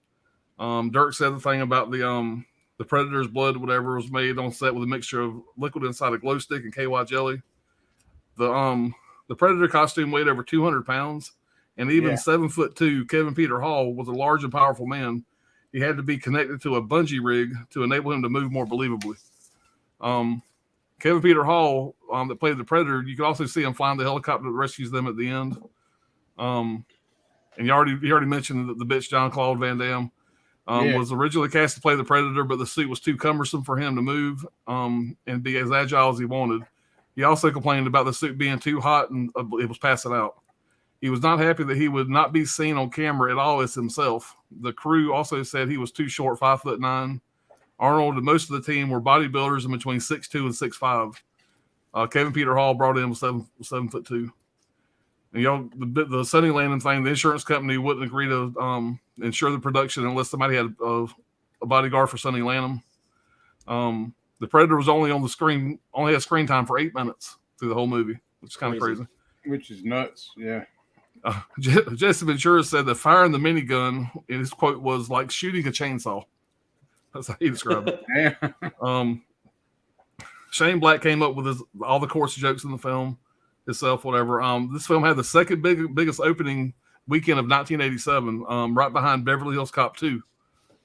Dirk said the thing about the Predator's blood, whatever, was made on set with a mixture of liquid inside a glow stick and KY jelly. The Predator costume weighed over 200 pounds, and even 7'2" Kevin Peter Hall was a large and powerful man. He had to be connected to a bungee rig to enable him to move more believably. Kevin Peter Hall, that played the Predator, you can also see him flying the helicopter that rescues them at the end. And you already mentioned the bitch Jean-Claude Van Damme was originally cast to play the Predator, but the suit was too cumbersome for him to move and be as agile as he wanted. He also complained about the suit being too hot and it was passing out. He was not happy that he would not be seen on camera at all as himself. The crew also said he was too short, 5'9". Arnold and most of the team were bodybuilders in between 6'2" and 6'5". Kevin Peter Hall brought in was 7'2". And the Sonny Landham thing, the insurance company wouldn't agree to insure the production unless somebody had a bodyguard for Sonny Landham. The Predator was only had screen time for 8 minutes through the whole movie, which is kind of crazy. Which is nuts, yeah. Jesse Ventura said that firing the minigun, in his quote, was like shooting a chainsaw. That's how he described it. Yeah. Shane Black came up with all the coarse jokes in the film itself, whatever. This film had the second biggest opening weekend of 1987, right behind Beverly Hills Cop 2,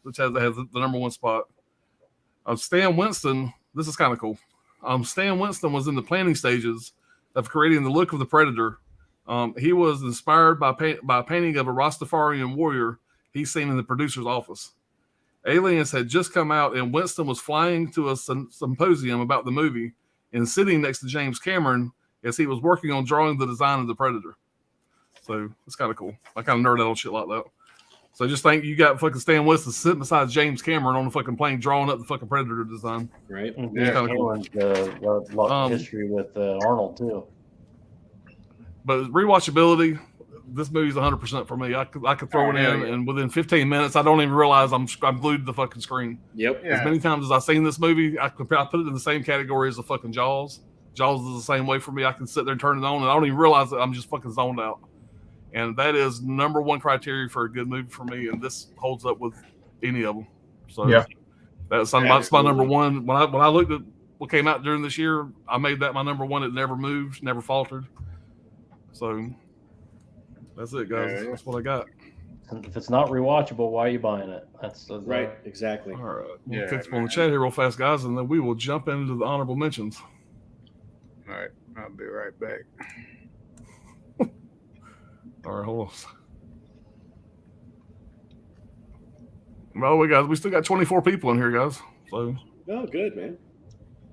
which has the number one spot. Stan Winston, this is kind of cool. Stan Winston was in the planning stages of creating the look of the Predator. He was inspired by a painting of a Rastafarian warrior he's seen in the producer's office. Aliens had just come out, and Winston was flying to a symposium about the movie and sitting next to James Cameron as he was working on drawing the design of the Predator. So it's kind of cool. I kind of nerd out on shit like that. So just think you got fucking Stan Winston sitting beside James Cameron on the fucking plane drawing up the fucking Predator design. Right. Yeah, kind of cool. A lot of history with Arnold too. But rewatchability, this movie's 100% for me. I could throw it in, and within 15 minutes, I don't even realize I'm glued to the fucking screen. Yep. As many times as I've seen this movie, I put it in the same category as the fucking Jaws. Jaws is the same way for me. I can sit there and turn it on, and I don't even realize that I'm just fucking zoned out. And that is number one criteria for a good movie for me, and this holds up with any of them. So that's my number one. When I looked at what came out during this year, I made that my number one. It never moved, never faltered. So that's it, guys. That's what I got. If it's not rewatchable, why are you buying it? That's right. Exactly. All right. We'll catch up on the chat here real fast, guys, and then we will jump into the honorable mentions. All right. I'll be right back. All right, hold on. Well, we still got 24 people in here, guys. So, oh, good, man.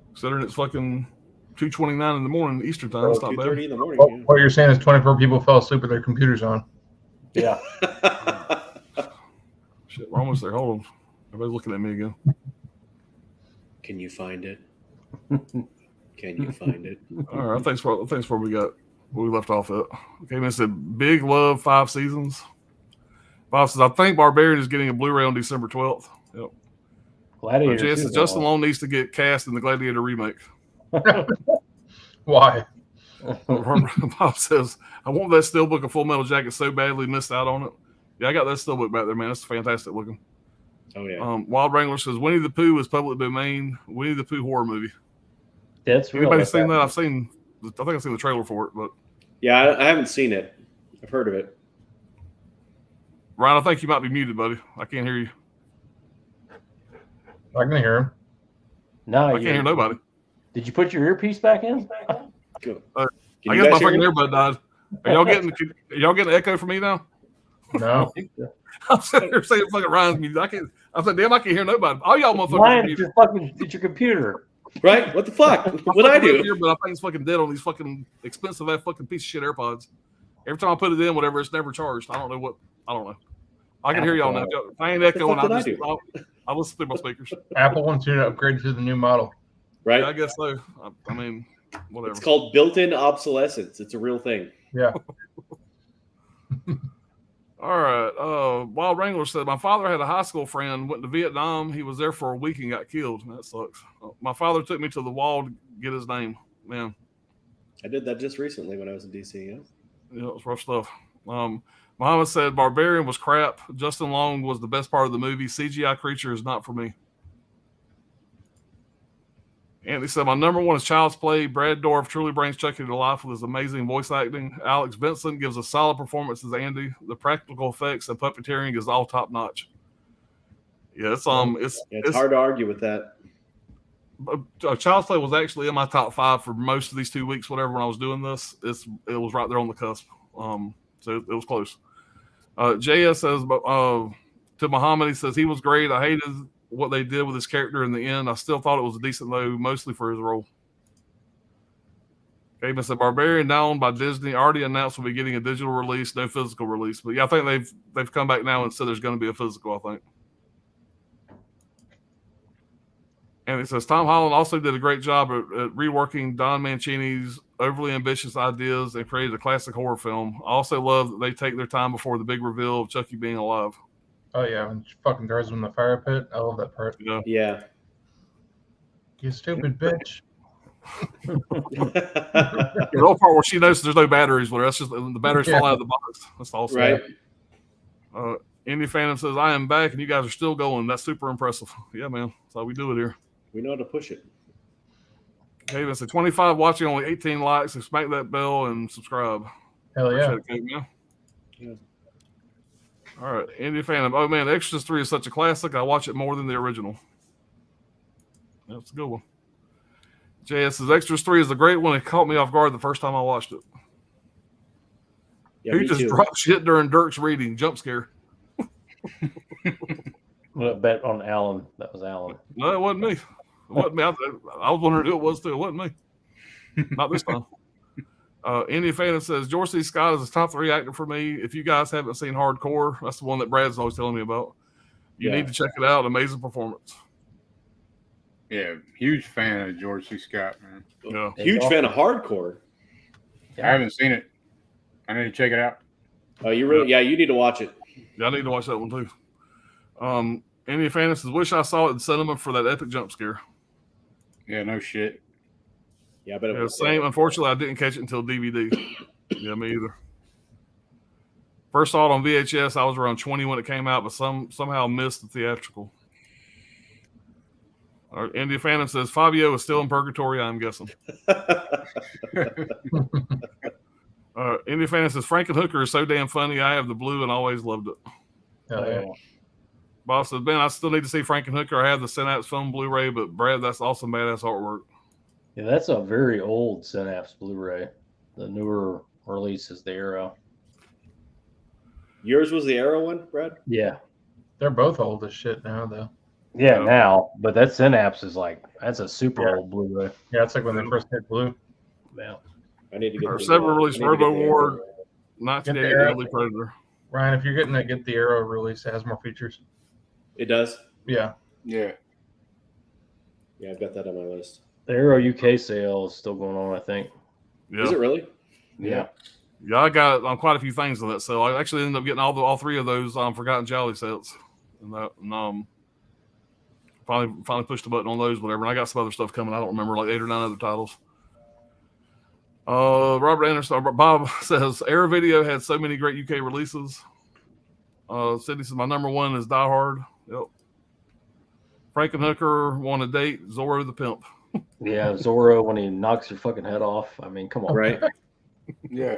Considering it's fucking 2:29 in the morning Eastern time. It's not 2:30 bad. in the morning. What you're saying is 24 people fell asleep with their computers on. Yeah. Yeah. Shit, we're almost there. Hold on. Everybody's looking at me again. Can you find it? Can you find it? All right, thanks for where we left off at. Okay, man said Big Love 5 seasons. Bob says I think Barbarian is getting a Blu-ray on December 12th. Yep. Gladiator. Jess says Justin Long needs to get cast in the Gladiator remake. Why? Bob says I want that steelbook of Full Metal Jacket so badly, missed out on it. Yeah, I got that steelbook back there, man. It's fantastic looking. Oh yeah. Wild Wrangler says Winnie the Pooh is public domain. Winnie the Pooh horror movie. That's real. Anybody seen that? I think I've seen the trailer for it, but Yeah, I haven't seen it. I've heard of it. Ryan, I think you might be muted, buddy. I can't hear you. I can hear him. No, I can't hear nobody. Did you put your earpiece back in? Good. I guess my fucking earbud died. Are y'all getting an echo from me now? No. I'm sitting here saying fucking Ryan's music. I'm like, damn, I can't hear nobody. All y'all motherfuckers. Ryan, it's your computer. Right? What the fuck? What I do? Here, but I think it's fucking dead on these fucking expensive ass fucking piece of shit AirPods. Every time I put it in, whatever, it's never charged. I don't know. I can hear y'all now. If I ain't echoing, I listen through my speakers. Apple wants you to upgrade to the new model. Right? Yeah, I guess so. I mean, whatever. It's called built-in obsolescence. It's a real thing. Yeah. All right. Wild Wrangler said, my father had a high school friend, went to Vietnam. He was there for a week and got killed. That sucks. My father took me to the wall to get his name. Man. I did that just recently when I was in DC. Yeah, it was rough stuff. Muhammad said, Barbarian was crap. Justin Long was the best part of the movie. CGI creature is not for me. Anthony said, my number one is Child's Play. Brad Dourif truly brings Chucky to life with his amazing voice acting. Alex Vincent gives a solid performance as Andy. The practical effects and puppeteering is all top notch. Yeah, it's hard to argue with that. Child's Play was actually in my top 5 for most of these 2 weeks, whatever, when I was doing this. It was right there on the cusp. So it was close. JS says to Muhammad, he says he was great. I hated what they did with his character in the end. I still thought it was a decent though, mostly for his role. Okay, Mr. Barbarian, now owned by Disney, already announced will be getting a digital release, no physical release. But yeah, I think they've come back now and said there's going to be a physical, I think. And it says Tom Holland also did a great job at reworking Don Mancini's overly ambitious ideas and created a classic horror film. I also love that they take their time before the big reveal of Chucky being alive. Oh yeah, when she fucking throws him in the fire pit. I love that part. Yeah. You stupid bitch. The whole part where she knows there's no batteries, where that's just the batteries fall out of the box. That's awesome. Right. Indy Phantom says, I am back and you guys are still going. That's super impressive. Yeah, man. That's how we do it here. We know how to push it. Hey, that's a 25 watching, only 18 likes. So smack that bell and subscribe. Hell yeah. Appreciate it, man. Yeah. All right, Indy Phantom. Oh man, Extras 3 is such a classic. I watch it more than the original. That's a good one. JS says Extras 3 is a great one. It caught me off guard the first time I watched it. Yeah, he just dropped shit during Dirk's reading. Jump scare. Well, bet on Alan. That was Alan. No, it wasn't me. It wasn't me. I was wondering who it was too. It wasn't me. Not this time. Indy Phantom says George C. Scott is a top 3 actor for me. If you guys haven't seen Hardcore, that's the one that Brad's always telling me about. You need to check it out. Amazing performance. Yeah, huge fan of George C. Scott, man. Yeah. Huge fan of Hardcore. I haven't seen it. I need to check it out. Oh, you really? Yeah, you need to watch it. Yeah, I need to watch that one too. Indy Phantom says, wish I saw it in cinema for that epic jump scare. Yeah, no shit. Yeah, but it was same. Unfortunately, I didn't catch it until DVD. Yeah, me either. First saw it on VHS. I was around 20 when it came out, but somehow missed the theatrical. Indy Phantom says Fabio is still in purgatory, I'm guessing. Indy Phantom says Frankenhooker is so damn funny. I have the Blue and always loved it. Hell yeah. Boss says, Ben, I still need to see Frankenhooker. I have the Synapse film Blu-ray, but Brad, that's awesome badass artwork. Yeah, that's a very old Synapse Blu-ray. The newer release is the Arrow. Yours was the Arrow one, Brad? Yeah. They're both old as shit now, though. Yeah, Yeah. now, but that Synapse is like that's a super old Blu-ray. Yeah, it's like when they first hit Blue. Yeah. I need to get Or the 7 release I need to get Robo the War, Arrow. 1980 Arrow. Deadly Predator. Ryan, if you're getting to get the Arrow release, it has more features. It does. Yeah. Yeah. Yeah, I've got that on my list. The Arrow UK sale is still going on, I think. Yeah. Is it really? Yeah. Yeah, I got on quite a few things of that. So I actually ended up getting all 3 of those Forgotten Jolly sets. And finally pushed the button on those, whatever. And I got some other stuff coming. I don't remember, like 8 or 9 other titles. Robert Anderson, Bob says Air Video had so many great UK releases. Sydney says my number 1 is Die Hard. Yep. Frankenhooker, Want a Date, Zorro the Pimp. Yeah, Zorro when he knocks your fucking head off. I mean, come on. Right. Yeah.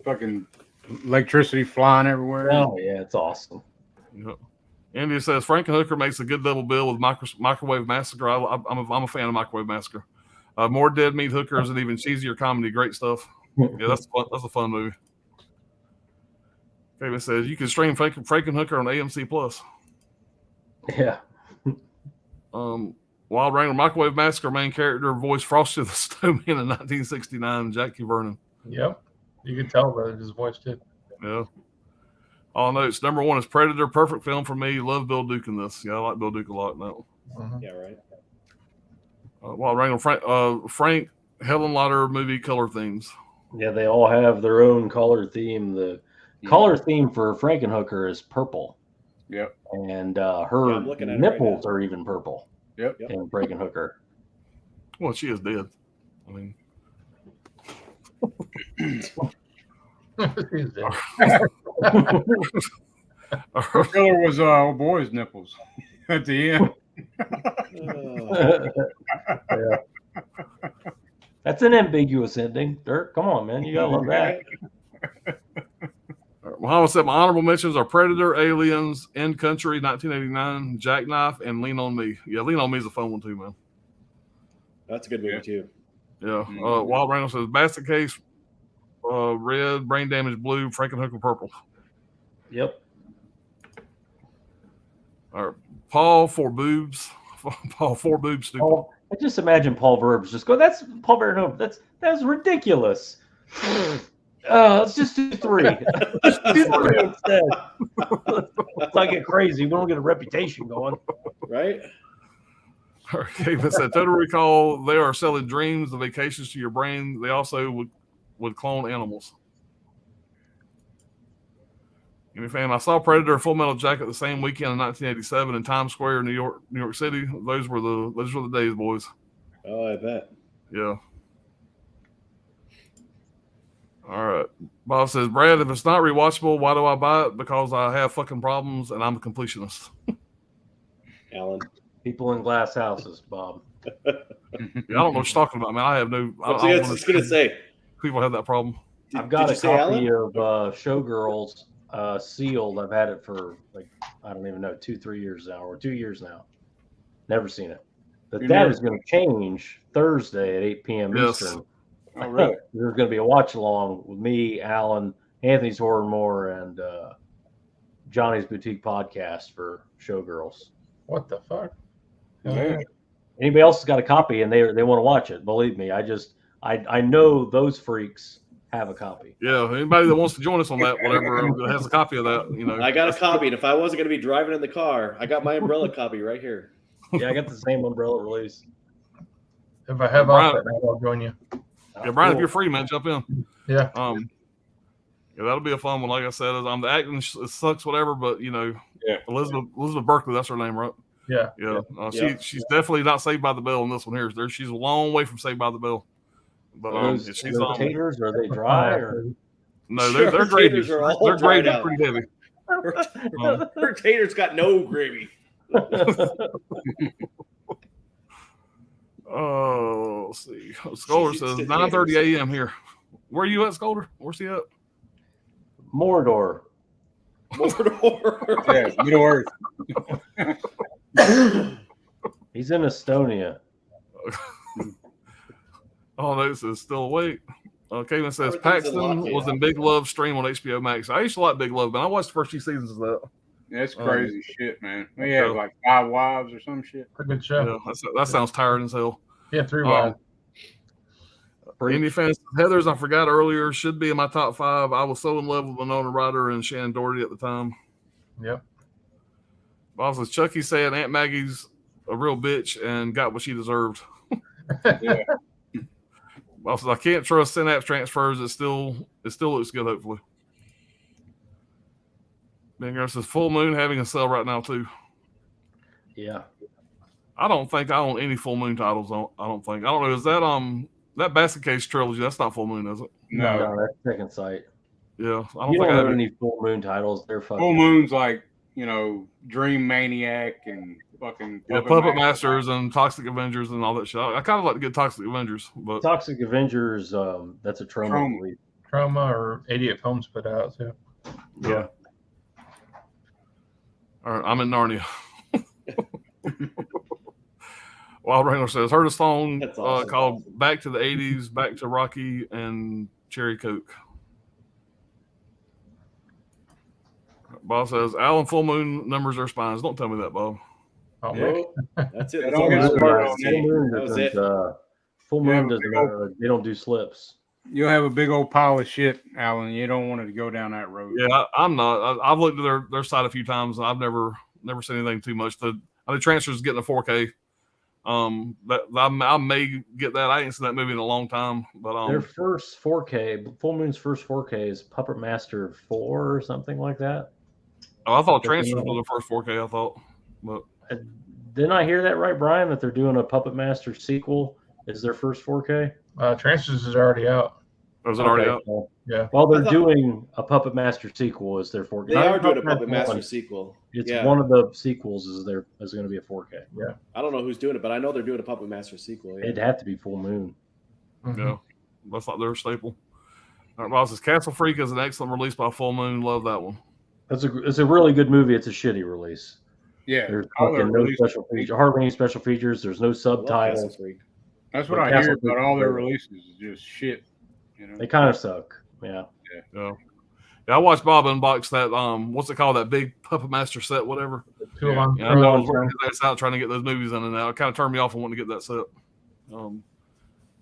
Fucking electricity flying everywhere. Oh yeah, it's awesome. Yep. India says Frankenhooker makes a good double bill with Microwave Massacre. I'm a fan of Microwave Massacre. More Dead Meat Hookers and even cheesier comedy. Great stuff. Yeah, that's a fun movie. Kevin says you can stream Frankenhooker on AMC Plus. Yeah. Wild Wrangler Microwave Massacre main character voiced Frosty the Snowman in 1969, Jackie Vernon. Yep. You can tell that his voice too. Yeah. All notes. Number 1 is Predator. Perfect film for me. Love Bill Duke in this. Yeah, I like Bill Duke a lot in that one. Mhm. Yeah, right. Wild Wrangler Frank Hellenlotter movie color themes. Yeah, they all have their own color theme. The color theme for Frankenhooker is purple. Yep. And Yeah, her I'm looking at it nipples are even purple Yep. in Frankenhooker. Well, she is dead. I mean, He's dead. Her color was old boy's nipples at the end. Yeah. That's an ambiguous ending. Dirk, come on, man. You gotta love that. Muhammad said my honorable mentions are Predator, Aliens, End Country, 1989, Jackknife, and Lean on Me. Yeah, Lean on Me is a fun one too, man. That's a good movie too. Yeah. Wild Randall says Basket Case, red, Brain Damage blue, Frankenhooker purple. Yep. All right. Paul for boobs. Paul for boobs. Stupid. I just imagine Paul Verbs just go, that's Paul Verhoeven. That's ridiculous. Let's just do 3. Let's do 3 instead. Let's not get crazy. We don't get a reputation going. Right? Okay, but said Total Recall, they are selling dreams, the vacations to your brain. They also would clone animals. Any fan? I saw Predator Full Metal Jacket the same weekend in 1987 in Times Square, New York City. Those were the days, boys. Oh, I bet. Yeah. All right. Bob says, Brad, if it's not rewatchable, why do I buy it? Because I have fucking problems and I'm a completionist. Alan. People in glass houses, Bob. Yeah, I don't know what you're talking about, man. I have no. I was just gonna say. People have that problem. I've got a Did you say copy Alan? of Showgirls sealed. I've had it for like I don't even know 2-3 years now or 2 years now. Never seen it. But that is going to change Thursday at 8 p.m. Yes. Eastern. Oh, really? There's going to be a watch along with me, Alan, Anthony's Horror and More, and Johnny's Boutique podcast for Showgirls. What the fuck? Yeah. Anybody else has got a copy and they want to watch it? Believe me, I know those freaks have a copy. Yeah, anybody that wants to join us on that, whatever, that has a copy of that, you know. I got a copy, and if I wasn't going to be driving in the car, I got my umbrella copy right here. Yeah, I got the same umbrella release. If I have Brian- off that night, I'll join you. Yeah, Brian, if Cool. you're free, man, jump in. Yeah. Yeah, that'll be a fun one. Like I said, the acting it sucks, whatever, but you know, Yeah. Elizabeth Berkley, that's her name, right? Yeah. Yeah, Yeah. she's definitely not Saved by the Bell in this one here. She's a long way from Saved by the Bell. But Those she's taters, are they dry or? no, they're Sure, gravy. taters are all They're dried gravy, out. pretty heavy. Her tater's got no gravy. Oh, let's see. Scolder says 9:30 a.m. here. Where are you at, Scolder? Where's he at? Mordor. Mordor. Yeah, Middle Earth. He's in Estonia. Oh, no, it says still awake. Caitlin says Everything's in Paxton Latvia. was in Big Love stream on HBO Max. I used to like Big Love, but I watched the first few seasons of that. That's crazy shit, man. He had like 5 wives or some shit. A good show. Yeah, that sounds tiring as hell. Yeah, 3 wives. Indie fans, Heathers, I forgot earlier, should be in my top 5. I was so in love with Winona Ryder and Shannon Doherty at the time. Yep. Also, Chucky said Aunt Maggie's a real bitch and got what she deserved. Yeah. Also, I can't trust Synapse transfers. It still looks good, hopefully. Ben says Full Moon having a sale right now, too. Yeah. I don't think I own any Full Moon titles. I don't know. Is that Basket Case trilogy? That's not Full Moon, is it? No. That's Second Sight. Yeah, I You don't think I don't have own any Full Moon titles. They're fucking. Full Moon's like, Dream Maniac and fucking Puppet Masters and Toxic Avengers and all that shit. I kind of like to get Toxic Avengers, but Toxic Avengers. That's a Troma movie. Troma or 88 Films put out too. Yeah. All right, I'm in Narnia. Wild Wrangler says, heard a song called Back to the 80s, Back to Rocky and Cherry Coke. Bob says, Alan Full Moon numbers their spines. Don't tell me that, Bob. Oh, No, that's it. That's Don't all get I started know. on Full Moon That was doesn't. it. Full Moon doesn't. They don't do slips. You'll have a big old pile of shit, Alan. You don't want it to go down that road. Yeah, I'm not. I've looked at their site a few times, and I've never seen anything too much. The Transfer's getting a 4K. I may get that. I ain't seen that movie in a long time. But Their first 4K, Full Moon's first 4K is Puppet Master 4 or something like that. I thought Transfers was the first 4K. I thought, but didn't I hear that right, Brian? That they're doing a Puppet Master sequel is their first 4K. Transfers is already out. was it already out? Well, Yeah. Well, they're doing a Puppet Master sequel as their 4K. They are doing a Puppet Master sequel. It's one of the sequels is going to be a 4K. Yeah. I don't know who's doing it, but I know they're doing a Puppet Master sequel. Yeah. It'd have to be Full Moon. Mm-hmm. Yeah, that's like their staple. All right, Bob says Castle Freak is an excellent release by Full Moon. Love that one. It's a really good movie. It's a shitty release. Yeah. There's no special features, hardly any special features. There's no subtitles. That's what I hear about all their releases is just shit. They kind of suck. Yeah. Yeah. I watched Bob unbox that. What's it called? That big Puppet Master set, whatever. Two of them. I was working his ass out trying to get those movies in and out. It kind of turned me off on wanting to get that set.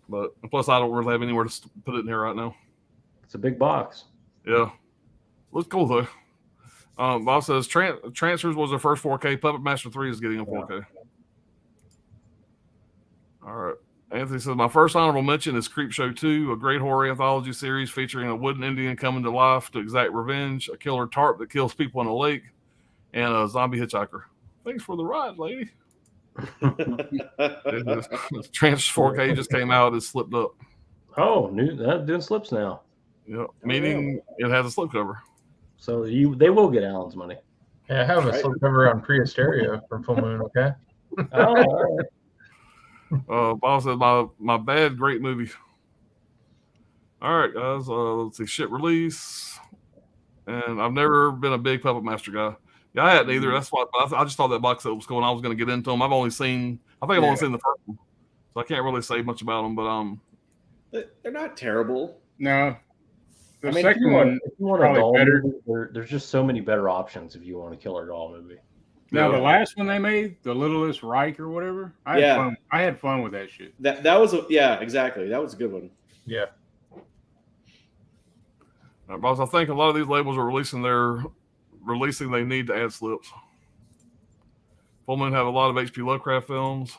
But plus, I don't really have anywhere to put it in here right now. It's a big box. Yeah. Looks cool though. Bob says Transfers was their first 4K. Puppet Master 3 is getting a 4K. All right. Anthony says, my first honorable mention is Creepshow 2, a great horror anthology series featuring a wooden Indian coming to life to exact revenge, a killer tarp that kills people in a lake, and a zombie hitchhiker. Thanks for the ride, lady. Transfers 4K just came out. It slipped up. Oh, that doing slips now. Yeah, meaning it has a slipcover. So they will get Alan's money. Yeah, I have a slipcover on Prius Stereo from Full Moon. Okay. Oh, all right. Bob said, my bad, great movie. All right, guys. Let's see. Shit release. And I've never been a big Puppet Master guy. Yeah, I hadn't either. That's why I just thought that box set was cool. And I was going to get into them. I've only seen the first one, so I can't really say much about them. But they're not terrible. No. The if second you one want a doll movie, there's just so many better options if you want a killer doll movie. Now the last one they made, the Littlest Reich or whatever, I had fun with that shit. That was exactly. That was a good one. Yeah. Boss, I think a lot of these labels are releasing they need to add slips. Full Moon have a lot of H.P. Lovecraft films,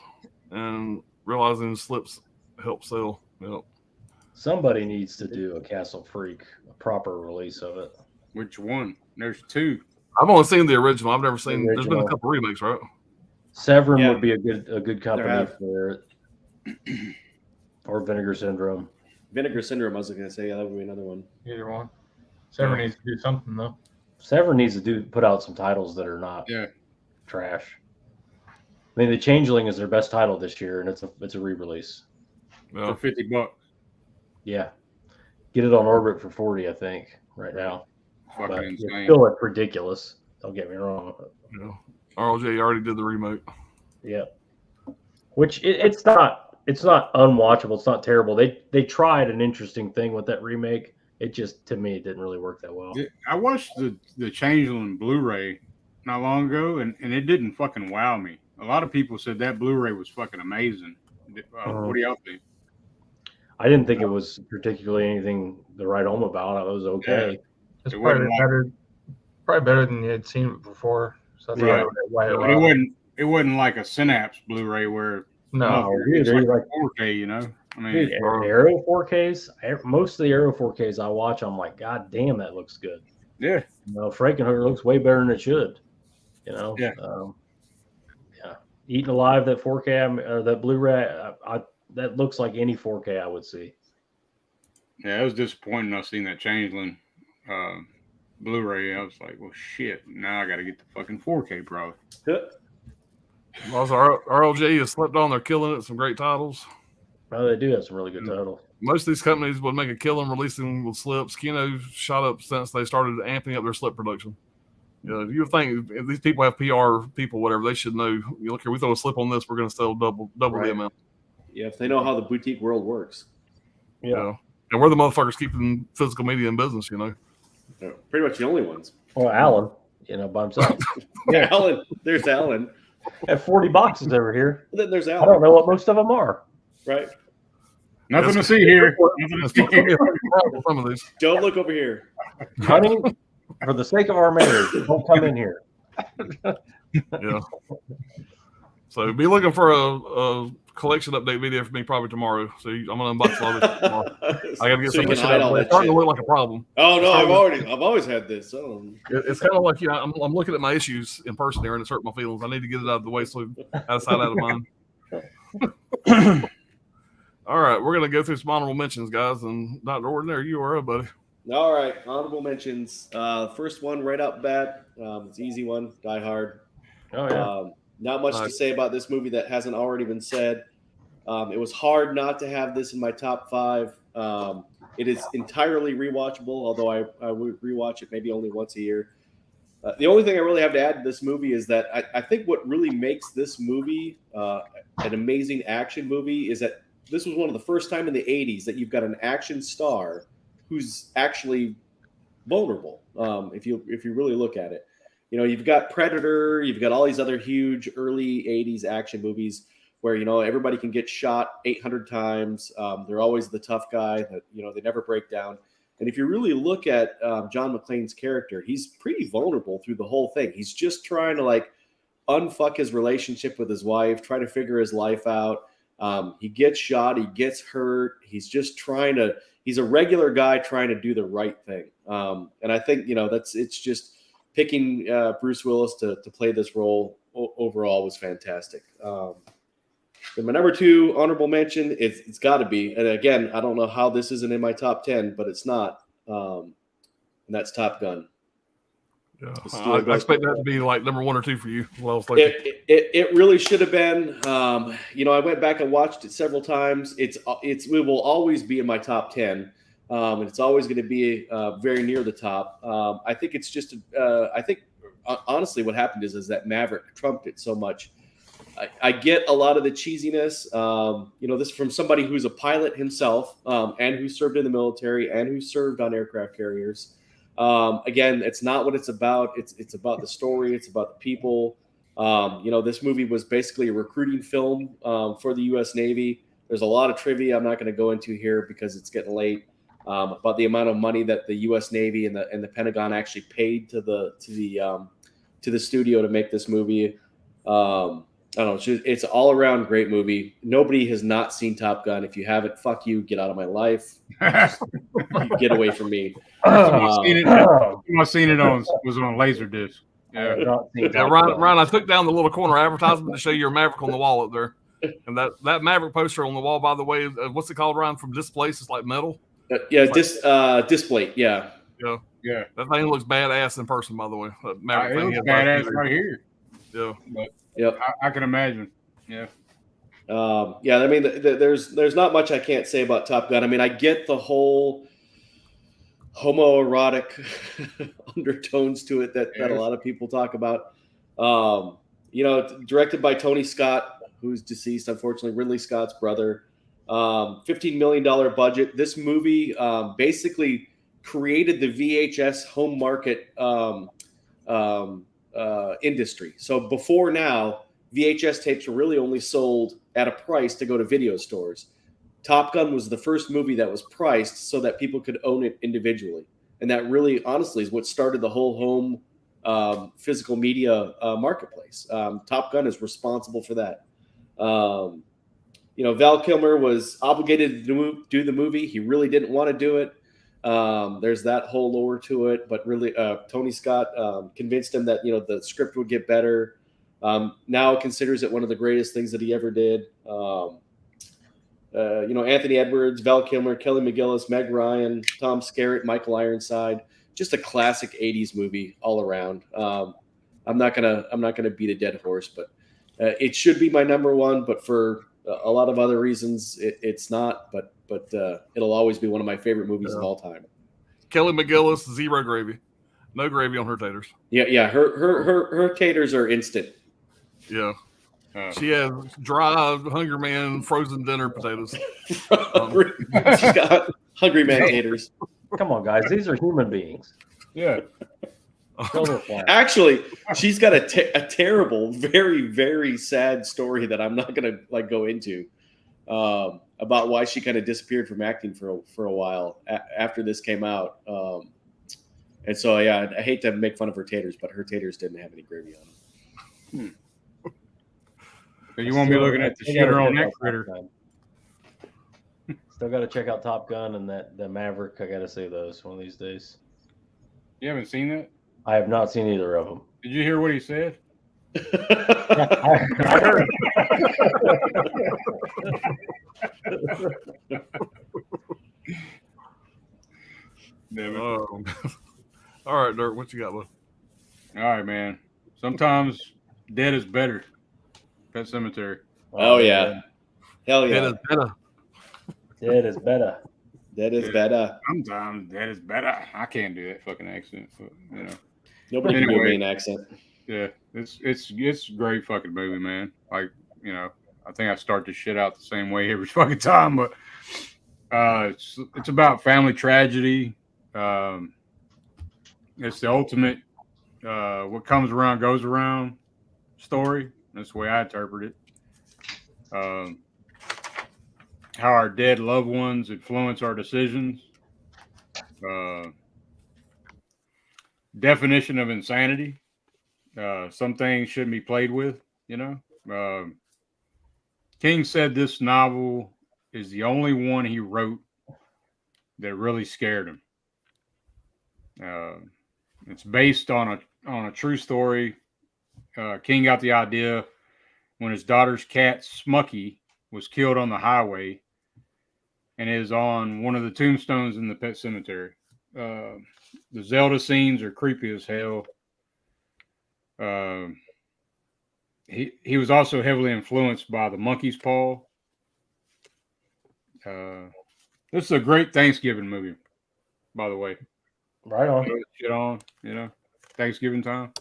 and realizing slips help sell. Yep. Somebody needs to do a Castle Freak, a proper release of it. Which one? There's 2. I've only seen the original. I've never seen. There's been a couple remakes, right? Severin would be a good company for it, or Vinegar Syndrome. Vinegar Syndrome. I was going to say that would be another one. Either one. Severin needs to do something though. Severin needs to put out some titles that are not trash. I mean, The Changeling is their best title this year, and it's a re-release for $50. Yeah, get it on Orbit for $40, I think, right now. Fucking but insane. It's still ridiculous. Don't get me wrong. Yeah, RLJ already did the remake. Yeah, which it's not unwatchable. It's not terrible. They tried an interesting thing with that remake. It just, to me, it didn't really work that well. I watched the Changeling Blu-ray not long ago, and it didn't fucking wow me. A lot of people said that Blu-ray was fucking amazing. What do y'all think? I didn't think it was particularly anything to write home about. It was okay. It's It probably wasn't better than you had seen it before. So that's Right. why But it wasn't like a Synapse Blu-ray where no. Dude, it's like like 4K, you know. I mean, dude, Aero 4Ks. Most of the Aero 4Ks I watch, I'm like, God damn, that looks good. yeah, You know, Frankenhooker looks way better than it should. You know, Yeah. Yeah. Eating Alive, that 4K, that Blu-ray, that looks like any 4K I would see. yeah, it was disappointing not seeing that Changeling Blu-ray. I was like, well, shit. Now I got to get the fucking 4K, bro. Also, RLJ has slept on. They're killing it. Some great titles. Well, they do have some really good titles. Most of these companies would make a killing releasing with slips. Kino shot up since they started amping up their slip production. You know, you think if these people have PR people, whatever, they should know. You look here, we throw a slip on this, we're going to sell double Right. the amount. Yeah, if they know how the boutique world works. Yeah. You know? And we're the motherfuckers keeping physical media in business, you know. They're pretty much the only ones. Well, Alan, you know, by himself. Yeah, Alan. There's Alan. Have 40 boxes over here. Then there's I Alan. don't know what most of them are. Right. Nothing to see here. Nothing to see here. Some of these. Don't look over here. Honey, for the sake of our marriage, don't come in here. Yeah. So be looking for a collection update video for me probably tomorrow. So I'm gonna unbox all this tomorrow. I gotta get So you some can shit hide out. all It's that starting to shit. look like a problem. Oh no, I've always had this. Oh. It's kind of like, you know, I'm looking at my issues in person here and it's hurting my feelings. I need to get it out of the way so out of sight, out of mind. All right, we're gonna go through some honorable mentions, guys, and Dr. Ordinary, you are up, buddy. All right, honorable mentions. First one right out bat. It's an easy one. Die Hard. Oh, yeah. Not much to say about this movie that hasn't already been said. It was hard not to have this in my top 5. It is entirely rewatchable, although I would rewatch it maybe only once a year. The only thing I really have to add to this movie is that I think what really makes this movie an amazing action movie is that this was one of the first time in the 80s that you've got an action star who's actually vulnerable. If you really look at it, you know, you've got Predator, you've got all these other huge early 80s action movies where, you know, everybody can get shot 800 times. They're always the tough guy that, you know, they never break down. And if you really look at John McClane's character, he's pretty vulnerable through the whole thing. He's just trying to like unfuck his relationship with his wife, try to figure his life out. He gets shot, he gets hurt. He's just he's a regular guy trying to do the right thing. And I think, you know, it's just picking Bruce Willis to play this role overall was fantastic. And my number 2 honorable mention, it's got to be, and again, I don't know how this isn't in my top 10, but it's not. And that's Top Gun. Yeah, I expect that to be like number 1 or 2 for you. Well, it really should have been. You know, I went back and watched it several times. It will always be in my top 10. And it's always going to be very near the top. I think it's just. I think honestly, what happened is that Maverick trumped it so much. I get a lot of the cheesiness. You know, this from somebody who's a pilot himself and who served in the military and who served on aircraft carriers. Again, it's not what it's about. It's about the story. It's about the people. You know, this movie was basically a recruiting film for the U.S. Navy. There's a lot of trivia I'm not going to go into here because it's getting late. About the amount of money that the U.S. Navy and the Pentagon actually paid to the studio to make this movie. I don't know. It's all around great movie. Nobody has not seen Top Gun. If you haven't, fuck you. Get out of my life. Get away from me. I've seen it was on Laserdisc. Yeah, Ryan, I took down the little corner advertisement to show you a Maverick on the wall up there. And that Maverick poster on the wall, by the way, what's it called, Ryan? From Displace, it's like metal. Display. Yeah. Yeah. That thing looks badass in person, by the way. That Maverick It thing looks badass right here. Yeah. But Yep. I can imagine. Yeah. Yeah. I mean, there's not much I can't say about Top Gun. I mean, I get the whole homoerotic undertones to it that a lot of people talk about. You know, directed by Tony Scott, who's deceased, unfortunately, Ridley Scott's brother. $15 million budget. This movie basically created the VHS home market industry. So before now, VHS tapes were really only sold at a price to go to video stores. Top Gun was the first movie that was priced so that people could own it individually. And that really, honestly, is what started the whole home physical media marketplace. Top Gun is responsible for that. Val Kilmer was obligated to do the movie. He really didn't want to do it. There's that whole lore to it, but really, Tony Scott convinced him that the script would get better. Now considers it one of the greatest things that he ever did. Anthony Edwards, Val Kilmer, Kelly McGillis, Meg Ryan, Tom Skerritt, Michael Ironside. Just a classic '80s movie all around. I'm not gonna beat a dead horse, but it should be my number one. But for a lot of other reasons, it's not. But it'll always be one of my favorite movies of all time. Kelly McGillis, zero gravy, no gravy on her taters. Yeah. Her taters are instant. Yeah. She has dry Hungry Man frozen dinner potatoes. She's got Hungry Man taters. Come on, guys. These are human beings. Yeah. Actually, she's got a terrible, very, very sad story that I'm not going to go into about why she kind of disappeared from acting for a while after this came out. And so, yeah, I hate to make fun of her taters, but her taters didn't have any gravy on them. So you won't be looking at the shitter on that critter. Still got to check out Top Gun and the Maverick. I got to see those one of these days. You haven't seen that? I have not seen either of them. Did you hear what he said? I heard. All right, Dirk, what you got, bud? All right, man. Sometimes dead is better. Pet Cemetery. Oh yeah. Hell yeah. Dead is better. Dead is better. Dead is better. Sometimes dead is better. I can't do that fucking accent, but Nobody can do me an accent. Yeah, it's a great fucking movie, man. Like, I think I start to shit out the same way every fucking time, but it's about family tragedy. It's the ultimate what comes around goes around story. That's the way I interpret it. How our dead loved ones influence our decisions. Definition of insanity. Some things shouldn't be played with, King said this novel is the only one he wrote that really scared him. It's based on a true story. King got the idea when his daughter's cat, Smucky, was killed on the highway and is on one of the tombstones in the pet cemetery. The Zelda scenes are creepy as hell. He was also heavily influenced by the Monkey's Paw. This is a great Thanksgiving movie, by the way. Right on. Shit on, Thanksgiving time.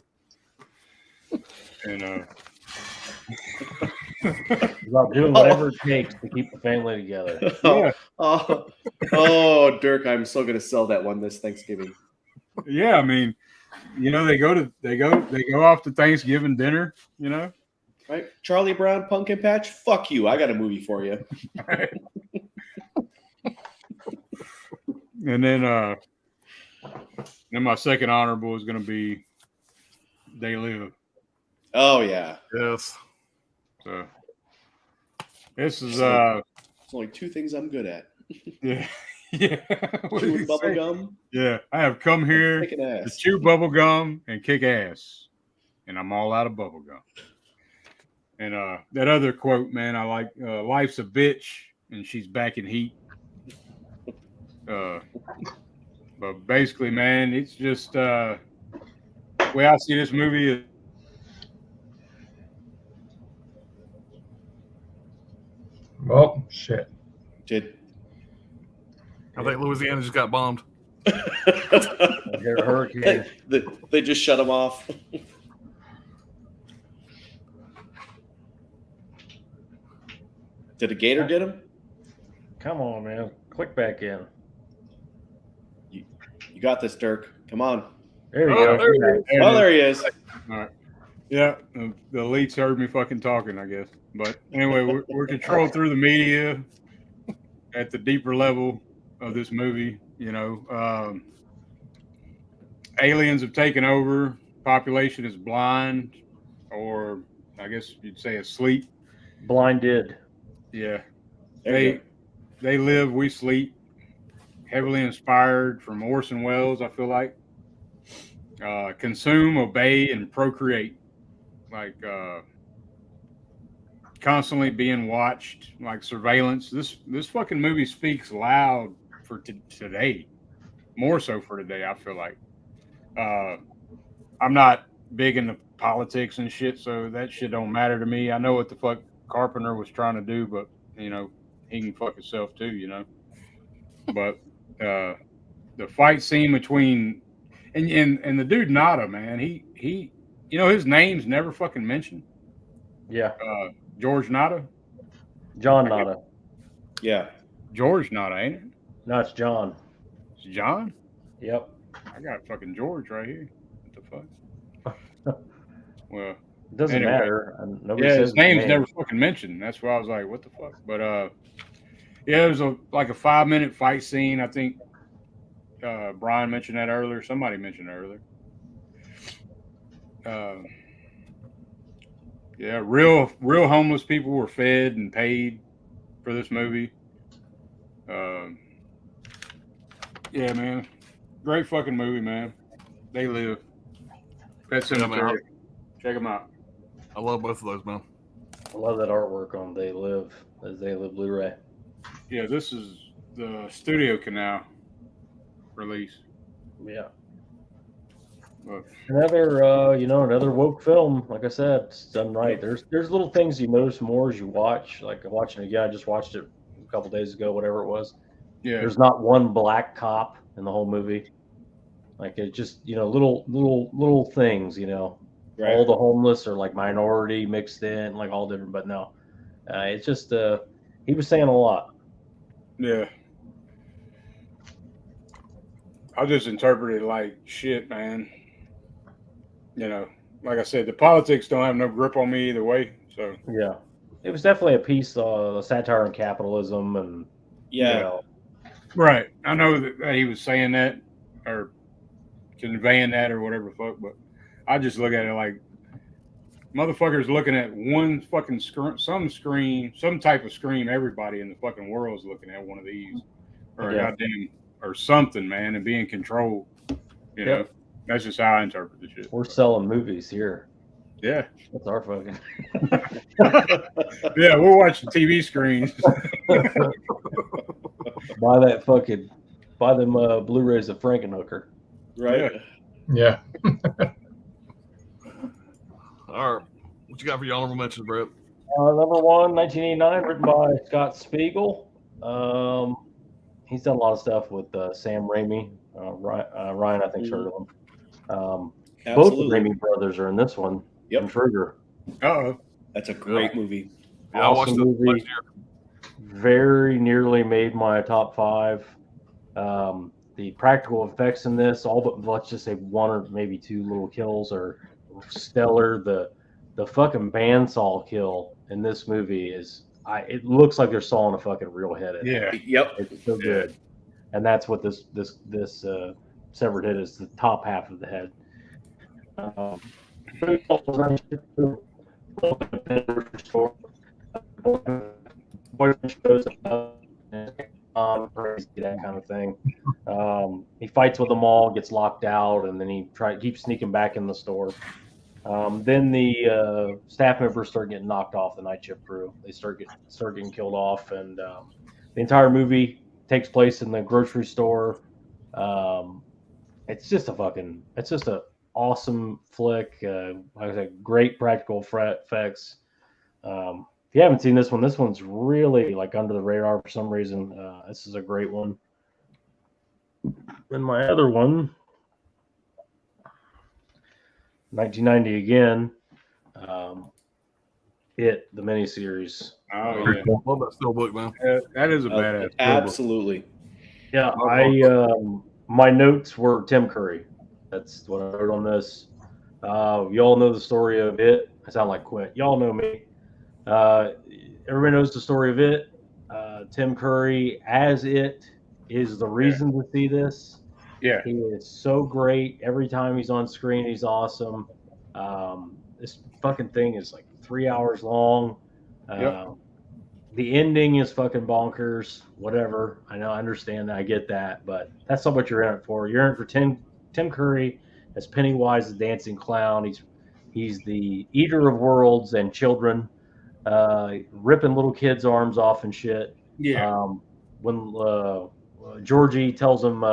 And about doing whatever it takes to keep the family together. yeah. Oh, Dirk, I'm so gonna sell that one this Thanksgiving. Yeah, I mean, they go off to Thanksgiving dinner, Right? Charlie Brown Pumpkin Patch, fuck you. I got a movie for you. And then my second honorable is gonna be They Live. Oh yeah. Yes. So this is There's only two things I'm good at. yeah. Chewing bubble gum. Yeah, I have come here Kicking to ass. chew bubble gum and kick ass, and I'm all out of bubble gum. And that other quote, man, I like. Life's a bitch, and she's back in heat. But basically, man, it's just the way I see this movie is. Well, shit. I think Louisiana just got bombed. Hurricane. They just shut them off. Did a gator get him? Come on, man. Click back in. You got this, Dirk. Come on. There you Oh, go. there he is. Oh, there he is. All right. Yeah, the elites heard me fucking talking, I guess. But anyway, we're controlled through the media at the deeper level of this movie. Aliens have taken over. Population is blind, or I guess you'd say asleep. Blinded. Yeah, There you they live, we sleep. Heavily inspired from Orson Welles, I feel like. Consume, obey, and procreate. Like constantly being watched, like surveillance. This fucking movie speaks loud for today, more so for today. I feel like I'm not big into politics and shit, so that shit don't matter to me. I know what the fuck Carpenter was trying to do, but he can fuck himself too, But the fight scene between and the dude Nada, man, he his name's never fucking mentioned. Yeah. George Nada. John Nada. Yeah. George Nada, ain't it? No, it's John. It's John? Yep. I got fucking George right here. What the fuck? Well, It doesn't anyway. matter. Nobody Yeah, says his name's never fucking mentioned. That's why I was like, what the fuck? But yeah, it was a 5-minute fight scene. I think Brian mentioned that earlier. Somebody mentioned it earlier. Yeah, real homeless people were fed and paid for this movie. Yeah, man, great fucking movie, man. They Live. Pet Cemetery. Check them out. I love both of those, man. I love that artwork on They Live Blu-ray. Yeah, this is the Studio Canal release. Yeah. But Another woke film. Like I said, it's done right. There's little things you notice more as you watch. Like watching it again, I just watched it a couple days ago, whatever it was. yeah, There's not one black cop in the whole movie. Like it just, little things, Right. all the homeless are like minority mixed in, like all different, but no, it's just, he was saying a lot. yeah. I'll just interpret it like shit, man. Like I said, the politics don't have no grip on me either way. So Yeah, it was definitely a piece of satire on capitalism and Yeah. right. I know that he was saying that or conveying that or whatever the fuck, but I just look at it like motherfuckers looking at one fucking some type of screen. Everybody in the fucking world is looking at one of these or a goddamn or something, man, and being controlled. You know, that's just how I interpret the shit. We're selling movies here. Yeah. That's our fucking. Yeah, we're watching TV screens. Buy them Blu-rays of Frankenhooker. Right. Yeah. All right. What you got for your honorable mentions, Brett? Number one, 1989, written by Scott Spiegel. He's done a lot of stuff with Sam Raimi. Ryan, I think, heard of him. Both the Raimi brothers are in this one. Yep. Intruder. Uh-oh. That's a great movie. Yeah, Awesome I watched it movie. last year. Very nearly made my top 5. The practical effects in this, all but let's just say 1 or maybe 2 little kills, are stellar. The fucking bandsaw kill in this movie it looks like they're sawing a fucking real head in. Yeah. Yep. It's so good. And that's what this severed head is, the top half of the head. That kind of thing. He fights with them all, gets locked out, and then he keeps sneaking back in the store. Then the staff members start getting knocked off, the night shift crew. They start getting killed off, and the entire movie takes place in the grocery store. It's just a awesome flick. Like I said, great practical effects. If you haven't seen this one's really like under the radar for some reason. This is a great one. And my other one, 1990 again, the miniseries. Oh, yeah. Love that still book, man. That is a badass. Absolutely. Yeah, my notes were Tim Curry. That's what I wrote on this. Y'all know the story of it. I sound like Quint. Y'all know me. Everybody knows the story of it. Tim Curry as it is the reason to see this. Yeah. He is so great. Every time he's on screen, he's awesome. This fucking thing is like 3 hours long. Yep. The ending is fucking bonkers. Whatever. I know, I understand that. I get that, but that's not what you're in it for. You're in it for Tim Curry as Pennywise the dancing clown. He's the eater of worlds and children, ripping little kids' arms off and shit. Yeah. When Georgie tells him,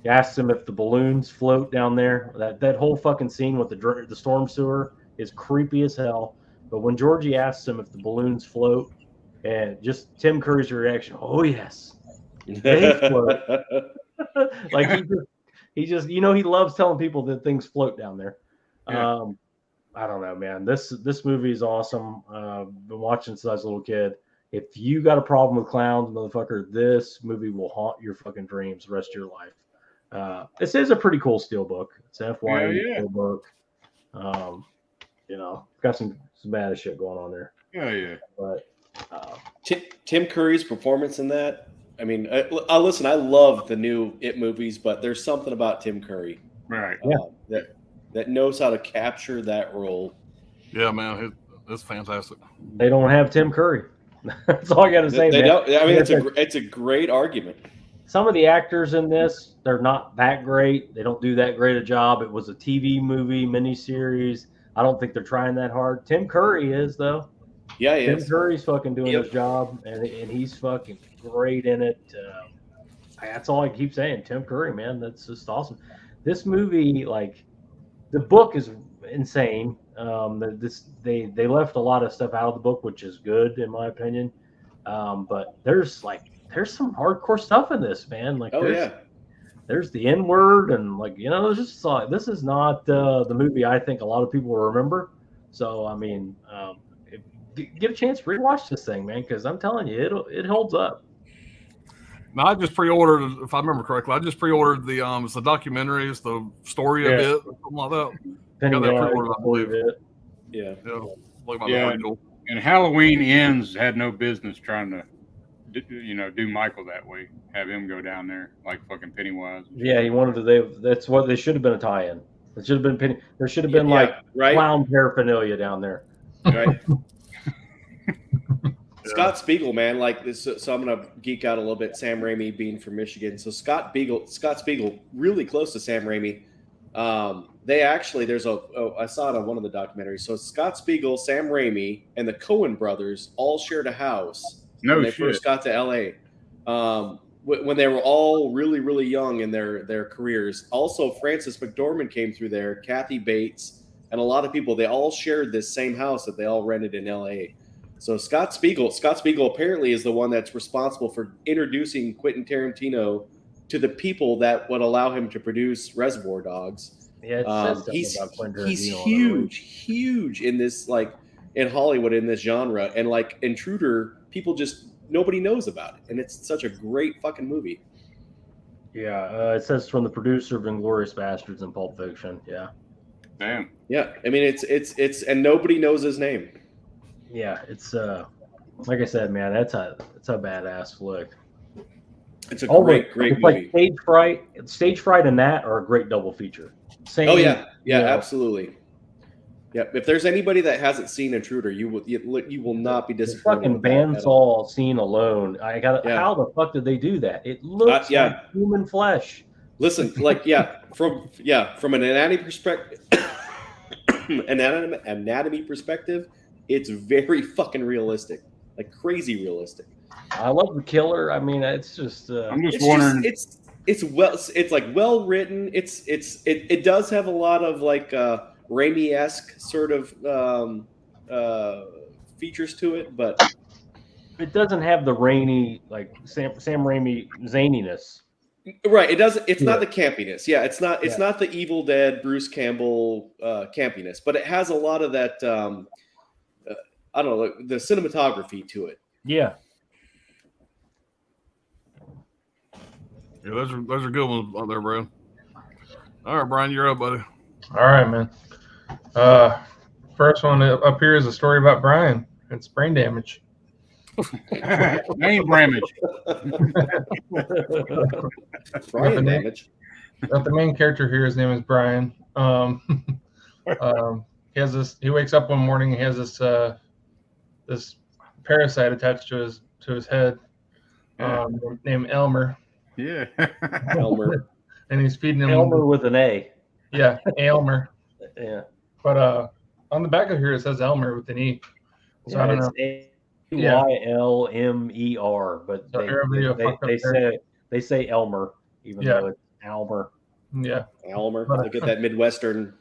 he asks him if the balloons float down there. That whole fucking scene with the storm sewer is creepy as hell. But when Georgie asks him if the balloons float, and just Tim Curry's reaction, oh yes, they float. Like he just he loves telling people that things float down there. Yeah. I don't know, man. This movie is awesome. Been watching since I was a little kid. If you got a problem with clowns, motherfucker, this movie will haunt your fucking dreams the rest of your life. This is a pretty cool steelbook. It's an FYE steelbook. Got some bad shit going on there. Yeah. But Tim Curry's performance in that. I mean, listen, I love the new It movies, but there's something about Tim Curry, Right. that knows how to capture that role. Yeah, man, it's fantastic. they don't have Tim Curry. That's all I got to say, They man. don't. I mean, it's a great argument. Some of the actors in this, they're not that great. They don't do that great a job. It was a TV movie, miniseries. I don't think they're trying that hard. Tim Curry is, though. Yeah, he Tim is. Curry's fucking doing his job, and he's fucking great in it. That's all I keep saying. Tim Curry, man, that's just awesome. This movie, like, the book is insane. They left a lot of stuff out of the book, which is good in my opinion. But there's some hardcore stuff in this, man. Like, there's the N word, and it's just like, this is not the movie I think a lot of people will remember. So I mean, get a chance to rewatch this thing, man, because I'm telling you, it holds up. Now, I just pre-ordered, if I remember correctly, the it's the documentary, it's the story of it, something like that. I got that pre-ordered, I believe. Yeah. And Halloween Ends had no business trying to, do Michael that way. Have him go down there like fucking Pennywise. Yeah, he wanted to. They should have been a tie-in. It should have been There should have been clown paraphernalia down there. Right. Scott Spiegel, man, like this. So I'm gonna geek out a little bit. Sam Raimi being from Michigan, so Scott Spiegel, really close to Sam Raimi. They actually, I saw it on one of the documentaries. So Scott Spiegel, Sam Raimi, and the Coen brothers all shared a house when they first got to LA. When they were all really, really young in their careers. Also, Frances McDormand came through there, Kathy Bates, and a lot of people. They all shared this same house that they all rented in LA. So Scott Spiegel apparently is the one that's responsible for introducing Quentin Tarantino to the people that would allow him to produce Reservoir Dogs. Yeah, he's huge in this, like, in Hollywood, in this genre, and like Intruder, nobody knows about it, and it's such a great fucking movie. Yeah, it says from the producer of Inglourious Bastards and Pulp Fiction. Yeah. Damn. Yeah, I mean it's and nobody knows his name. Yeah, it's like I said, man, it's a badass flick. It's a great movie. Like Stage Fright and that are a great double feature. Absolutely. Yep. If there's anybody that hasn't seen Intruder, you will not be disappointed. The fucking bandsaw scene alone, how the fuck did they do that? It looks like human flesh. Listen, from an anatomy perspective, it's very fucking realistic, like crazy realistic. I love the killer. I mean, it's just. I'm just wondering. It's like well written. It does have a lot of like Raimi-esque sort of features to it, but it doesn't have the rainy, like Sam Raimi zaniness. Right. It doesn't. It's not the campiness. Yeah. It's not. It's not the Evil Dead Bruce Campbell campiness, but it has a lot of that. I don't know, the cinematography to it. Yeah. Yeah, those are good ones out there, bro. All right, Brian, you're up, buddy. All right, man. First one up here is a story about Brian. It's brain damage. Name damage. Brian damage. The main character here, his name is Brian. He has this. He wakes up one morning. He has this this parasite attached to his head, named Elmer. Yeah. Elmer. And he's feeding him. Elmer with an A. Yeah, Elmer. Yeah. But on the back of here it says Elmer with an E. So Yeah, I don't know. Ylmer, but So they say Elmer, even though it's Almer. Yeah. Elmer. Look at that Midwestern.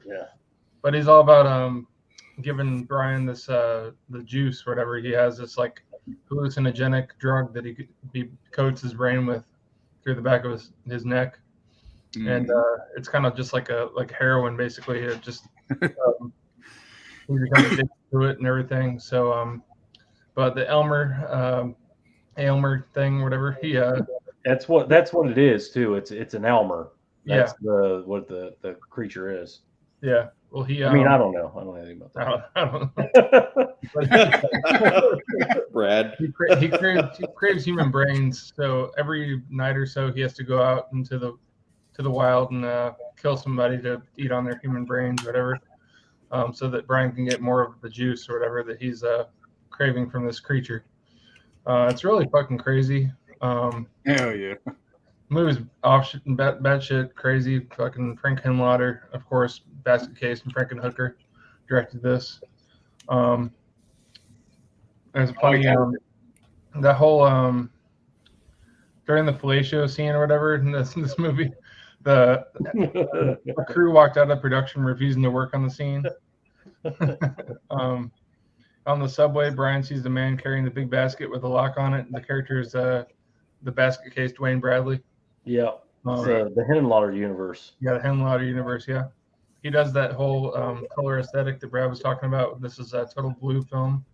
Yeah. But he's all about giving Brian this the juice or whatever. He has this like hallucinogenic drug that he coats his brain with through the back of his neck. And it's kind of just like heroin, basically. It just he becomes addicted to it and everything. So, but the Elmer thing, whatever that's what it is too. It's an Elmer. That's what the creature is. Yeah. Well, I mean, I don't know. I don't know anything about that. I don't know. Brad. He craves human brains. So every night or so, he has to go out into the wild and kill somebody to eat on their human brains, whatever, so that Brian can get more of the juice or whatever that he's craving from this creature. It's really fucking crazy. Hell yeah. Movie's bad shit, crazy. Fucking Frank Henlotter, of course, Basket Case and Frankenhooker directed this. There's a funny that whole during the fellatio scene or whatever in this movie, the crew walked out of production refusing to work on the scene. On the subway, Brian sees the man carrying the big basket with a lock on it. The character is the Basket Case Dwayne Bradley. Yeah, the Henlotter universe. Yeah, the Henlotter universe. Yeah, he does that whole color aesthetic that Brad was talking about. This is a total blue film.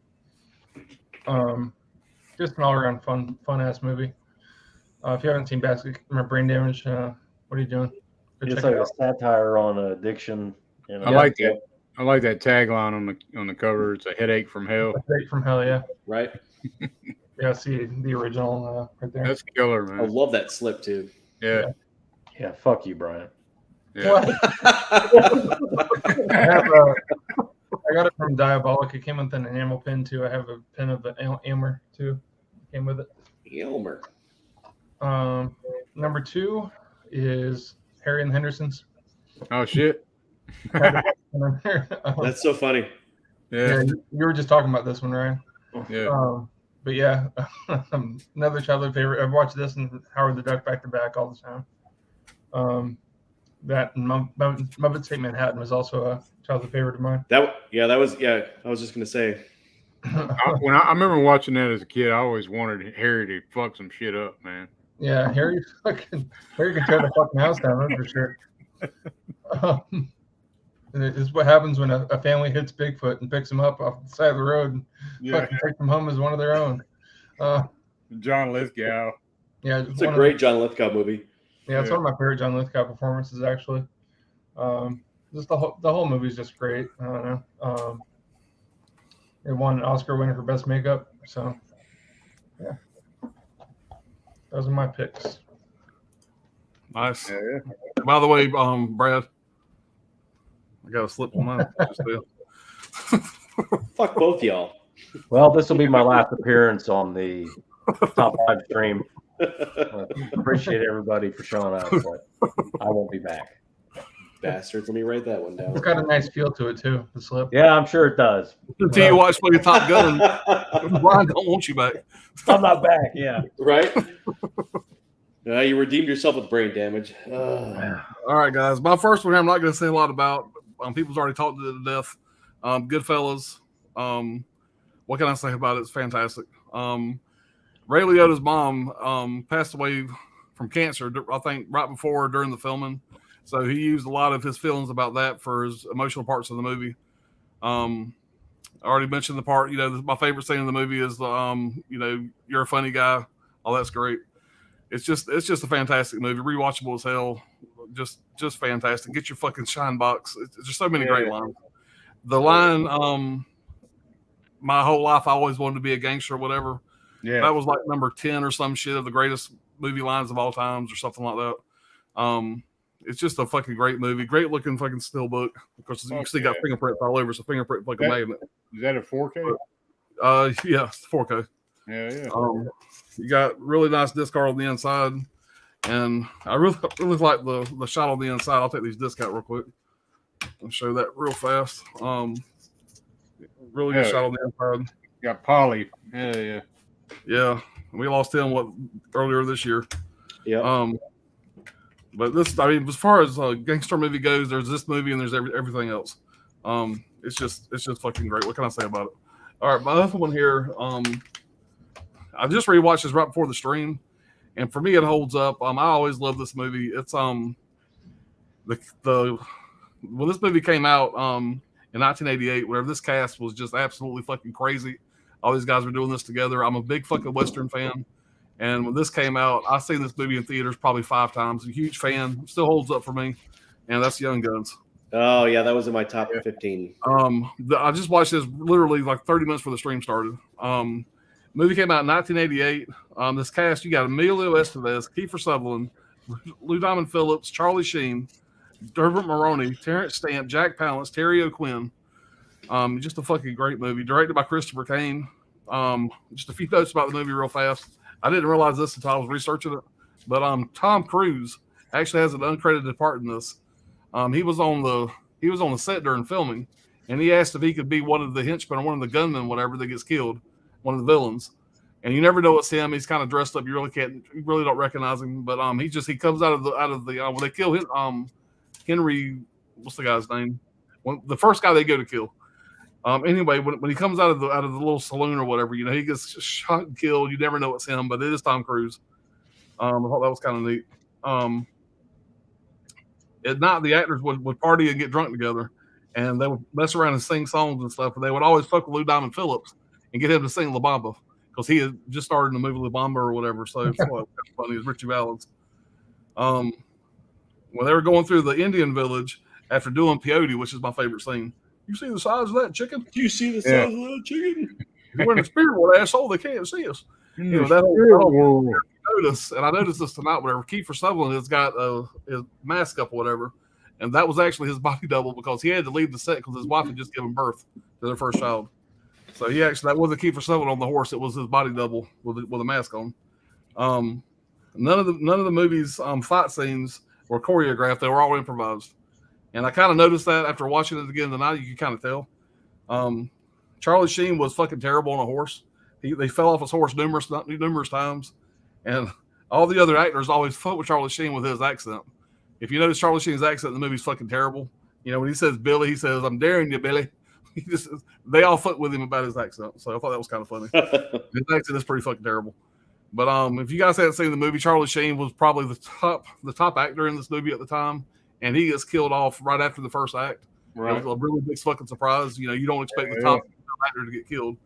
Just an all-around fun ass movie. If you haven't seen Brain Damage, what are you doing? It's like a satire on addiction. You know? I like that. I like that tagline on the cover. It's a headache from hell. A headache from hell, yeah. Right. Yeah, see the original right there. That's killer, man. I love that slip too. Yeah. Yeah. Fuck you, Brian. Yeah. I got it from Diabolic. It came with an enamel pin too. I have a pin of the Elmer too. Came with it. Elmer. Number 2 is Harry and the Hendersons. Oh shit. That's so funny. Yeah. You were just talking about this one, Ryan. Yeah. But yeah, another childhood favorite. I've watched this and Howard the Duck back to back all the time. That and Muppets Take Manhattan was also a childhood favorite of mine. I was just gonna say. I remember watching that as a kid, I always wanted Harry to fuck some shit up, man. Yeah, Harry can tear the fucking house down, that's for sure. And it is what happens when a family hits Bigfoot and picks him up off the side of the road and fucking takes him home as one of their own. John Lithgow. Yeah, it's a great John Lithgow movie. Yeah, it's one of my favorite John Lithgow performances, actually. Just the whole movie's just great. I don't know. It won an Oscar winner for best makeup, so yeah, those are my picks. Nice. Yeah. By the way, Brad, I got a slip on mine. Fuck both y'all. Well, this will be my last appearance on the top 5 stream. Appreciate everybody for showing up, but I won't be back. Bastards. Let me write that one down. It's got a nice feel to it too, the slip. Yeah, I'm sure it does. Until you watch fucking Top Gun, Brian don't want you back. I'm not back. Yeah. Right. You redeemed yourself with brain damage. All right, guys. My first one here, I'm not going to say a lot about. People's already talked to death. Goodfellas. What can I say about it? It's fantastic. Ray Liotta's mom passed away from cancer, I think, right before or during the filming. So he used a lot of his feelings about that for his emotional parts of the movie. I already mentioned the part, my favorite scene in the movie is the, you're a funny guy. Oh, that's great. It's just a fantastic movie, rewatchable as hell. just fantastic. Get your fucking shine box. There's so many great lines. The line, my whole life I always wanted to be a gangster or whatever. Yeah. That was like number 10 or some shit of the greatest movie lines of all times or something like that. It's just a fucking great movie. Great looking fucking still book. Of course, you still got fingerprints all over, so fingerprint fucking magnet. Is that a 4K? Yeah, it's 4K. Yeah. You got really nice disc art on the inside, and I really like the shot on the inside. I'll take these discs out real quick and show that real fast. Really good shot on the inside. Got Polly. Yeah. Yeah, we lost him earlier this year. Yeah. But this, I mean, as far as a gangster movie goes, there's this movie and there's everything else. It's just fucking great. What can I say about it? All right, my other one here. I just rewatched this right before the stream, and for me, it holds up. I always love this movie. It's when this movie came out in 1988, where this cast was just absolutely fucking crazy. All these guys were doing this together. I'm a big fucking Western fan. And when this came out, I've seen this movie in theaters probably 5 times. A huge fan. Still holds up for me. And that's Young Guns. Oh, yeah. That was in my top 15. I just watched this literally like 30 minutes before the stream started. Movie came out in 1988. This cast, you got Emilio Estevez, Kiefer Sutherland, Lou Diamond Phillips, Charlie Sheen, Dermot Mulroney, Terrence Stamp, Jack Palance, Terry O'Quinn. Just a fucking great movie. Directed by Christopher Kane. Just a few notes about the movie real fast. I didn't realize this until I was researching it, but Tom Cruise actually has an uncredited part in this. He was on the set during filming, and he asked if he could be one of the henchmen or one of the gunmen, whatever, that gets killed, one of the villains. And you never know it's him. He's kind of dressed up. You really don't recognize him. But he comes out of the when they kill him, Henry, what's the guy's name? The first guy they go to kill. Anyway, when he comes out of the little saloon or whatever, he gets shot and killed. You never know it's him, but it is Tom Cruise. I thought that was kind of neat. At night, the actors would party and get drunk together, and they would mess around and sing songs and stuff. And they would always fuck with Lou Diamond Phillips and get him to sing La Bamba because he had just started in the movie La Bamba or whatever. So it's funny. It was Richie Valens. When they were going through the Indian village after doing peyote, which is my favorite scene. You see the size of that chicken? Do you see the size of that chicken? If we're in the spirit world, asshole, they can't see us. That whole notice, and I noticed this tonight, whatever. Kiefer Sutherland has got his mask up or whatever, and that was actually his body double because he had to leave the set because his wife had just given birth to their first child. So that wasn't Kiefer Sutherland on the horse; it was his body double with a mask on. None of the movie's fight scenes were choreographed; they were all improvised. And I kind of noticed that after watching it again tonight, you can kind of tell. Charlie Sheen was fucking terrible on a horse. They fell off his horse numerous times, and all the other actors always fuck with Charlie Sheen with his accent. If you notice Charlie Sheen's accent in the movie's fucking terrible. When he says Billy, he says, "I'm daring you, Billy." They all fuck with him about his accent. So I thought that was kind of funny. His accent is pretty fucking terrible. But if you guys hadn't seen the movie, Charlie Sheen was probably the top actor in this movie at the time. And he gets killed off right after the first act. Right. It was a really big fucking surprise. You don't expect the top actor to get killed.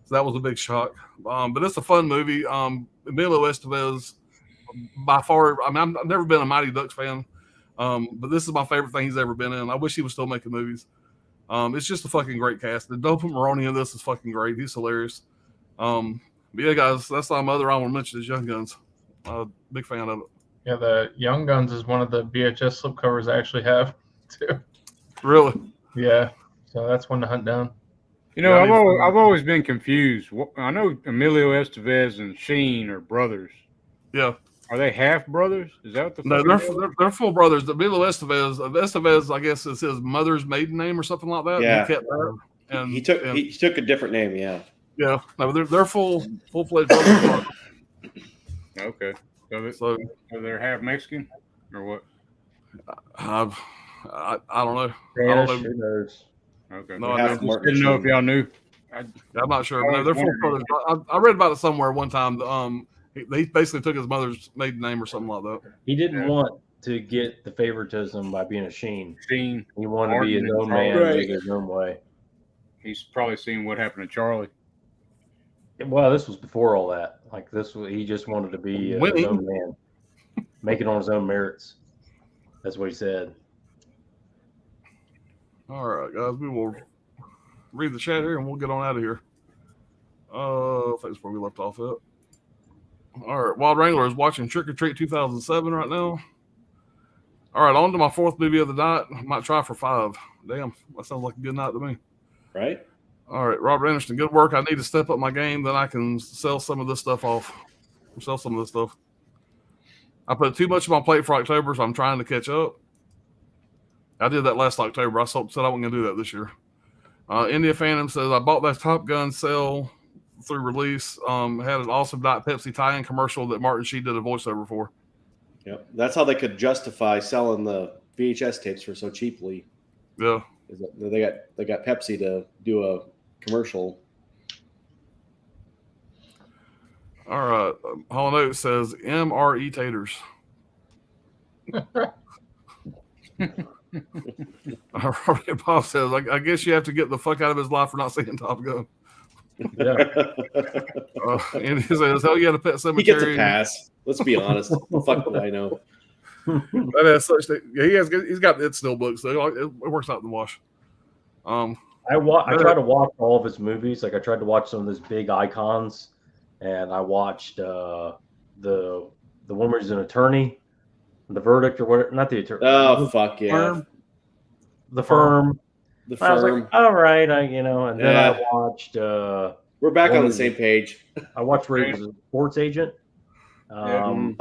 So that was a big shock. But it's a fun movie. Emilio Estevez, by far, I've never been a Mighty Ducks fan. But this is my favorite thing he's ever been in. I wish he was still making movies. It's just a fucking great cast. The Dermot Mulroney in this is fucking great. He's hilarious. But yeah, guys, that's my other I want to mention is Young Guns. Big fan of it. Yeah, the Young Guns is one of the VHS slipcovers I actually have too. Really? Yeah. So that's one to hunt down. I've always been confused. I know Emilio Estevez and Sheen are brothers. Yeah. Are they half brothers? Is that what the? No, they're full brothers. Emilio Estevez, I guess, is his mother's maiden name or something like that. Yeah. He kept that. And he took a different name. Yeah. Yeah. No, they're full-fledged brothers. Okay. So they're half Mexican or what? I don't know. Who knows? Okay. No, I didn't know if y'all knew. I'm not sure. No, they're full brothers. I read about it somewhere one time. He basically took his mother's maiden name or something like that. He didn't want to get the favoritism by being a Sheen. He wanted to be his own man, make his own way. He's probably seen what happened to Charlie. Well, this was before all that. He just wanted to be his own man, make it on his own merits. That's what he said. All right, guys, we will read the chat here and we'll get on out of here. I think that's where we left off at. All right, Wild Wrangler is watching Trick or Treat 2007 right now. All right, on to my fourth movie of the night. I might try for 5. Damn, that sounds like a good night to me. Right? All right, Robert Anderson, good work. I need to step up my game, then I can sell some of this stuff off. Sell some of this stuff. I put too much on my plate for October, so I'm trying to catch up. I did that last October. I said I wasn't going to do that this year. India Phantom says, I bought that Top Gun sale through release. Had an awesome Diet Pepsi tie-in commercial that Martin Sheen did a voiceover for. Yep. That's how they could justify selling the VHS tapes for so cheaply. Yeah. They got Pepsi to do a commercial. All right. Hollow Note says MRE taters. Bob says, I guess you have to get the fuck out of his life for not seeing Top Gun. Yeah. And he says, hell yeah, the Pet Cemetery. He gets a pass. Let's be honest. The fuck do I know? That has such. Yeah, he's got It Still books, so it works out in the wash. I tried to watch all of his movies. Like I tried to watch some of his big icons, and I watched the one where he's an attorney, The Verdict or whatever. Not the attorney. Oh fuck yeah! The Firm. The I was Firm. like, all right, and then I watched. We're back on the same page. I watched where he was a sports agent. Fire.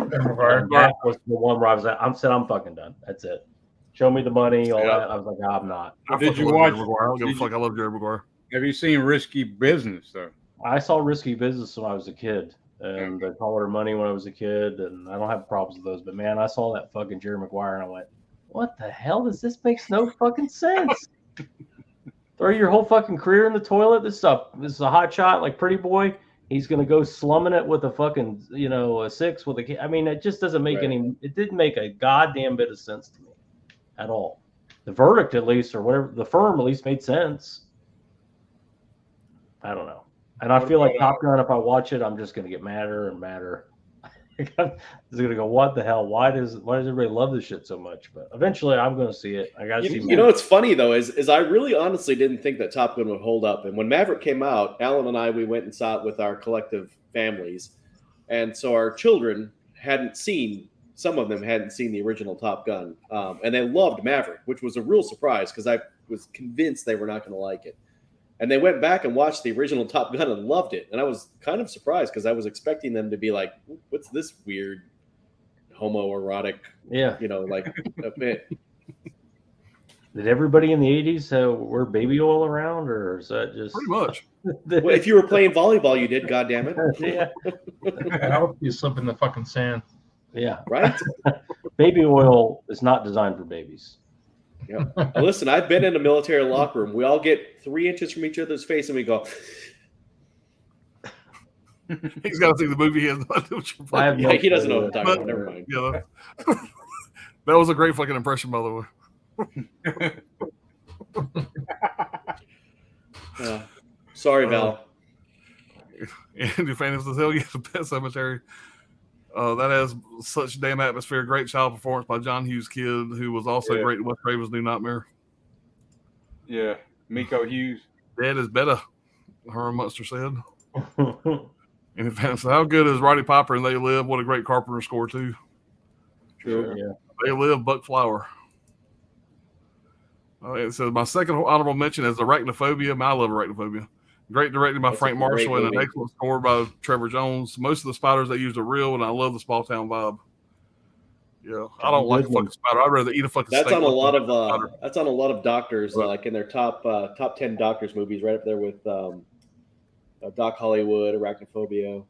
That was the one where I was like, I'm fucking done. That's it. Show me the money, all that. I was like, I'm not. Did you watch? I don't give a fuck. I love Jerry Maguire. Have you seen Risky Business though? I saw Risky Business when I was a kid, and I called her money when I was a kid, and I don't have problems with those. But man, I saw that fucking Jerry Maguire, and I went, "What the hell? This makes no fucking sense." Throw your whole fucking career in the toilet. This is a hot shot, like Pretty Boy. He's gonna go slumming it with a fucking, a 6 with a kid. I mean, it just doesn't make it didn't make a goddamn bit of sense to me at all. The Verdict, at least, or whatever, The Firm at least made sense. I don't know. And I feel like Top Gun, if I watch it, I'm just gonna get madder and madder. I'm just gonna go, what the hell? Why does everybody love this shit so much? But eventually, I'm gonna see it. I gotta see. You know what's funny though is I really honestly didn't think that Top Gun would hold up. And when Maverick came out, Alan and I we went and saw it with our collective families, and so our children some of them hadn't seen the original Top Gun, and they loved Maverick, which was a real surprise because I was convinced they were not going to like it. And they went back and watched the original Top Gun and loved it. And I was kind of surprised because I was expecting them to be like, what's this weird homoerotic, Did everybody in the 80s wear baby oil around, or is that just... Pretty much. Well, if you were playing volleyball, you did, goddammit. Yeah. I hope you slip in the fucking sand. Yeah. Right? Baby oil is not designed for babies. Yeah. Listen, I've been in a military locker room. We all get 3 inches from each other's face, and we go. He's got to see the movie. He doesn't know what I'm talking about. Never mind. Yeah, that was a great fucking impression, by the way. Sorry, Val. Andy Phantom says, hell yeah, the Pet Cemetery. That has such damn atmosphere. Great child performance by John Hughes' kid, who was also great in Wes Craven's New Nightmare. Yeah, Miko Hughes. Dead is better, Herman Munster said. And if how good is Roddy Piper and They Live? What a great Carpenter score, too. True. Yeah. They Live, Buck Flower. It says, my second honorable mention is Arachnophobia. I love Arachnophobia. Great directed by Frank Marshall and an excellent score by Trevor Jones. Most of the spiders they used are real, and I love the small town vibe. Yeah, I don't like a fucking spider. I'd rather eat a fucking steak. That's on a lot of doctors, like in their top 10 doctors movies, right up there with Doc Hollywood, Arachnophobia.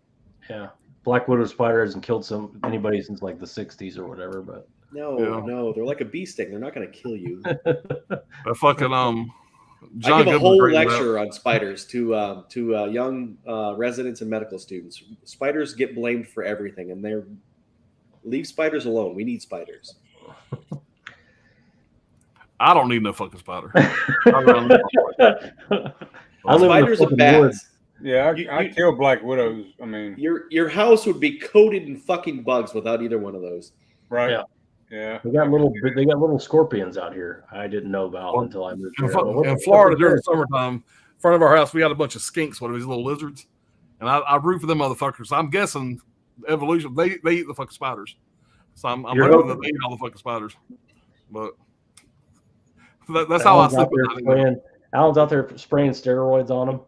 Yeah, Black Widow spider hasn't killed anybody since like the 60s or whatever, but no, they're like a bee sting. They're not going to kill you. A fucking I give a whole lecture on spiders to young residents and medical students. Spiders get blamed for everything, and leave spiders alone. We need spiders. I don't need no fucking spider. Spiders and bats. Yeah, I kill Black Widows. I mean, your house would be coated in fucking bugs without either one of those. Right. Yeah. Yeah. They got little scorpions out here. I didn't know about until I moved here. In Florida during the summertime, in front of our house, we had a bunch of skinks, what are these little lizards, and I root for them motherfuckers. I'm guessing evolution. They eat the fucking spiders, so I'm hoping that they eat all the fucking spiders. But that's how I sleep. Alan's out there spraying steroids on them.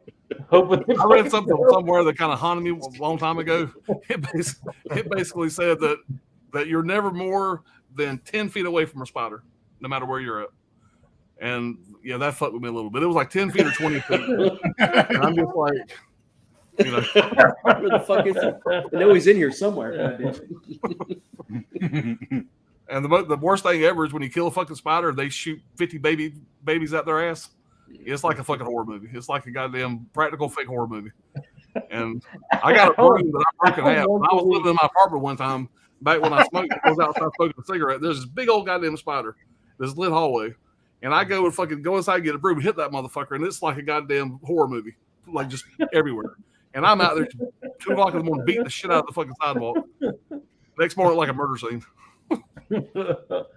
I read something somewhere that kind of haunted me a long time ago. It basically said that you're never more than 10 feet away from a spider, no matter where you're at. And yeah, that fucked with me a little bit. It was like 10 feet or 20 feet. And I'm just like, where the fuck is he? I know he's in here somewhere. And the worst thing ever is when you kill a fucking spider, they shoot 50 babies out their ass. It's like a fucking horror movie. It's like a goddamn practical fake horror movie. And I got a broom that I broke in half. When I was living in my apartment one time, back when I smoked, I was outside smoking a cigarette. There's this big old goddamn spider, this lit hallway. And I go inside and get a broom and hit that motherfucker. And it's like a goddamn horror movie, like just everywhere. And I'm out there 2 o'clock in the morning beating the shit out of the fucking sidewalk. Next morning, like a murder scene.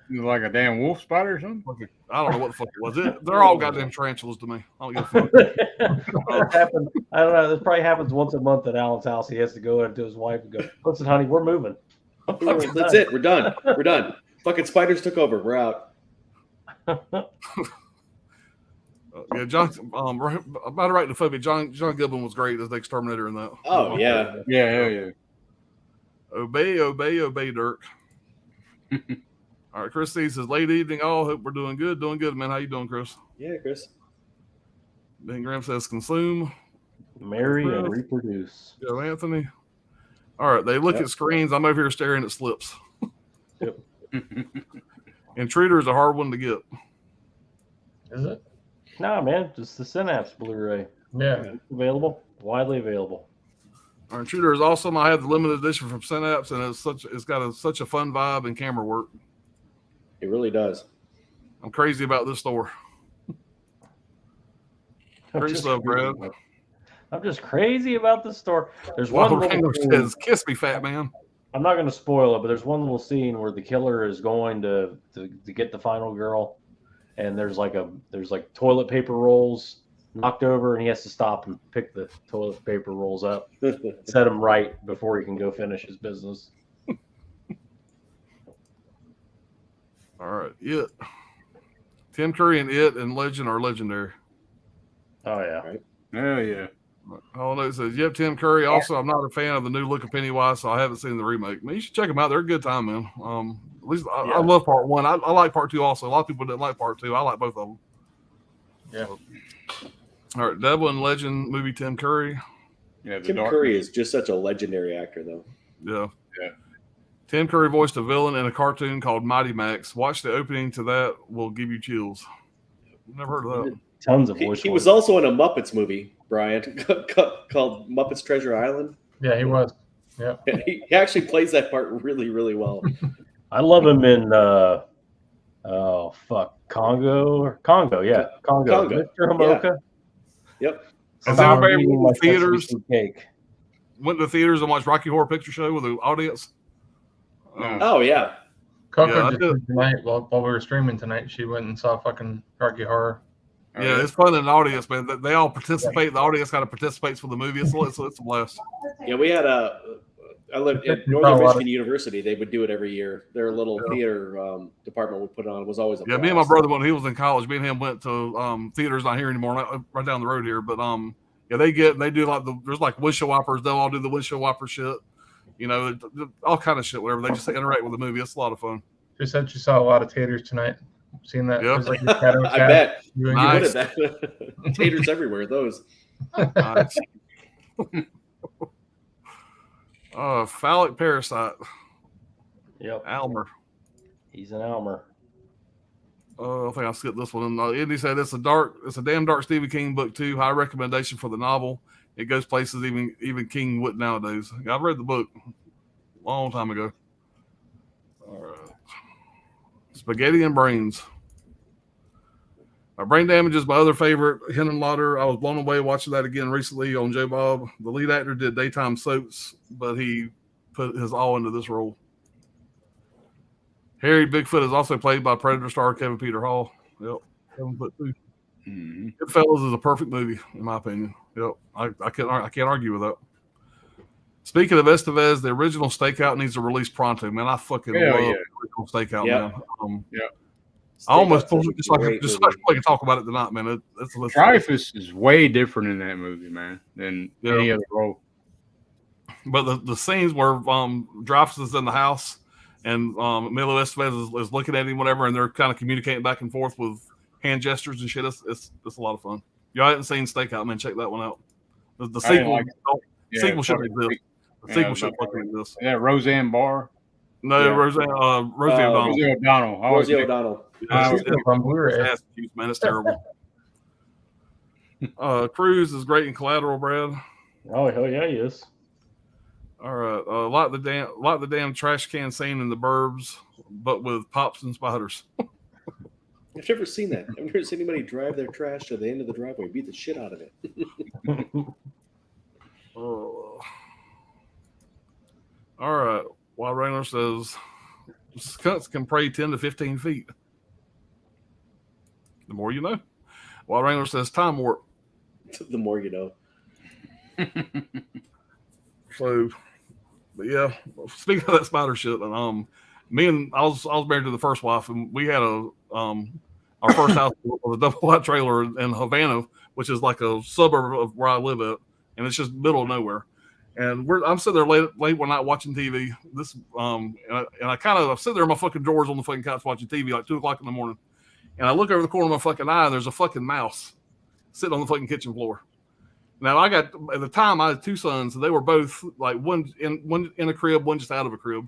Like a damn wolf spider or something? I don't know what the fuck it was. They're all goddamn tarantulas to me. I don't give a fuck. I don't know. This probably happens once a month at Alan's house. He has to go into his wife and go, "Listen, honey, we're moving. That's it. We're done. We're done. Fucking spiders took over. We're out." Yeah, John. About arachnophobia. John Goodman was great as the exterminator in that. Oh yeah. Yeah, hell yeah. Obey, Dirk. All right, Chris C says, late evening all. Hope we're doing good, man. How you doing, Chris? Yeah, Chris. Ben Graham says, consume, marry, and reproduce. Joe Anthony. All right, they look at screens. I'm over here staring at slips. Yep. Intruder is a hard one to get. Is it? Nah, man, just the Synapse Blu-ray. Yeah. Available, widely available. Our Intruder is awesome. I have the limited edition from Synapse, and it's got such a fun vibe and camera work. It really does. I'm crazy about this store. Great stuff, Brad. I'm just crazy about this store. There's one little scene says, "Kiss me, fat man." I'm not going to spoil it, but there's one little scene where the killer is going to get the final girl, and there's like toilet paper rolls knocked over, and he has to stop and pick the toilet paper rolls up, set them right before he can go finish his business. All right, It. Tim Curry and It and Legend are legendary. Oh yeah, right. Hell yeah. All it says, yep, Tim Curry. Also, I'm not a fan of the new look of Pennywise, so I haven't seen the remake. Man, you should check them out. They're a good time, man. At least I love part 1. I like part 2 also. A lot of people didn't like part 2. I like both of them. Yeah. All right, Devil and Legend movie, Tim Curry. Yeah, Tim Curry is just such a legendary actor, though. Yeah. Yeah. Tim Curry voiced a villain in a cartoon called Mighty Max. Watch the opening to that. Will give you chills. Never heard of that. Tons of voice. He was also in a Muppets movie, Brian, called Muppets Treasure Island. Yeah, he was. Yeah. He actually plays that part really, really well. I love him in Congo. Yeah, Congo. Mr. Hamoka. Yeah. Yep. Has everybody went to theaters? Went to theaters and watched Rocky Horror Picture Show with the audience? Oh yeah. Coco just did tonight while we were streaming tonight. She went and saw fucking Rocky Horror. Yeah, it's fun in the audience, man. They all participate. The audience kind of participates for the movie. It's a blast. Yeah, we had I lived at Northern Michigan University. They would do it every year. Their little theater department would put it on. It was always a blast. Me and my brother, when he was in college, me and him went to theaters not here anymore, right down the road here. But they do like there's like windshield wipers. They'll all do the windshield wiper shit. You know, all kind of shit. Whatever. They just interact with the movie. It's a lot of fun. She said she saw a lot of taters tonight. Seen that? Yep. Like a I bet. Nice. Taters everywhere. Those. Nice. Phallic parasite. Yep. Almer. He's an Almer. I think I skipped this one. Indy said it's a damn dark Stephen King book too. High recommendation for the novel. It goes places even King wouldn't nowadays. I've read the book a long time ago. All right. Spaghetti and Brains. Brain Damage is my other favorite. Henenlotter. I was blown away watching that again recently on Joe Bob. The lead actor did daytime soaps, but he put his all into this role. Harry Bigfoot is also played by Predator star Kevin Peter Hall. Yep, 7'2". Goodfellas is a perfect movie in my opinion. Yep, I can't argue with that. Speaking of Estevez, the original Stakeout needs to release pronto, man. I fucking love the original Stakeout, man. I almost pulled it just like I can talk about it tonight, man. Dreyfus is way different in that movie, man, than any other role. But the scenes where Dreyfus is in the house and Emilio Estevez is looking at him, whatever, and they're kind of communicating back and forth with hand gestures and shit. It's a lot of fun. Y'all haven't seen Stakeout, man. Check that one out. The sequel, sequel shouldn't exist. The sequel shouldn't fucking exist. Yeah, Roseanne Barr. No, Rosie O'Donnell. Rosie O'Donnell. Rosie O'Donnell. Man, it's terrible. Cruz is great in Collateral, Brad. Oh hell yeah, he is. All right, like the damn trash can scene in The Burbs, but with pops and spiders. I've never seen that. I've never seen anybody drive their trash to the end of the driveway, beat the shit out of it. All right. Wild Wrangler says skunks can pray 10 to 15 feet. The more you know. Wild Wrangler says time warp. The more you know. So, but yeah, speaking of that spider shit, and I was married to the first wife, and we had our first house was a double wide trailer in Havana, which is like a suburb of where I live at, and it's just middle of nowhere. And I'm sitting there late one night watching TV. And I sit there in my fucking drawers on the fucking couch watching TV like 2:00 in the morning. And I look over the corner of my fucking eye and there's a fucking mouse sitting on the fucking kitchen floor. Now at the time I had two sons and they were both like one in a crib, one just out of a crib.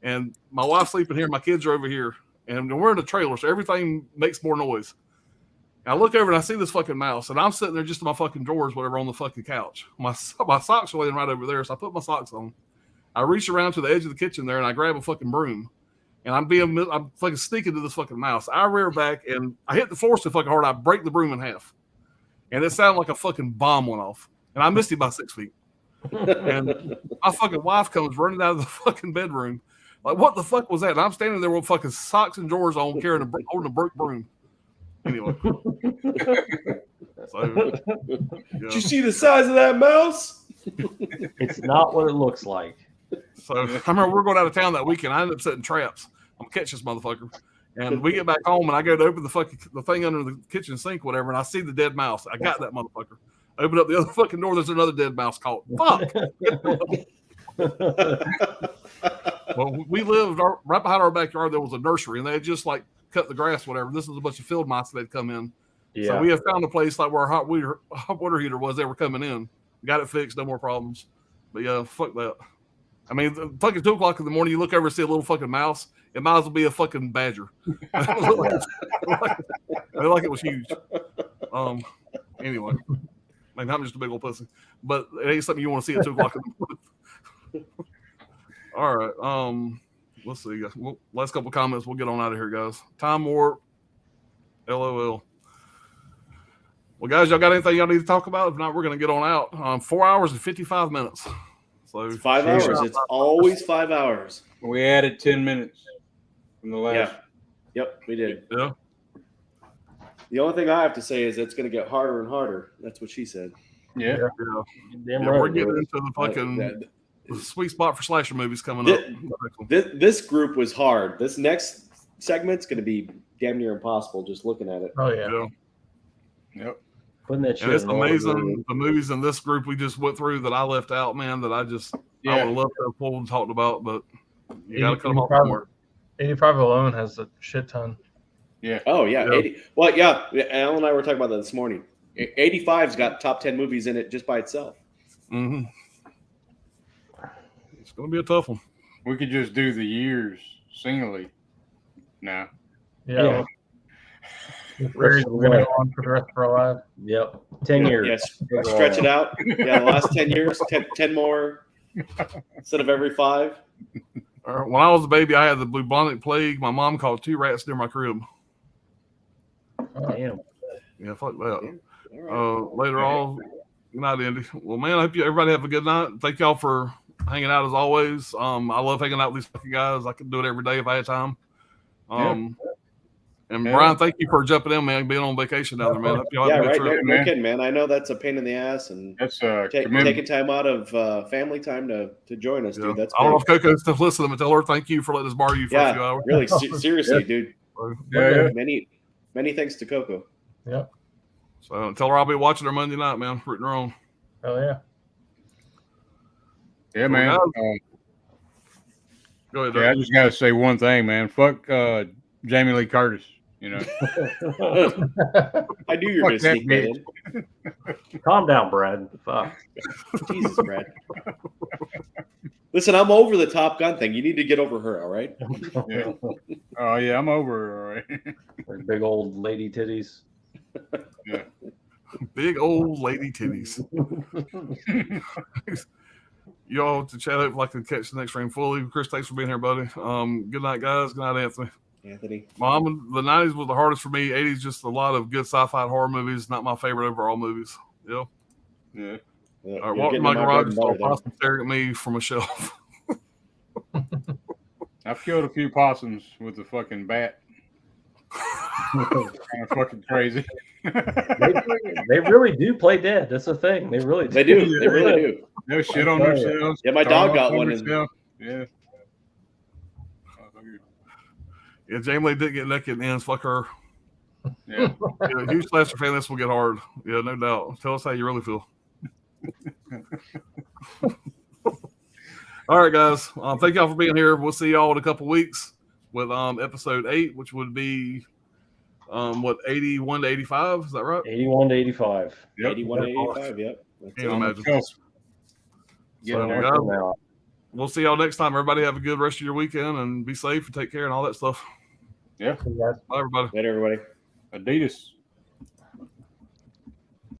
And my wife's sleeping here, my kids are over here, and we're in a trailer, so everything makes more noise. And I look over and I see this fucking mouse, and I'm sitting there just in my fucking drawers, whatever, on the fucking couch. My socks are laying right over there, so I put my socks on. I reach around to the edge of the kitchen there, and I grab a fucking broom. And I'm fucking sneaking to this fucking mouse. I rear back, and I hit the floor so fucking hard, I break the broom in half. And it sounded like a fucking bomb went off. And I missed him by 6 feet. And my fucking wife comes running out of the fucking bedroom. Like, what the fuck was that? And I'm standing there with fucking socks and drawers on, holding a broke broom. Anyway. So, Did you see the size of that mouse? It's not what it looks like. So I remember we're going out of town that weekend. I ended up setting traps. I'm gonna catch this motherfucker. And we get back home and I go to open the thing under the kitchen sink, whatever, and I see the dead mouse. I got that motherfucker. Open up the other fucking door, there's another dead mouse caught. Fuck. Well, we lived right behind our backyard. There was a nursery, and they had just like cut the grass, whatever. This was a bunch of field mice that had come in. Yeah. So we have found a place like where our hot water heater was. They were coming in. Got it fixed, no more problems. But yeah, fuck that. I mean, fucking 2:00 in the morning, you look over and see a little fucking mouse. It might as well be a fucking badger. I like it was huge. Anyway, I mean, I'm just a big old pussy, but it ain't something you want to see at 2:00 in the morning. All right. Let's see. Last couple comments. We'll get on out of here, guys. Time warp. LOL. Well, guys, y'all got anything y'all need to talk about? If not, we're going to get on out. 4 hours and 55 minutes. So it's 5 hours. It's always 5 hours. We added 10 minutes from the last. Yeah. Yep, we did. Yeah. The only thing I have to say is it's going to get harder and harder. That's what she said. Yeah. We're getting into the fucking sweet spot for slasher movies coming up. This group was hard. This next segment's going to be damn near impossible just looking at it. Oh, yeah. Yep. Putting that shit it's amazing the movies in this group we just went through that I left out, man, that I would have loved to have pulled and talked about, but you got to cut them off somewhere. 85 alone has a shit ton. Yeah. Oh, yeah. 80. Well, yeah. Alan and I were talking about that this morning. 85's got top 10 movies in it just by itself. Mm-hmm. It's going to be a tough one. We could just do the years singly now. Yeah. We're going to go on for the rest of our life. Yep. 10 years. Yes. Stretch it out. Yeah, the last 10 years, 10 more instead of every 5. When I was a baby, I had the bubonic plague. My mom caught 2 rats near my crib. Damn. Yeah, fuck that. Later on, good night, Andy. Well, man, I hope everybody have a good night. Thank y'all for hanging out as always. I love hanging out with these fucking guys. I could do it every day if I had time. And Brian, thank you for jumping in, man. Being on vacation down there, man. Yeah, right. No kidding, man. I know that's a pain in the ass, and that's taking time out of family time to join us, dude. That's I don't know if Coco's still listening, but tell her thank you for letting us borrow you for a few hours. Really, seriously, dude. Yeah. Many thanks to Coco. Yep. So tell her I'll be watching her Monday night, man. Rooting her on. Oh yeah. Yeah, man. Go ahead. Yeah, I just gotta say one thing, man. Fuck Jamie Lee Curtis. You know. I knew you were gonna sneak that in. Calm down, Brad. Fuck. Jesus, Brad. Listen, I'm over the Top Gun thing. You need to get over her, all right? Yeah. Oh yeah, I'm over her, all right. Big old lady titties. Yeah. Big old lady titties. Y'all to chat up like to catch the next stream fully. Chris, thanks for being here, buddy. Good night, guys. Good night, Anthony. Mom, the 90s was the hardest for me. 80s, just a lot of good sci-fi horror movies. Not my favorite overall movies. Yeah. Yeah. All right, Walter Michael Rogers saw a possum staring at me from a shelf. I've killed a few possums with the fucking bat. Kind of fucking crazy. They really do play dead. That's the thing. They really do. They do. They really do. They'll shit on themselves. Yeah, my dog got one. Yeah. Yeah, Jamie Lee did get naked in the ends. Fuck her. Yeah. Huge Lester fan. This will get hard. Yeah, no doubt. Tell us how you really feel. All right, guys. Thank y'all for being here. We'll see y'all in a couple weeks with episode 8, which would be 81 to 85. Is that right? 81 to 85. Yep. 81 to 85. Yep. Can't imagine. So, we'll see y'all next time. Everybody have a good rest of your weekend and be safe and take care and all that stuff. Yeah. Bye, everybody. Later, everybody. Adidas.